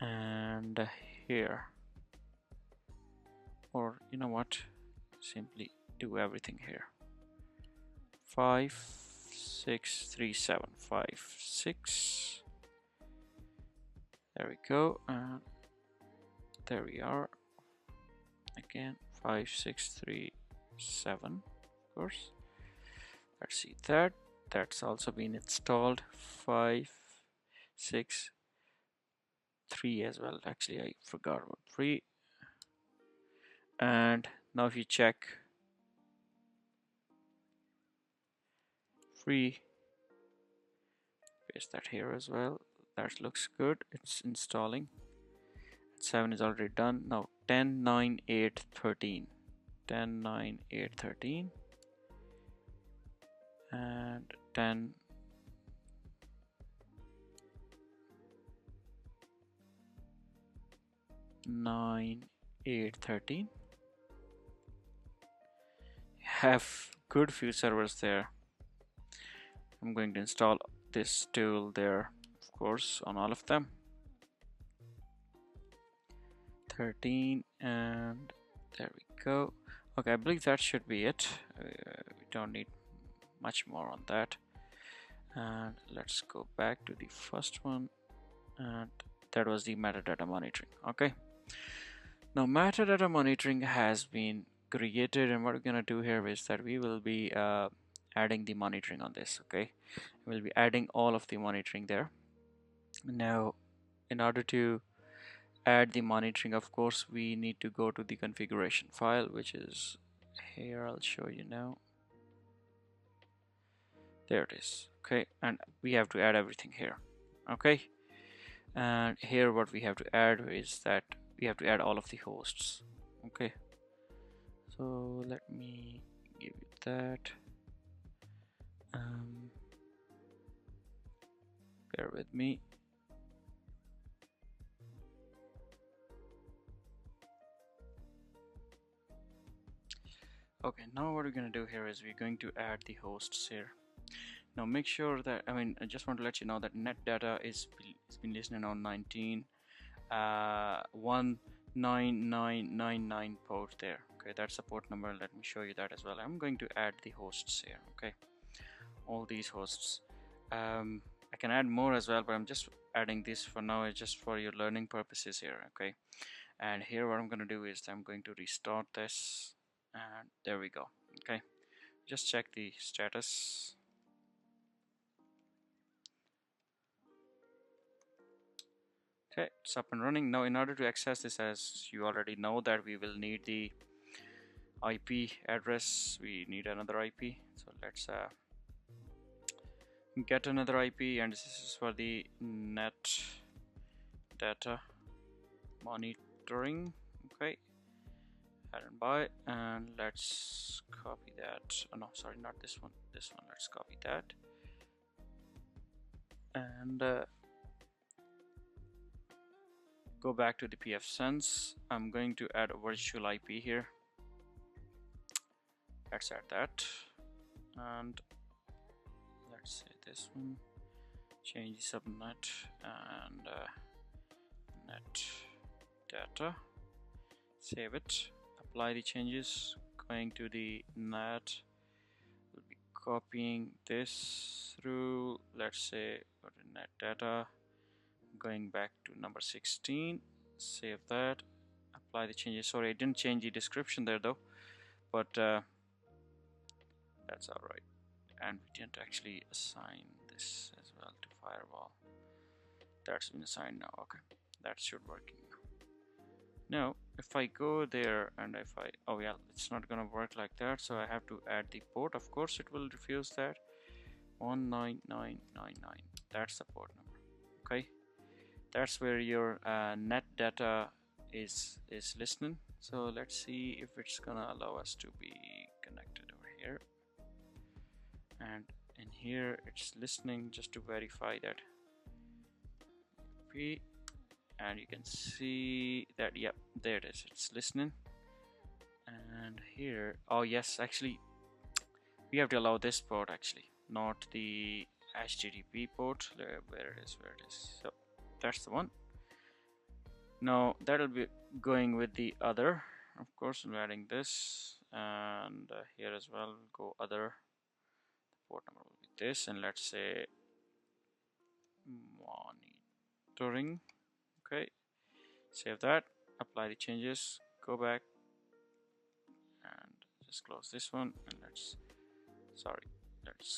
and here, or you know what, simply do everything here. 5637 56. There we go, and there we are again. 5637, of course. Let's see that. That's also been installed. 563 as well. Actually, I forgot about 3. And now if you check 3, paste that here as well. That looks good. It's installing. 7 is already done. Now 10 9 8 13. 10 9 8 13 and 10 9 8 13. Have good few servers there. I'm going to install this tool there, of course, on all of them. 13, and there we go. Okay, I believe that should be it. We don't need much more on that. And let's go back to the first one, and that was the metadata monitoring. Okay, now metadata monitoring has been created, and what we're gonna do here is that we will be adding the monitoring on this. Okay, we'll be adding all of the monitoring there. Now in order to add the monitoring, of course we need to go to the configuration file, which is here. I'll show you now. There it is. Okay, and we have to add everything here. Okay, and here what we have to add is that we have to add all of the hosts. Okay, so let me give you that. Bear with me. Okay, now what we're going to do here is we're going to add the hosts here. Now make sure that, I just want to let you know that net data is been listening on 19999 port there. Okay, that's the port number. Let me show you that as well. I'm going to add the hosts here. Okay, all these hosts. I can add more as well, but I'm just adding this for now. It's just for your learning purposes here. Okay, and here what I'm going to do is I'm going to restart this, and there we go. Okay, just check the status. Okay, it's up and running. Now in order to access this, as you already know, that we will need the IP address. We need another IP, so let's get another IP, and this is for the net data monitoring. Okay, add and by, and let's copy that. Oh no, sorry, not this one, this one. Let's copy that, and go back to the pfSense. I'm going to add a virtual IP here. Let's add that, and let's say this one. Change the subnet and net data. Save it. Apply the changes. Going to the net. We'll be copying this through. Let's say go to net data. Going back to number 16. Save that. Apply the changes. Sorry, I didn't change the description there though, but that's all right. And we didn't actually assign this as well to firewall. that's been assigned now. Okay, that should work now. If I go there and if I, oh yeah, it's not gonna work like that, so I have to add the port. Of course it will refuse that. 19999, that's the port number. Okay, that's where your net data is listening. So let's see if it's gonna allow us to be connected over here, and in here it's listening just to verify that and you can see that, yep, there it is, it's listening. And here, oh yes, actually we have to allow this port actually, not the HTTP port. Where it is, so that's the one. Now that'll be going with the other, of course. I'm adding this, and here as well go other. The port number will be this, and let's say monitoring. Okay, save that, apply the changes, go back and just close this one, and let's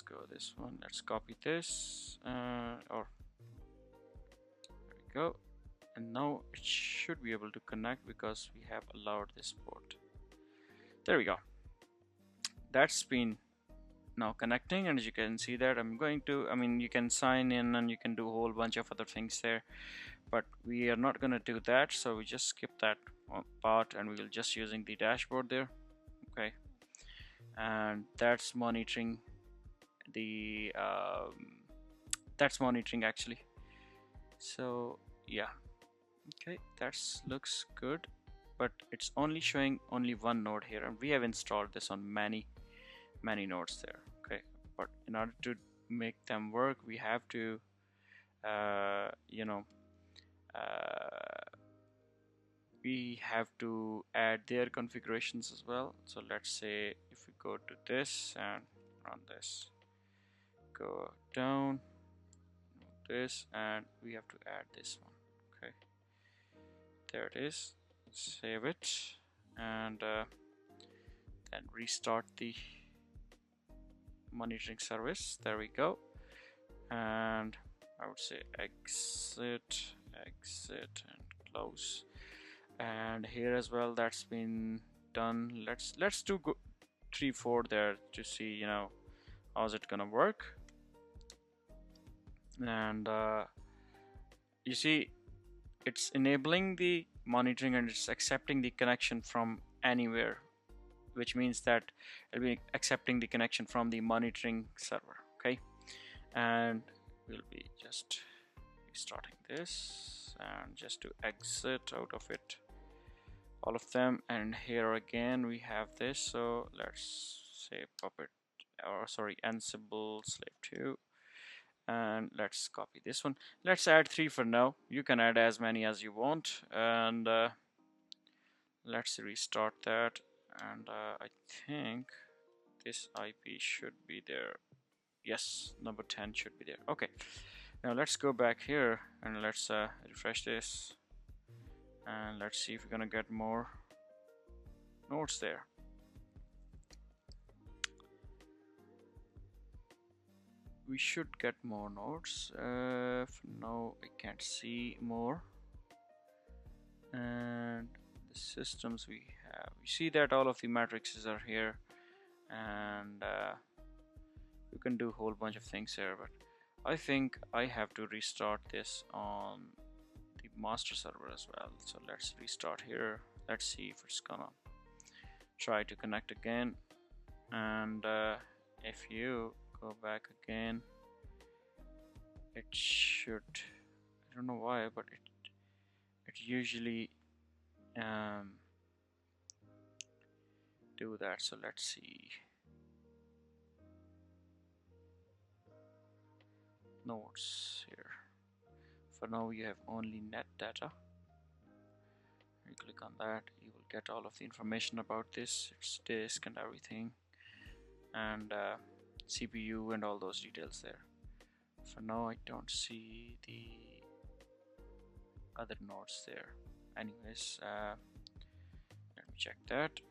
go this one, let's copy this, or there we go. And now it should be able to connect because we have allowed this port. There we go, that's been now connecting. And as you can see that you can sign in and you can do a whole bunch of other things there, but we are not going to do that, so we just skip that part and we will just using the dashboard there. Okay, and that's monitoring the actually. So yeah, okay, that looks good, but it's only showing only one node here, and we have installed this on many nodes there. Okay, but in order to make them work, we have to we have to add their configurations as well. So let's say if we go to this and run this, go down this, and we have to add this one. Okay, there it is, save it, and then restart the monitoring service. There we go, and I would say exit and close. And here as well, that's been done. Let's do 3-4 there to see how's it gonna work. And you see it's enabling the monitoring and it's accepting the connection from anywhere, which means that it'll be accepting the connection from the monitoring server. Okay, and we'll be just restarting this and just to exit out of it, all of them. And here again we have this, so let's say Ansible slave 2, and let's copy this one. Let's add 3 for now. You can add as many as you want, and let's restart that. And I think this IP should be there. Yes, number 10 should be there. Okay, now let's go back here and let's refresh this, and let's see if we're gonna get more nodes there. We should get more nodes. For now I can't see more. And the systems we have, you see that all of the matrices are here, and you can do a whole bunch of things here, but I think I have to restart this on the master server as well. So let's restart here. Let's see if it's gonna try to connect again. And if you go back again, it should, I don't know why, but it usually do that. So let's see, nodes here. For now you have only net data. You click on that, you will get all of the information about this, its disk and everything, and CPU and all those details there. For now I don't see the other nodes there. Anyways, let me check that.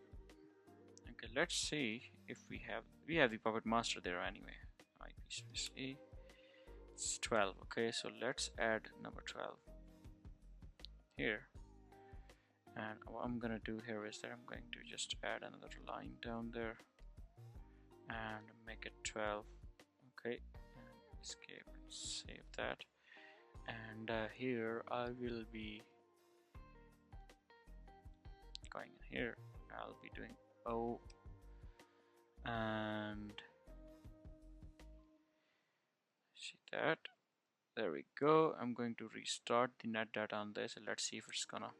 Okay, let's see if we have the Puppet master there anyway. IP space A, It's 12. Okay, so let's add number 12 here. And what I'm gonna do here is that I'm going to just add another line down there and make it 12. Okay, and escape and save that. And here I will be going in here. I'll be doing O, and see that. There we go. I'm going to restart the net data on this, and let's see if it's gonna.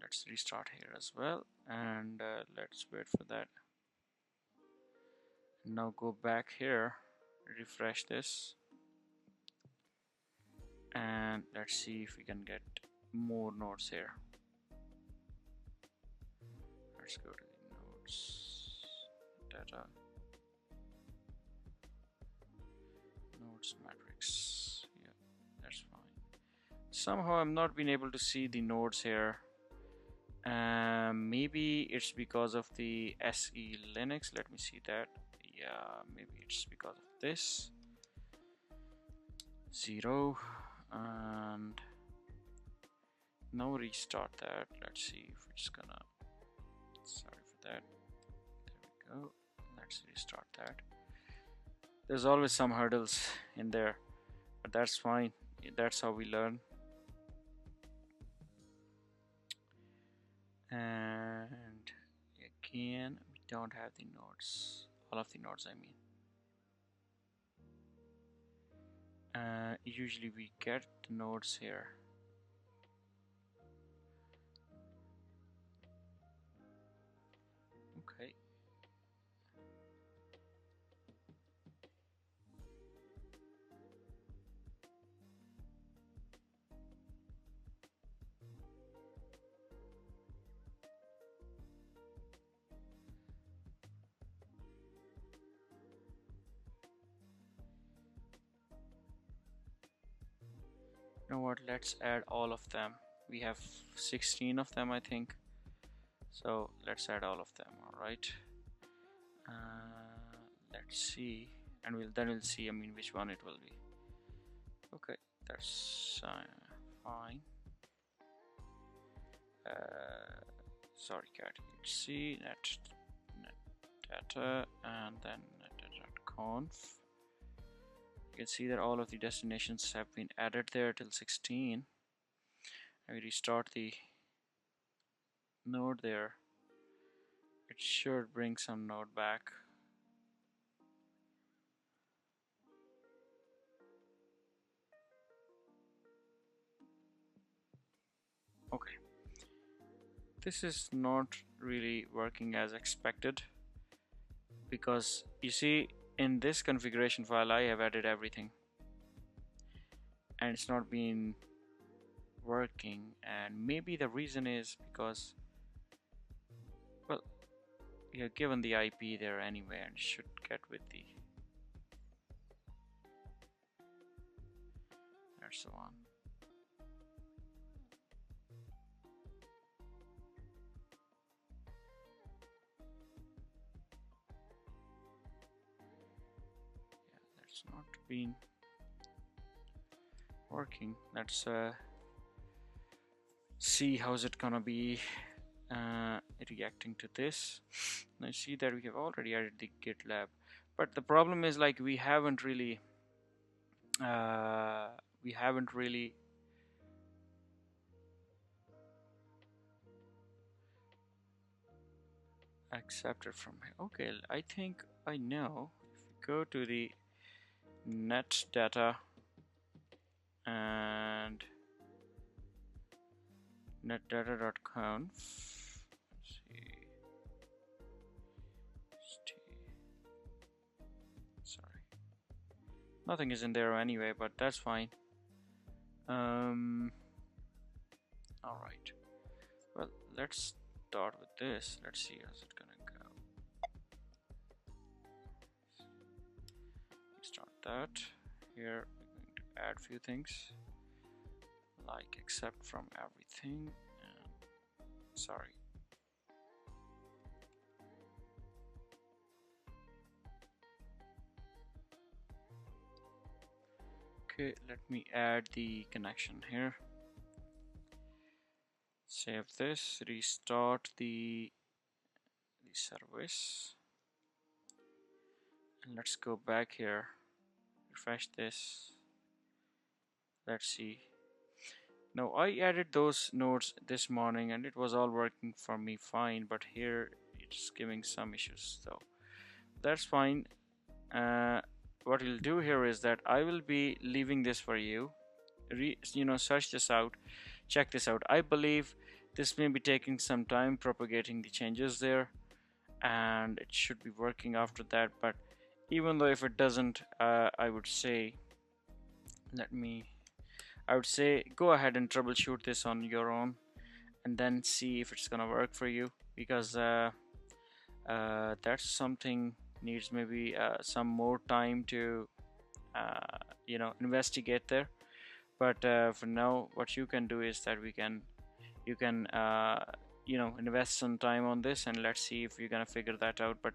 Let's restart here as well, and let's wait for that. Now go back here, refresh this, and let's see if we can get more nodes here. Let's go to the nodes data, nodes matrix. Yeah, that's fine. Somehow I'm not being able to see the nodes here. Maybe it's because of the SE Linux. Let me see that. Yeah, maybe it's because of this 0, and now restart that. Let's see if it's gonna. Sorry for that. There we go. Let's restart that. There's always some hurdles in there, but that's fine. That's how we learn. And again, we don't have the nodes, all of the nodes I mean. Usually we get the nodes here. Okay. You know what, let's add all of them. We have 16 of them, I think, so let's add all of them. All right, let's see, and then we'll see, I mean, which one it will be. Okay, that's fine. Sorry, cat. Let's see net data, and then netdata.conf. You can see that all of the destinations have been added there till 16. And we restart the node there. It should bring some node back. Okay. This is not really working as expected, because you see, in this configuration file I have added everything and it's not been working, and maybe the reason is because, well, you're given the IP there anyway and should get with the, that's the one. Yeah, that's not been working. Let's see how's it gonna be reacting to this. Now see that we have already added the GitLab, but the problem is, like, we haven't really accepted from here. Okay, I think I know. If we go to the net data and netdata.conf, let's see. Sorry, nothing is in there anyway, but that's fine. All right, well, let's start with this. Let's see how's it gonna go. Start that. Here we're going to add few things like except from everything. Sorry. Okay, let me add the connection here. Save this, restart the service, and let's go back here, refresh this. Let's see. Now I added those nodes this morning and it was all working for me fine, but here it's giving some issues, so that's fine. What we'll do here is that I will be leaving this for you. Search this out, check this out. I believe this may be taking some time propagating the changes there, and it should be working after that. But even though if it doesn't, I would say, I would say go ahead and troubleshoot this on your own, and then see if it's gonna work for you, because that's something needs maybe some more time to investigate there. But for now, what you can do is that you can invest some time on this, and let's see if you're gonna figure that out. But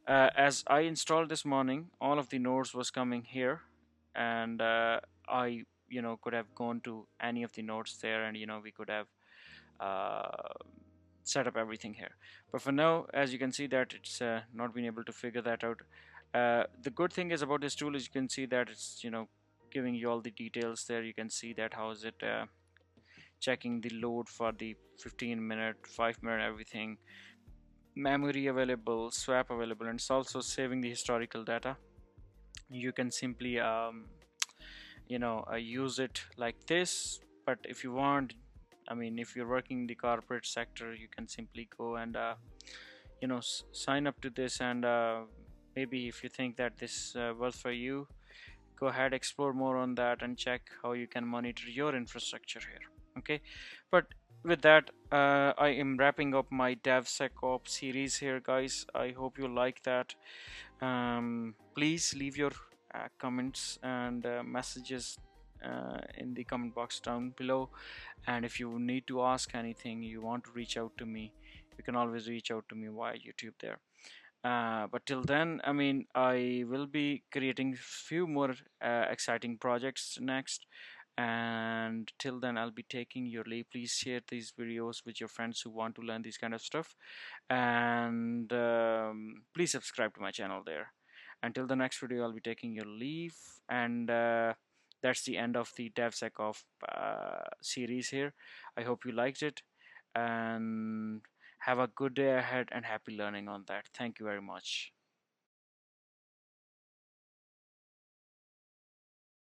as I installed this morning, all of the nodes was coming here, and I could have gone to any of the nodes there, and we could have uh, set up everything here. But for now, as you can see that it's not been able to figure that out. The good thing is about this tool is you can see that it's giving you all the details there. You can see that how is it checking the load for the 15-minute, 5-minute, everything, memory available, swap available, and it's also saving the historical data. You can simply use it like this. But if you want, if you're working in the corporate sector, you can simply go and sign up to this, and maybe if you think that this works for you, go ahead, explore more on that, and check how you can monitor your infrastructure here. Okay, but with that, I am wrapping up my DevSecOps series here, guys. I hope you like that. Please leave your comments and messages in the comment box down below, and if you need to ask anything, you want to reach out to me, you can always reach out to me via YouTube there. But till then, I will be creating few more exciting projects next, and till then I'll be taking your leave. Please share these videos with your friends who want to learn this kind of stuff, and please subscribe to my channel there. Until the next video, I'll be taking your leave, and that's the end of the DevSecOps series here. I hope you liked it, and have a good day ahead and happy learning on that. Thank you very much.